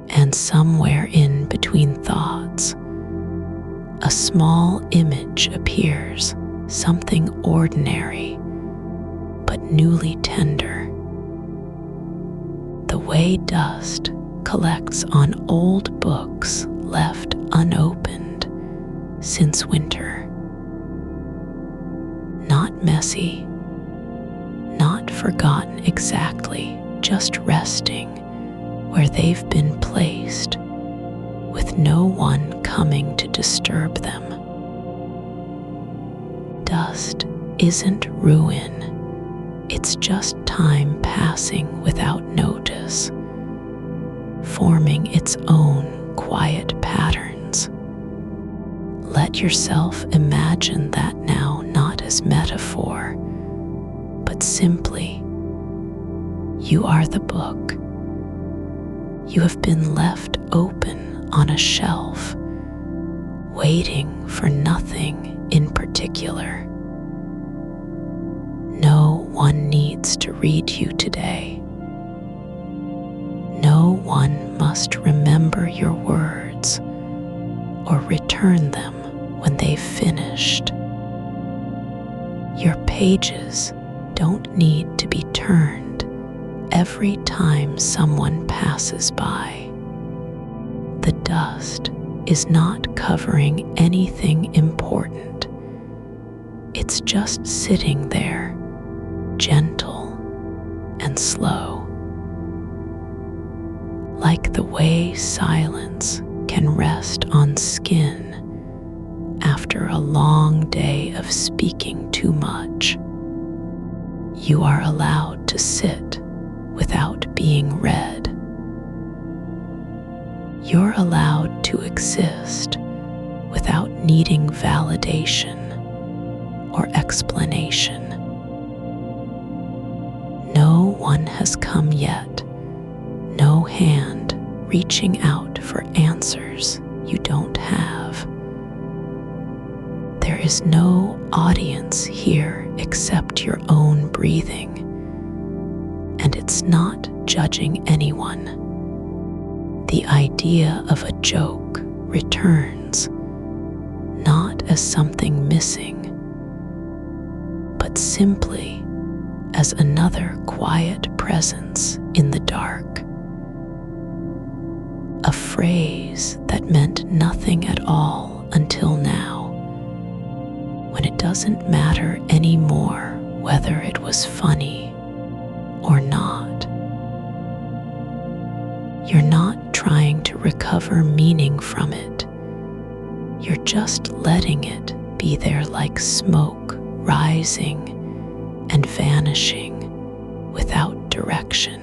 And somewhere in between thoughts, a small image appears, something ordinary, but newly tender. The way dust collects on old books left unopened since winter. Not messy, not forgotten exactly, just resting where they've been placed, with no one coming to disturb them. Dust isn't ruin, it's just time passing without notice, forming its own quiet patterns. Let yourself imagine that now, not as metaphor, but simply, you are the book. You have been left open on a shelf, waiting for nothing in particular. No one needs to read you today. No one must remember your words or return them when they've finished. Your pages don't need to be turned every time someone passes by. The dust is not covering anything important. It's just sitting there, gentle and slow. Like the way silence can rest on skin after a long day of speaking too much, you are allowed to sit without being read. You're allowed to exist without needing validation or explanation. No one has come yet, no hand reaching out for answers you don't have. There is no audience here except your own breathing, and it's not judging anyone. The idea of a joke returns, not as something missing, but simply as another quiet presence in the dark. A phrase that meant nothing at all until now, when it doesn't matter anymore whether it was funny or not. You're not trying to recover meaning from it. You're just letting it be there like smoke, rising and vanishing without direction.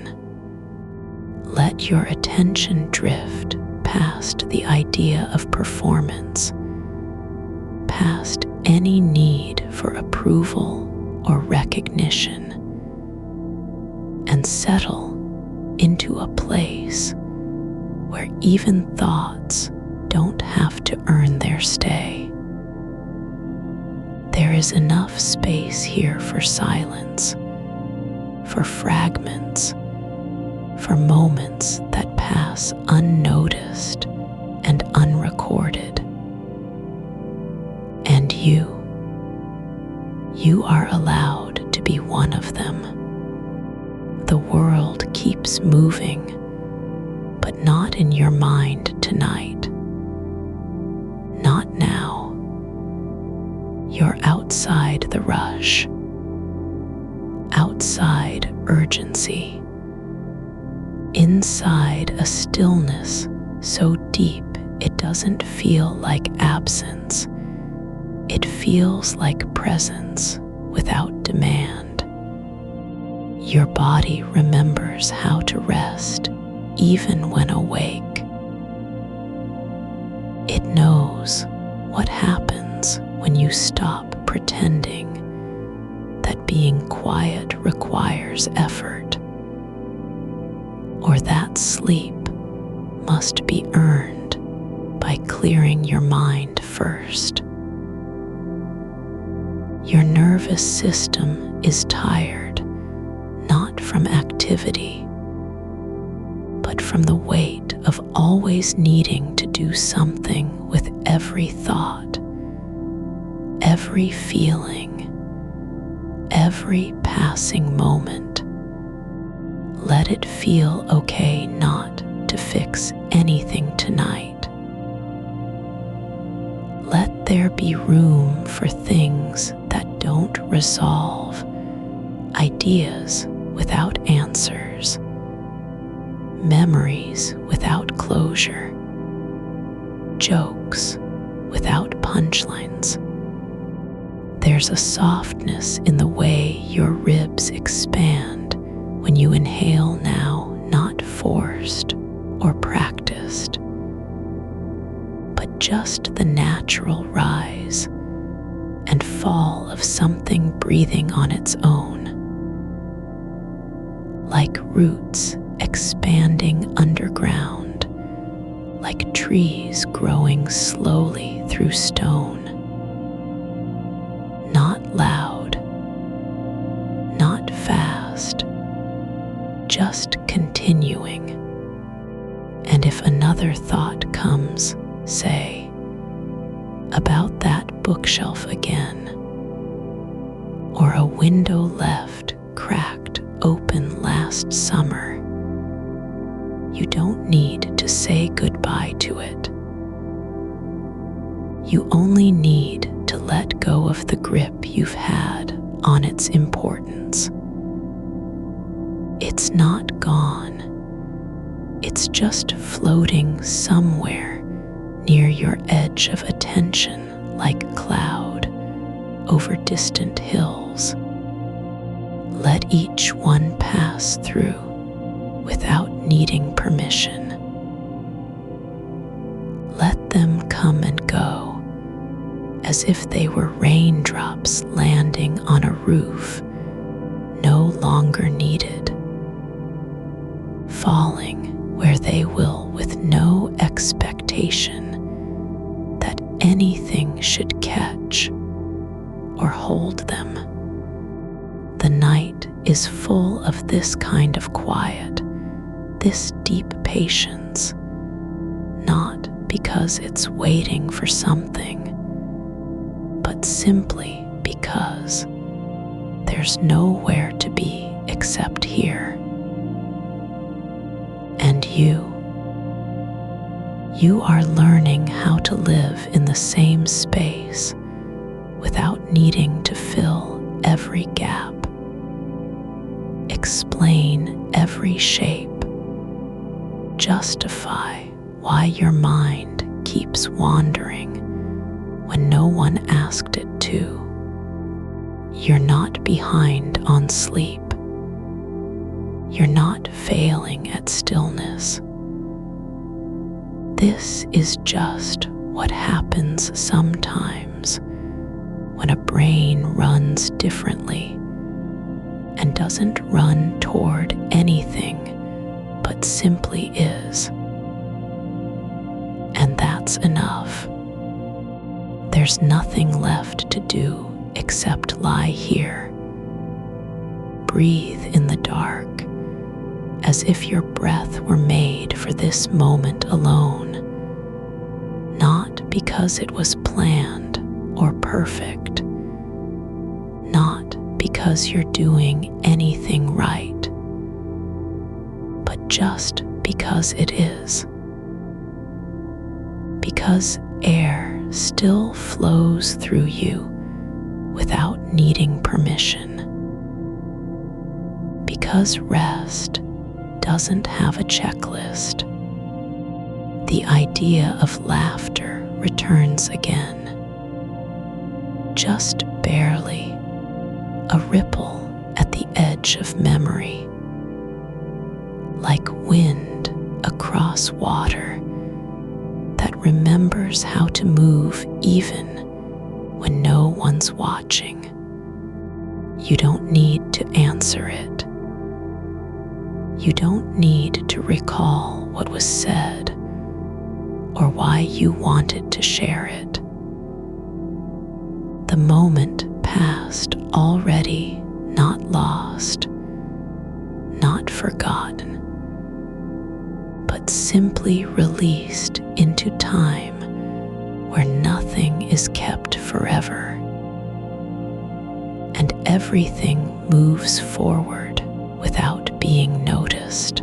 Let your attention drift past the idea of performance, past any need for approval or recognition, and settle into a place where even thoughts don't have to earn their stay. There is enough space here for silence, for fragments, for moments that pass unnoticed and unrecorded. And you are allowed to be one of them. The world keeps moving, but not in your mind tonight. Not now. You're outside the rush, outside urgency, inside a stillness so deep it doesn't feel like absence. It feels like presence without demand. Your body remembers how to rest even when awake. It knows what happens when you stop pretending that being quiet requires effort, or that sleep must be earned by clearing your mind first. Your nervous system is tired, not from activity, but from the weight of always needing to do something with every thought, every feeling, every passing moment. Let it feel okay not to fix anything tonight. Let there be room for things that don't resolve, ideas without answers, memories without closure, jokes without punchlines. There's a softness in the way your ribs expand when you inhale now, not forced or practiced, but just the natural rise and fall of something breathing on its own, like roots expanding underground, like trees growing slowly through stone. Not loud, not fast, just continuing. And if another thought comes, say, about that bookshelf again, or a window left cracked open last last summer. You don't need to say goodbye to it. You only need to let go of the grip you've had on its importance. It's not gone. It's just floating somewhere near your edge of attention like a cloud over distant hills. Let each one pass through without needing permission. Let them come and go as if they were raindrops landing on a roof no longer needed, falling where they will with no expectation that anything should catch or hold them. The night is full of this kind of quiet, this deep patience, not because it's waiting for something, but simply because there's nowhere to be except here. And you are learning how to live in the same space without needing to fill every gap, explain every shape, justify why your mind keeps wandering when no one asked it to. You're not behind on sleep. You're not failing at stillness. This is just what happens sometimes when a brain runs differently and doesn't run toward anything but simply is. And that's enough. There's nothing left to do except lie here. Breathe in the dark as if your breath were made for this moment alone, not because it was planned or perfect, not because you're doing anything right, but just because it is. Because air still flows through you without needing permission. Because rest doesn't have a checklist. The idea of laughter returns again. Just barely, a ripple at the edge of memory, like wind across water that remembers how to move even when no one's watching. You don't need to answer it. You don't need to recall what was said or why you wanted to share it. The moment passed already, not lost, not forgotten, but simply released into time where nothing is kept forever and everything moves forward without being noticed.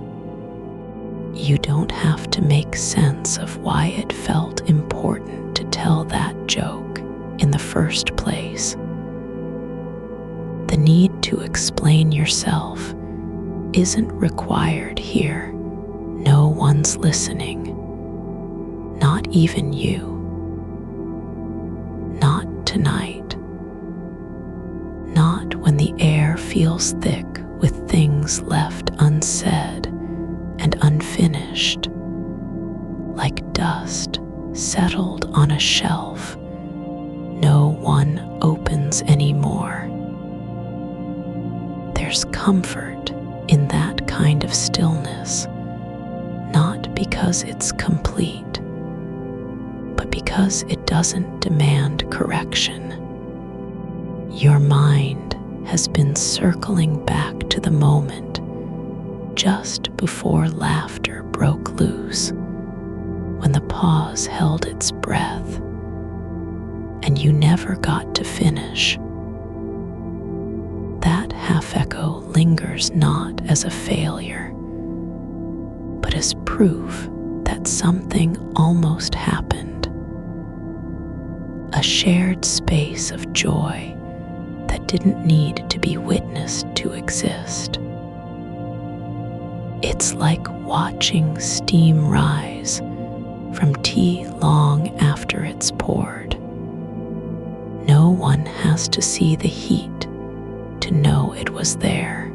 You don't have to make sense of why it felt important to tell that joke in the first place. The need to explain yourself isn't required here. No one's listening, not even you. Not tonight. Not when the air feels thick with things left unsaid and unfinished, like dust settled on a shelf no one opens anymore. There's comfort in that kind of stillness, not because it's complete, but because it doesn't demand correction. Your mind has been circling back to the moment just before laughter broke loose, when the pause held its breath and you never got to finish. That half echo lingers not as a failure, but as proof that something almost happened. A shared space of joy that didn't need to be witnessed to exist. It's like watching steam rise from tea long after it's poured. No one has to see the heat to know it was there.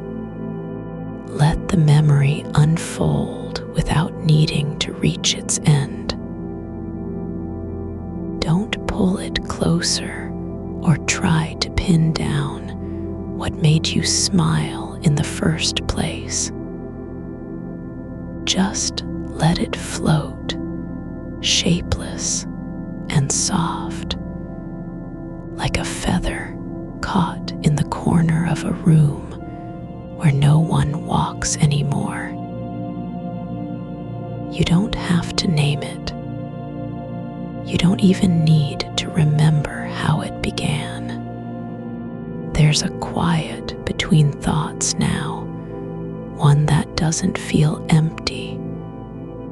Let the memory unfold without needing to reach its end. Don't pull it closer or try to pin down what made you smile in the first place. Just let it float, shapeless and soft, like a feather caught in the corner of a room where no one walks anymore. You don't have to name it. You don't even need to remember how it began. There's a quiet between thoughts now, one that doesn't feel empty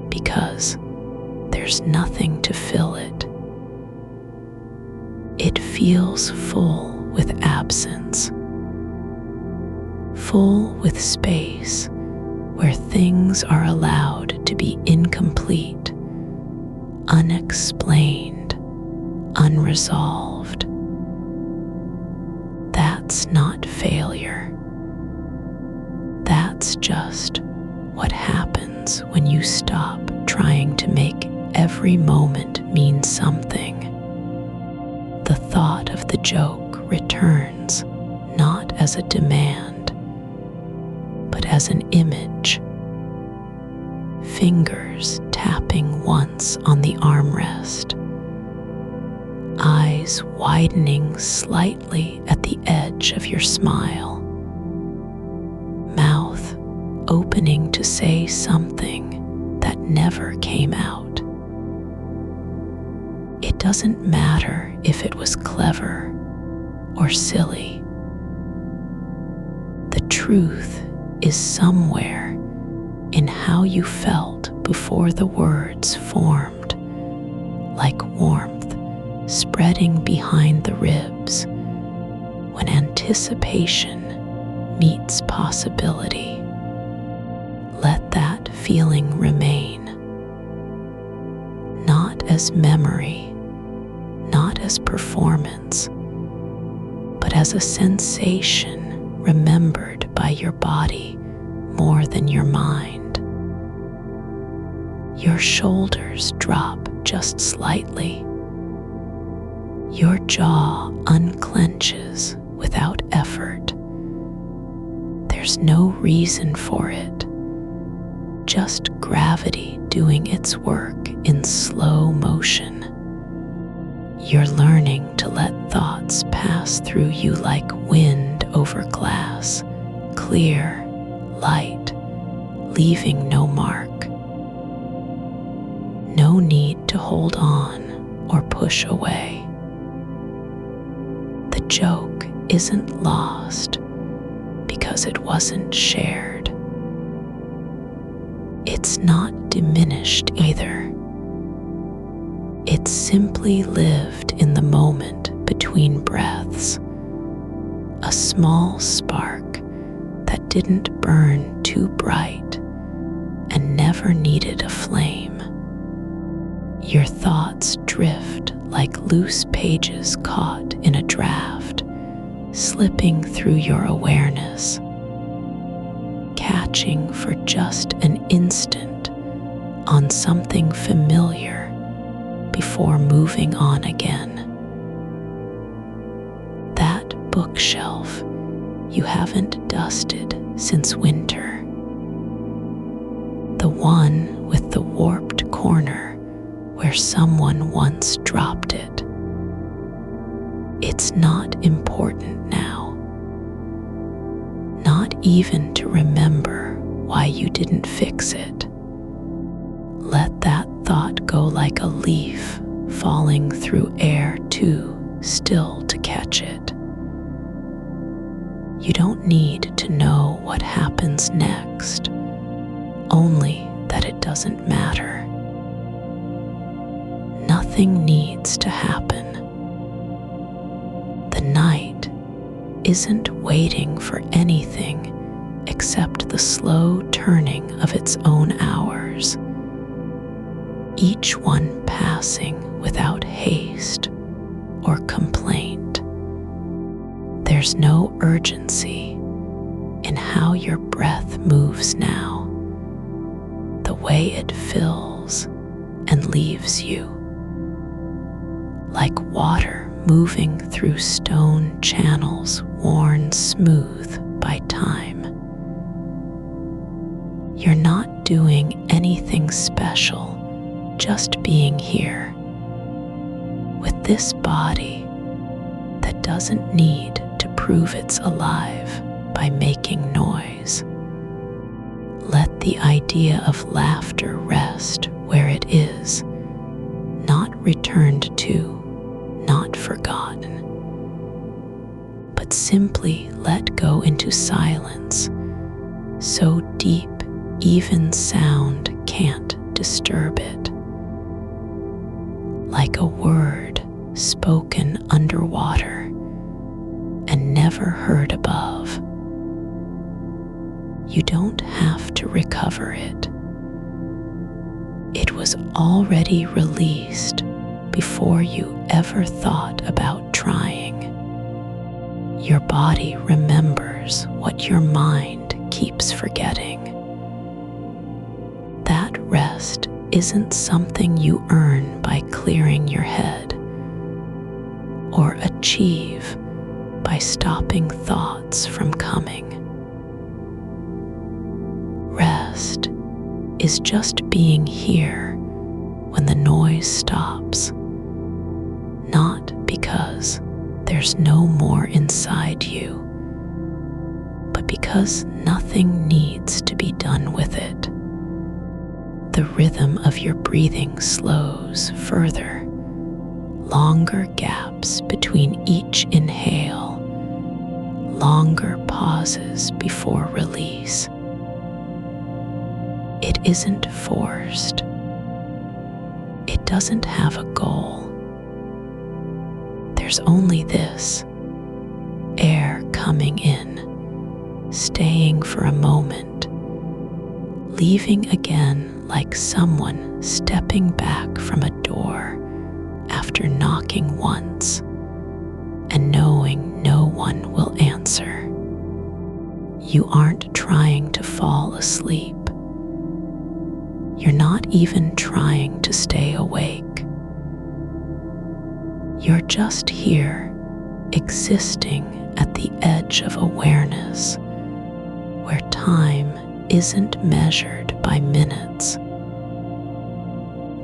because there's nothing to fill it. It feels full with absence, full with space where things are allowed to be incomplete, unexplained, unresolved. That's not failure. That's just what happens when you stop trying to make every moment mean something. The thought of the joke returns not as a demand, but as an image. Fingers tapping once on the armrest, eyes widening slightly at the edge of your smile, mouth opening to say something that never came out. It doesn't matter if it was clever or silly. The truth is somewhere in how you felt before the words formed, like warmth spreading behind the ribs when anticipation meets possibility. Let that feeling remain, not as memory, not as performance, but as a sensation remembered by your body more than your mind. Your shoulders drop just slightly. Your jaw unclenches without effort. There's no reason for it, just gravity doing its work in slow motion. You're learning to let thoughts pass through you like wind over glass, clear, light, leaving no mark. No need to hold on or push away. The joke isn't lost because it wasn't shared. It's not diminished either. It simply lived in the moment between breaths, a small spark that didn't burn too bright and never needed a flame. Your thoughts drift like loose pages caught in a draft, slipping through your awareness, catching for just an instant on something familiar before moving on again. That bookshelf you haven't dusted since winter. The one with the warped corner where someone once dropped it. It's not important now. Not even to remember why you didn't fix it. Let that thought go like a leaf falling through air too still to catch it. You don't need to know what happens next, only that it doesn't matter. Nothing needs to happen. The night isn't waiting for anything except the slow turning of its own hours, each one passing without haste or complaint. There's no urgency in how your breath moves now, the way it fills and leaves you, like water moving through stone channels worn smooth by time. You're not doing anything special, just being here, with this body that doesn't need to prove it's alive by making noise. Let the idea of laughter rest where it is, not returned to, not forgotten, but simply let go into silence, so deep even sound can't disturb it. Like a word spoken underwater and never heard above. You don't have to recover it. It was already released before you ever thought about trying. Your body remembers what your mind keeps forgetting. That rest isn't something you earn by clearing your head or achieve by stopping thoughts from coming. Rest is just being here when the noise stops, not because there's no more inside you, but because nothing needs to be done with it. The rhythm of your breathing slows further, longer gaps between each inhale, longer pauses before release. It isn't forced. It doesn't have a goal. There's only this: air coming in, staying for a moment, leaving again like someone stepping back from a door after knocking once and knowing no one will answer. You aren't trying to fall asleep. You're not even trying to stay awake. You're just here, existing at the edge of awareness, where time isn't measured by minutes,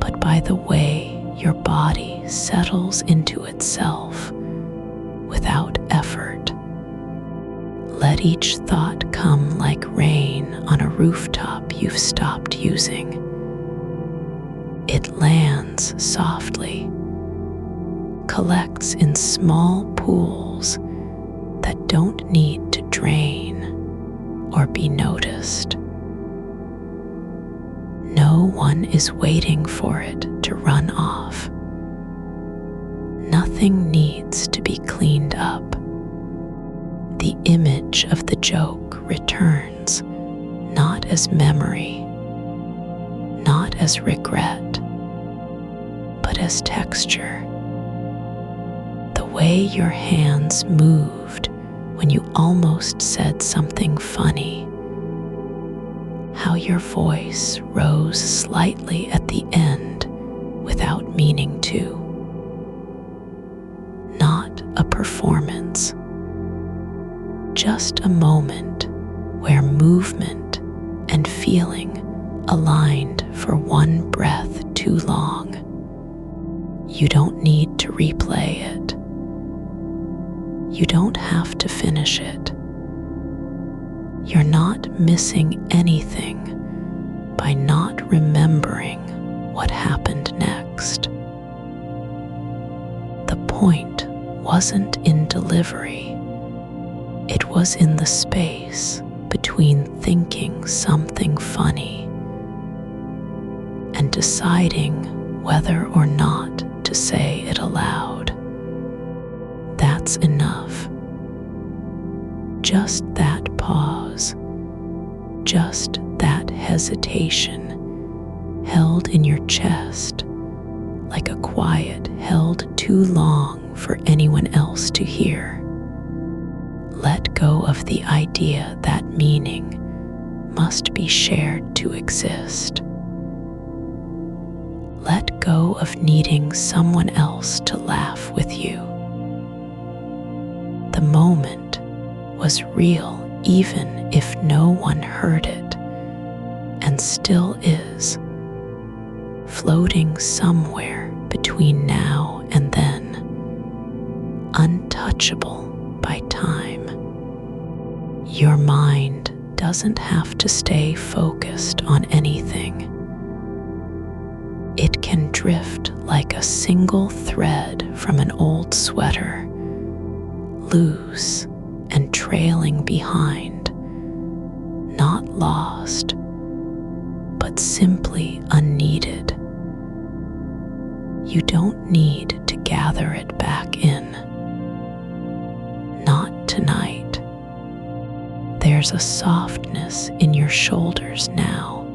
but by the way your body settles into itself without effort. Let each thought come like rain on a rooftop you've stopped using. It lands softly, collects in small pools that don't need to drain or be noticed. No one is waiting for it to run off. Nothing needs to be cleaned up. The image of the joke returns, not as memory, not as regret, but as texture. The way your hands moved when you almost said something funny, how your voice rose slightly at the end without meaning to. Not a performance, just a moment where movement and feeling aligned for one breath too long. You don't need to replay it. You don't have to finish it. You're not missing anything by not remembering what happened next. The point wasn't in delivery, It was in the space between thinking something funny and deciding whether or not to say it aloud. That's enough. Just that pause, just that hesitation held in your chest like a quiet held too long for anyone else to hear. Let go of the idea that meaning must be shared to exist. Let go of needing someone else to laugh with you. The moment was real even if no one heard it, and still is, floating somewhere between now and then, untouchable by time. Your mind doesn't have to stay focused on anything. It can drift like a single thread from an old sweater, loose and trailing behind, not lost, but simply unneeded. You don't need to gather it back in. Not tonight. There's a softness in your shoulders now,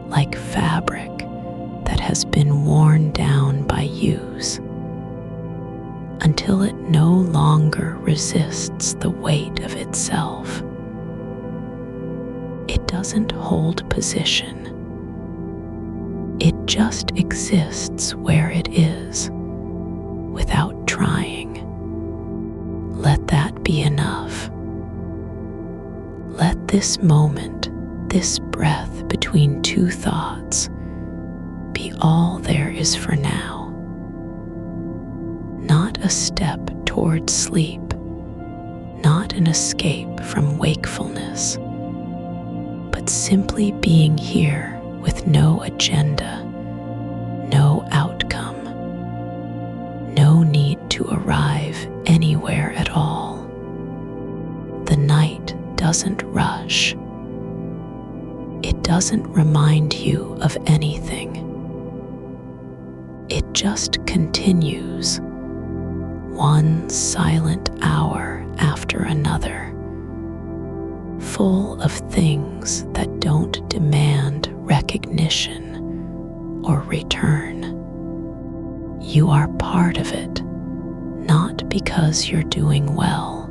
like fabric that has been worn down by use, until it no longer resists the weight of itself. It doesn't hold position. It just exists where it is, without trying. Let that be enough. Let this moment, this breath between two thoughts, be all there is for now. Not a step toward sleep, not an escape from wakefulness, but simply being here with no agenda, no outcome, no need to arrive anywhere at all. The night doesn't rush. It doesn't remind you of anything. It just continues, one silent hour after another, full of things that don't demand recognition or return. You are part of it, not because you're doing well,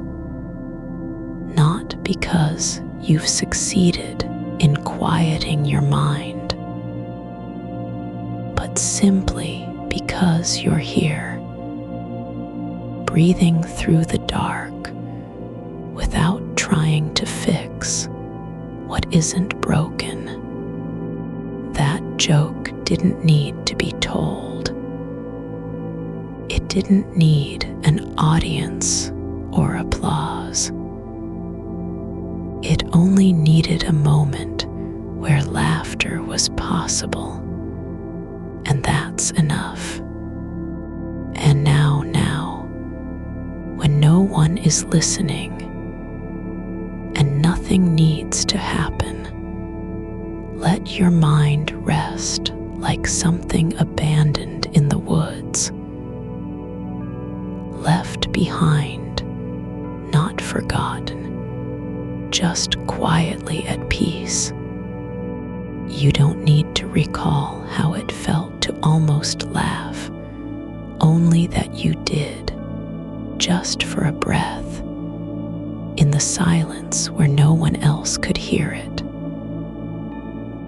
not because you've succeeded in quieting your mind, but simply because you're here, breathing through the dark without trying to fix what isn't broken. That joke didn't need to be told. It didn't need an audience or applause. It only needed a moment where laughter was possible, and that's enough. And now, when no one is listening and nothing needs to happen, let your mind rest like something abandoned in the woods, left behind, not forgotten, just quietly at peace. You don't need to recall how it felt to almost laugh, only that you did, just for a breath, in the silence where no one else could hear it.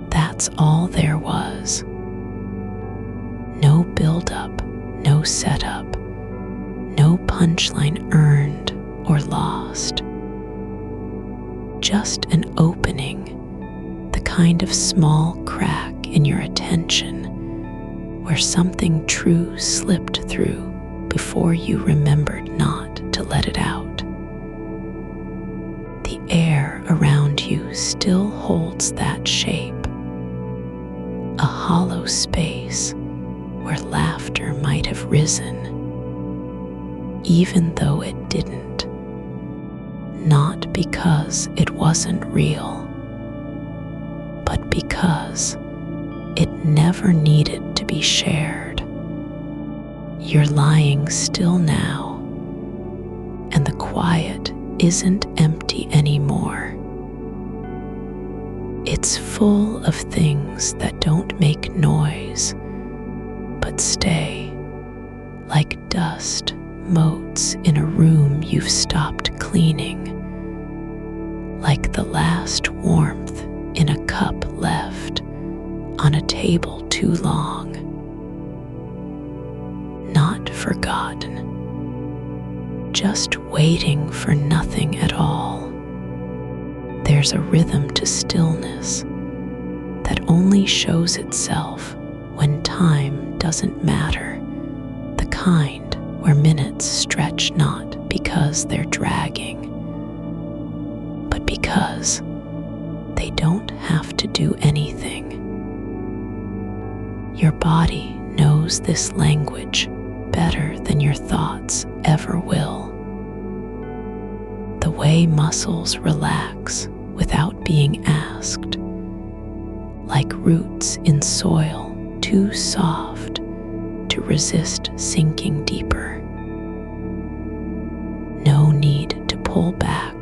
That's all there was. No build-up, no setup, no punchline earned or lost. Just an opening, the kind of small crack in your attention where something true slipped through before you remembered not to let it out. The air around you still holds that shape, a hollow space where laughter might have risen, even though it didn't. not because it wasn't real, but because it never needed to be shared. You're lying still now, and the quiet isn't empty anymore. It's full of things that don't make noise, but stay like dust motes in a room you've stopped cleaning, like the last warmth in a cup left on a table too long. Not forgotten, just waiting for nothing at all. There's a rhythm to stillness that only shows itself when time doesn't matter, the kind where minutes stretch not because they're dragging, but because they don't have to do anything. Your body knows this language better than your thoughts ever will. The way muscles relax without being asked, like roots in soil too soft to resist sinking deeper. No need to pull back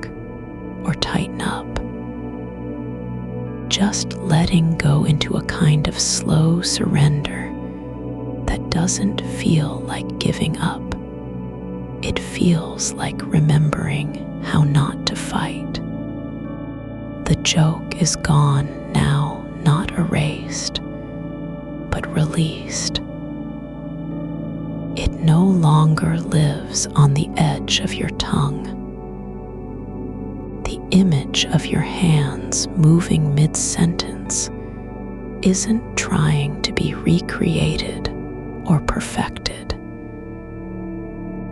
or tighten up. Just letting go into a kind of slow surrender that doesn't feel like giving up. It feels like remembering how not to fight. The joke is gone now, not erased, but released. It no longer lives on the edge of your tongue. The image of your hands moving mid-sentence isn't trying to be recreated or perfected.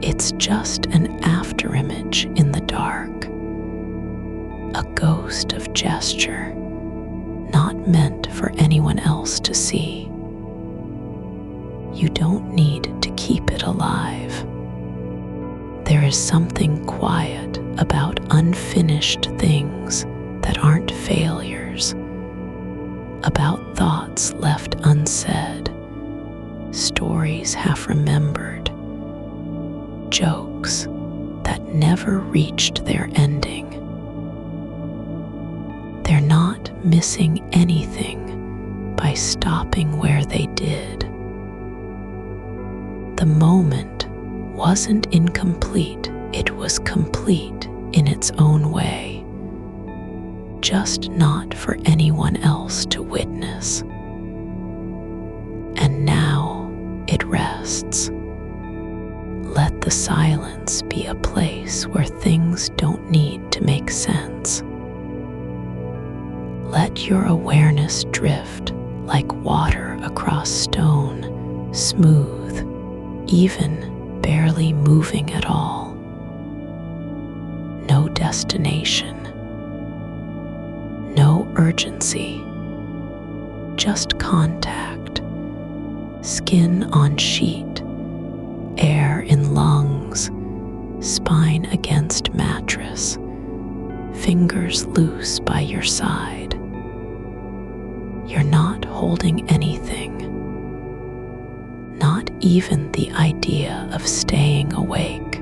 It's just an afterimage in the dark, a ghost of gesture not meant for anyone else to see. You don't need to keep it alive. There is something quiet about unfinished things that aren't failures, about thoughts left unsaid, stories half remembered, jokes that never reached their ending. They're not missing anything by stopping where they did. The moment wasn't incomplete, it was complete in its own way, just not for anyone else to witness. And now it rests. Let the silence be a place where things don't need to make sense. Let your awareness drift like water across stone, smooth, even barely moving at all. No destination, no urgency, just contact, skin on sheet, air in lungs, spine against mattress, fingers loose by your side. You're not holding anything, not even the idea of staying awake.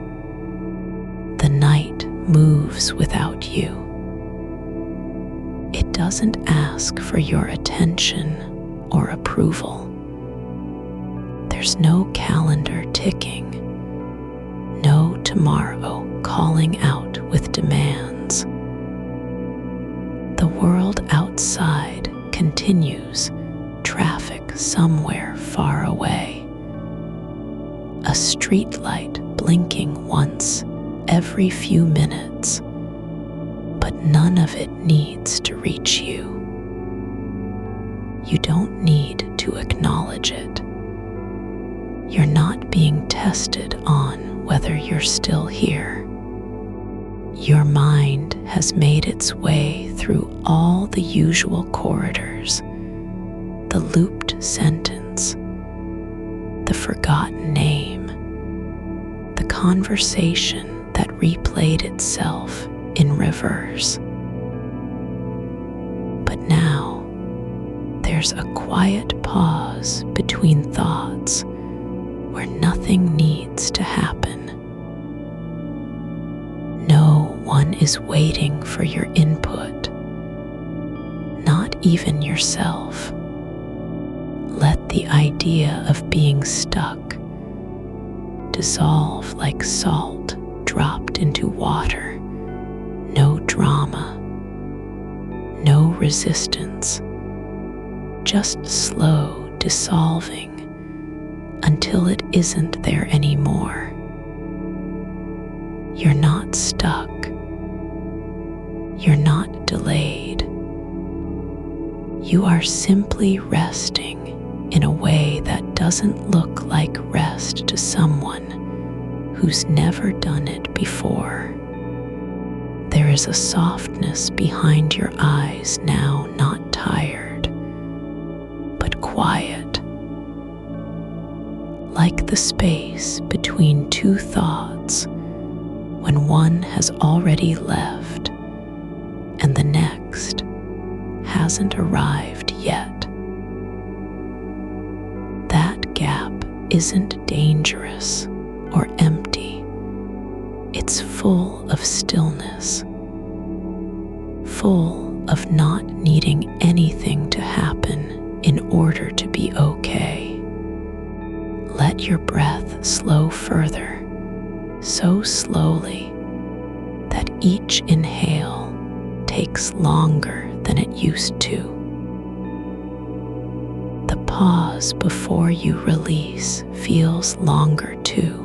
The night moves without you. It doesn't ask for your attention or approval. There's no calendar ticking, no tomorrow calling out with demands. The world outside continues, traffic somewhere far away. A streetlight blinking once every few minutes, but none of it needs to reach you. You don't need to acknowledge it. You're not being tested on whether you're still here. Your mind has made its way through all the usual corridors, the looped sentence, the forgotten name, the conversation that replayed itself in reverse. But now there's a quiet pause between thoughts where nothing needs to happen. No one is waiting for your input, not even yourself. Let the idea of being stuck dissolve like salt dropped into water. No drama, no resistance, just slow dissolving until it isn't there anymore. You're not stuck. You're not delayed. You are simply resting in a way that doesn't look like rest to someone who's never done it before. There is a softness behind your eyes now, not tired, but quiet, like the space between two thoughts when one has already left and the next hasn't arrived yet. That gap isn't dangerous or empty. It's full of stillness, full of not needing anything to happen in order to be okay. Let your breath slow further, so slowly that each inhale takes longer than it used to. The pause before you release feels longer too,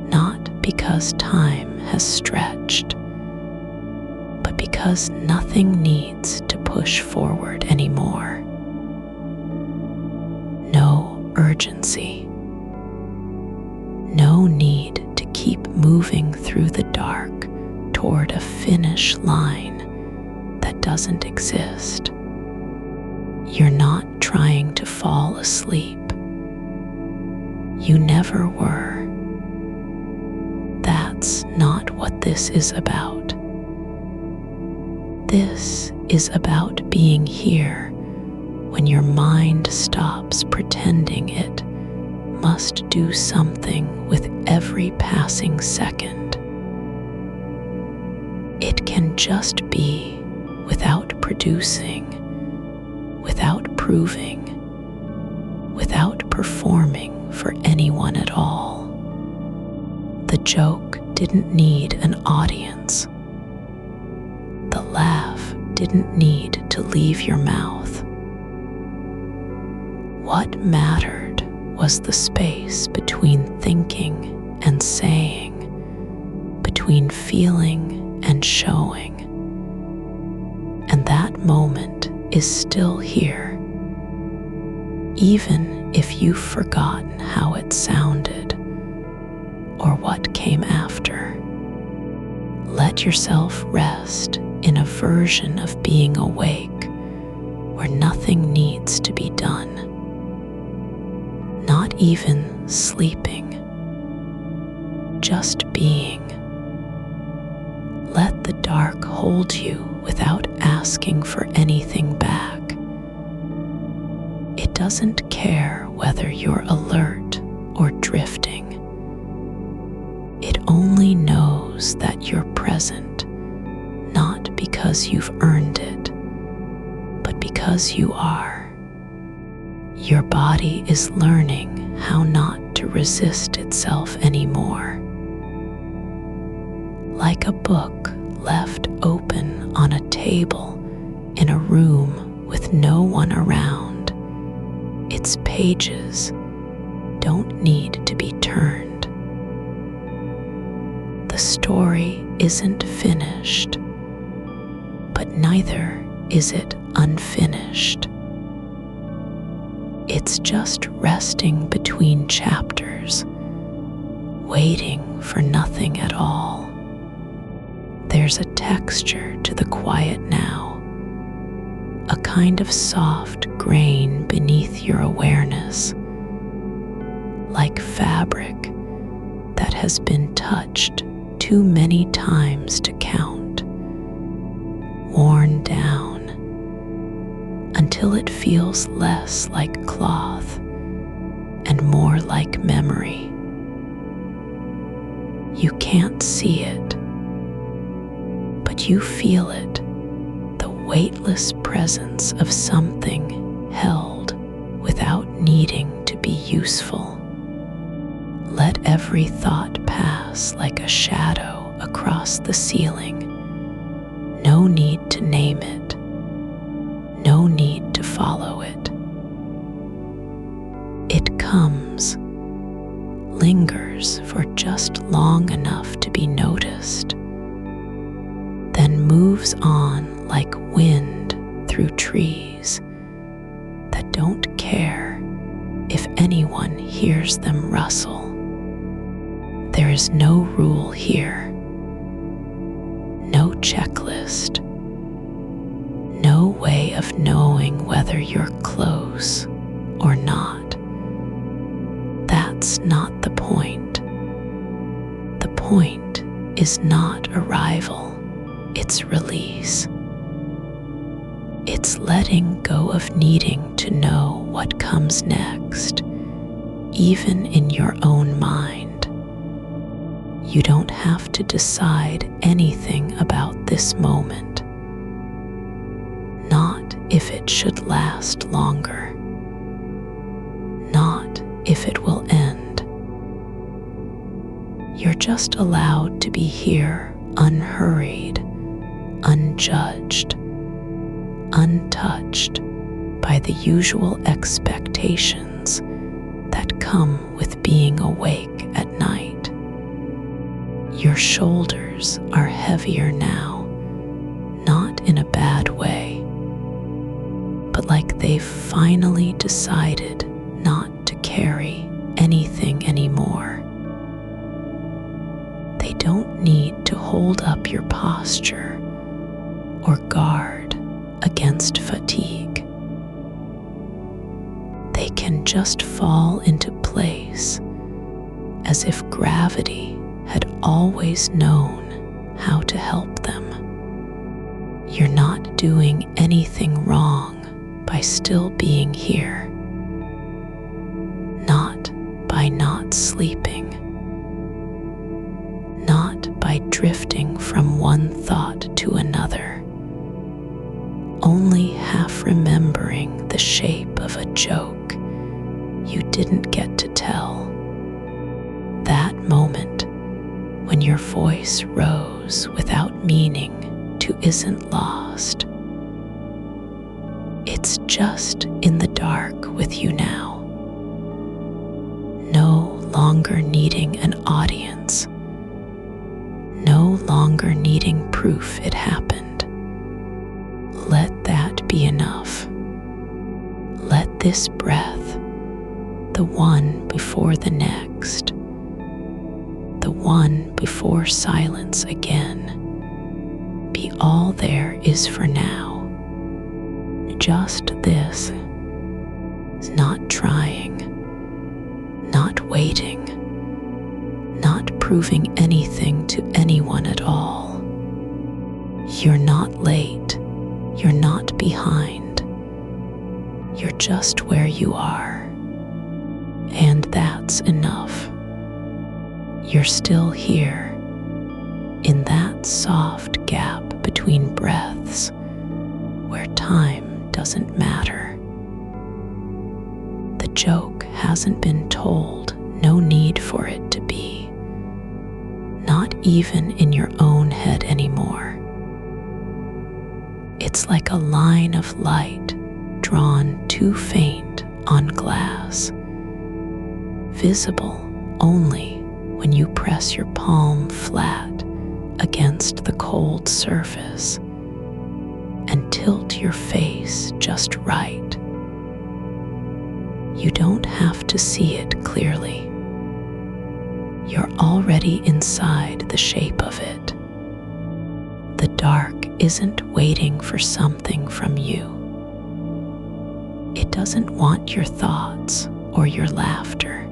not because time has stretched, but because nothing needs to push forward anymore. No urgency, no need to keep moving through the dark toward a finish line that doesn't exist. You're not trying to fall asleep. You never were. That's not what this is about. This is about being here when your mind stops pretending it must do something with every passing second. It can just be without producing, without proving, without performing for anyone at all. The joke didn't need an audience. The laugh didn't need to leave your mouth. What mattered was the space between thinking and saying, between feeling and showing. And that moment is still here, even if you've forgotten how it sounded or what came after. Let yourself rest in a version of being awake where nothing needs to be done, not even sleeping, just being. Let the dark hold you without asking for anything back. It doesn't care whether you're alert or drifting. It only knows that you're present, not because you've earned it, but because you are. Your body is learning how not to resist itself anymore. Like a book left open on a table in a room with no one around, its pages don't need to be turned. The story isn't finished, but neither is it unfinished. It's just resting between chapters, waiting for nothing at all. There's a texture to the quiet now, a kind of soft grain beneath your awareness, like fabric that has been touched too too many times to count, worn down until it feels less like cloth and more like memory. You can't see it, but you feel it, the weightless presence of something held without needing to be useful. Let every thought pass like a shadow across the ceiling. No need to name it, no need to follow it. It comes, lingers for just long enough to be noticed, then moves on like wind through trees that don't care if anyone hears them rustle. There is no rule here, no checklist, no way of knowing whether you're close or not. That's not the point. The point is not arrival, it's release. It's letting go of needing to know what comes next, even in your own mind. You don't have to decide anything about this moment, not if it should last longer, not if it will end. You're just allowed to be here, unhurried, unjudged, untouched by the usual expectations that come with being awake at night. Your shoulders are heavier now, not in a bad way, but like they've finally decided not to carry anything anymore. They don't need to hold up your posture or guard against fatigue. They can just fall into place as if gravity had always known how to help them. You're not doing anything wrong by still being here, not by not sleeping, not by drifting from one thought to another, only half remembering the shape of a joke you didn't get to tell. That moment when your voice rose without meaning to isn't lost. It's just in the dark with you now, no longer needing an audience, no longer needing proof it happened. Let that be enough. Let this breath, the one before the next, the one before silence again, be all there is for now. Just this, not trying, not waiting, not proving anything to anyone at all. You're not late, you're not behind, you're just where you are, and that's enough. You're still here, in that soft gap between breaths, where time doesn't matter. The joke hasn't been told, no need for it to be, not even in your own head anymore. It's like a line of light drawn too faint on glass, visible only when you press your palm flat against the cold surface and tilt your face just right. You don't have to see it clearly. You're already inside the shape of it. The dark isn't waiting for something from you. It doesn't want your thoughts or your laughter.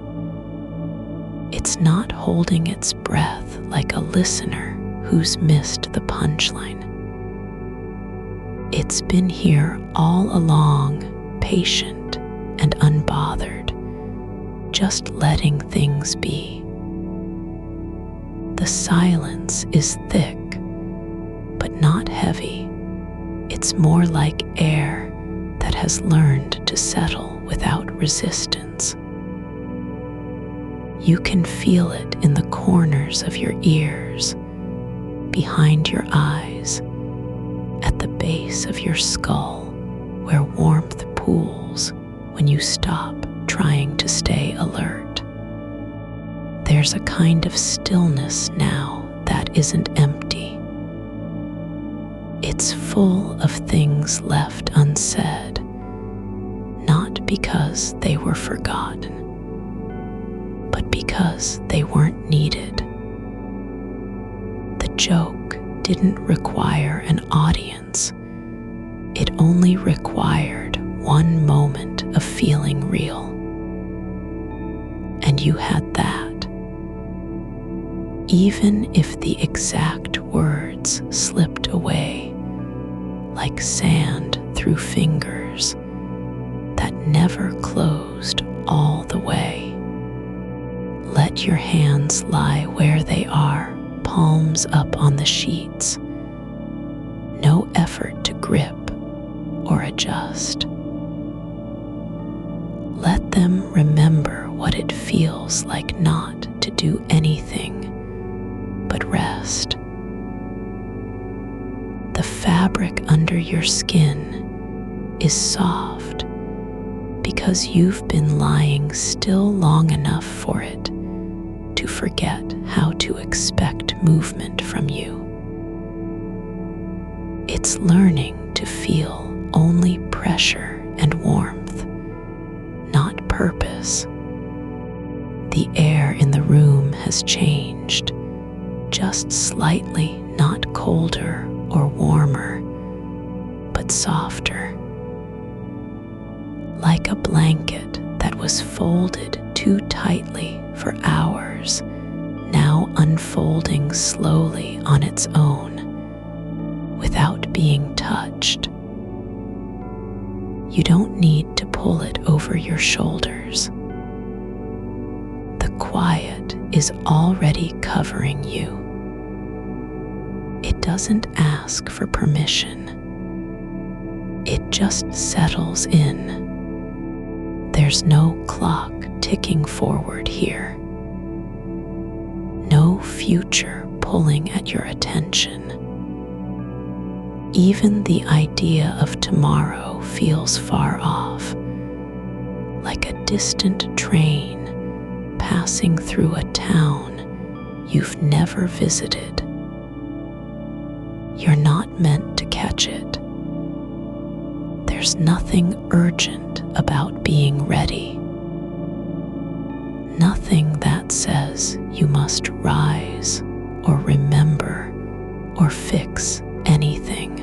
It's not holding its breath like a listener who's missed the punchline. It's been here all along, patient and unbothered, just letting things be. The silence is thick, but not heavy. It's more like air that has learned to settle without resistance. You can feel it in the corners of your ears, behind your eyes, at the base of your skull, where warmth pools when you stop trying to stay alert. There's a kind of stillness now that isn't empty. It's full of things left unsaid, not because they were forgotten, but because they weren't needed. The joke didn't require an audience. It only required one moment of feeling real. And you had that. Even if the exact words slipped away, like sand through fingers that never closed all the way. Let your hands lie where they are, palms up on the sheets. No effort to grip or adjust. Let them remember what it feels like not to do anything but rest. The fabric under your skin is soft because you've been lying still long enough for it to forget how to expect movement from you. It's learning to feel only pressure and warmth, not purpose. The air in the room has changed, just slightly, not colder or warmer, but softer. Like a blanket that was folded too tightly for hours, now unfolding slowly on its own, without being touched. You don't need to pull it over your shoulders. The quiet is already covering you. It doesn't ask for permission. It just settles in. There's no clock ticking forward here. No future pulling at your attention. Even the idea of tomorrow feels far off, like a distant train passing through a town you've never visited. You're not meant to catch it. There's nothing urgent about being ready. Nothing that says you must rise or remember or fix anything.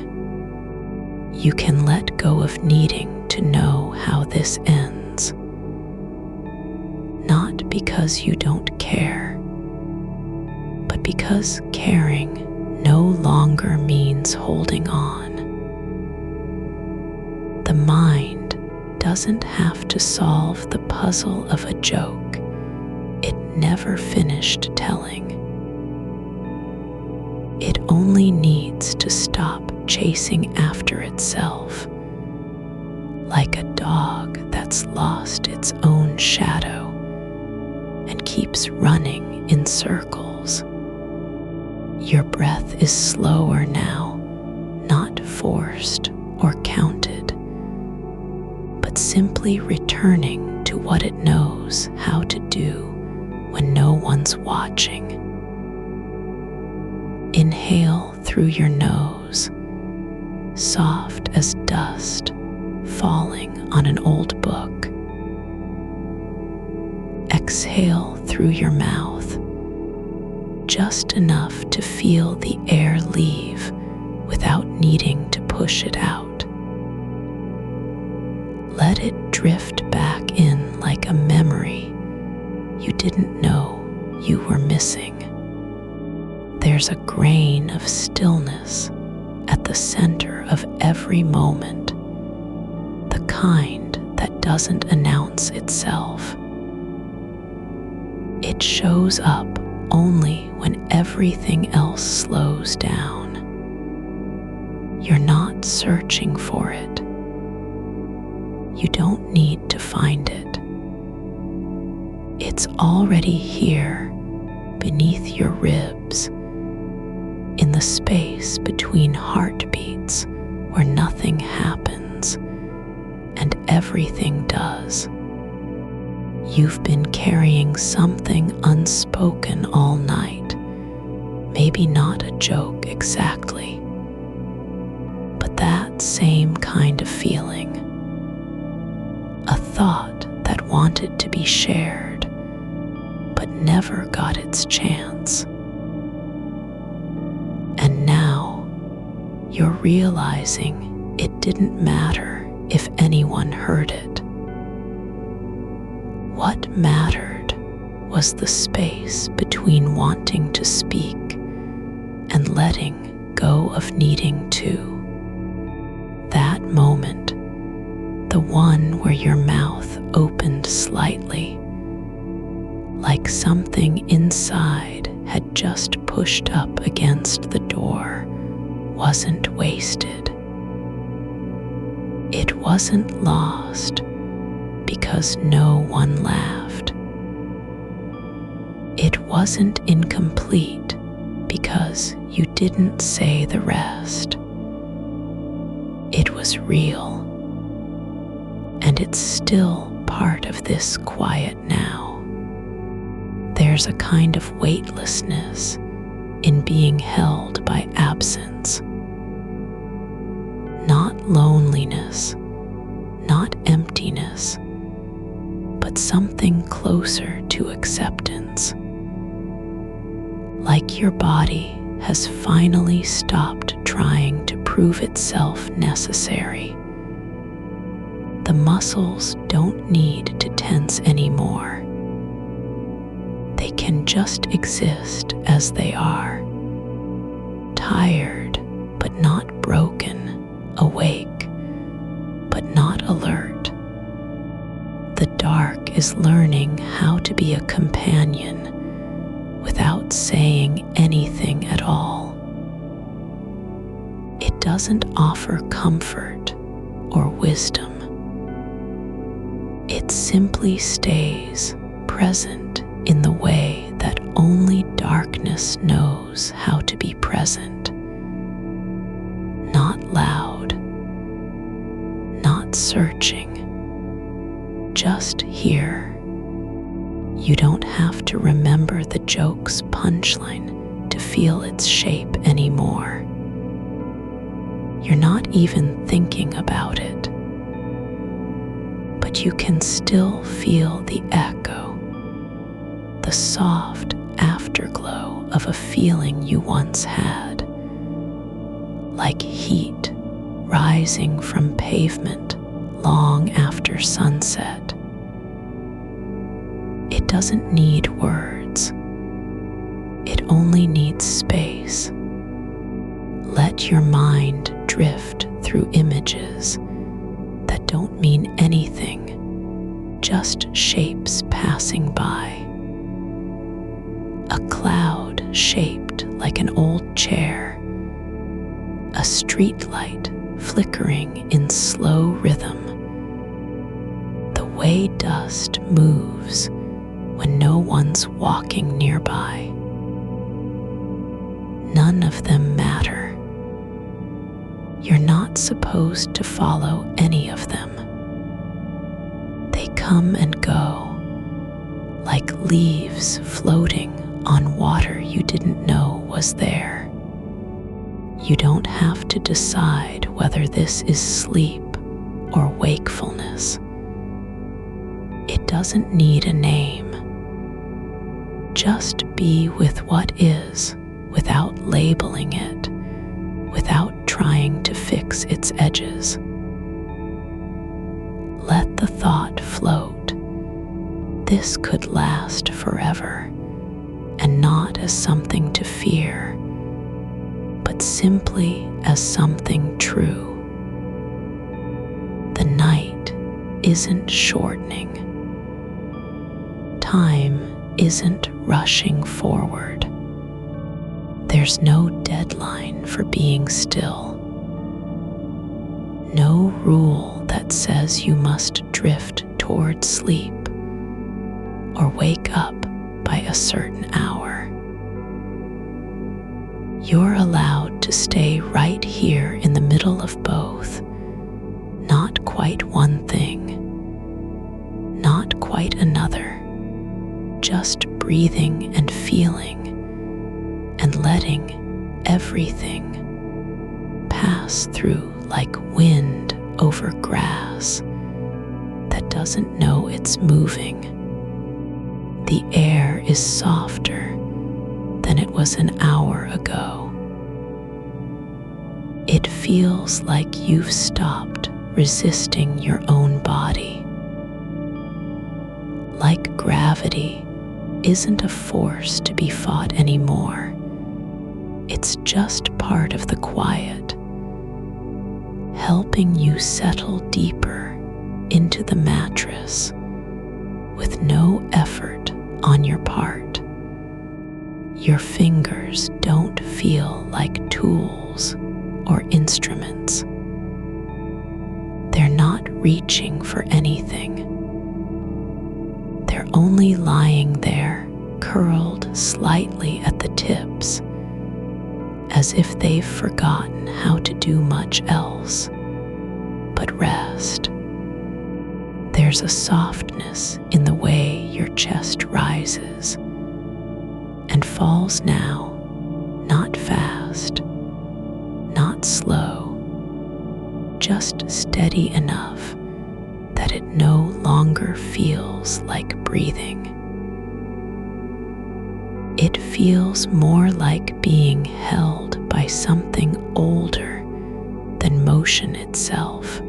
You can let go of needing to know how this ends. Not because you don't care, but because caring no longer means holding on. The mind doesn't have to solve the puzzle of a joke it never finished telling. It only needs to stop chasing after itself, like a dog that's lost its own shadow and keeps running in circles. Your breath is slower now, not forced or counted, but simply returning to what it knows how to do when no one's watching. Inhale through your nose, soft as dust falling on an old book. Exhale through your mouth, just enough to feel the air leave without needing to push it out. Let it drift back in like a memory you didn't know you were missing. There's a grain of stillness at the center of every moment, the kind that doesn't announce itself. It shows up only when everything else slows down. You're not searching for it. You don't need to find it. It's already here, beneath your ribs, in the space between heartbeats where nothing happens and everything does. You've been carrying something unspoken all night, maybe not a joke exactly, but that same kind of feeling, a thought that wanted to be shared, but never got its chance. And now you're realizing it didn't matter if anyone heard it. What mattered was the space between wanting to speak and letting go of needing to. That moment, the one where your mouth opened slightly, like something inside had just pushed up against the door, wasn't wasted. It wasn't lost because no one laughed. It wasn't incomplete because you didn't say the rest. It was real, and it's still part of this quiet now. There's a kind of weightlessness in being held by absence. Not loneliness, not emptiness, but something closer to acceptance. Like your body has finally stopped trying to prove itself necessary. The muscles don't need to tense anymore. They can just exist as they are, tired but not broken, awake but not alert. The dark is learning how to be a companion without saying anything at all. It doesn't offer comfort or wisdom. It simply stays present in the way that only darkness knows how to be present. Not loud, not searching, just here. You don't have to remember the joke's punchline to feel its shape anymore. You're not even thinking about it, but you can still feel the echo, the soft afterglow of a feeling you once had, like heat rising from pavement long after sunset. It doesn't need words. It only needs space. Let your mind drift through images that don't mean anything, just shapes passing by. A cloud shaped like an old chair, a streetlight flickering in slow rhythm, the way dust moves when no one's walking nearby. None of them matter. You're not supposed to follow any of them. They come and go, like leaves floating on water you didn't know was there. You don't have to decide whether this is sleep or wakefulness. It doesn't need a name. Just be with what is without labeling it, without trying to fix its edges. Let the thought float. This could last forever, as something to fear, but simply as something true. The night isn't shortening. Time isn't rushing forward. There's no deadline for being still. No rule that says you must drift toward sleep or wake up by a certain hour. You're allowed to stay right here in the middle of both. Not quite one thing, not quite another, just breathing and feeling and letting everything pass through like wind over grass that doesn't know it's moving. The air is softer than it was an hour ago. It feels like you've stopped resisting your own body. Like gravity isn't a force to be fought anymore. It's just part of the quiet, helping you settle deeper into the mattress with no effort on your part. Your fingers don't feel like tools or instruments. They're not reaching for anything. They're only lying there, curled slightly at the tips, as if they've forgotten how to do much else but rest. There's a softness in the way your chest rises and falls now, not fast, not slow, just steady enough that it no longer feels like breathing. It feels more like being held by something older than motion itself.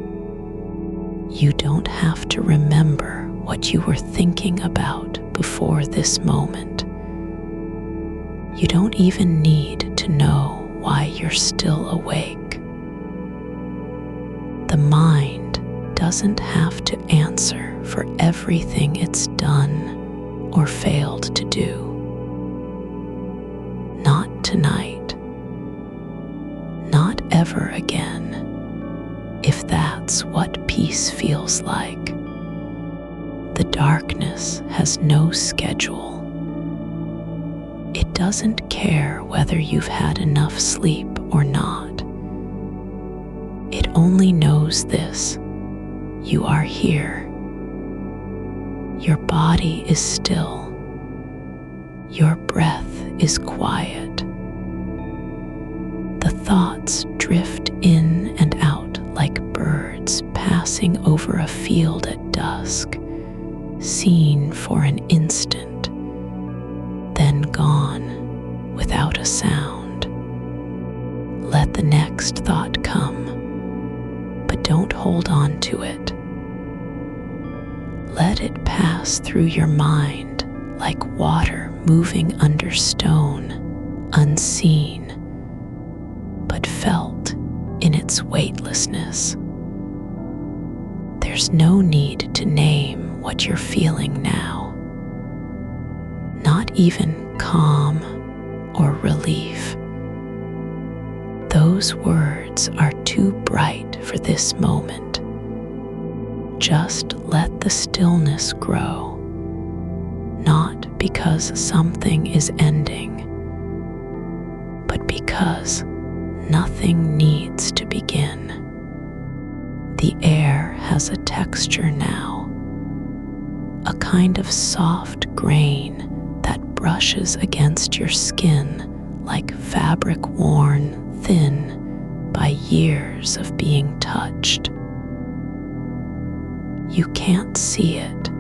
You don't have to remember what you were thinking about before this moment. You don't even need to know why you're still awake. The mind doesn't have to answer for everything it's done or failed to do. Not tonight. Not ever again, if that's what peace feels like. The darkness has no schedule. It doesn't care whether you've had enough sleep or not. It only knows this: you are here. Your body is still. Your breath is quiet. The thoughts drift in and out like birds passing over a field at dusk, seen for an instant, then gone without a sound. Let the next thought come, but don't hold on to it. Let it pass through your mind like water moving under stone, unseen, but felt in its weightlessness. There's no need to name what you're feeling now. Not even calm or relief. Those words are too bright for this moment. Just let the stillness grow, not because something is ending, but because nothing needs to begin. The air has a texture now, a kind of soft grain that brushes against your skin like fabric worn thin by years of being touched. You can't see it,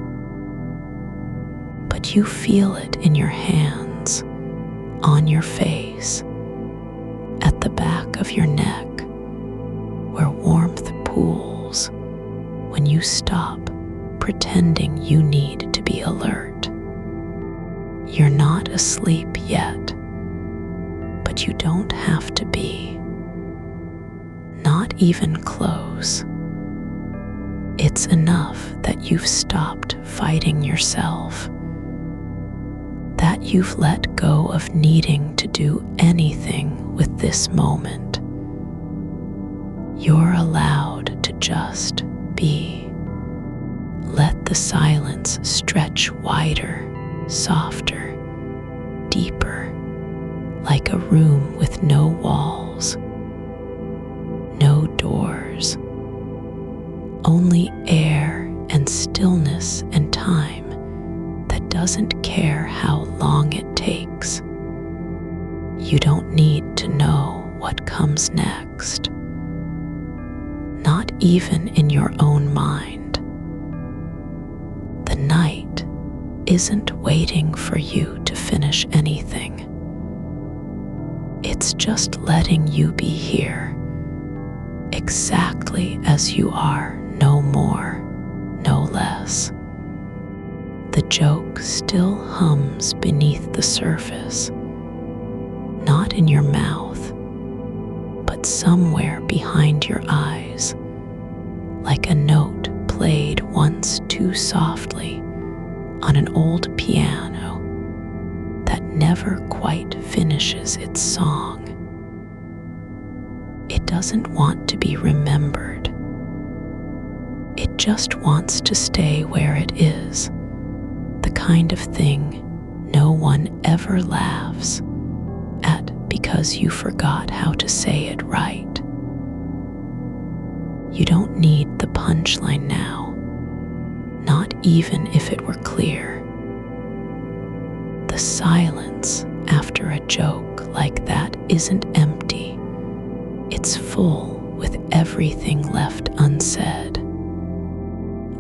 but you feel it in your hands, on your face, at the back of your neck, where warmth pools when you stop pretending you need to be alert. You're not asleep yet, but you don't have to be. Not even close. It's enough that you've stopped fighting yourself, that you've let go of needing to do anything with this moment. You're allowed to just be. Let the silence stretch wider, softer, deeper, like a room with no walls, no doors, only air and stillness and time that doesn't care how long it takes. You don't need to know what comes next, not even in your own mind. The night isn't waiting for you to finish anything. It's just letting you be here, exactly as you are, no more, no less. The joke still hums beneath the surface, not in your mouth, but somewhere behind your eyes, like a note played once too softly on an old piano that never quite finishes its song. It doesn't want to be remembered. It just wants to stay where it is, the kind of thing no one ever laughs at because you forgot how to say it right. You don't need the punchline now, not even if it were clear. The silence after a joke like that isn't empty. It's full with everything left unsaid.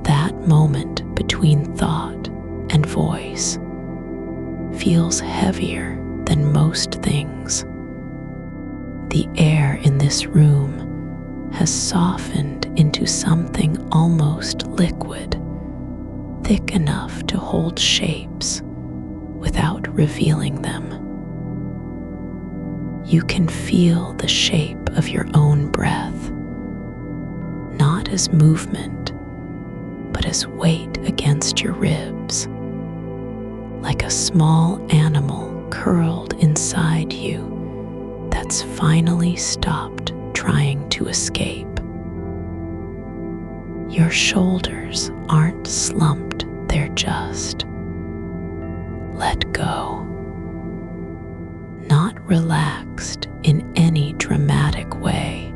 That moment between thought and voice feels heavier than most things. The air in this room has softened into something almost liquid, thick enough to hold shapes without revealing them. You can feel the shape of your own breath, not as movement, but as weight against your ribs, like a small animal curled inside you that's finally stopped trying to escape. Your shoulders aren't slumped, they're just let go. Not relaxed in any dramatic way,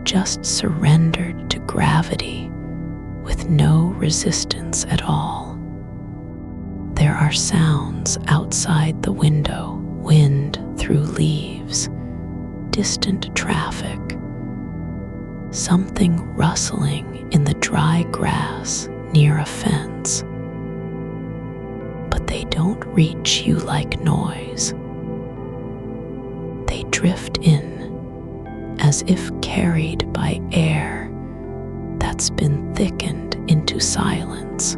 just surrendered to gravity with no resistance at all. There are sounds outside the window, wind through leaves, distant traffic, something rustling in the dry grass near a fence. But they don't reach you like noise. They drift in as if carried by air that's been thickened into silence.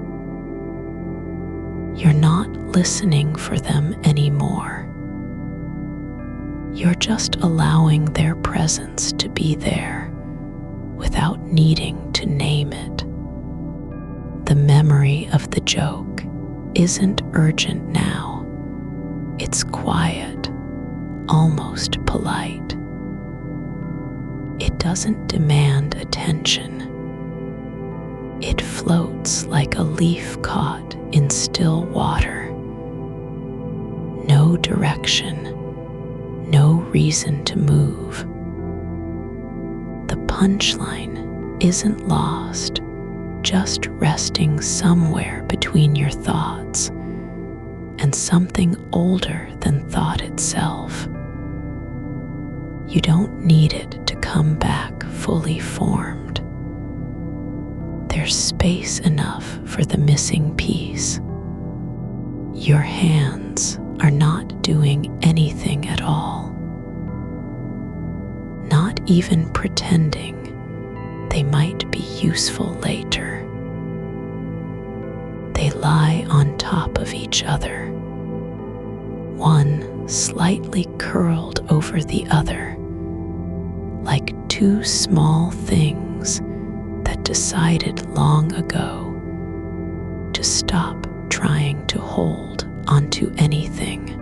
You're not listening for them anymore. You're just allowing their presence to be there without needing to name it. The memory of the joke isn't urgent now. It's quiet, almost polite. It doesn't demand attention. It floats like a leaf caught in still water. No direction, no reason to move. The punchline isn't lost, just resting somewhere between your thoughts and something older than thought itself. You don't need it to come back fully formed. There's space enough for the missing piece. Your hands are not doing anything at all. Not even pretending they might be useful later. They lie on top of each other, one slightly curled over the other, like two small things that decided long ago to stop trying to hold onto anything.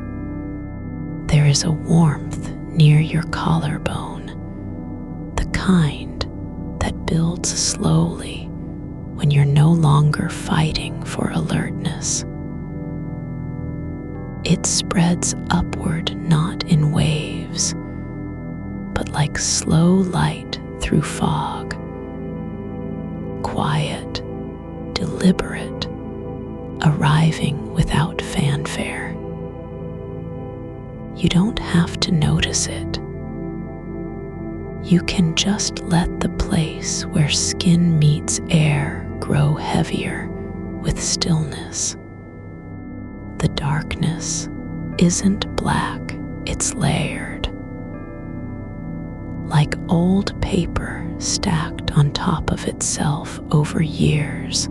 There is a warmth near your collarbone, the kind that builds slowly when you're no longer fighting for alertness. It spreads upward not in waves, but like slow light through fog. Quiet, deliberate, arriving without fanfare. You don't have to notice it. You can just let the place where skin meets air grow heavier with stillness. The darkness isn't black, it's layered. Like old paper stacked on top of itself over years,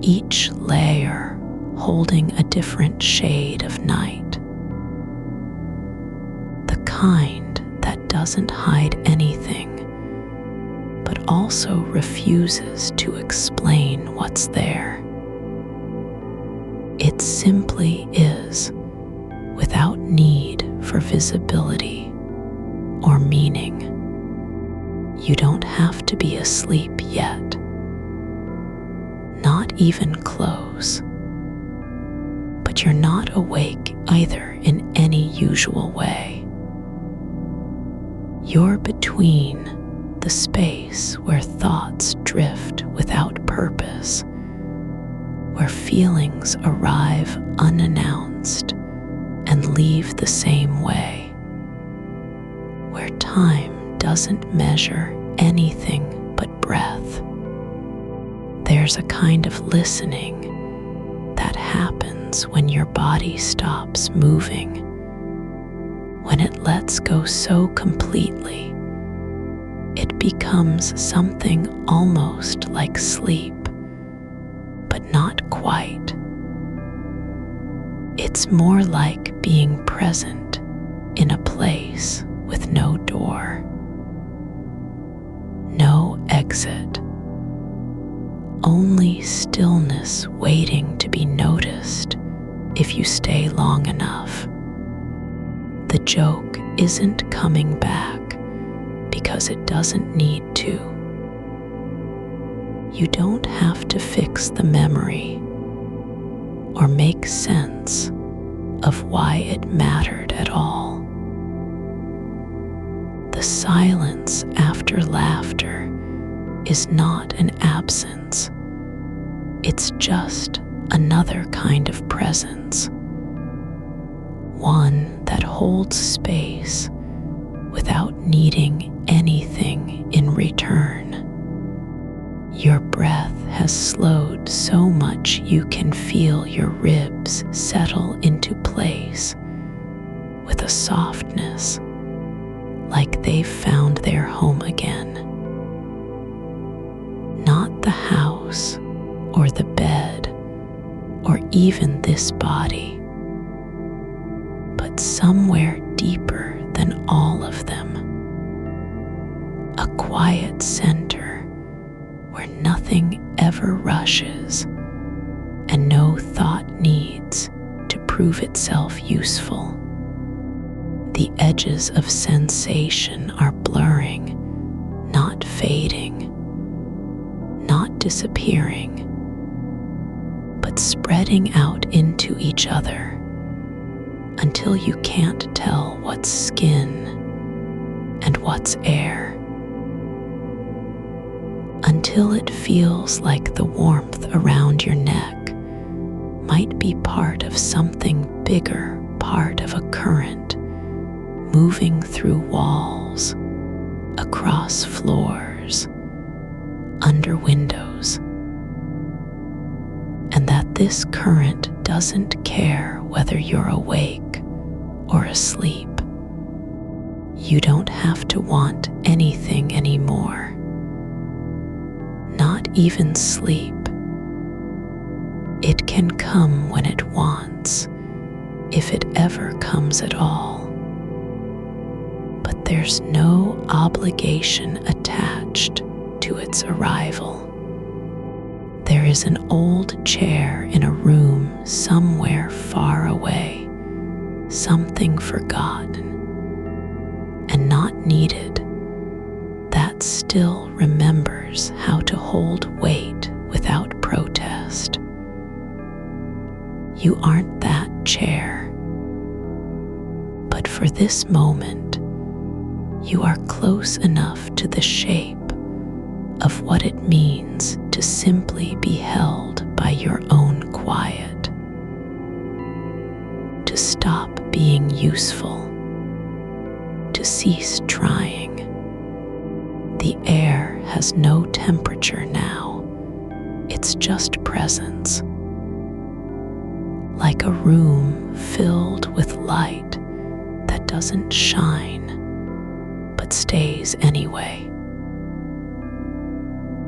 each layer holding a different shade of night. The kind that doesn't hide anything, but also refuses to explain what's there. It simply is, without need for visibility or meaning. You don't have to be asleep yet, not even close, but you're not awake either in any usual way. You're between the space where thoughts drift without purpose, where feelings arrive unannounced and leave the same way, where time doesn't measure anything but breath. There's a kind of listening that happens when your body stops moving, when it lets go so completely it becomes something almost like sleep, but not quite. It's more like being present in a place with no door, no exit, only stillness waiting to be noticed if you stay long enough. The joke isn't coming back because it doesn't need to. You don't have to fix the memory or make sense of why it mattered at all. The silence after laughter is not an absence. It's just another kind of presence, one that holds space without needing anything in return. Your breath has slowed so much you can feel your ribs settle into place with a softness like they've found their home again. Not the house or the bed or even this body, but somewhere deeper than all of them. A quiet center where nothing ever rushes and no thought needs to prove itself useful. The edges of sensation are blurring, not fading, not disappearing, but spreading out into each other until you can't tell what's skin and what's air. Until it feels like the warmth around your neck might be part of something bigger, part of a current moving through walls, across floors, under windows, and that this current doesn't care whether you're awake or asleep. You don't have to want anything anymore. Not even sleep. It can come when it wants, if it ever comes at all. But there's no obligation attached to its arrival. There is an old chair in a room somewhere far away, something forgotten and not needed, that still remembers how to hold weight without protest. You aren't that chair, but for this moment, you are close enough to the shape of what it means to simply be held by your own quiet, to stop being useful, to cease trying. The air has no temperature now, it's just presence. Like a room filled with light that doesn't shine, but stays anyway.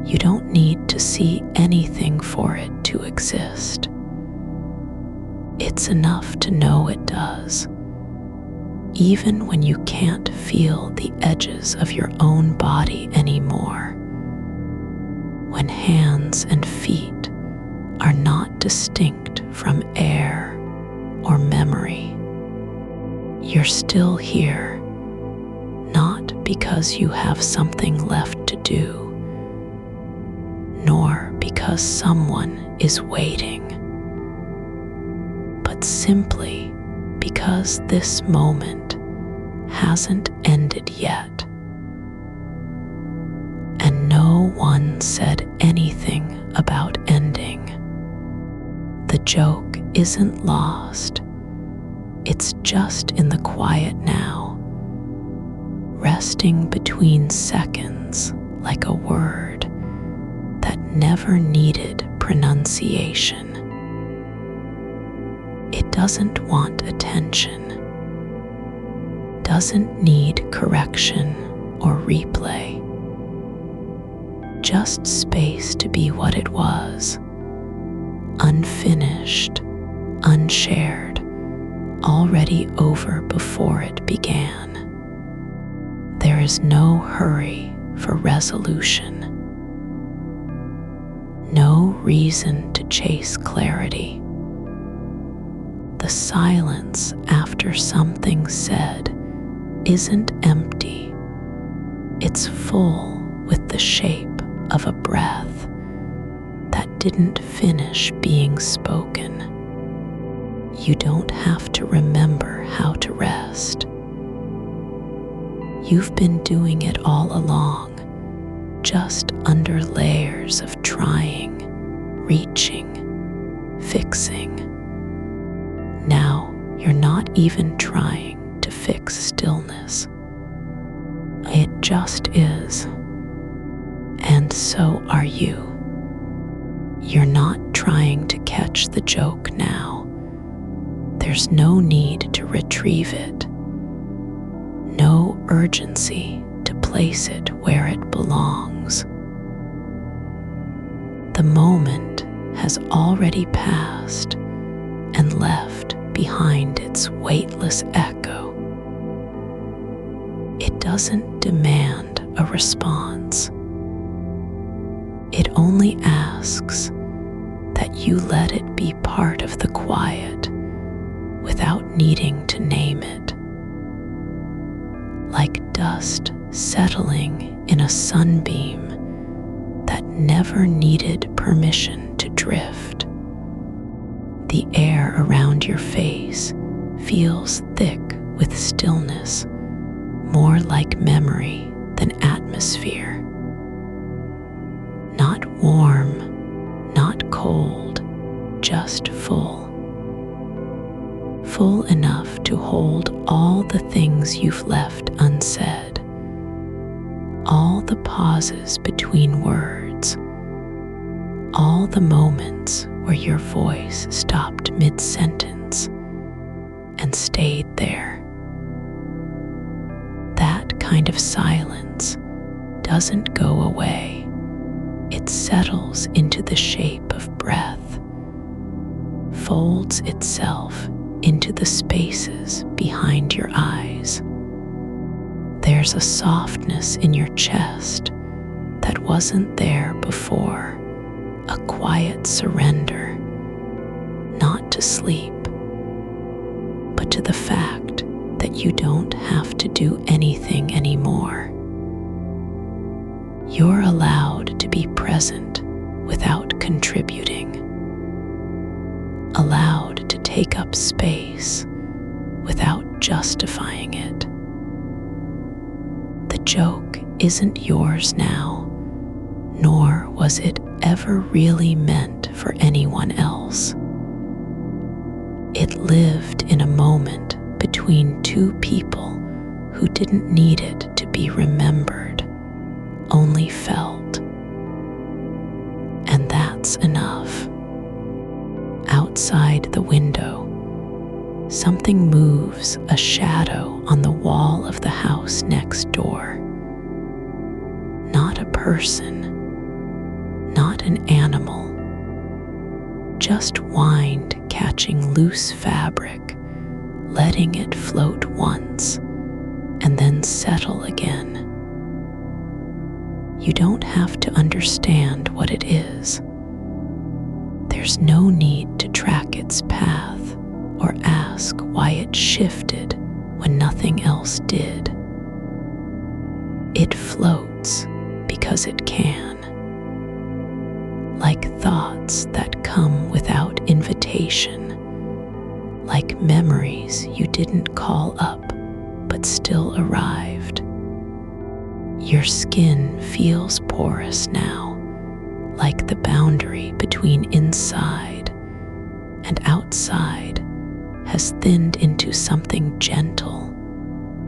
You don't need to see anything for it to exist. It's enough to know it does, even when you can't feel the edges of your own body anymore, when hands and feet are not distinct from air or memory. You're still here, not because you have something left to do, nor because someone is waiting, but simply because this moment hasn't ended yet. And no one said anything about ending. The joke isn't lost, it's just in the quiet now, resting between seconds like a word that never needed pronunciation. It doesn't want attention, doesn't need correction or replay, just space to be what it was, unfinished, unshared, already over before it began. There is no hurry for resolution, no reason to chase clarity. The silence after something said isn't empty, it's full with the shape of a breath that didn't finish being spoken. You don't have to remember how to rest. You've been doing it all along, just under layers of trying, reaching, fixing. Now you're not even trying to fix stillness. It just is. And so are you. You're not trying to catch the joke now. There's no need to retrieve it, no urgency to place it where it belongs. The moment has already passed and left behind its weightless echo. It doesn't demand a response. It only asks that you let it be part of the quiet without needing to name it. Like dust settling in a sunbeam that never needed permission to drift. The air around your face feels thick with stillness, more like memory than atmosphere. Not warm, not cold, just full. Full enough to hold all the things you've left unsaid, all the pauses between words, all the moments where your voice stopped mid-sentence and stayed there. That kind of silence doesn't go away. It settles into the shape of breath, folds itself into the spaces behind your eyes. There's a softness in your chest that wasn't there before, a quiet surrender, not to sleep, but to the fact that you don't have to do anything anymore. You're allowed to be present without contributing, allowed to take up space without justifying it. The joke isn't yours now, nor was it ever really meant for anyone else. It lived in a moment between two people who didn't need it to be remembered, only felt. And that's enough. Outside the window, something moves, a shadow on the wall of the house next door. Not a person, not an animal, just wind catching loose fabric, letting it float once and then settle again. You don't have to understand what it is. There's no need to track its path or ask why it shifted when nothing else did. It floats because it can, like thoughts that come without invitation, like memories you didn't call up but still arrived. Your skin feels porous now, like the boundary between inside and outside has thinned into something gentle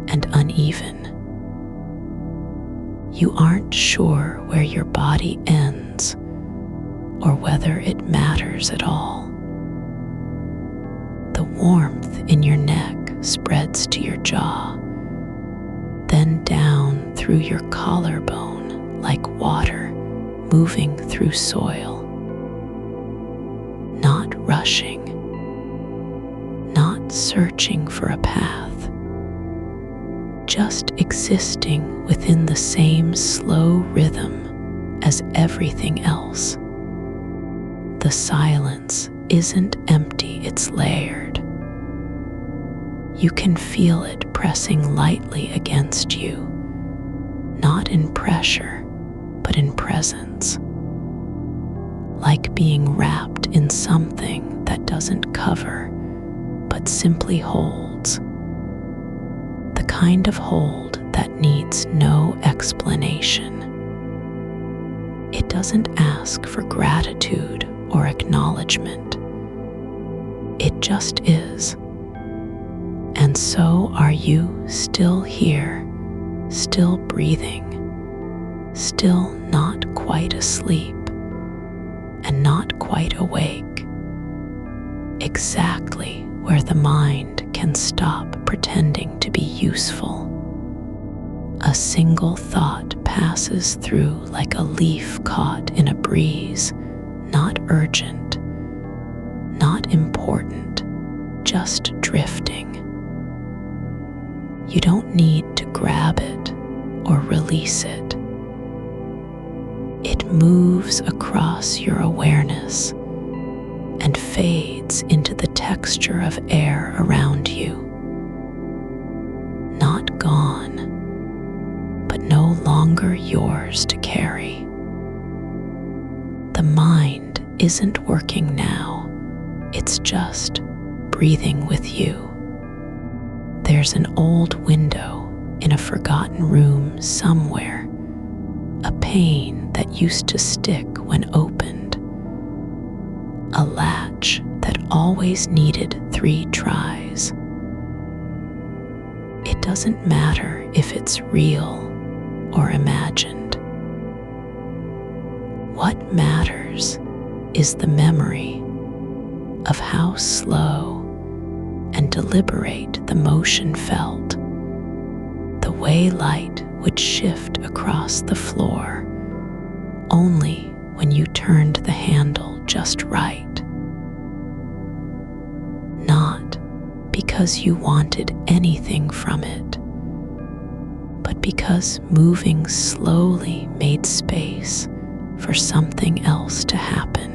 and uneven. You aren't sure where your body ends or whether it matters at all. The warmth in your neck spreads to your jaw, then down through your collarbone like water moving through soil. Not rushing, not searching for a path, just existing within the same slow rhythm as everything else. The silence isn't empty, it's layered. You can feel it pressing lightly against you, not in pressure, but in presence. Like being wrapped in something that doesn't cover, but simply holds. The kind of hold that needs no explanation. It doesn't ask for gratitude or acknowledgement. It just is. And so are you, still here, still breathing, still not quite asleep, and not quite awake, exactly where the mind can stop pretending to be useful. A single thought passes through like a leaf caught in a breeze, not urgent, not important, just drifting. You don't need to grab it or release it. It moves across your awareness and fades into the texture of air around you. Not gone, but no longer yours to carry. The mind isn't working now, it's just breathing with you. There's an old window in a forgotten room somewhere, a pane that used to stick when opened, a latch that always needed 3 tries. It doesn't matter if it's real or imagined. What matters is the memory of how slow and deliberate the motion felt, the way light would shift across the floor only when you turned the handle just right. Not because you wanted anything from it, but because moving slowly made space for something else to happen.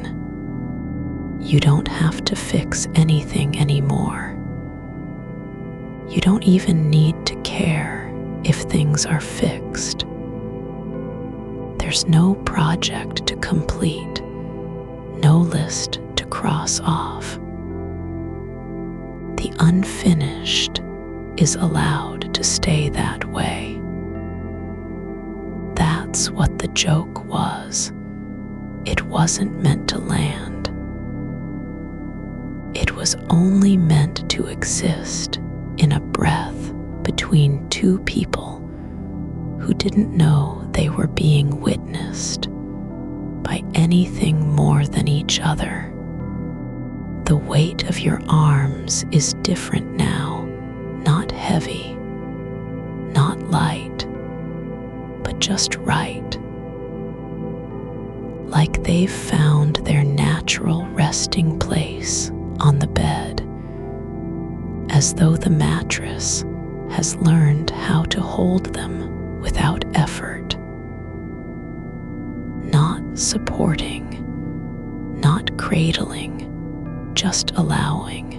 You don't have to fix anything anymore. You don't even need to care if things are fixed. There's no project to complete, no list to cross off. The unfinished is allowed to stay that way. That's what the joke was. It wasn't meant to land. It was only meant to exist in a breath between two people who didn't know they were being witnessed by anything more than each other. The weight of your arms is different now, not heavy, not light, but just right. Like they've found their natural resting place on the bed, as though the mattress has learned how to hold them without effort. Not supporting, not cradling, just allowing.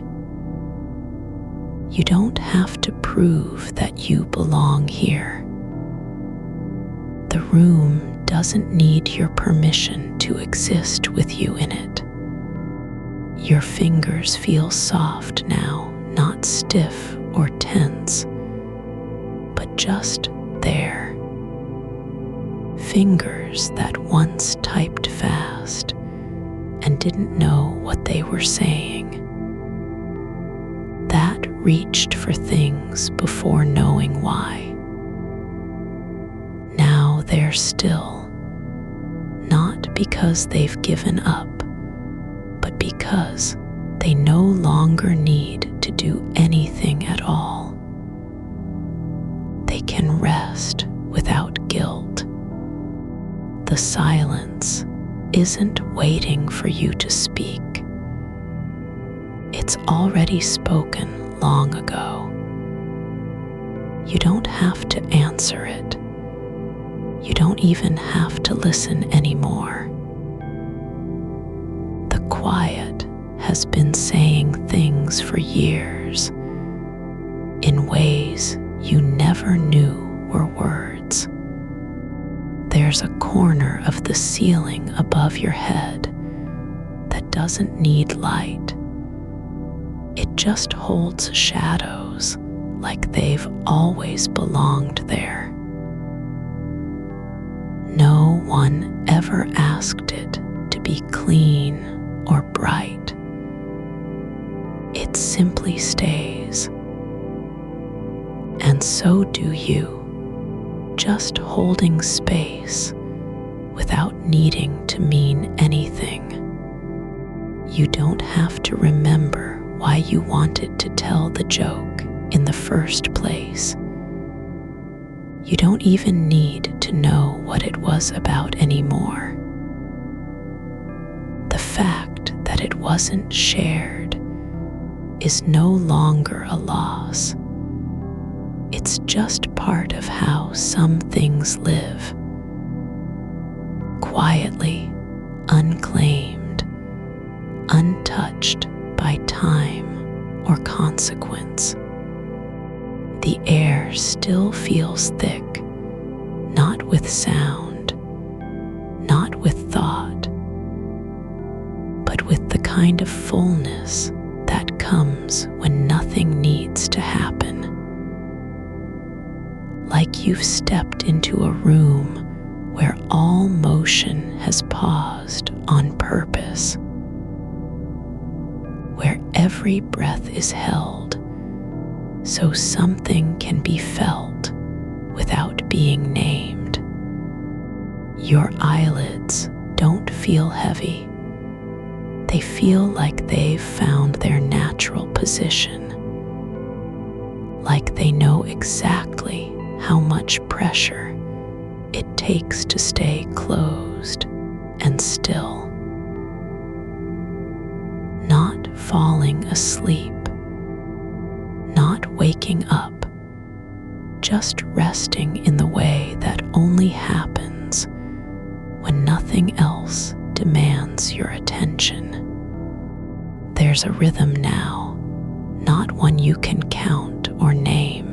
You don't have to prove that you belong here. The room doesn't need your permission to exist with you in it. Your fingers feel soft now, not stiff or tense, but just there. Fingers that once typed fast and didn't know what they were saying. That reached for things before knowing why. Now they're still, not because they've given up, but because they no longer need to do anything at all. They can rest without guilt. The silence isn't waiting for you to speak. It's already spoken long ago. You don't have to answer it. You don't even have to listen anymore. The quiet has been saying things for years in ways you never knew were words. There's a corner of the ceiling above your head that doesn't need light. It just holds shadows like they've always belonged there. No one ever asked it to be clean or bright. It simply stays. And so do you, just holding space without needing to mean anything. You don't have to remember why you wanted to tell the joke in the first place. You don't even need to know what it was about anymore. The fact that it wasn't shared is no longer a loss. It's just part of how some things live. Quietly, unclaimed, untouched by time or consequence. The air still feels thick, not with sound, not with thought, but with the kind of fullness that comes when nothing needs to happen. Like you've stepped into a room where all motion has paused on purpose, where every breath is held so something can be felt without being named. Your eyelids don't feel heavy. They feel like they've found their natural position, like they know exactly how much pressure it takes to stay closed and still. Not falling asleep, waking up, just resting in the way that only happens when nothing else demands your attention. There's a rhythm now, not one you can count or name,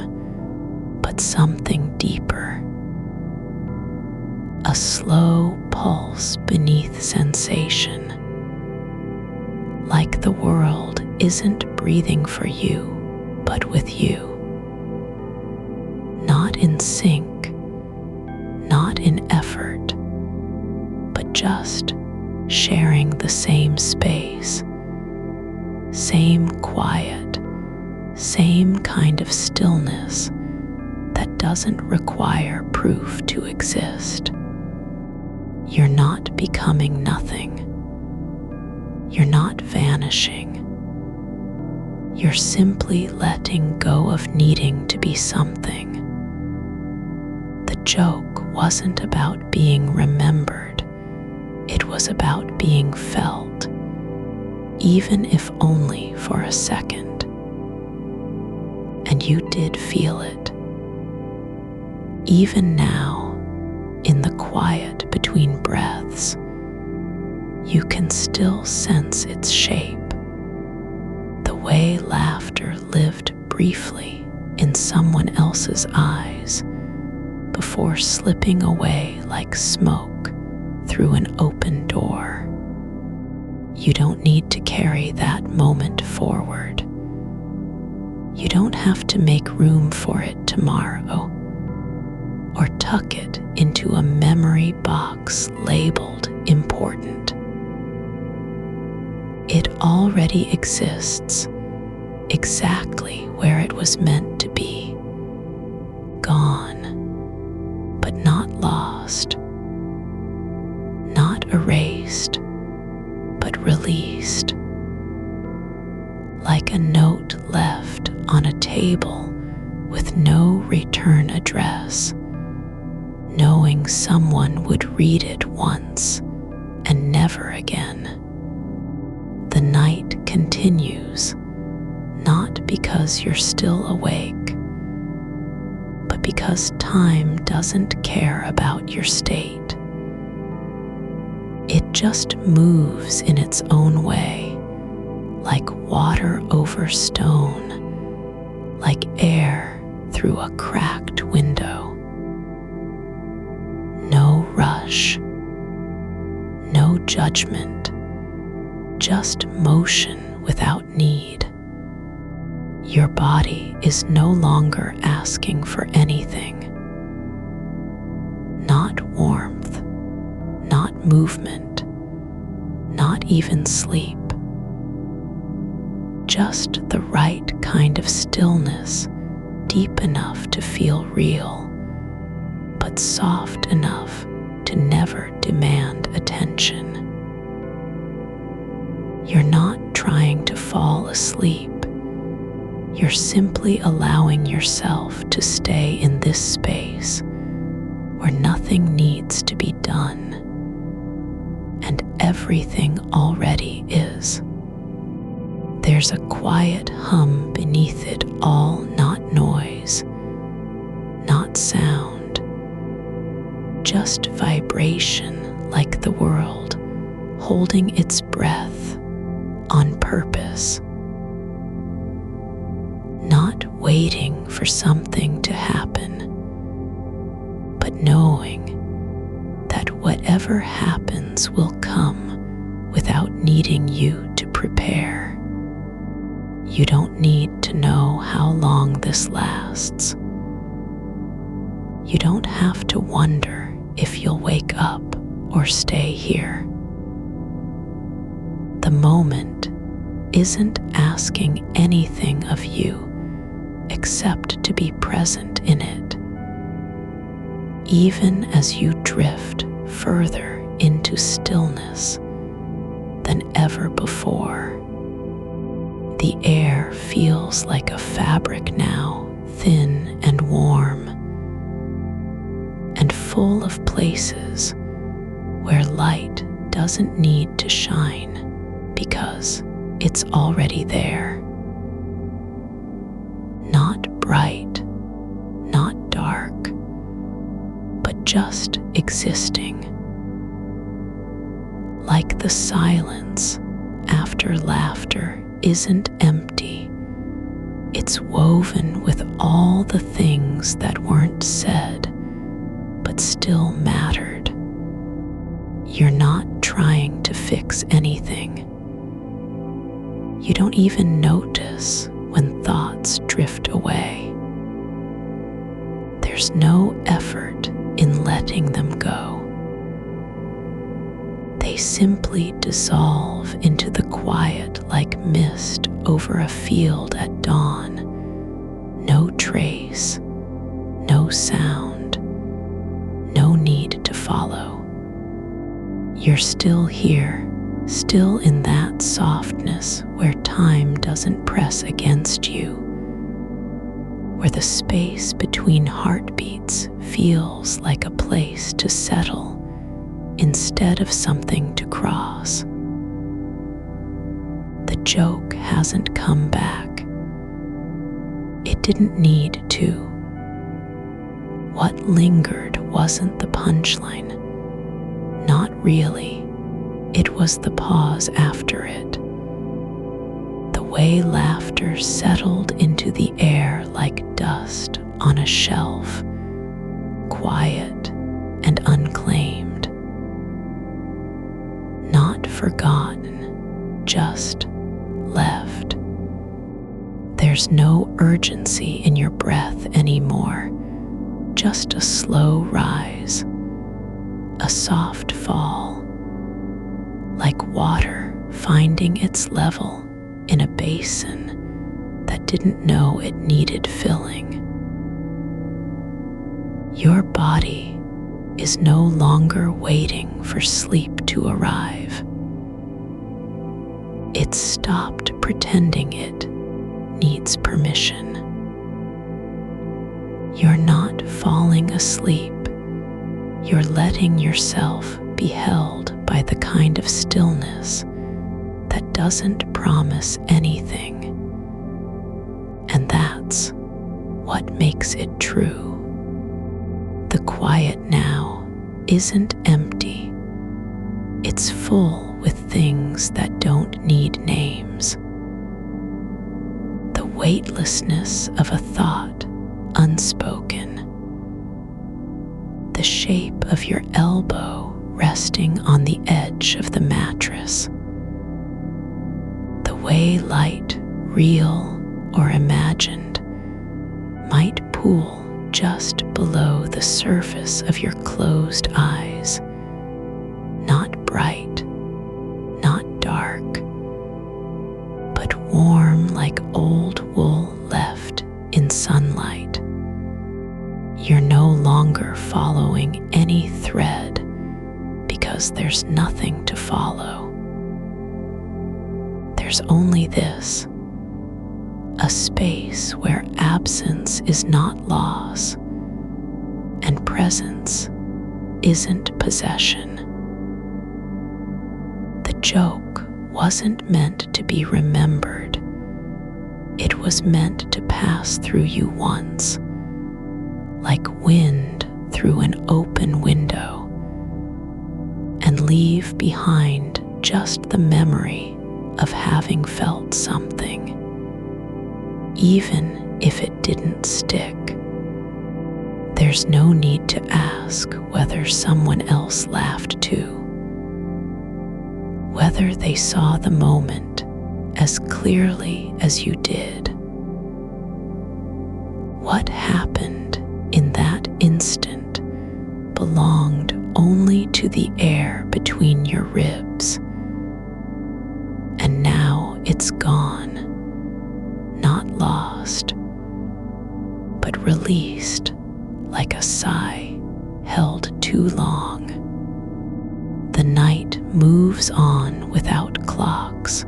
but something deeper. A slow pulse beneath sensation, like the world isn't breathing for you, but with you. Not in sync, not in effort, but just sharing the same space, same quiet, same kind of stillness that doesn't require proof to exist. You're not becoming nothing. You're not vanishing. You're simply letting go of needing to be something. The joke wasn't about being remembered. It was about being felt, even if only for a second. And you did feel it. Even now, in the quiet between breaths, you can still sense its shape. The way laughter lived briefly in someone else's eyes before slipping away like smoke through an open door. You don't need to carry that moment forward. You don't have to make room for it tomorrow or tuck it into a memory box labeled important. It already exists exactly where it was meant to be. Gone, but not lost. Not erased, but released. Like a note left on a table with no return address, knowing someone would read it once and never again. The night continues, not because you're still awake, but because time doesn't care about your state. It just moves in its own way, like water over stone, like air through a cracked window. No rush, no judgment, just motion without need. Your body is no longer asking for anything. Not warmth, not movement, not even sleep. Just the right kind of stillness, deep enough to feel real, but soft enough to never demand attention. You're not trying to fall asleep. You're simply allowing yourself to stay in this space where nothing needs to be done and everything already is. There's a quiet hum beneath it all, not noise, not sound, just vibration, like the world holding its breath on purpose. Not waiting for something to happen, but knowing that whatever happens will come without needing you to prepare. You don't need to know how long this lasts. You don't have to wonder if you'll wake up or stay here. The moment isn't asking anything of you except to be present in it. Even as you drift further into stillness than ever before, the air feels like a fabric now, thin and warm, and full of places where light doesn't need to shine because it's already there. Not just existing. Like the silence after laughter isn't empty, it's woven with all the things that weren't said but still mattered. You're not trying to fix anything. You don't even notice when thoughts drift away. There's no effort in letting them go. They simply dissolve into the quiet like mist over a field at dawn. No trace, no sound, no need to follow. You're still here, still in that softness where time doesn't press against you, where the space between heartbeats feels like a place to settle instead of something to cross. The joke hasn't come back. It didn't need to. What lingered wasn't the punchline. Not really. It was the pause after it. The way laughter settled into the air like dust on a shelf, quiet and unclaimed. Not forgotten, just left. There's no urgency in your breath anymore, just a slow rise, a soft fall, like water finding its level in a basin that didn't know it needed filling. Your body is no longer waiting for sleep to arrive. It's stopped pretending it needs permission. You're not falling asleep. You're letting yourself be held by the kind of stillness that doesn't promise anything. And that's what makes it true. The quiet now isn't empty. It's full with things that don't need names. The weightlessness of a thought unspoken. The shape of your elbow resting on the edge of the mattress. The way light, real or imagined, might pool just below the surface of your closed eyes. Not bright, not dark, but warm like old wool left in sunlight. You're no longer following any thread because there's nothing to follow. There's only this, a space where absence is not loss and presence isn't possession. The joke wasn't meant to be remembered. It was meant to pass through you once, like wind through an open window, and leave behind just the memory of having felt something, even if it didn't stick. There's no need to ask whether someone else laughed too, whether they saw the moment as clearly as you did. What happened in that instant belonged only to the air between your ribs, and now it's gone, not lost, but released like a sigh held too long. The night moves on without clocks,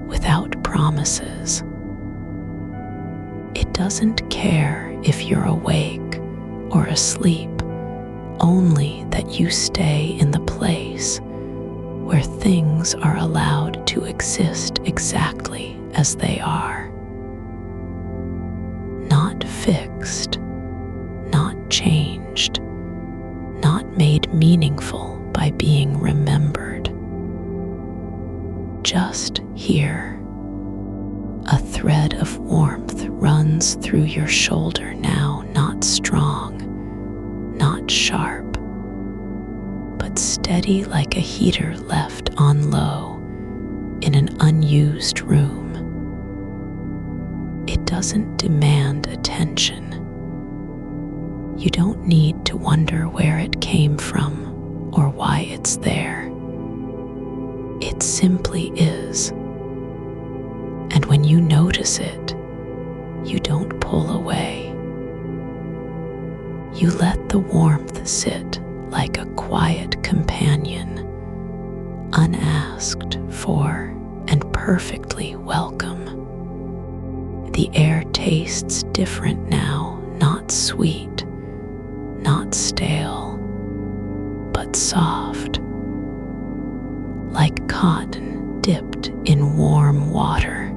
without promises. It doesn't care if you're awake or asleep, only that you stay in the place where things are allowed to exist exactly as they are. Not fixed, not changed, meaningful by being remembered. Just here, a thread of warmth runs through your shoulder now, not strong, not sharp, but steady like a heater left on low in an unused room. It doesn't demand attention. You don't need to wonder where it came from or why it's there. It simply is. And when you notice it, you don't pull away. You let the warmth sit like a quiet companion, unasked for and perfectly welcome. The air tastes different now, not sweet, not stale, but soft, like cotton dipped in warm water.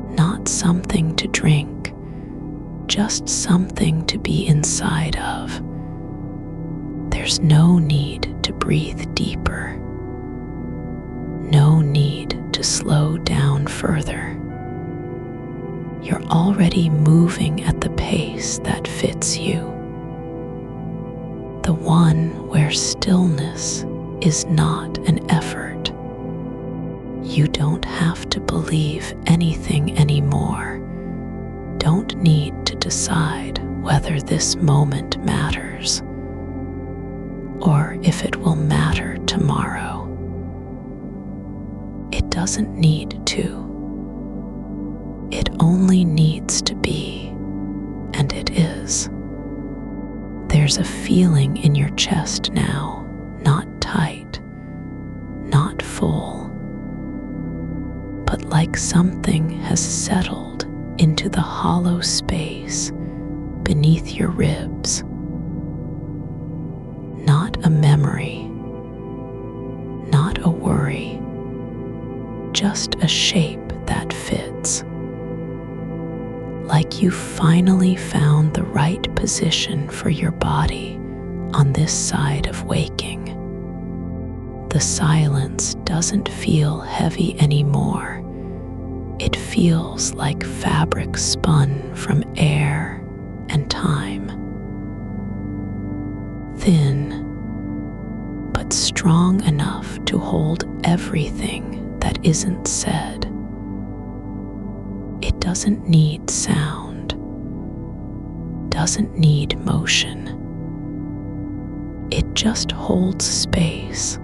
Not something to drink, just something to be inside of. There's no need to breathe deeper, no need to slow down further. You're already moving at the pace that fits you, the one where stillness is not an effort. You don't have to believe anything anymore. Don't need to decide whether this moment matters or if it will matter tomorrow. It doesn't need to. It only needs to be, and it is. There's a feeling in your chest now, not tight, not full, but like something has settled into the hollow space beneath your ribs. Not a memory, not a worry, just a shape that fits. Like you finally found the right position for your body on this side of waking. The silence doesn't feel heavy anymore. It feels like fabric spun from air and time. Thin, but strong enough to hold everything that isn't said. It doesn't need sound, doesn't need motion. It just holds space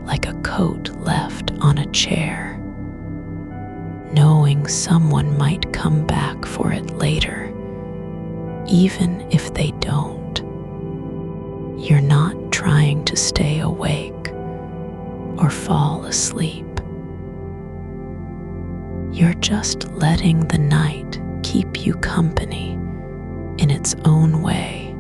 like a coat left on a chair, knowing someone might come back for it later, even if they don't. You're not trying to stay awake or fall asleep. You're just letting the night keep you company in its own way,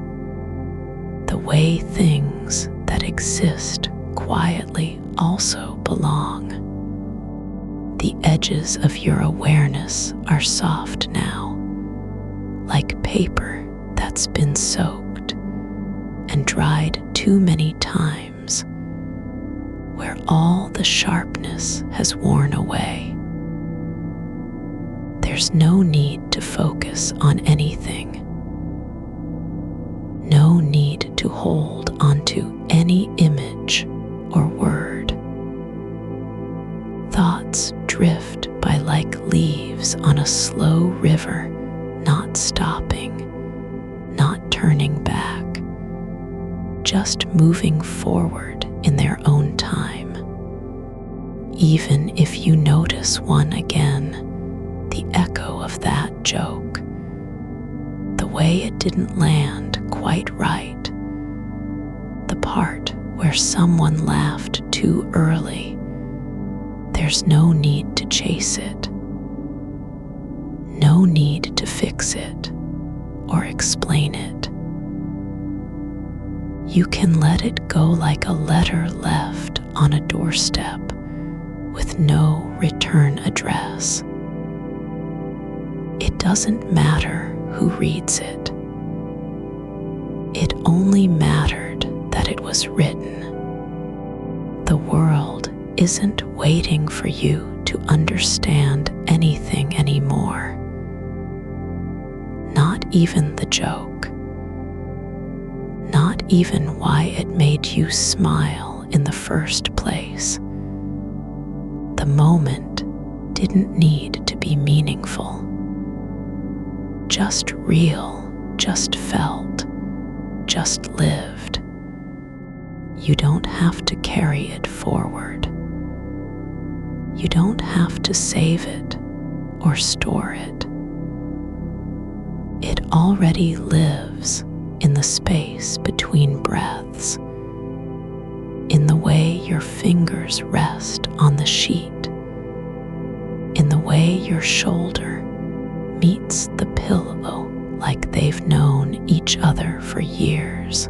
the way things that exist quietly also belong. The edges of your awareness are soft now, like paper that's been soaked and dried too many times, where all the sharpness has worn away. There's no need to focus on anything. No need to hold onto any image or word. Thoughts drift by like leaves on a slow river, not stopping, not turning back, just moving forward in their own time. Even if you notice one again, the echo of that joke, the way it didn't land quite right, the part where someone laughed too early, there's no need to chase it, no need to fix it or explain it. You can let it go like a letter left on a doorstep with no return address. It doesn't matter who reads it. It only mattered was written. The world isn't waiting for you to understand anything anymore. Not even the joke. Not even why it made you smile in the first place. The moment didn't need to be meaningful. Just real, just felt, just lived. You don't have to carry it forward. You don't have to save it or store it. It already lives in the space between breaths, in the way your fingers rest on the sheet, in the way your shoulder meets the pillow like they've known each other for years.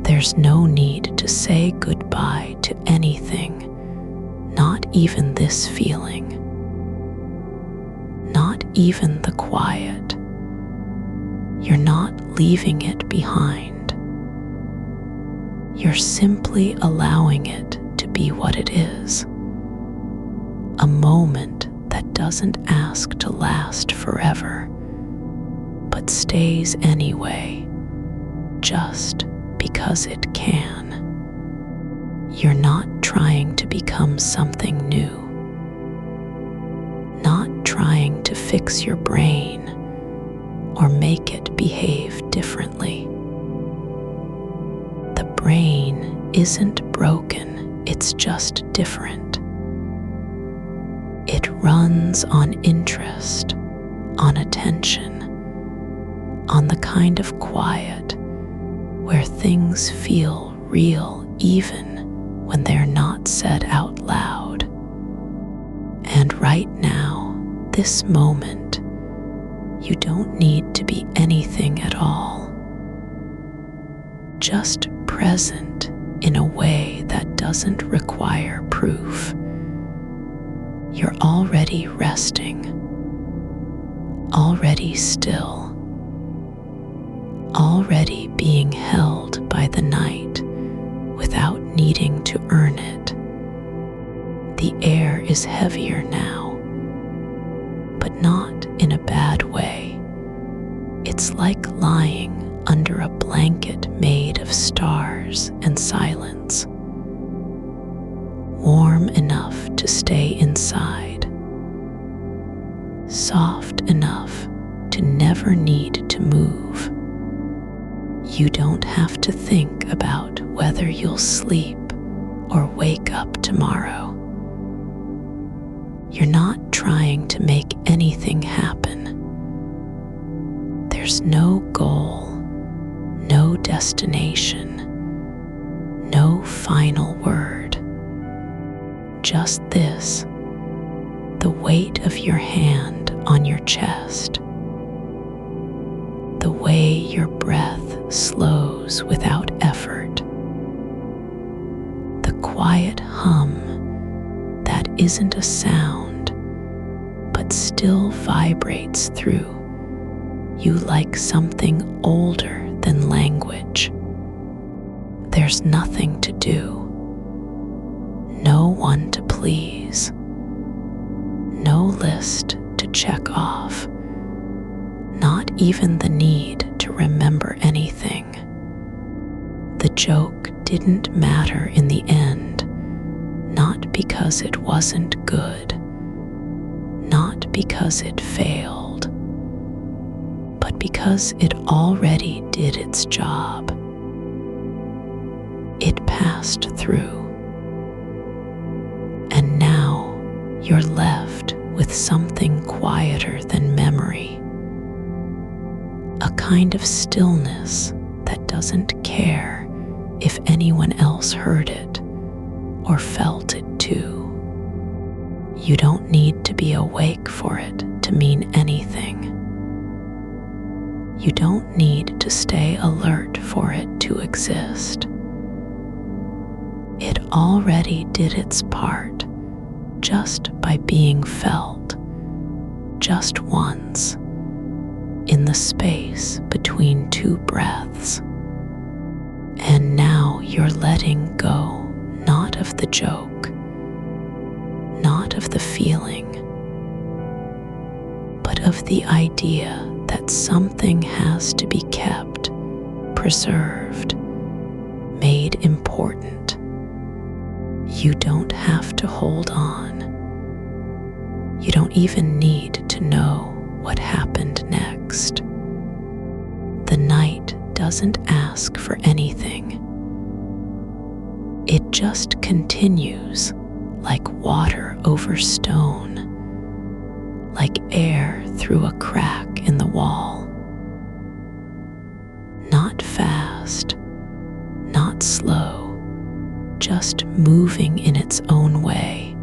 There's no need to say goodbye to anything, not even this feeling, not even the quiet. You're not leaving it behind. You're simply allowing it to be what it is. A moment that doesn't ask to last forever, but stays anyway, just because it can. You're not trying to become something new, not trying to fix your brain or make it behave differently. The brain isn't broken, it's just different. It runs on interest, on attention, on the kind of quiet where things feel real even when they're not said out loud. And right now, this moment, you don't need to be anything at all. Just present in a way that doesn't require proof. You're already resting, already still, already being held by the night without needing to earn it. The air is heavier now, but not in a bad way. It's like lying under a blanket made of stars and silence, warm enough to stay inside, soft enough to never need to move. You don't have to think about whether you'll sleep or wake up tomorrow. You're not trying to make anything happen. There's no goal, no destination, no final word. Just this, the weight of your hand on your chest, the way your breath slows without effort, the quiet hum that isn't a sound but still vibrates through you like something older than language. There's nothing to do, no one to please, no list to check off, not even the need to remember anything. The joke didn't matter in the end, not because it wasn't good, not because it failed, but because it already did its job. It passed through, and now you're left with something quieter than memory, a kind of stillness that doesn't care if anyone else heard it or felt it too. You don't need to be awake for it to mean anything. You don't need to stay alert for it to exist. It already did its part just by being felt, just once, in the space between two breaths. And now you're letting go, not of the joke, not of the feeling, but of the idea that something has to be kept, preserved, made important. You don't have to hold on. You don't even need to know what happened next. The night doesn't ask for anything. It just continues like water over stone, like air through a crack in the wall. Not fast, not slow, just moving in its own way,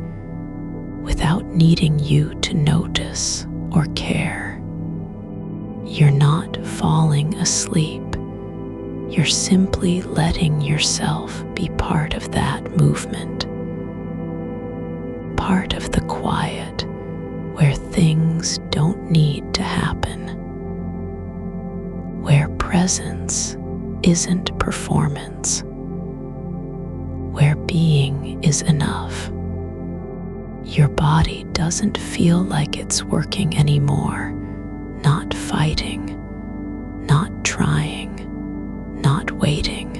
without needing you to notice or care. You're not falling asleep. You're simply letting yourself be part of that movement, part of the quiet where things don't need to happen, where presence isn't performance, where being is enough. Your body doesn't feel like it's working anymore, not fighting, not trying, not waiting.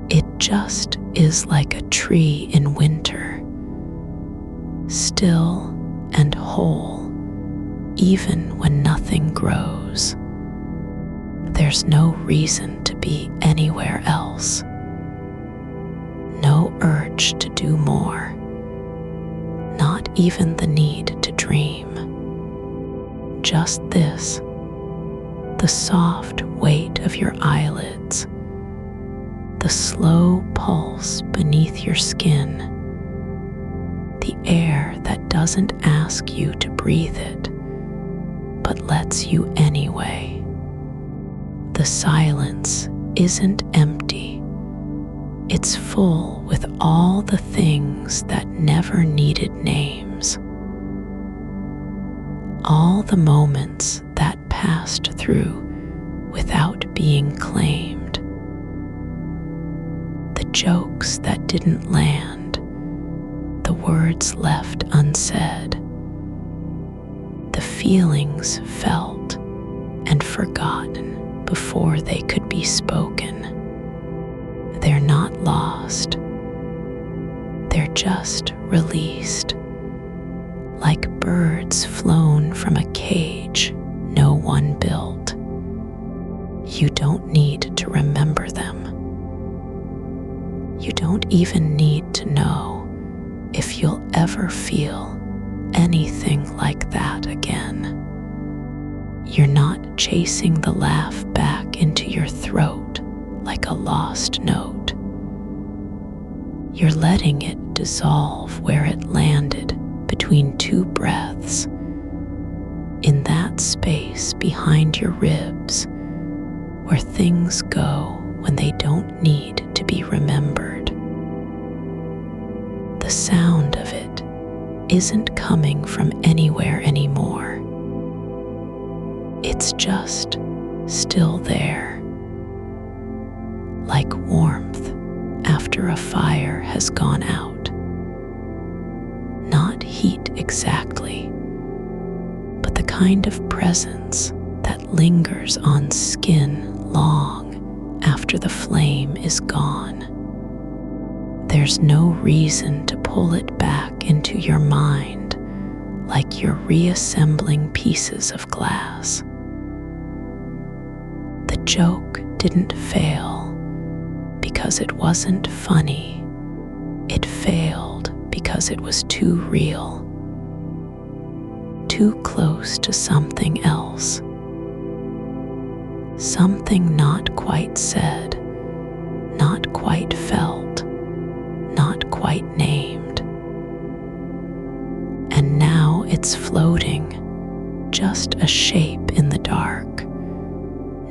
It just is like a tree in winter, still and whole, even when nothing grows. There's no reason to be anywhere else. No urge to do more, not even the need to dream. Just this, the soft weight of your eyelids, the slow pulse beneath your skin, the air that doesn't ask you to breathe it, but lets you anyway. The silence isn't empty. It's full with all the things that never needed names. All the moments that passed through without being claimed. The jokes that didn't land, the words left unsaid, the feelings felt and forgotten before they could be spoken. They're not lost. They're just released, like birds flown from a cage no one built. You don't need to remember them. You don't even need to know if you'll ever feel anything like that again. You're not chasing the laugh back into your throat like a lost note. You're letting it dissolve where it landed between two breaths, in that space behind your ribs where things go when they don't need to be remembered. The sound of it isn't coming from anywhere anymore. It's just still there, like warmth after a fire has gone out. Not heat exactly, but the kind of presence that lingers on skin long after the flame is gone. There's no reason to pull it back into your mind like you're reassembling pieces of glass. The joke didn't fail because it wasn't funny. It failed because it was too real, too close to something else, something not quite said, not quite felt, not quite named. And now it's floating, just a shape in the dark.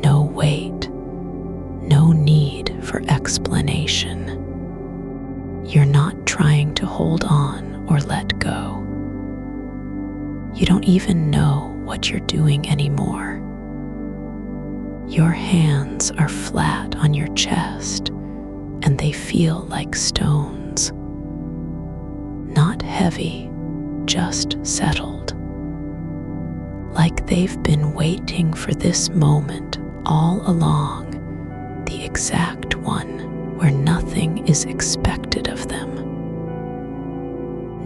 No weight, no need for explanation. You're not trying to hold on or let go. You don't even know what you're doing anymore. Your hands are flat on your chest and they feel like stones. Not heavy, just settled. Like they've been waiting for this moment all along, the exact one where nothing is expected of them.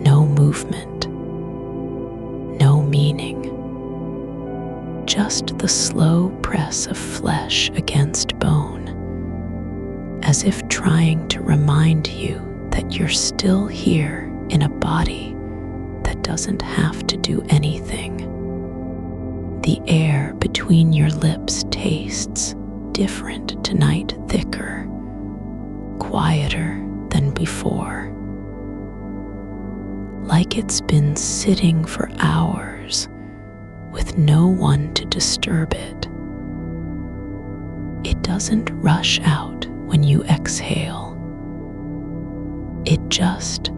No movement, no meaning, just the slow press of flesh against bone, as if trying to remind you that you're still here in a body that doesn't have to do anything. The air between your lips tastes different tonight, thicker, quieter than before. Like it's been sitting for hours with no one to disturb it. It doesn't rush out when you exhale. It just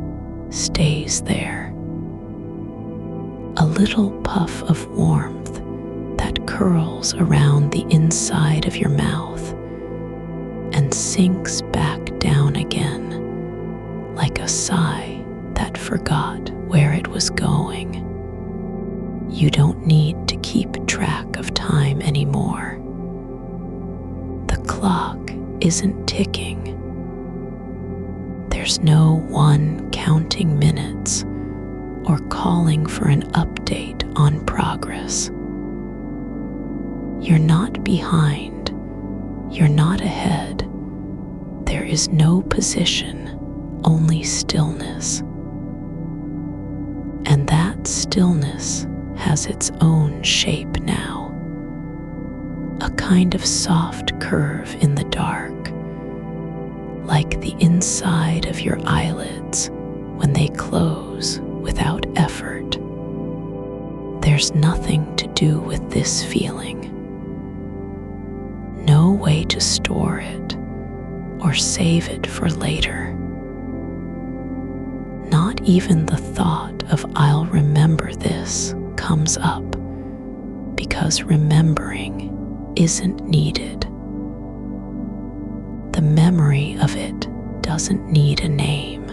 stays there. A little puff of warmth that curls around the inside of your mouth and sinks back down again, like a sigh that forgot where it was going. You don't need to keep track of time anymore. The clock isn't ticking. There's no one counting minutes or calling for an update on progress. You're not behind. You're not ahead. There is no position, only stillness. And that stillness has its own shape now. A kind of soft curve in the dark, like the inside of your eyelids when they close without effort. There's nothing to do with this feeling. No way to store it or save it for later. Not even the thought of "I'll remember this" comes up, because remembering isn't needed. The memory of it doesn't need a name.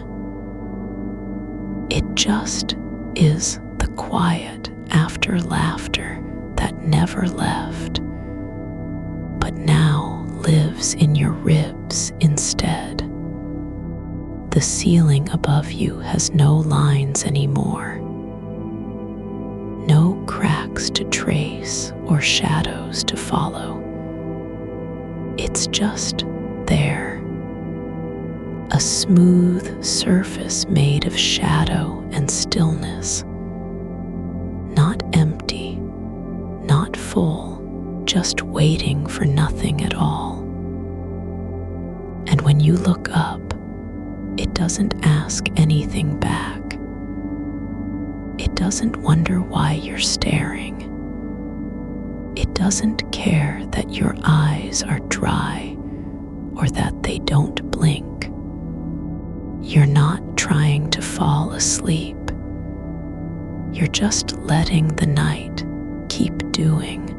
It just is the quiet after laughter that never left, but now lives in your ribs instead. The ceiling above you has no lines anymore. No cracks to trace or shadows to follow. It's just there. A smooth surface made of shadow and stillness. Not empty, not full, just waiting for nothing at all. And when you look up, it doesn't ask anything back. It doesn't wonder why you're staring. It doesn't care that your eyes are dry or that they don't blink. You're not trying to fall asleep. You're just letting the night keep doing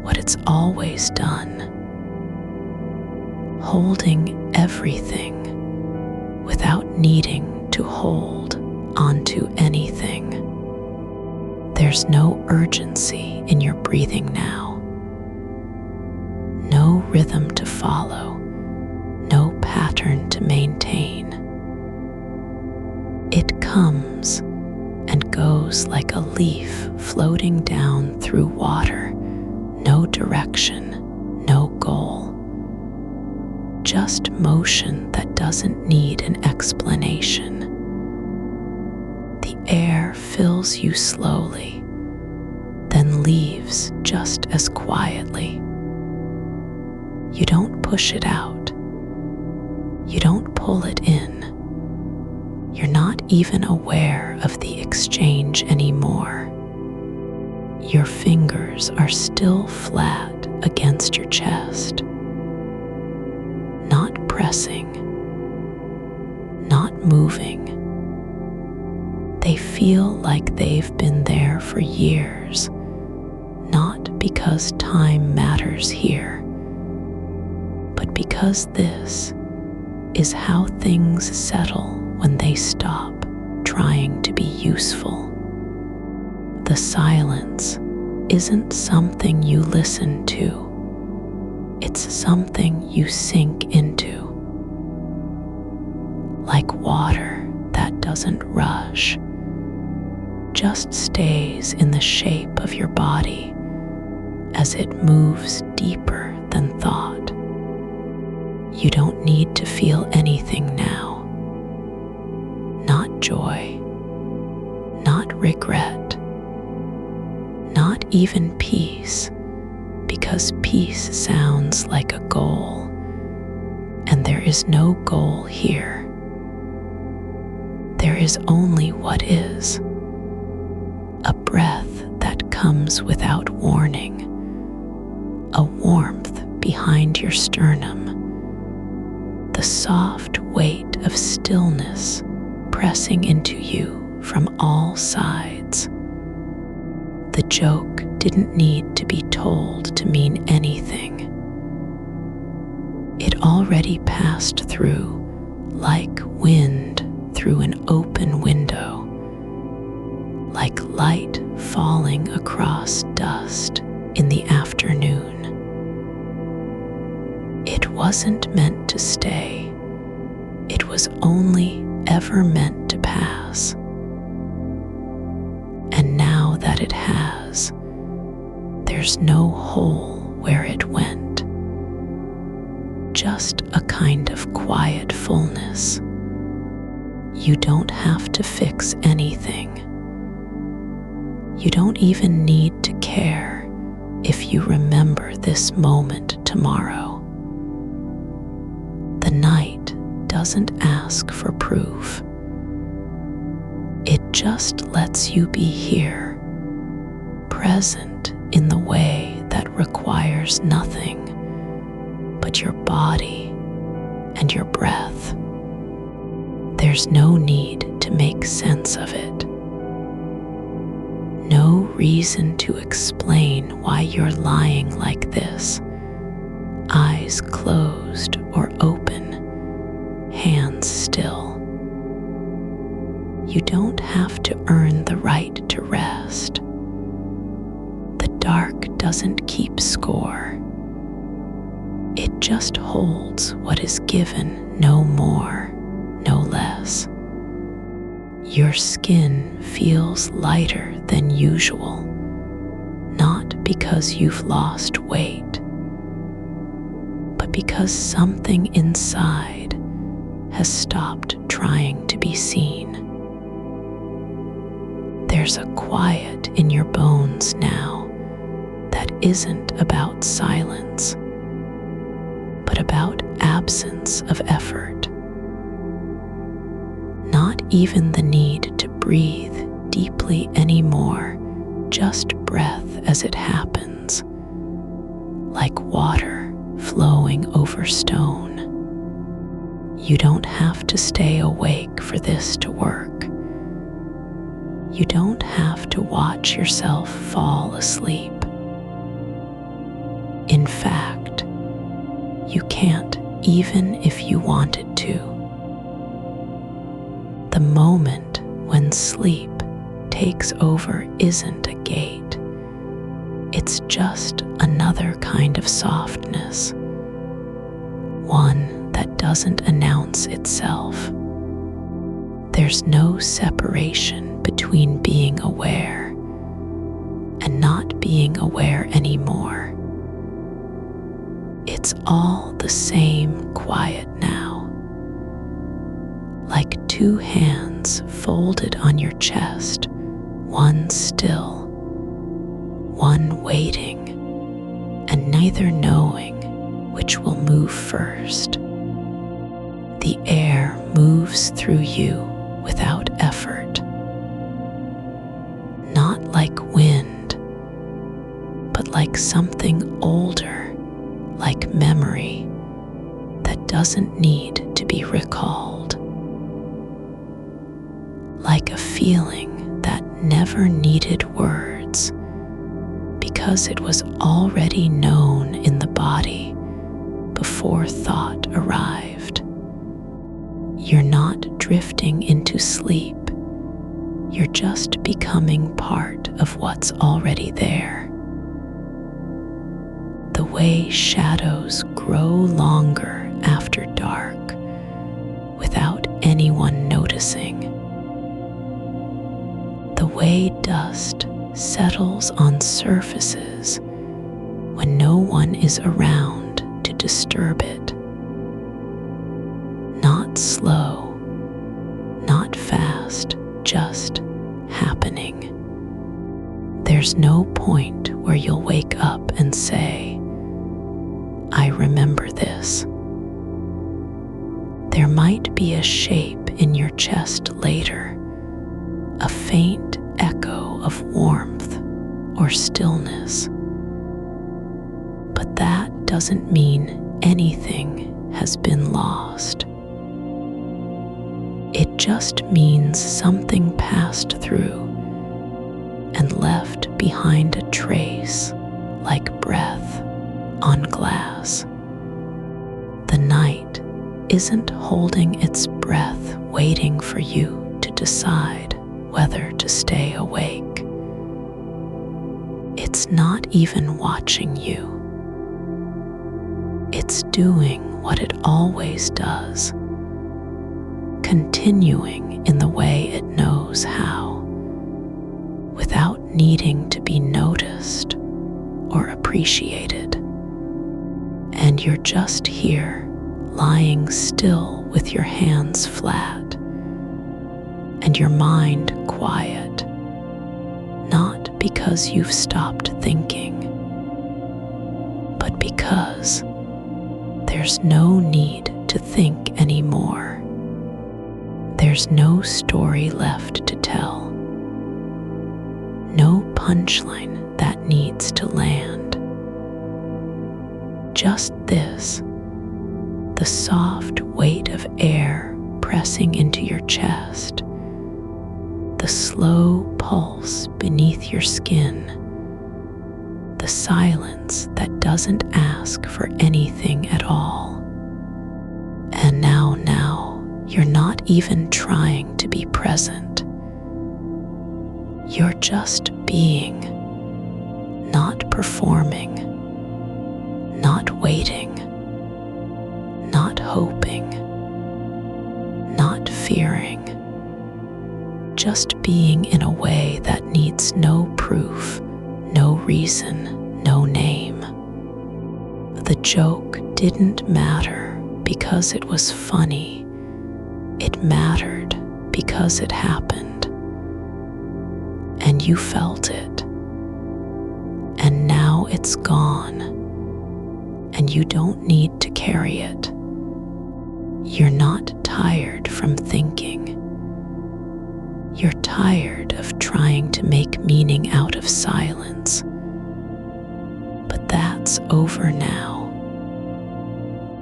what it's always done. Holding everything without needing to hold onto anything. There's no urgency in your breathing now. No rhythm to follow, no pattern to maintain. It comes and goes like a leaf floating down through water. No direction, no goal. Just motion that doesn't need an explanation. The air fills you slowly, then leaves just as quietly. You don't push it out. You don't pull it in. You're not even aware of the exchange anymore. Your fingers are still flat against your chest. Not pressing, not moving. They feel like they've been there for years, not because time matters here, And because this is how things settle when they stop trying to be useful, the silence isn't something you listen to, it's something you sink into. Like water that doesn't rush, just stays in the shape of your body as it moves deeper than thought. You don't need to feel anything now. Not joy, not regret, not even peace, because peace sounds like a goal, and there is no goal here. There is only what is, a breath that comes without warning, a warmth behind your sternum, the soft weight of stillness pressing into you from all sides. The joke didn't need to be told to mean anything. It already passed through like wind through an open window, like light falling across dust in the afternoon. It wasn't meant to stay. It was only ever meant to pass. And now that it has, there's no hole where it went. Just a kind of quiet fullness. You don't have to fix anything. You don't even need to care if you remember this moment tomorrow. The night doesn't ask for proof. It just lets you be here, present in the way that requires nothing but your body and your breath. There's no need to make sense of it. No reason to explain why you're lying like this, eyes closed or open, hands still. You don't have to earn the right to rest. The dark doesn't keep score. It just holds what is given, no more, no less. Your skin feels lighter than usual, not because you've lost weight, but because something inside has stopped trying to be seen. There's a quiet in your bones now that isn't about silence, but about absence of effort. Not even the need to breathe deeply anymore, just breath as it happens, like water flowing over stone. You don't have to stay awake for this to work. You don't have to watch yourself fall asleep. In fact, you can't even if you wanted to. The moment when sleep takes over isn't a gate. It's just another kind of softness, one that doesn't announce itself. There's no separation between being aware and not being aware anymore. It's all the same quiet now, like two hands folded on your chest, one still, one waiting, and neither knowing which will move first. The air moves through you without effort, not like wind, but like something older, like memory that doesn't need to be recalled, like a feeling that never needed words because it was already known in the body before before thought arrived. You're not drifting into sleep. You're just becoming part of what's already there. The way shadows grow longer after dark without anyone noticing. The way dust settles on surfaces when no one is around to disturb it. Not slow, not fast, just happening. There's no point where you'll wake up and say, I remember this. There might be a shape in your chest later, a faint echo of warmth or stillness. But that doesn't mean anything has been lost. It just means something passed through and left behind a trace like breath on glass. The night isn't holding its breath waiting for you to decide whether to stay awake. It's not even watching you. It's doing what it always does, continuing in the way it knows how, without needing to be noticed or appreciated. And you're just here, lying still with your hands flat and your mind quiet, not because you've stopped thinking, but because there's no need to think anymore. There's no story left to tell, no punchline that needs to land. Just this, the soft weight of air pressing into your chest, the slow pulse beneath your skin, the silence that doesn't ask for anything at all. And now, you're not even trying to be present. You're just being, not performing, not waiting, not hoping, not fearing, just being in a way that needs no proof, no reason, no name. The joke didn't matter because it was funny. It mattered because it happened. And you felt it. And now it's gone. And you don't need to carry it. You're not tired from thinking. You're tired of trying to make meaning out of silence. But that's over now.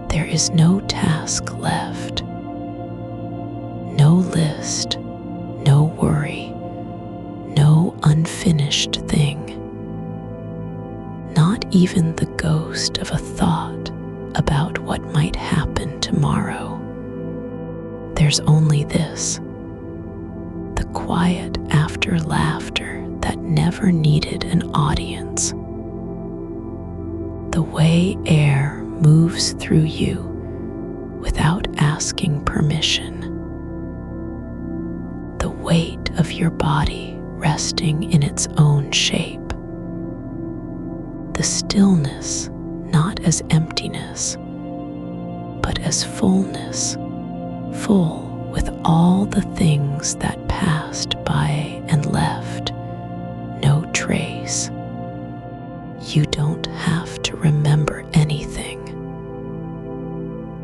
There is no task left. No list, no worry, no unfinished thing. Not even the ghost of a thought about what might happen tomorrow. There's only this, the quiet after laughter that never needed an audience. The way air moves through you without asking permission. The weight of your body resting in its own shape. The stillness not as emptiness, but as fullness, full with all the things that passed by and left no trace. You don't have to remember anything.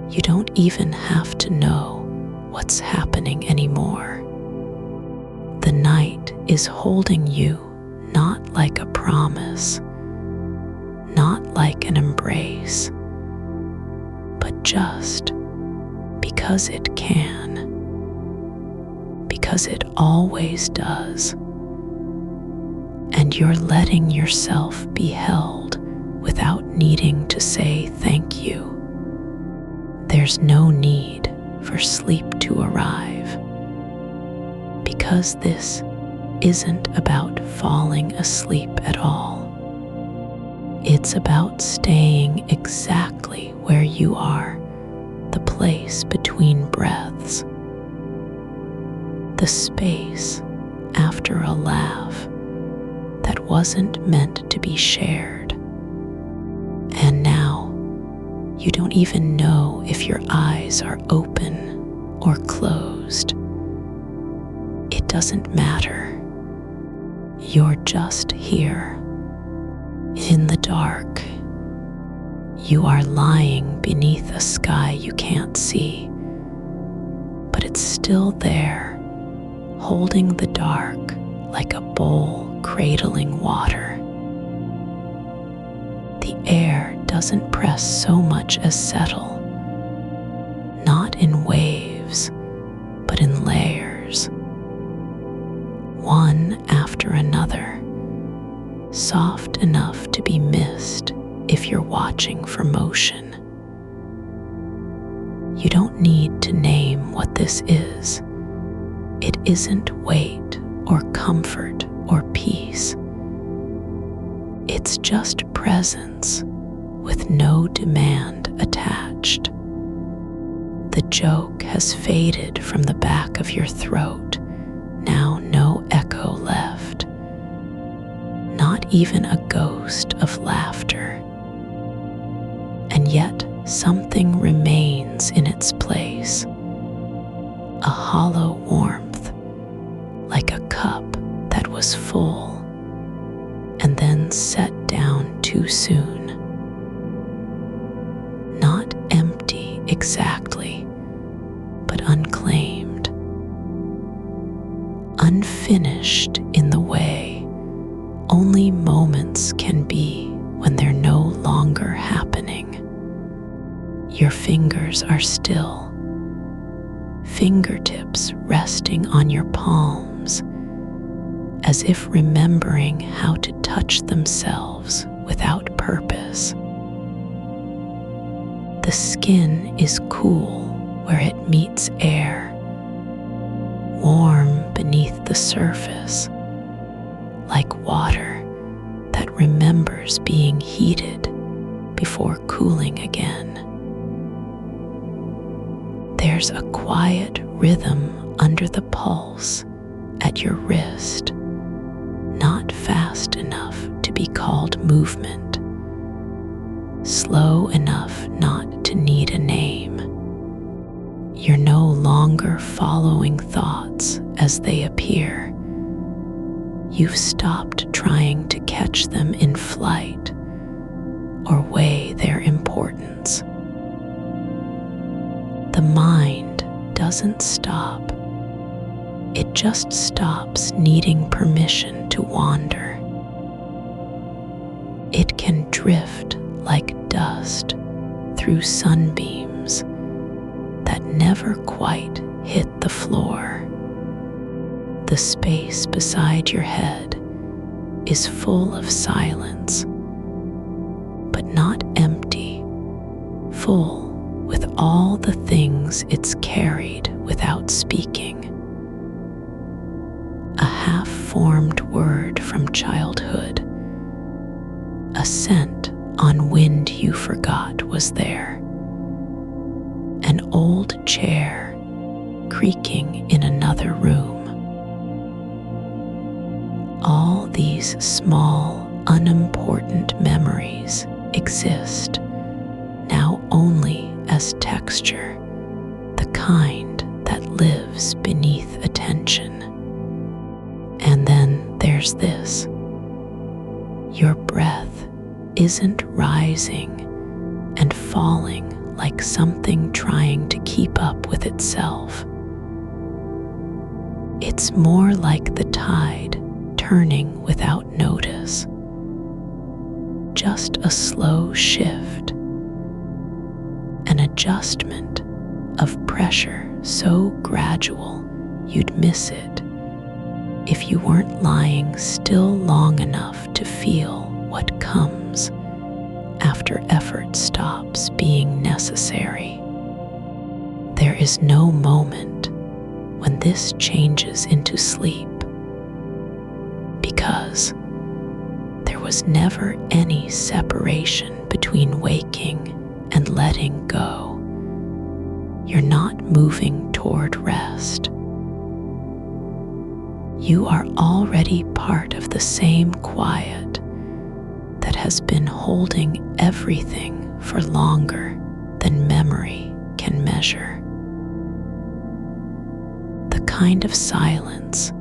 You don't even have to know what's happening anymore. The night is holding you not like a promise, not like an embrace, but just because it can, because it always does. And you're letting yourself be held without needing to say thank you. There's no need for sleep to arrive, because this isn't about falling asleep at all. It's about staying exactly where you are, the place between breaths, the space after a laugh that wasn't meant to be shared. And now, you don't even know if your eyes are open or closed. It doesn't matter. You're just here. In the dark, you are lying beneath a sky you can't see, but it's still there, holding the dark like a bowl cradling water. The air doesn't press so much as settle, not in waves, but in layers, one after another, soft enough to be missed if you're watching for motion. You don't need to name what this is. It isn't weight or comfort or peace. It's just presence with no demand attached. The joke has faded from the back of your throat, now no echo left. Not even a ghost of laughter. And yet something remains in its place, a hollow warmth, like a cup that was full and then set down too soon. Not empty exactly, but unclaimed, unfinished in the way only moments can be when they're no longer happening. Your fingers are still, fingertips resting on your palms, as if remembering how to touch themselves without purpose. The skin is cool where it meets air, warm beneath the surface, like water that remembers being heated before cooling again. There's a quiet rhythm under the pulse at your wrist, not fast enough to be called movement, slow enough not to need a name. You're no longer following thoughts as they appear. You've stopped trying to catch them in flight or weigh their importance. The mind doesn't stop. It just stops needing permission to wander. It can drift like dust through sunbeams that never quite hit the floor. The space beside your head is full of silence, but not empty, full with all the things it's carried without speaking. A half-formed word from childhood, a scent on wind you forgot was there, an old chair creaking in another room. All these small, unimportant memories exist now only as texture, the kind that lives beneath attention. And then there's this. Your breath isn't rising and falling like something trying to keep up with itself. It's more like the tide turning without notice. Just a slow shift, an adjustment of pressure so gradual you'd miss it if you weren't lying still long enough to feel what comes after effort stops being necessary. There is no moment when this changes into sleep, because there was never any separation between waking and letting go. You're not moving toward rest. You are already part of the same quiet that has been holding everything for longer than memory can measure. The kind of silence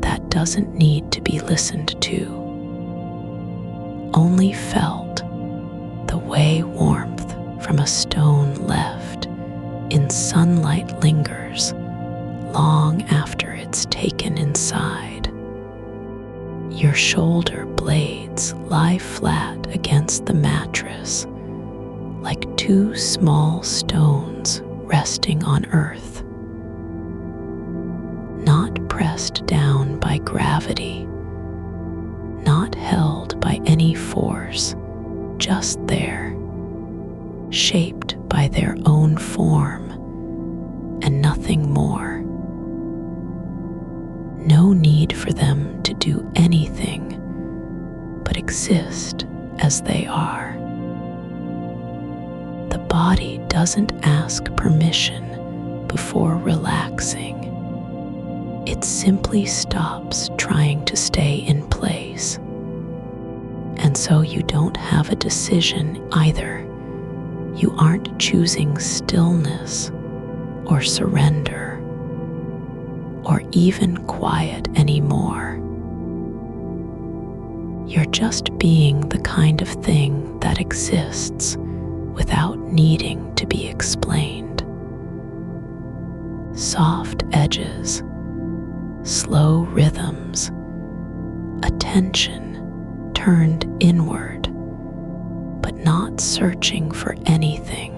that doesn't need to be listened to, only felt the way warmth from a stone left in sunlight lingers long after it's taken inside. Your shoulder blades lie flat against the mattress like two small stones resting on earth, not pressed down by gravity, not held by any force, just there, shaped by their own form and nothing more. No need for them to do anything but exist as they are. The body doesn't ask permission before relaxing. It simply stops trying to stay in place. And so you don't have a decision either. You aren't choosing stillness or surrender or even quiet anymore. You're just being the kind of thing that exists without needing to be explained. Soft edges, slow rhythms, attention turned inward, but not searching for anything,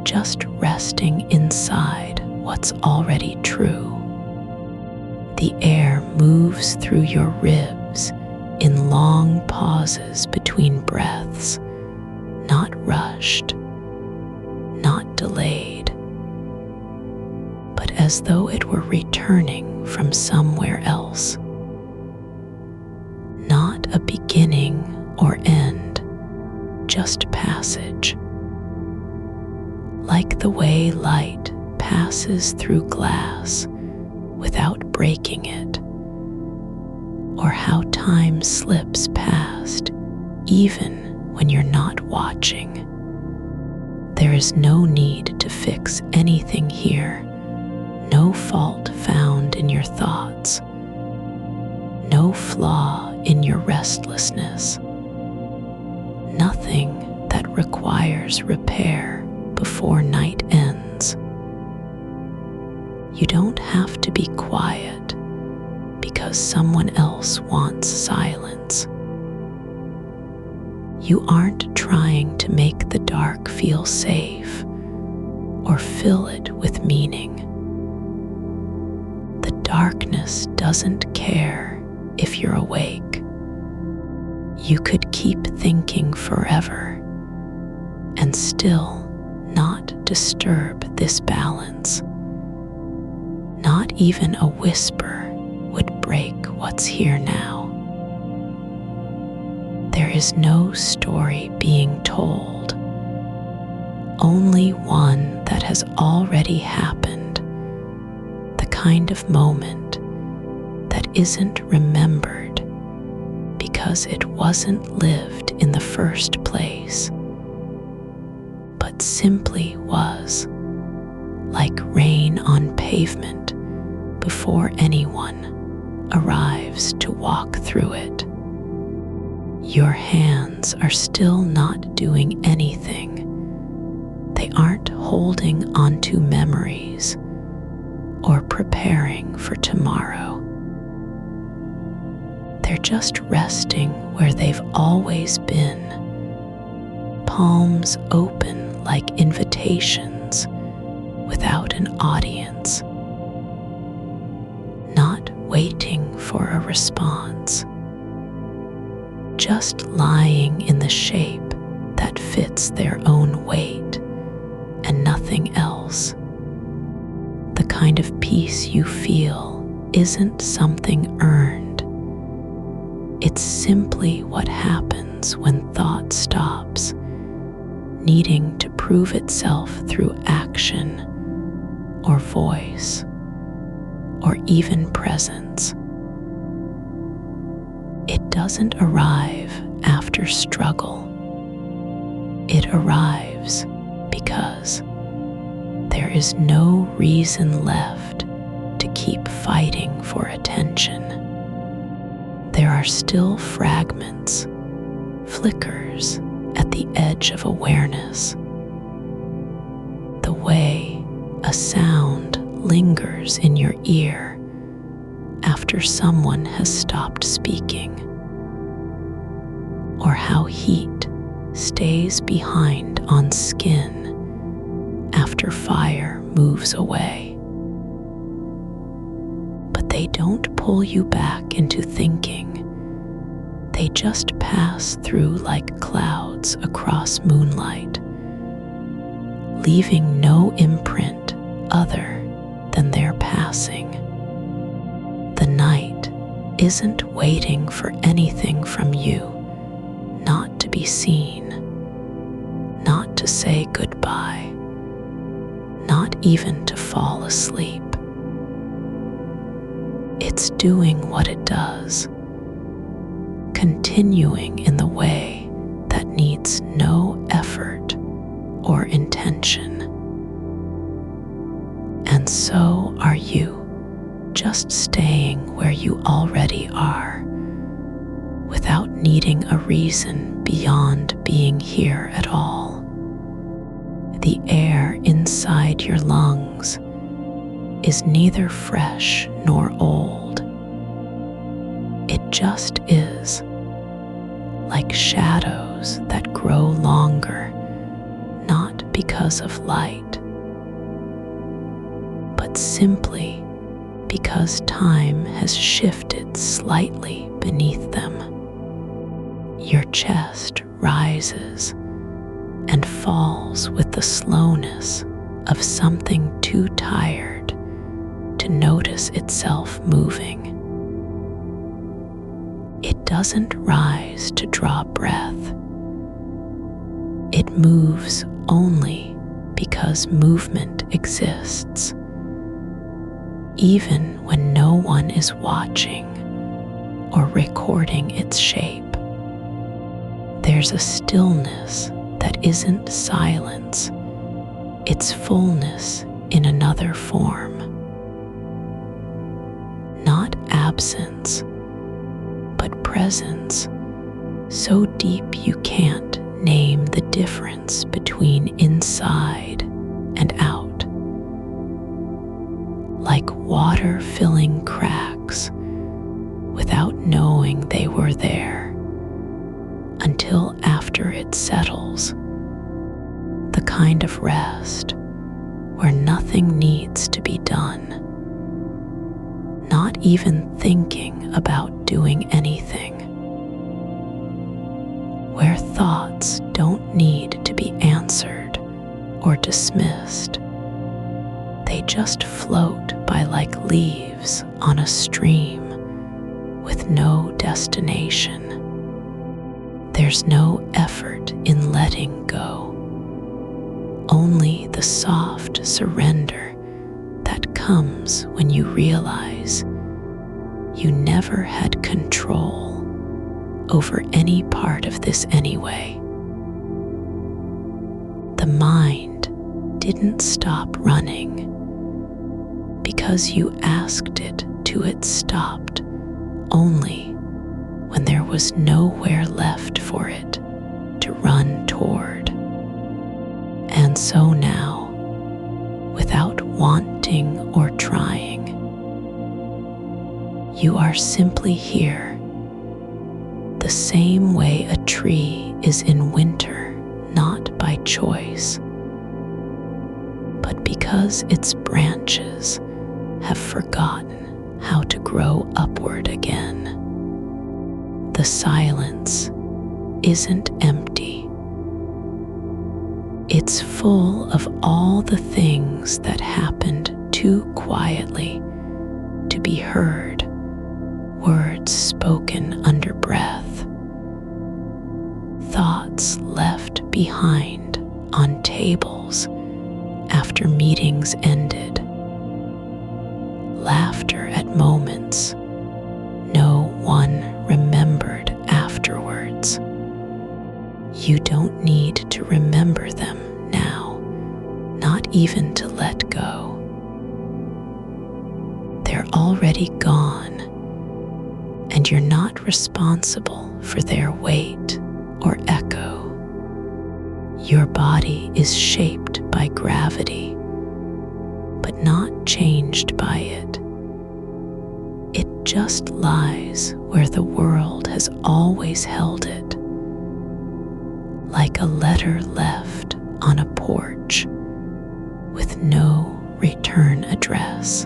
just resting inside what's already true. The air moves through your ribs in long pauses between breaths, not rushed, not delayed, but as though it were returning from somewhere else. Not a beginning or end, just passage. Like the way light passes through glass without breaking it, or how time slips past even when you're not watching. There is no need to fix anything here, no fault found in your thoughts, no flaw in your restlessness, nothing that requires repair before night ends. You don't have to be quiet because someone else wants silence. You aren't trying to make the dark feel safe or fill it with meaning. The darkness doesn't care if you're awake. You could keep thinking forever and still not disturb this balance. Not even a whisper would break what's here now. There is no story being told, only one that has already happened, the kind of moment that isn't remembered because it wasn't lived in the first place, but simply was, like rain on pavement before anyone arrives to walk through it. Your hands are still not doing anything. They aren't holding onto memories or preparing for tomorrow. They're just resting where they've always been, palms open like invitations without an audience, not waiting for a response, just lying in the shape that fits their own weight and nothing else. kind of peace you feel isn't something earned. It's simply what happens when thought stops, needing to prove itself through action or voice or even presence. It doesn't arrive after struggle. It arrives because there is no reason left to keep fighting for attention. There are still fragments, flickers at the edge of awareness. The way a sound lingers in your ear after someone has stopped speaking, or how heat stays behind on skin after fire moves away. But they don't pull you back into thinking. They just pass through like clouds across moonlight, leaving no imprint other than their passing. The night isn't waiting for anything from you, not to be seen, not to say goodbye, not even to fall asleep. It's doing what it does, continuing in the way that needs no effort or intention. And so are you, just staying where you already are, without needing a reason beyond being here at all. The air inside your lungs is neither fresh nor old. It just is, like shadows that grow longer, not because of light, but simply because time has shifted slightly beneath them. Your chest rises and falls with the slowness of something too tired to notice itself moving. It doesn't rise to draw breath. It moves only because movement exists, even when no one is watching or recording its shape. There's a stillness that isn't silence, it's fullness in another form. Not absence, but presence, so deep you can't name the difference between inside and out. Like water filling cracks without knowing they were there until after it settles. The kind of rest where nothing needs to be done, not even thinking about doing anything, where thoughts don't need to be answered or dismissed. They just float by like leaves on a stream with no destination. There's no effort in letting go, only the soft surrender that comes when you realize you never had control over any part of this anyway. The mind didn't stop running because you asked it to. It stopped only when there was nowhere left for it to run toward. And so now, without wanting or trying, you are simply here, the same way a tree is in winter, not by choice, but because its branches have forgotten how to grow upward again. The silence isn't empty. It's full of all the things that happened too quietly to be heard, words spoken under breath, thoughts left behind on tables after meetings ended, laughter at moments no one remembered afterwards. You don't need to remember them now, not even to let go. They're already gone, and you're not responsible for their weight or echo. Your body is shaped by gravity, but not changed by it. It just lies where the world has always held it, like a letter left on a porch with no return address.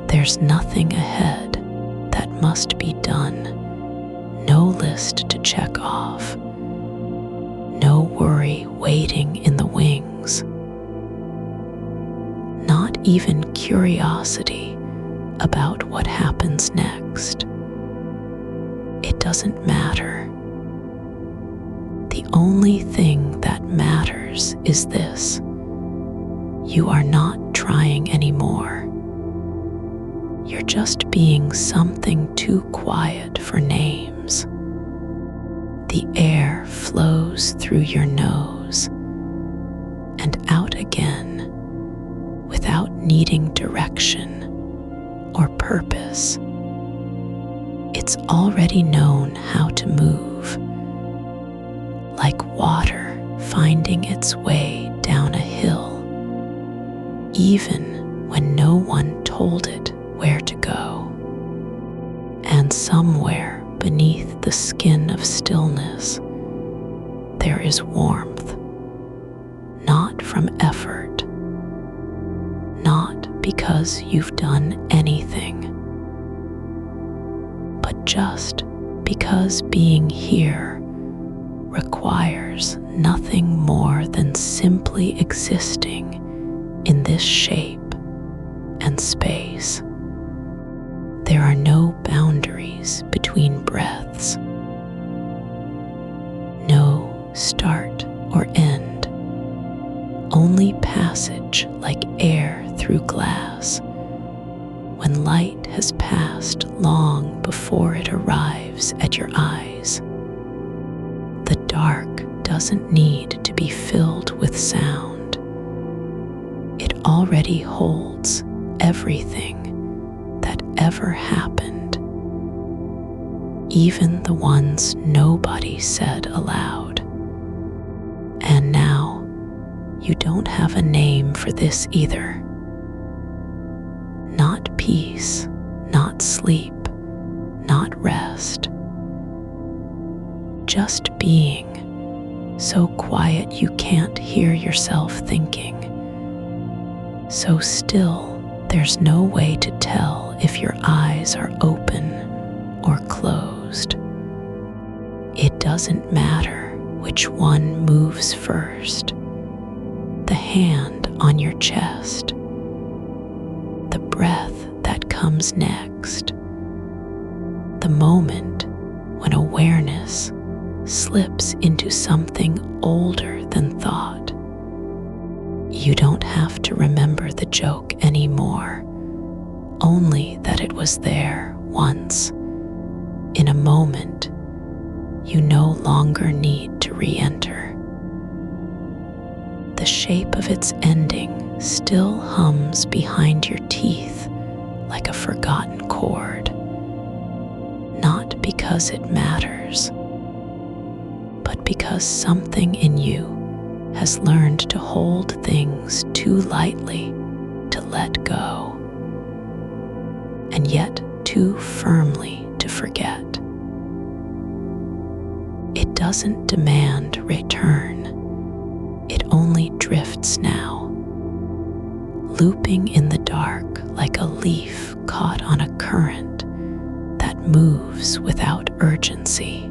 There's nothing ahead that must be done, no list to check off, no worry waiting in the wings, not even curiosity about what happens next. It doesn't matter. The only thing that matters is this: you are not trying anymore. You're just being something too quiet for names. The air flows through your nose and out again without needing direction or purpose. It's already known how to move, like water finding its way down a hill, even when no one told it where to go. And somewhere beneath the skin of stillness, there is warmth, not from effort, not because you've done anything, but just because being here requires nothing more than simply existing in this shape and space. There are no boundaries between breaths, no start or end, only passage like air through glass, when light has passed long before it arrives at your eyes. The dark doesn't need to be filled with sound. It already holds everything that ever happened, even the ones nobody said aloud. And now, you don't have a name for this either. Not peace, not sleep, not rest. Just being, so quiet you can't hear yourself thinking. So still, there's no way to tell if your eyes are open or closed. It doesn't matter which one moves first. The hand on your chest, the breath that comes next, the moment when awareness slips into something older than thought. You don't have to remember the joke anymore, only that it was there once, in a moment you no longer need to re-enter. The shape of its ending still hums behind your teeth like a forgotten chord, not because it matters, but because something in you has learned to hold things too lightly to let go, and yet too firmly to forget. It doesn't demand return. It only drifts now, looping in the dark like a leaf caught on a current that moves without urgency.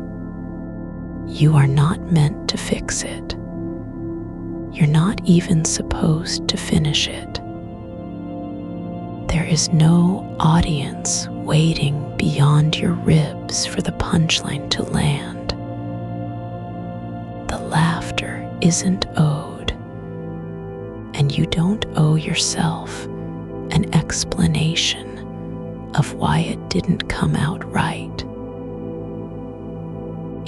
You are not meant to fix it. You're not even supposed to finish it. There is no audience waiting beyond your ribs for the punchline to land. The laughter isn't owed, and you don't owe yourself an explanation of why it didn't come out right.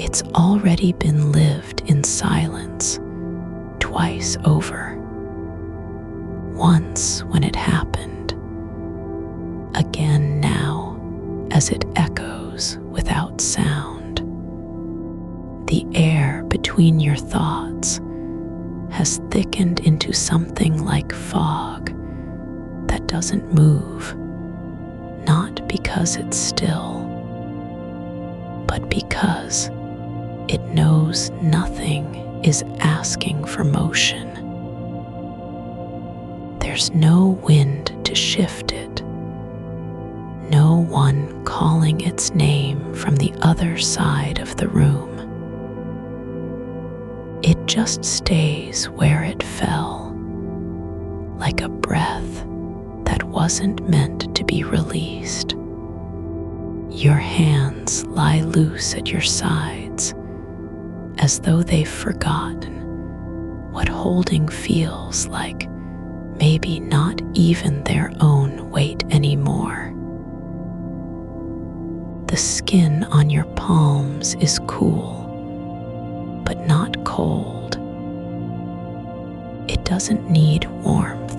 It's already been lived in silence twice over. Once when it happened, again now as it echoes without sound. The air between your thoughts has thickened into something like fog that doesn't move, not because it's still, but because it knows nothing is asking for motion. There's no wind to shift it, no one calling its name from the other side of the room. It just stays where it fell, like a breath that wasn't meant to be released. Your hands lie loose at your sides, as though they've forgotten what holding feels like, maybe not even their own weight anymore. The skin on your palms is cool, but not cold. It doesn't need warmth,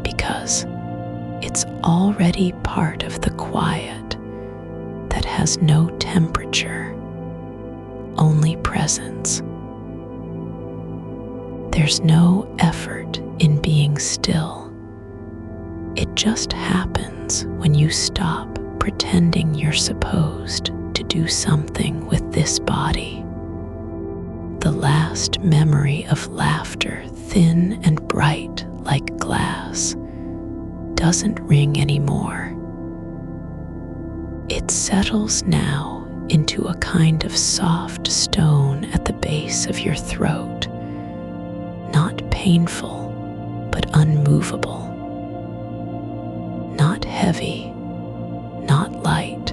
because it's already part of the quiet that has no temperature, only presence. There's no effort in being still. It just happens when you stop pretending you're supposed to do something with this body. The last memory of laughter, thin and bright like glass, doesn't ring anymore. It settles now into a kind of soft stone at the base of your throat, not painful, but unmovable. Not heavy, not light,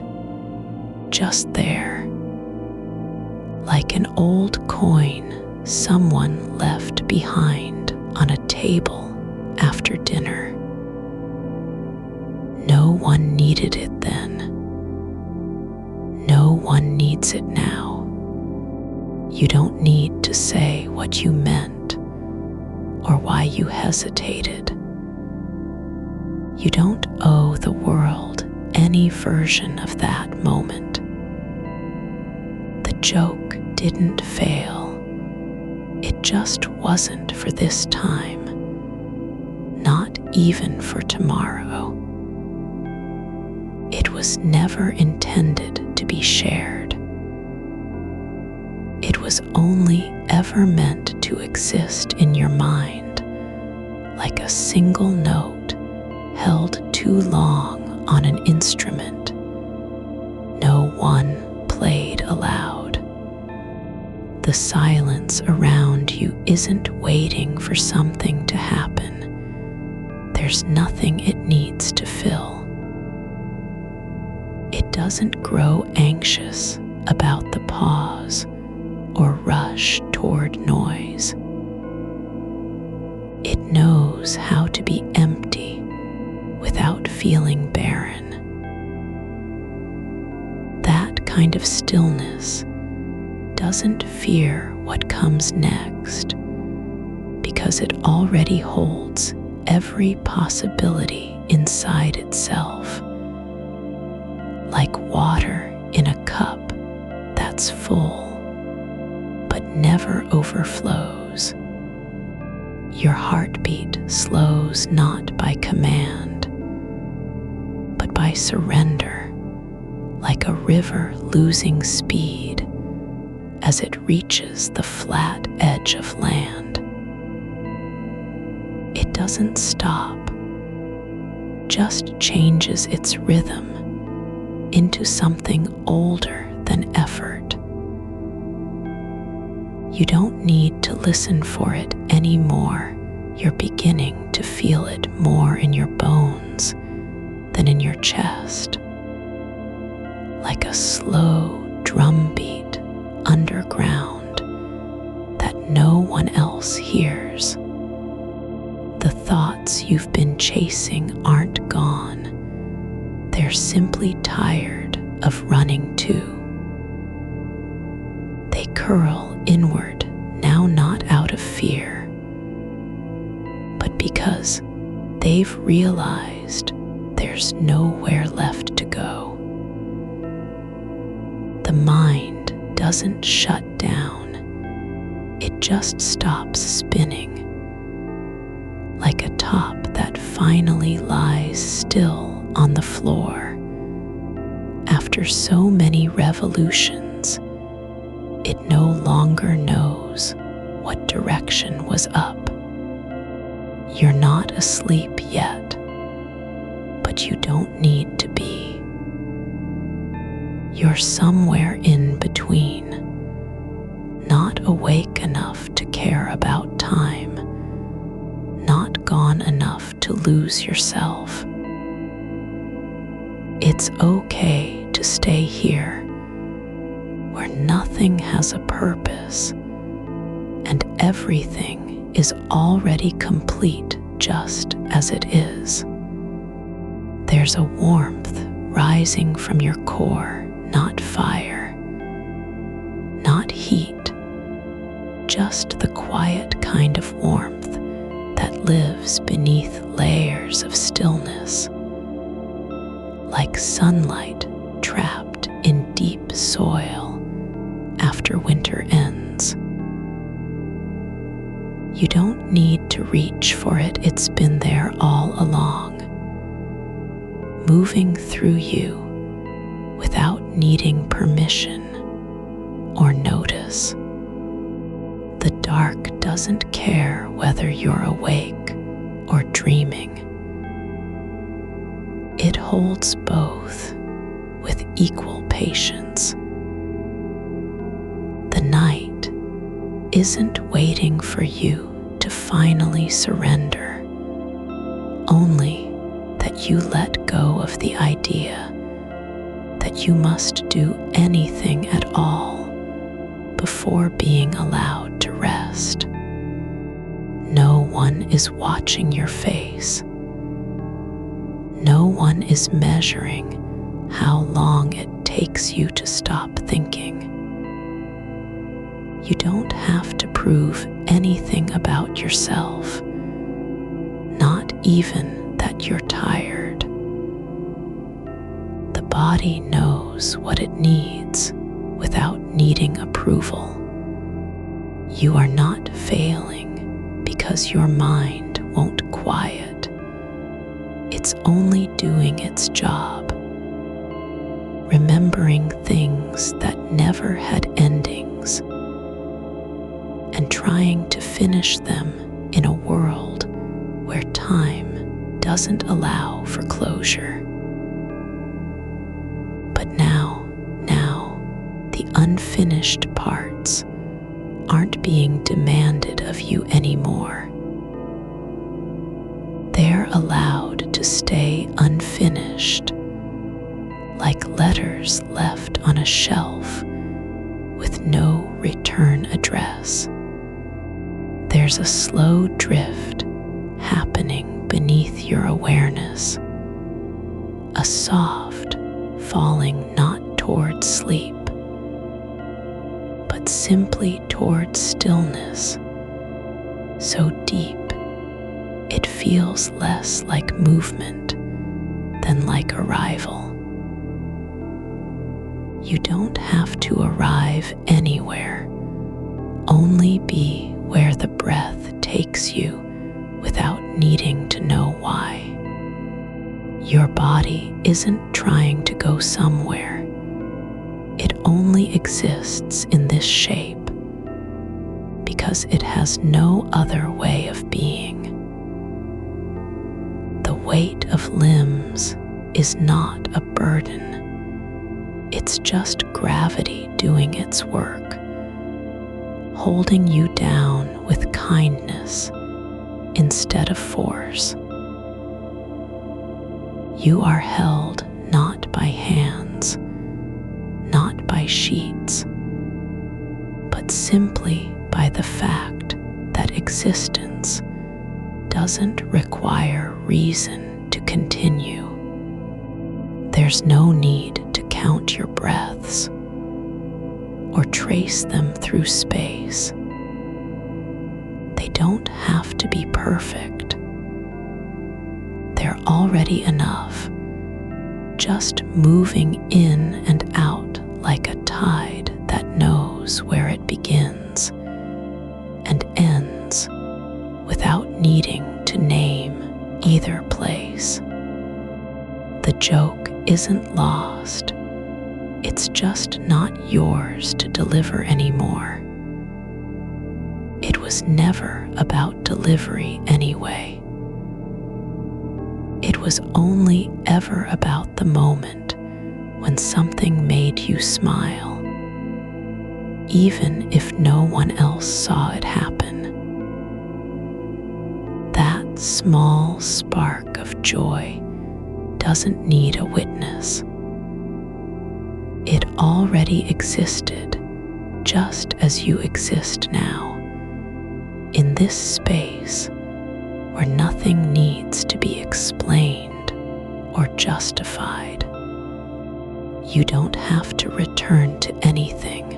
just there, like an old coin someone left behind on a table after dinner. No one needed it then. No one needs it now. You don't need to say what you meant or why you hesitated. You don't owe the world any version of that moment. The joke didn't fail. It just wasn't for this time, not even for tomorrow. It was never intended to be shared. It was only ever meant to exist in your mind, like a single note held too long on an instrument. No one played aloud. The silence around you isn't waiting for something to happen. There's nothing it needs to fill. It doesn't grow anxious about the pause or rush toward noise. It knows how to be empty without feeling barren. That kind of stillness doesn't fear what comes next, because it already holds every possibility inside itself, like water in a cup that's full but never overflows. Your heartbeat slows not by command, but by surrender, like a river losing speed as it reaches the flat edge of land. It doesn't stop, just changes its rhythm into something older than effort. You don't need to listen for it anymore. You're beginning to feel it more in your bones, chest, like a slow drumbeat underground that no one else hears. The thoughts you've been chasing aren't gone. They're simply tired of running too. They curl inward, now not out of fear, but because they've realized there's nowhere left to go. The mind doesn't shut down, it just stops spinning, like a top that finally lies still on the floor. After so many revolutions, it no longer knows what direction was up. You're not asleep yet, but you don't need to be. You're somewhere in between, not awake enough to care about time, not gone enough to lose yourself. It's okay to stay here, where nothing has a purpose and everything is already complete just as it is. There's a warmth rising from your core, not fire, not heat, just the quiet kind of warmth that lives beneath layers of stillness, like sunlight trapped in deep soil after winter ends. You don't need to reach for it, it's been there all along, moving through you without needing permission or notice. The dark doesn't care whether you're awake or dreaming. It holds both with equal patience. The night isn't waiting for you to finally surrender, only that you let go of the idea that you must do anything at all before being allowed to rest. No one is watching your face. No one is measuring how long it takes you to stop thinking. You don't have to prove anything about yourself, not even that you're tired. The body knows what it needs without needing approval. You are not failing because your mind won't quiet. It's only doing its job, remembering things that never had endings, and trying to finish them in a world where time doesn't allow for closure. But now, the unfinished parts aren't being demanded of you anymore. They're allowed to stay unfinished, like letters left on a shelf with no return address. There's a slow drift happening beneath your awareness, a soft falling not toward sleep, but simply toward stillness, so deep it feels less like movement than like arrival. You don't have to arrive anywhere, only be where the breath takes you without needing to know why. Your body isn't trying to go somewhere. It only exists in this shape because it has no other way of being. The weight of limbs is not a burden. It's just gravity doing its work, holding you down with kindness instead of force. You are held not by hands, not by sheets, but simply by the fact that existence doesn't require reason to continue. There's no need to count your breaths or trace them through space. They don't have to be perfect. They're already enough, just moving in and out like a tide that knows where it begins and ends without needing to name either place. The joke isn't lost. It's just not yours to deliver anymore. It was never about delivery anyway. It was only ever about the moment when something made you smile, even if no one else saw it happen. That small spark of joy doesn't need a witness. It already existed just as you exist now, in this space where nothing needs to be explained or justified. You don't have to return to anything.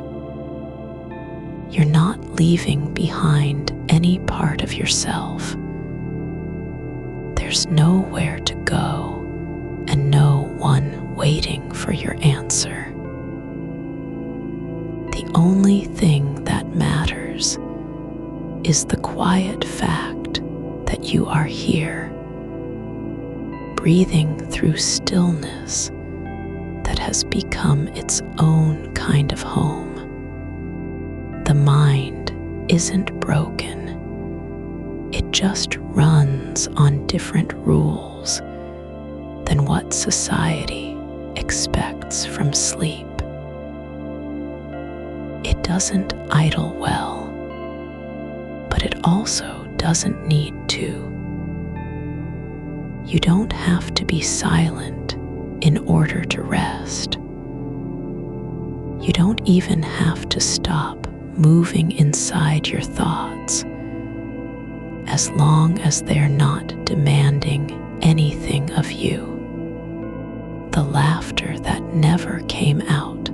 You're not leaving behind any part of yourself. There's nowhere to go and no one waiting for your answer. The only thing that matters is the quiet fact that you are here, breathing through stillness that has become its own kind of home. The mind isn't broken. It just runs on different rules than what society expects from sleep. It doesn't idle well, but it also doesn't need to. You don't have to be silent in order to rest. You don't even have to stop moving inside your thoughts, as long as they're not demanding anything of you. The laughter that never came out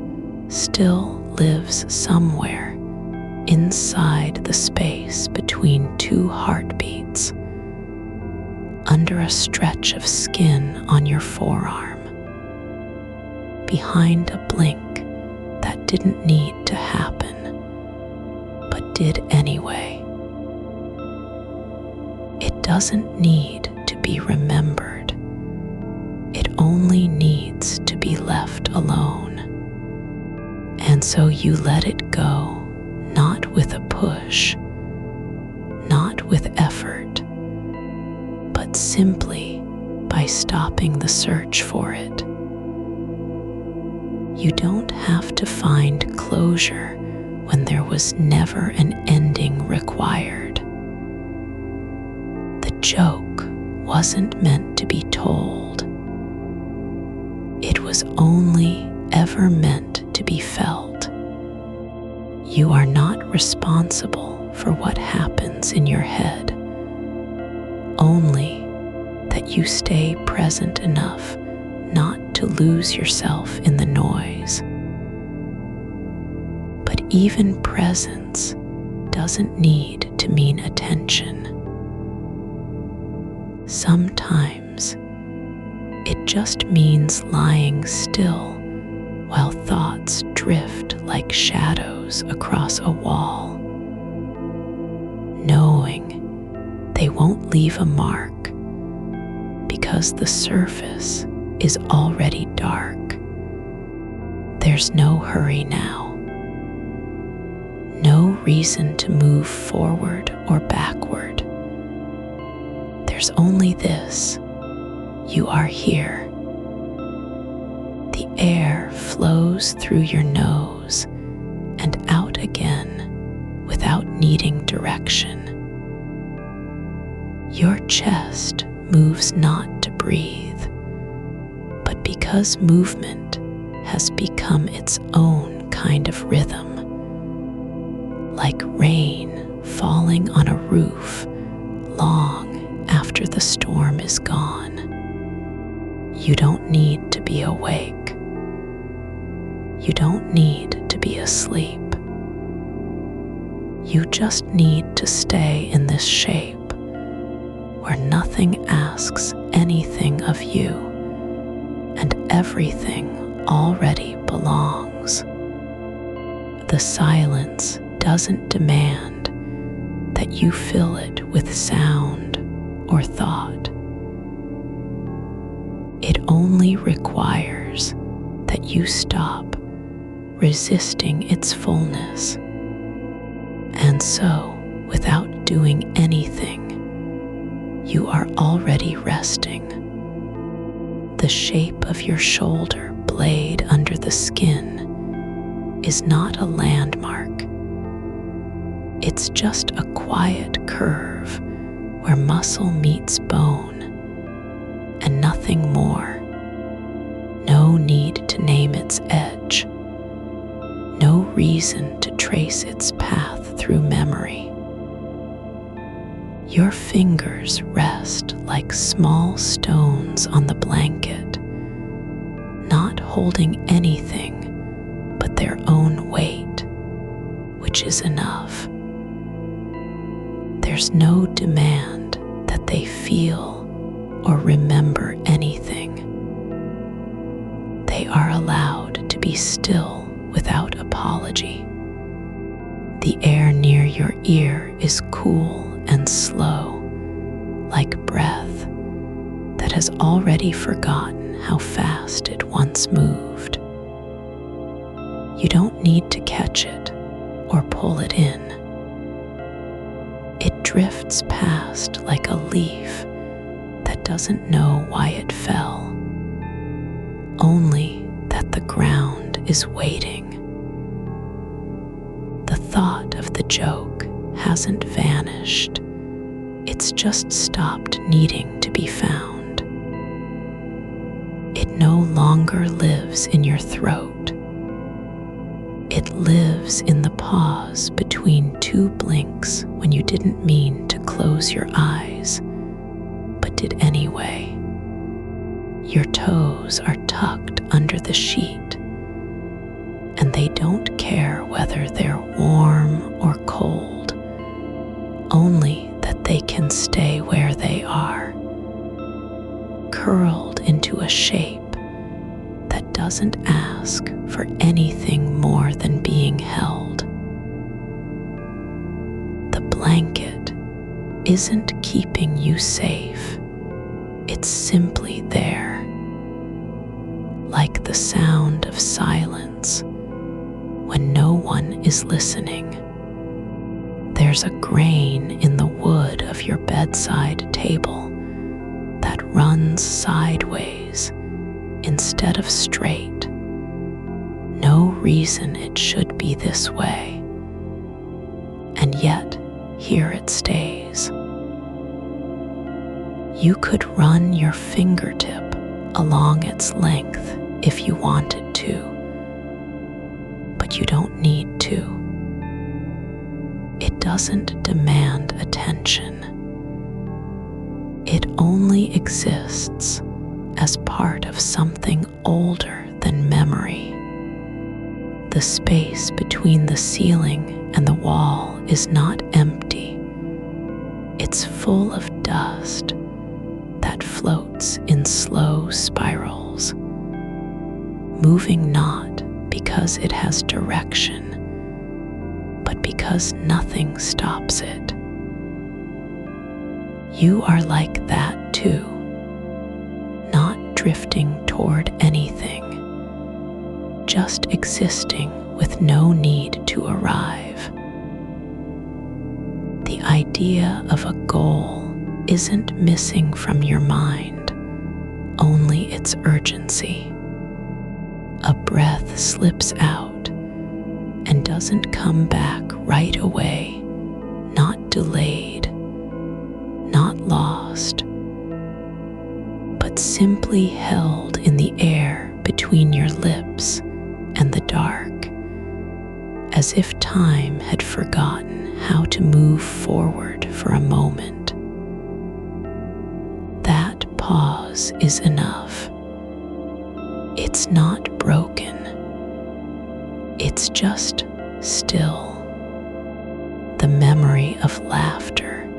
still lives somewhere inside the space between two heartbeats, under a stretch of skin on your forearm, behind a blink that didn't need to happen, but did anyway. It doesn't need to be remembered. It only needs to be left alone. And so you let it go, not with a push, not with effort, but simply by stopping the search for it. You don't have to find closure when there was never an ending required. The joke wasn't meant to be told. It was only ever meant to be felt. You are not responsible for what happens in your head, only that you stay present enough not to lose yourself in the noise. But even presence doesn't need to mean attention. Sometimes it just means lying still while thoughts drift like shadows across a wall, knowing they won't leave a mark because the surface is already dark. There's no hurry now, no reason to move forward or backward. There's only this: you are here. The air flows through your nose and out again without needing direction. Your chest moves not to breathe, because movement has become its own kind of rhythm, like rain falling on a roof long after the storm is gone. You don't need to be awake. You don't need to be asleep. You just need to stay in this shape where nothing asks anything of you and everything already belongs. The silence doesn't demand that you fill it with sound or thought. It only requires that you stop resisting its fullness. And so, without doing anything, you are already resting. The shape of your shoulder blade under the skin is not a landmark. It's just a quiet curve where muscle meets bone, and nothing more. No need to name its edge. No reason to trace its path through memory. Your fingers rest like small stones on the blanket, not holding anything but their own weight, which is enough. There's no demand that they feel or remember anything. They are allowed to be still without apology. The air near your ear is cool and slow, like breath that has already forgotten how fast it once moved. You don't need to catch it or pull it in. It drifts past like a leaf that doesn't know why it fell, only that the ground is waiting. The thought of the joke hasn't vanished. It's just stopped needing to be found. It no longer lives in your throat. It lives in the pause between two blinks when you didn't mean to close your eyes, but did anyway. Your toes are tucked under the sheet, and they don't care whether they're warm or cold, only that they can stay where they are, curled into a shape that doesn't ask for anything more than being held. The blanket isn't keeping you safe. It's simply there, like the sound of silence when no one is listening. There's a grain in the wood of your bedside table that runs sideways instead of straight. No reason it should be this way, and yet here it stays. You could run your fingertip along its length if you wanted to, but you don't need to. It doesn't demand attention. It only exists as part of something older than memory. The space between the ceiling and the wall is not empty. It's full of dust that floats in slow spirals, moving not because it has direction, but because nothing stops it. You are like that too, not drifting toward anything, just existing with no need to arrive. The idea of a goal isn't missing from your mind, only its urgency. A breath slips out and doesn't come back right away, not delayed, not lost, but it simply held in the air between your lips and the dark, as if time had forgotten how to move forward for a moment. That pause is enough. It's not broken. It's just still. The memory of laughter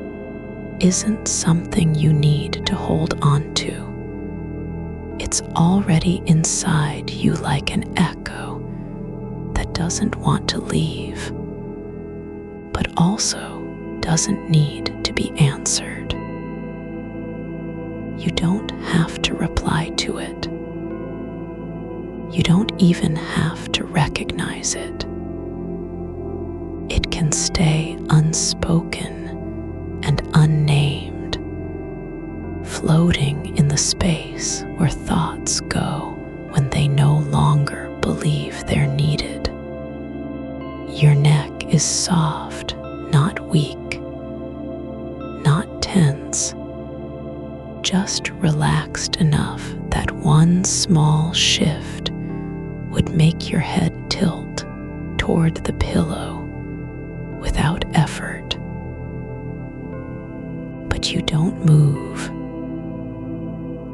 isn't something you need to hold on to. It's already inside you like an echo that doesn't want to leave, but also doesn't need to be answered. You don't have to reply to it. You don't even have to recognize it. It can stay unspoken and unnamed, floating in the space where thoughts go when they no longer believe they're needed. Your neck is soft, not weak, not tense, just relaxed enough that one small shift would make your head tilt toward the pillow without effort. But you don't move.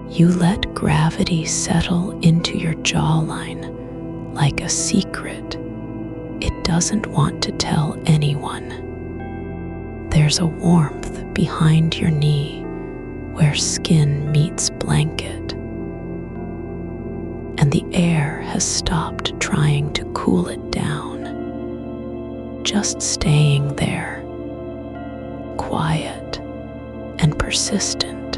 You let gravity settle into your jawline like a secret it doesn't want to tell anyone. There's a warmth behind your knee where skin meets blanket, and the air has stopped trying to cool it down, just staying there, quiet and persistent,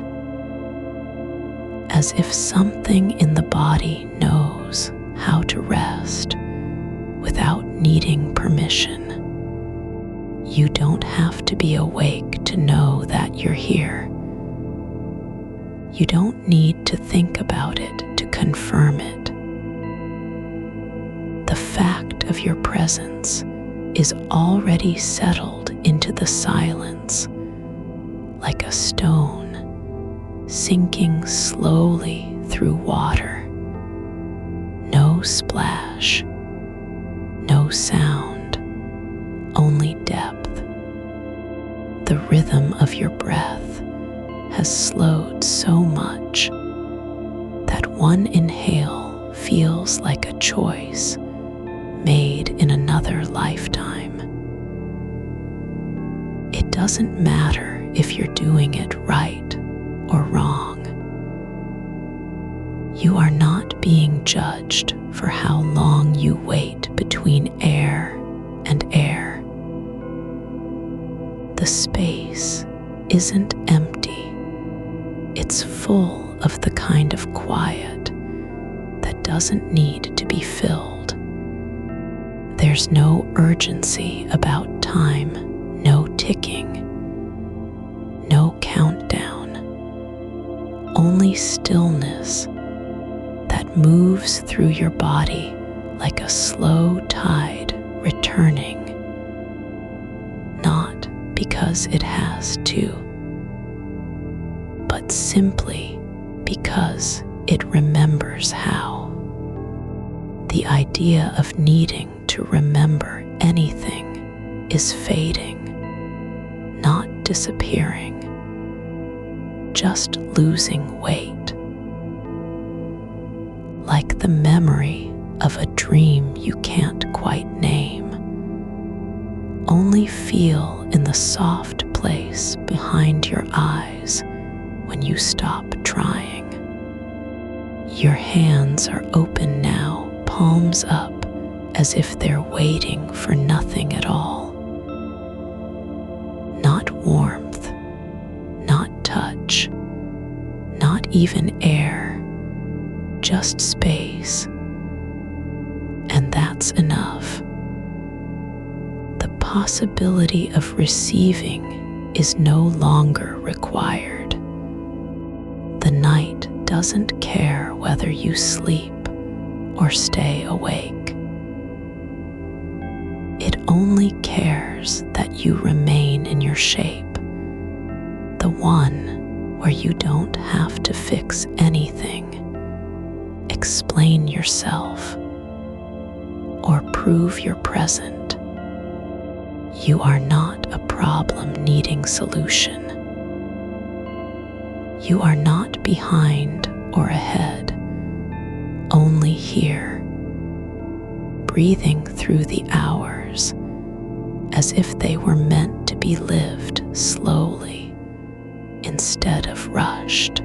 as if something in the body knows how to rest without needing permission. You don't have to be awake to know that you're here. You don't need to think about it to confirm it. The fact of your presence is already settled into the silence, like a stone sinking slowly through water. No splash, no sound, only depth. The rhythm of your breath has slowed so much that one inhale feels like a choice made in another lifetime. It doesn't matter if you're doing it right or wrong. You are not being judged for how long you wait between air and air. The space isn't empty. It's full of the kind of quiet that doesn't need to be filled. There's no urgency about time, no ticking, no countdown, only stillness that moves through your body like a slow tide returning, not because it has to, but simply because it remembers how. The idea of needing to remember anything is fading, not disappearing, just losing weight. Like the memory of a dream you can't quite name, only feel in the soft place behind your eyes when you stop trying. Your hands are open now, palms up, as if they're waiting for nothing at all. Not warmth, not touch, not even air, just space. And that's enough. The possibility of receiving is no longer required. The night doesn't care whether you sleep or stay awake. It only cares that you remain in your shape, the one where you don't have to fix anything, explain yourself, or prove you're present. You are not a problem needing solution. You are not behind or ahead, only here, breathing through the hours as if they were meant to be lived slowly instead of rushed.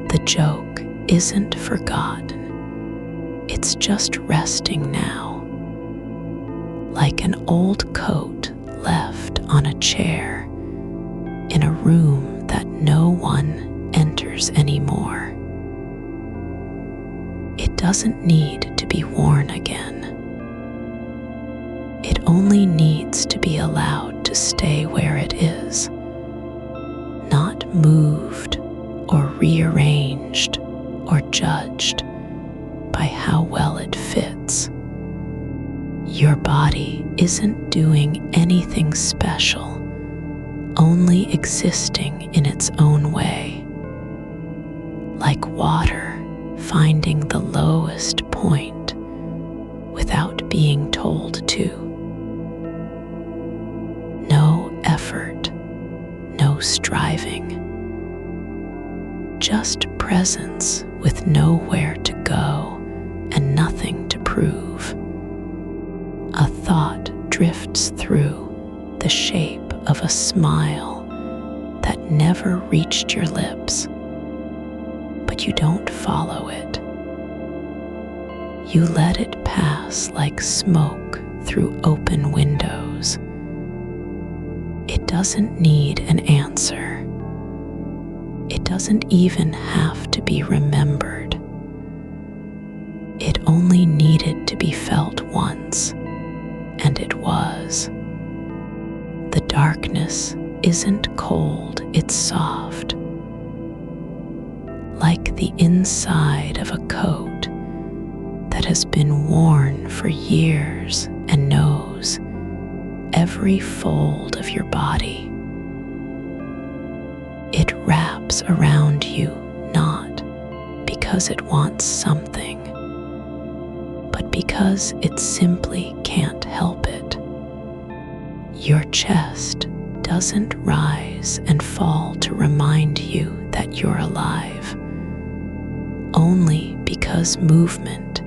The joke isn't forgotten, it's just resting now, like an old coat left on a chair in a room that no one enters anymore. It doesn't need to be worn again. It only needs to be allowed to stay where it is, not moved or rearranged or judged by how well it fits. Your body isn't doing anything special, only existing in its own way, like water finding the lowest point without being told to. No effort, no striving, just presence with nowhere to go and nothing to prove. A thought drifts through the shape of a smile that never reached your lips, but you don't follow it. You let it pass like smoke through open windows. It doesn't need an answer. It doesn't even have to be remembered. It only needed to be felt once, and it was. The darkness isn't cold, it's soft, like the inside of a coat that has been worn for years and knows every fold of your body. It wraps around you not because it wants something, but because it simply can't help it. Your chest doesn't rise and fall to remind you that you're alive, only because movement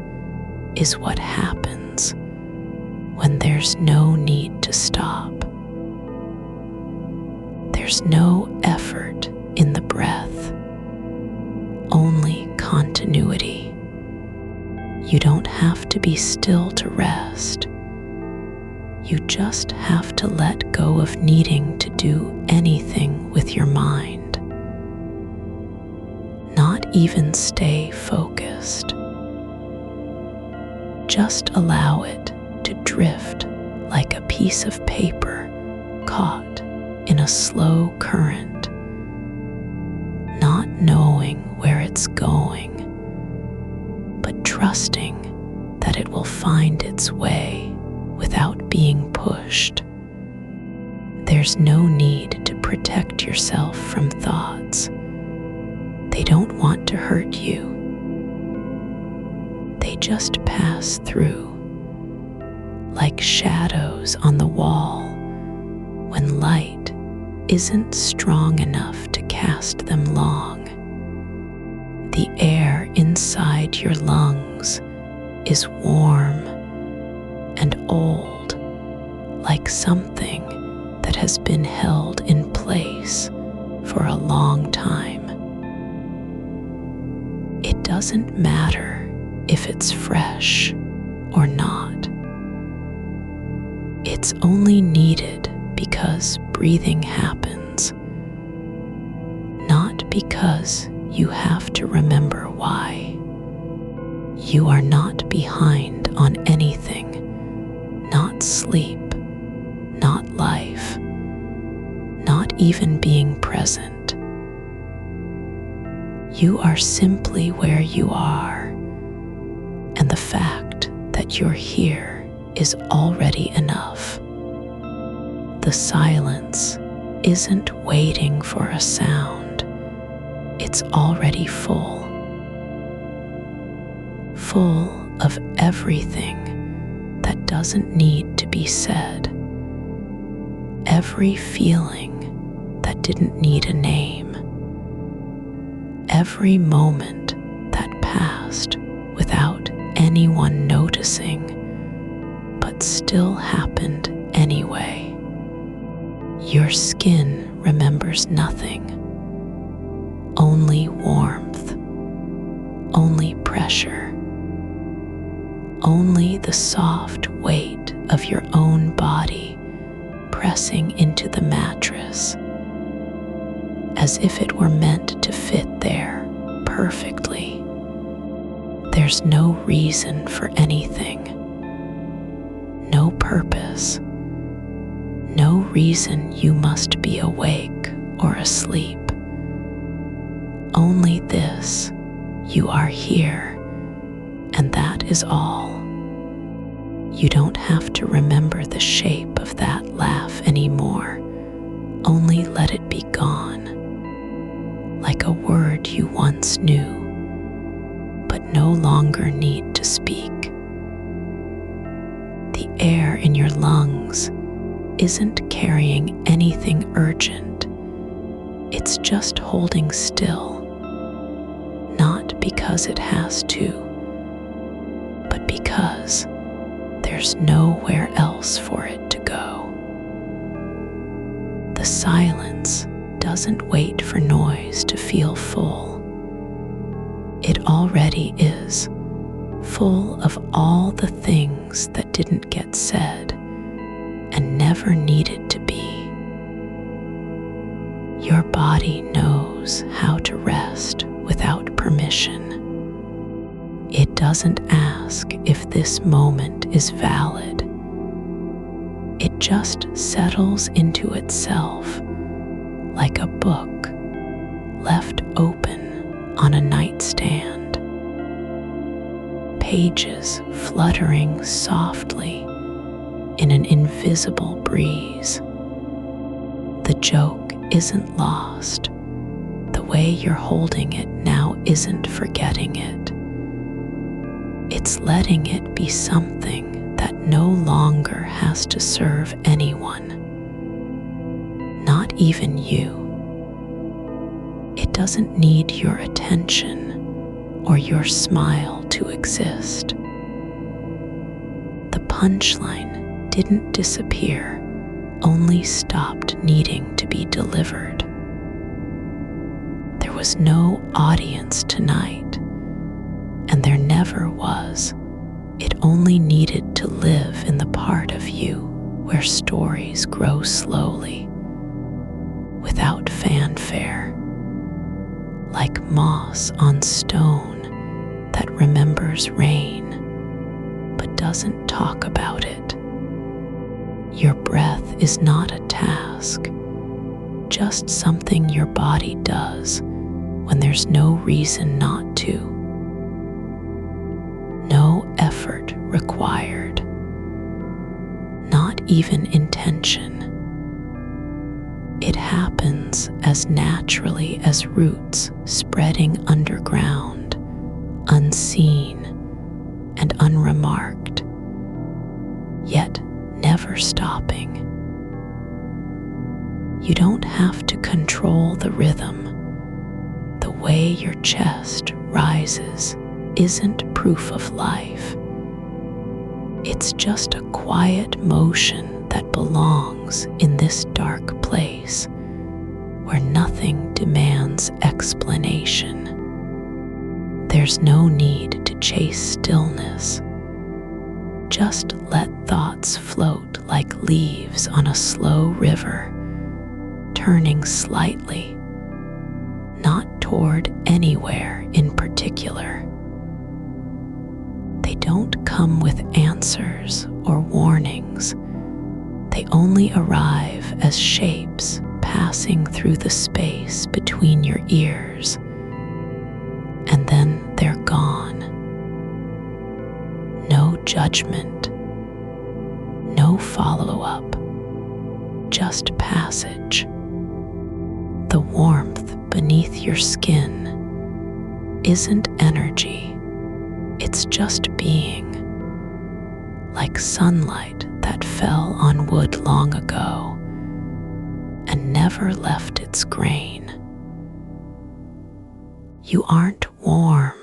is what happens when there's no need to stop. There's no effort in the breath, only continuity. You don't have to be still to rest. You just have to let go of needing to do anything with your mind, not even stay focused. Just allow it to drift like a piece of paper caught in a slow current, not knowing where it's going, but trusting that it will find its way without being pushed. There's no need to protect yourself from thoughts. They don't want to hurt you. They just pass through, like shadows on the wall when light isn't strong enough to cast them long. The air inside your lungs is warm and old, like something that has been held in place for a long time. It doesn't matter if it's fresh or not. It's only needed because breathing happens, not because you have to remember why. You are not behind on anything, not sleep, not life, not even being present. You are simply where you are, and the fact that you're here is already enough. The silence isn't waiting for a sound. it's already full of everything that doesn't need to be said, every feeling that didn't need a name, every moment that passed without anyone noticing, but still happened anyway. Your skin remembers nothing, only warmth, only pressure, only the soft weight of your own body pressing into the mattress, as if it were meant to fit there perfectly. There's no reason for anything, no purpose, no reason you must be awake or asleep. Only this: you are here, and that is all. You don't have to remember the shape of that laugh anymore. Only let it be gone, like a word you once knew, but no longer need to speak. The air in your lungs isn't carrying anything urgent. It's just holding still, not because it has to, but because there's nowhere else for it to go. The silence doesn't wait for noise to feel full. It already is, full of all the things that didn't get said and never needed to be. Your body knows how to rest without permission. It doesn't ask if this moment is valid. It just settles into itself like a book left open on a nightstand, pages fluttering softly in an invisible breeze. The joke isn't lost. The way you're holding it now isn't forgetting it. It's letting it be something that no longer has to serve anyone, not even you. It doesn't need your attention or your smile to exist. The punchline didn't disappear, only stopped needing to be delivered. There was no audience tonight, and there never was. It only needed to live in the part of you where stories grow slowly, without fanfare, like moss on stone that remembers rain but doesn't talk about it. Your breath is not a task, just something your body does when there's no reason not to. No effort required, not even intention. It happens as naturally as roots spreading underground, unseen and unremarked, yet never stopping. You don't have to control the rhythm. The way your chest rises isn't proof of life. It's just a quiet motion that belongs in this dark place where nothing demands explanation. There's no need to chase stillness. Just let thoughts float like leaves on a slow river, turning slightly, not toward anywhere in particular. They don't come with answers or warnings. They only arrive as shapes passing through the space between your ears, and then they're gone. No judgment, no follow-up, just passage. The warmth beneath your skin isn't energy, it's just being, like sunlight that fell on wood long ago and never left its grain. You aren't warm,